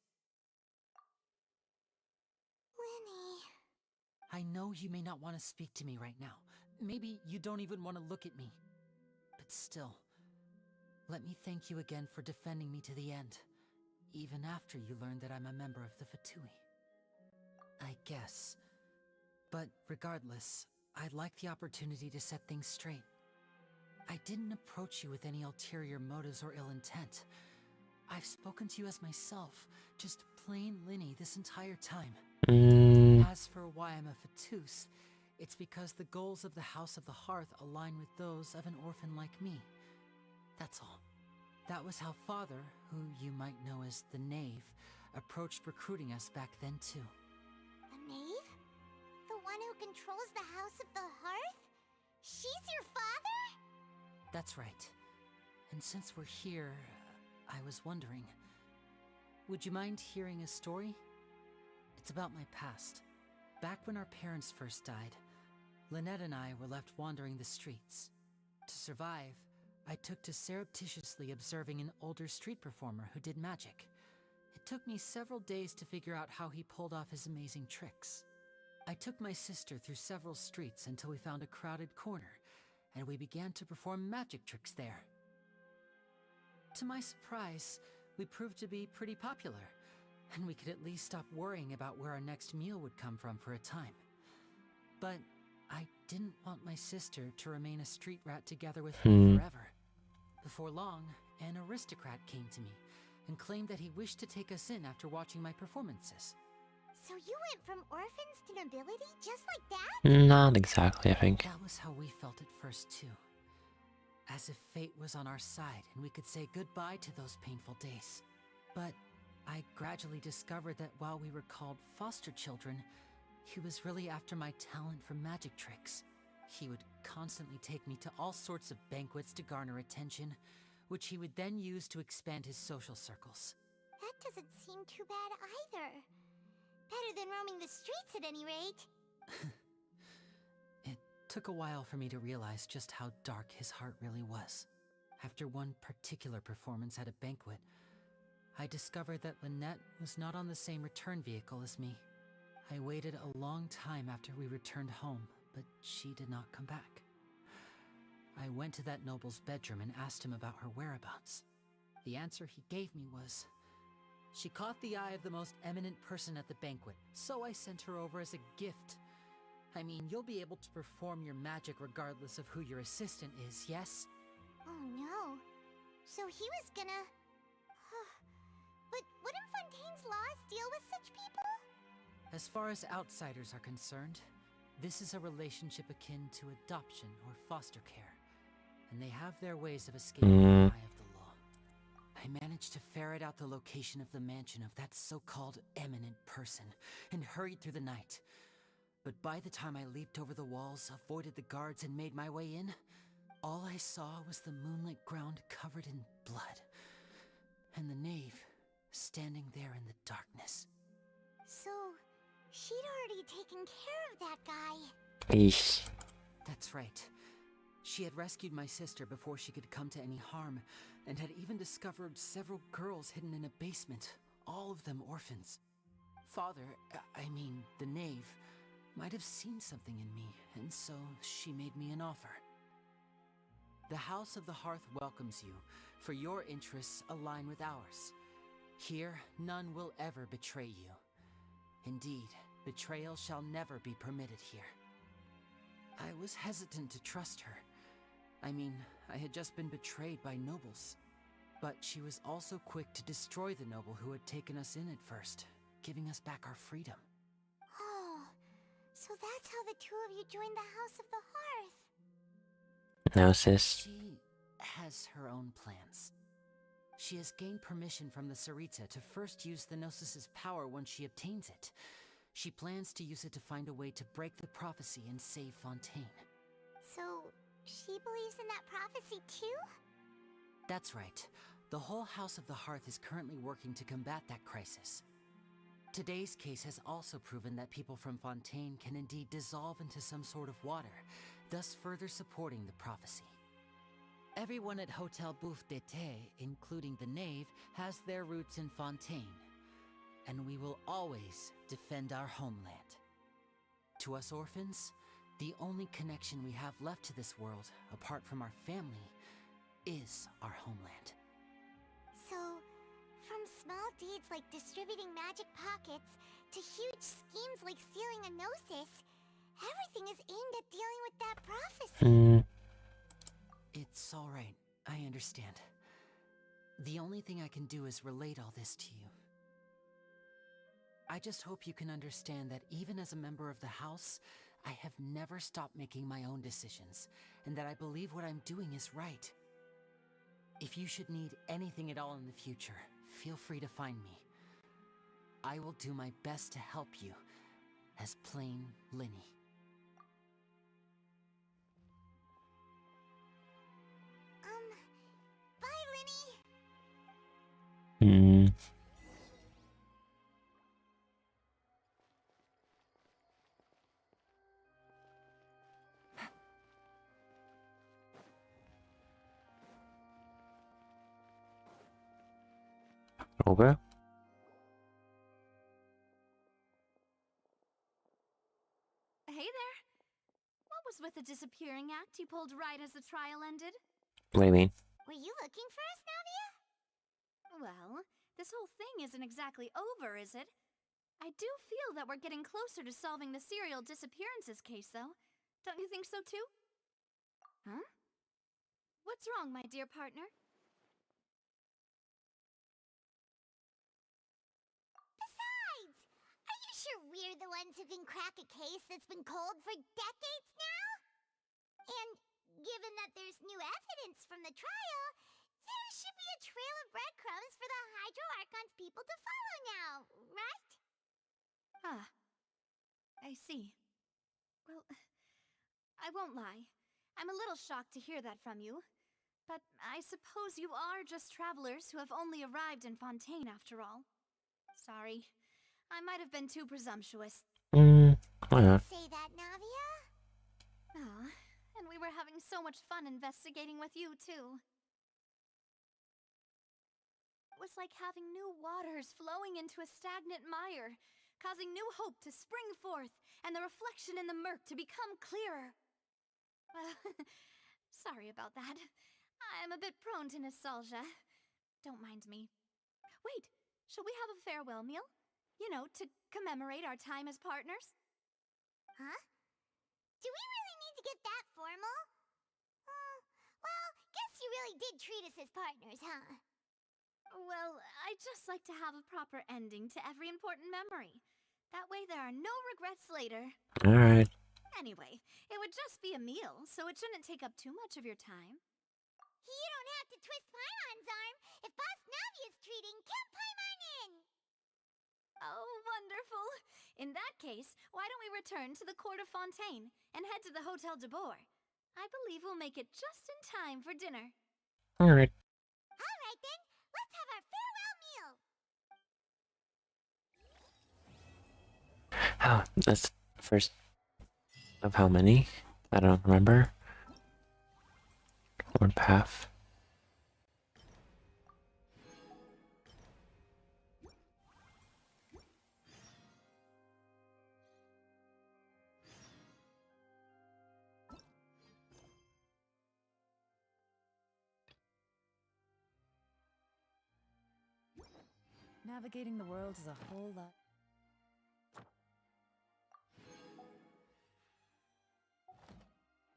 Lenny... I know you may not want to speak to me right now. Maybe you don't even want to look at me. But still, let me thank you again for defending me to the end, even after you learned that I'm a member of the Fatui. I guess. But regardless, I'd like the opportunity to set things straight. I didn't approach you with any ulterior motives or ill intent. I've spoken to you as myself, just plain Linny this entire time. As for why I'm a Fatus, it's because the goals of the House of the Hearth align with those of an orphan like me. That's all. That was how Father, who you might know as the Knave, approached recruiting us back then too. The Knave? The one who controls the House of the Hearth? She's your father? That's right. And since we're here, I was wondering, would you mind hearing a story? It's about my past. Back when our parents first died, Lynette and I were left wandering the streets. To survive, I took to surreptitiously observing an older street performer who did magic. It took me several days to figure out how he pulled off his amazing tricks. I took my sister through several streets until we found a crowded corner, and we began to perform magic tricks there. To my surprise, we proved to be pretty popular, and we could at least stop worrying about where our next meal would come from for a time. But I didn't want my sister to remain a street rat together with me forever. Before long, an aristocrat came to me and claimed that he wished to take us in after watching my performances. So you went from orphans to nobility just like that? Not exactly, I think. That was how we felt at first too. As if fate was on our side and we could say goodbye to those painful days. But I gradually discovered that while we were called foster children, he was really after my talent for magic tricks. He would constantly take me to all sorts of banquets to garner attention, which he would then use to expand his social circles. That doesn't seem too bad either. Better than roaming the streets at any rate. It took a while for me to realize just how dark his heart really was. After one particular performance at a banquet, I discovered that Lynette was not on the same return vehicle as me. I waited a long time after we returned home, but she did not come back. I went to that noble's bedroom and asked him about her whereabouts. The answer he gave me was, she caught the eye of the most eminent person at the banquet, so I sent her over as a gift. I mean, you'll be able to perform your magic regardless of who your assistant is, yes? Oh no. So he was gonna... But wouldn't Fontaine's laws deal with such people? As far as outsiders are concerned, This is a relationship akin to adoption or foster care, and they have their ways of escaping the eye of the law. I managed to ferret out the location of the mansion of that so-called eminent person and hurried through the night. But by the time I leaped over the walls, avoided the guards, and made my way in, all I saw was the moonlit ground covered in blood, and the knave standing there in the darkness. So, she'd already taken care of that guy. Eesh. That's right. She had rescued my sister before she could come to any harm, and had even discovered several girls hidden in a basement, all of them orphans. Father, I mean, the knave, might have seen something in me, and so she made me an offer. The House of the Hearth welcomes you, for your interests align with ours. Here, none will ever betray you. Indeed, betrayal shall never be permitted here. I was hesitant to trust her. I mean, I had just been betrayed by nobles. But she was also quick to destroy the noble who had taken us in at first, giving us back our freedom. Oh, so that's how the two of you joined the House of the Hearth. Now, sis. She has her own plans. She has gained permission from the Tsaritsa to first use the Gnosis' power once she obtains it. She plans to use it to find a way to break the prophecy and save Fontaine. So, she believes in that prophecy too? That's right. The whole House of the Hearth is currently working to combat that crisis. Today's case has also proven that people from Fontaine can indeed dissolve into some sort of water, thus further supporting the prophecy. Everyone at Hotel Bouffe d'été, including the knave, has their roots in Fontaine, and we will always defend our homeland. To us orphans, the only connection we have left to this world, apart from our family, is our homeland. So, from small deeds like distributing magic pockets to huge schemes like stealing a Gnosis, everything is aimed at dealing with that prophecy. It's all right. I understand. The only thing I can do is relate all this to you. I just hope you can understand that even as a member of the House, I have never stopped making my own decisions, and that I believe what I'm doing is right. If you should need anything at all in the future, feel free to find me. I will do my best to help you, as plain Linny. Bye, Linny! Over? Hey there. What was with the disappearing act you pulled right as the trial ended? What do you mean? Were you looking for us, Navia? Well, this whole thing isn't exactly over, is it? I do feel that we're getting closer to solving the serial disappearances case, though. Don't you think so, too? Huh? What's wrong, my dear partner? Besides, are you sure we're the ones who can crack a case that's been cold for decades now? And given that there's new evidence from the trial, there should be a trail of breadcrumbs for the Hydro Archon's people to follow now, right? Ah, I see. Well, I won't lie. I'm a little shocked to hear that from you. But I suppose you are just travelers who have only arrived in Fontaine after all. Sorry. I might have been too presumptuous. Why not? Say that, Navia? Ah, and we were having so much fun investigating with you, too. It was like having new waters flowing into a stagnant mire, causing new hope to spring forth, and the reflection in the murk to become clearer. Sorry about that. I'm a bit prone to nostalgia. Don't mind me. Wait, shall we have a farewell meal? You know, to commemorate our time as partners? Huh? Do we really need to get that formal? Well, guess you really did treat us as partners, huh? Well, I'd just like to have a proper ending to every important memory. That way there are no regrets later. Alright. Anyway, it would just be a meal, so it shouldn't take up too much of your time. You don't have to twist Paimon's arm. If Boss Navi is treating, count Paimon in! Oh, wonderful. In that case, why don't we return to the court of Fontaine and head to the Hotel de Boer? I believe we'll make it just in time for dinner. Alright. Alright then, let's have our farewell meal! Oh, that's first of how many? I don't remember. Or path. Navigating the world is a whole lot.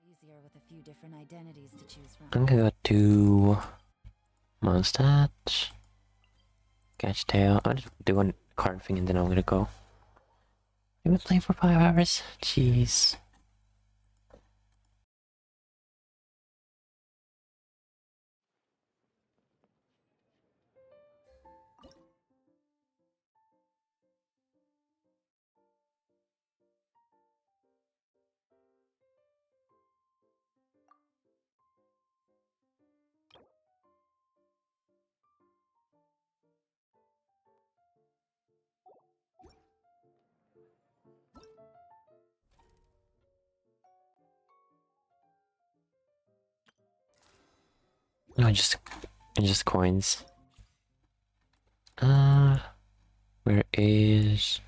Easier with a few different identities to choose from. I'm gonna go to Mondstadt. Catch tail. I'll just do one card thing and then I'm gonna go. I've been playing for 5 hours. Jeez. No, just coins. Where is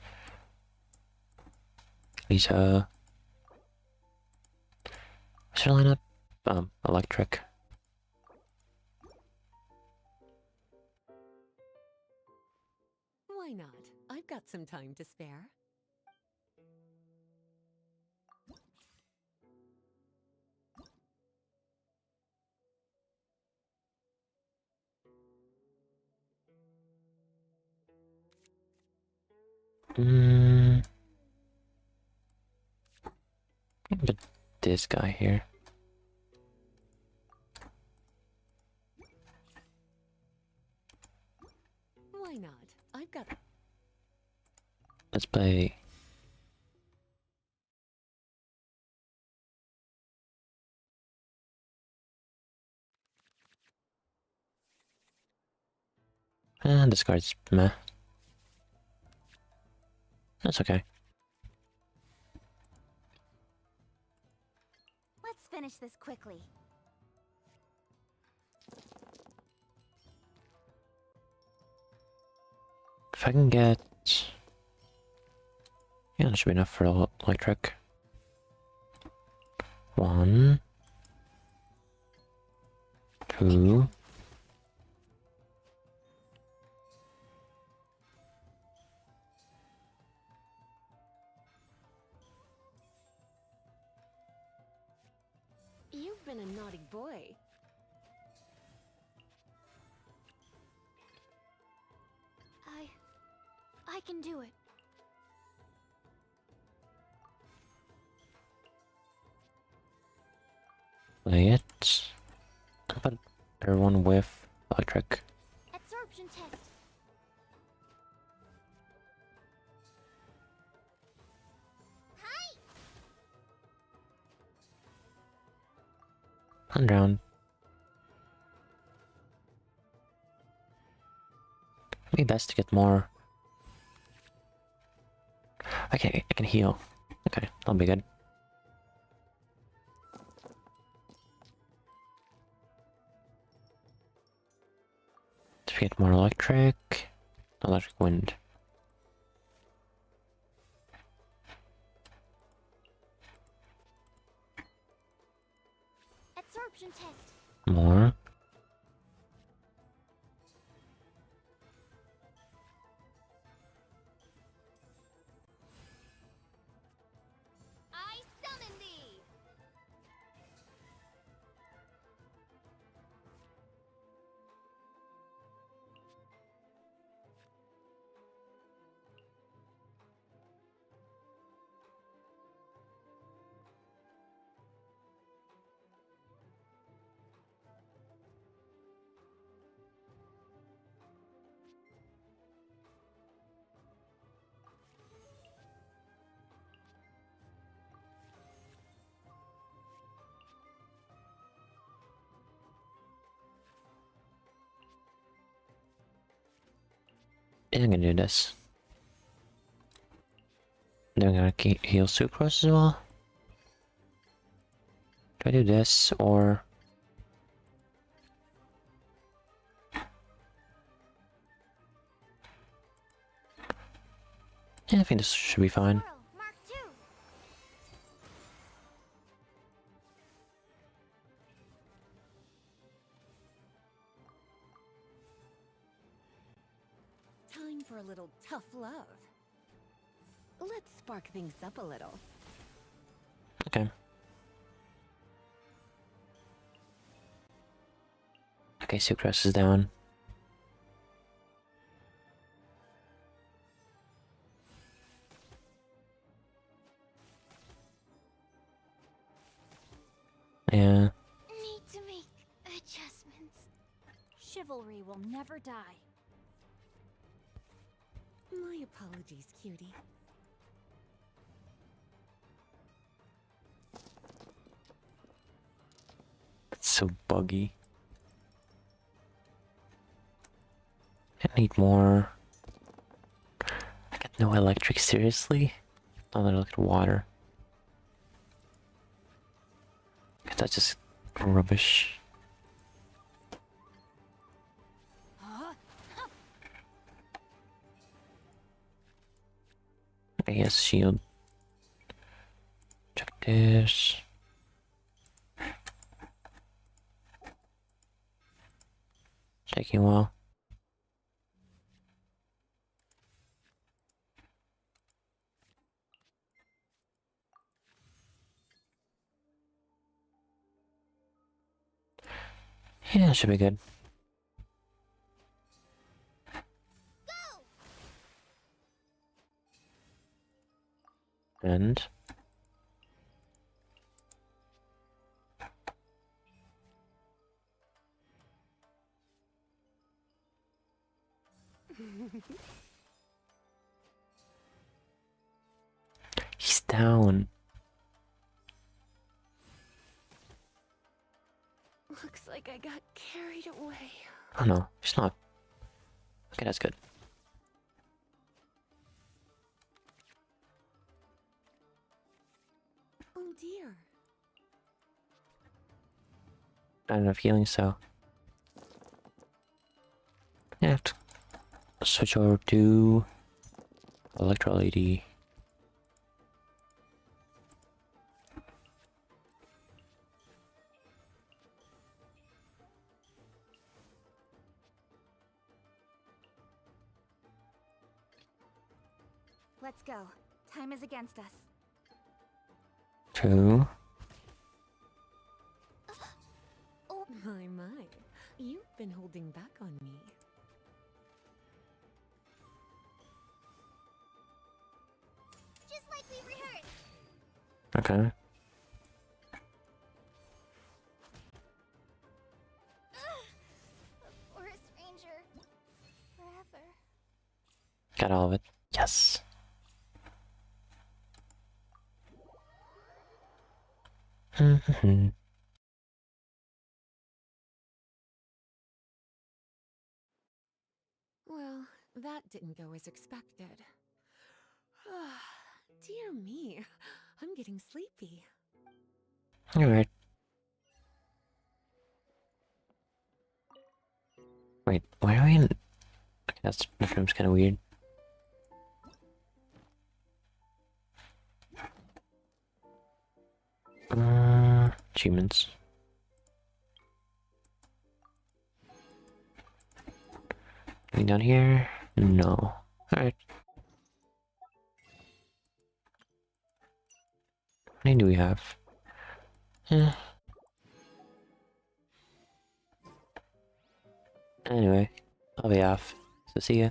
Lisa? Should I line up? Electric. Why not? I've got some time to spare. But this guy here. Why not? I've got. Let's play. And this card's meh. That's okay. Let's finish this quickly. If I can get... Yeah, that should be enough for electric. 1, 2. You've been a naughty boy. I can do it. Play it. But everyone with electric. Absorption test. Hi. I'm down. Maybe best to get more. Okay, I can heal. Okay, that'll be good. To get more electric wind. Absorption test. More. I summon thee. Yeah, I'm gonna do this. Then I'm gonna heal Sucrose as well. Do I do this or... Yeah, I think this should be fine. Time for a little tough love. Let's spark things up a little. Okay. Okay, Sucrose is down. Yeah. Need to make adjustments. Chivalry will never die. My apologies, cutie. It's so buggy. I need more. I got no electric, seriously? Oh, then look at water. That's just rubbish. Okay, yes, shield. Check this. Taking a while. Yeah, that should be good. And he's down. Looks like I got carried away. Oh no, he's not. Okay, that's good. Oh dear. Not enough healing, so yeah, I have to switch over to Electro Lady. Let's go. Time is against us. True. My. You've been holding back on me. Just like we rehearsed. Okay. A forest ranger. Forever. Got all of it. Yes. Well, that didn't go as expected. Dear me, I'm getting sleepy. Alright. Wait, why are we in... Okay, that room's kinda weird. Achievements. Anything down here? No. Alright. How many do we have? Anyway, I'll be off. So see ya.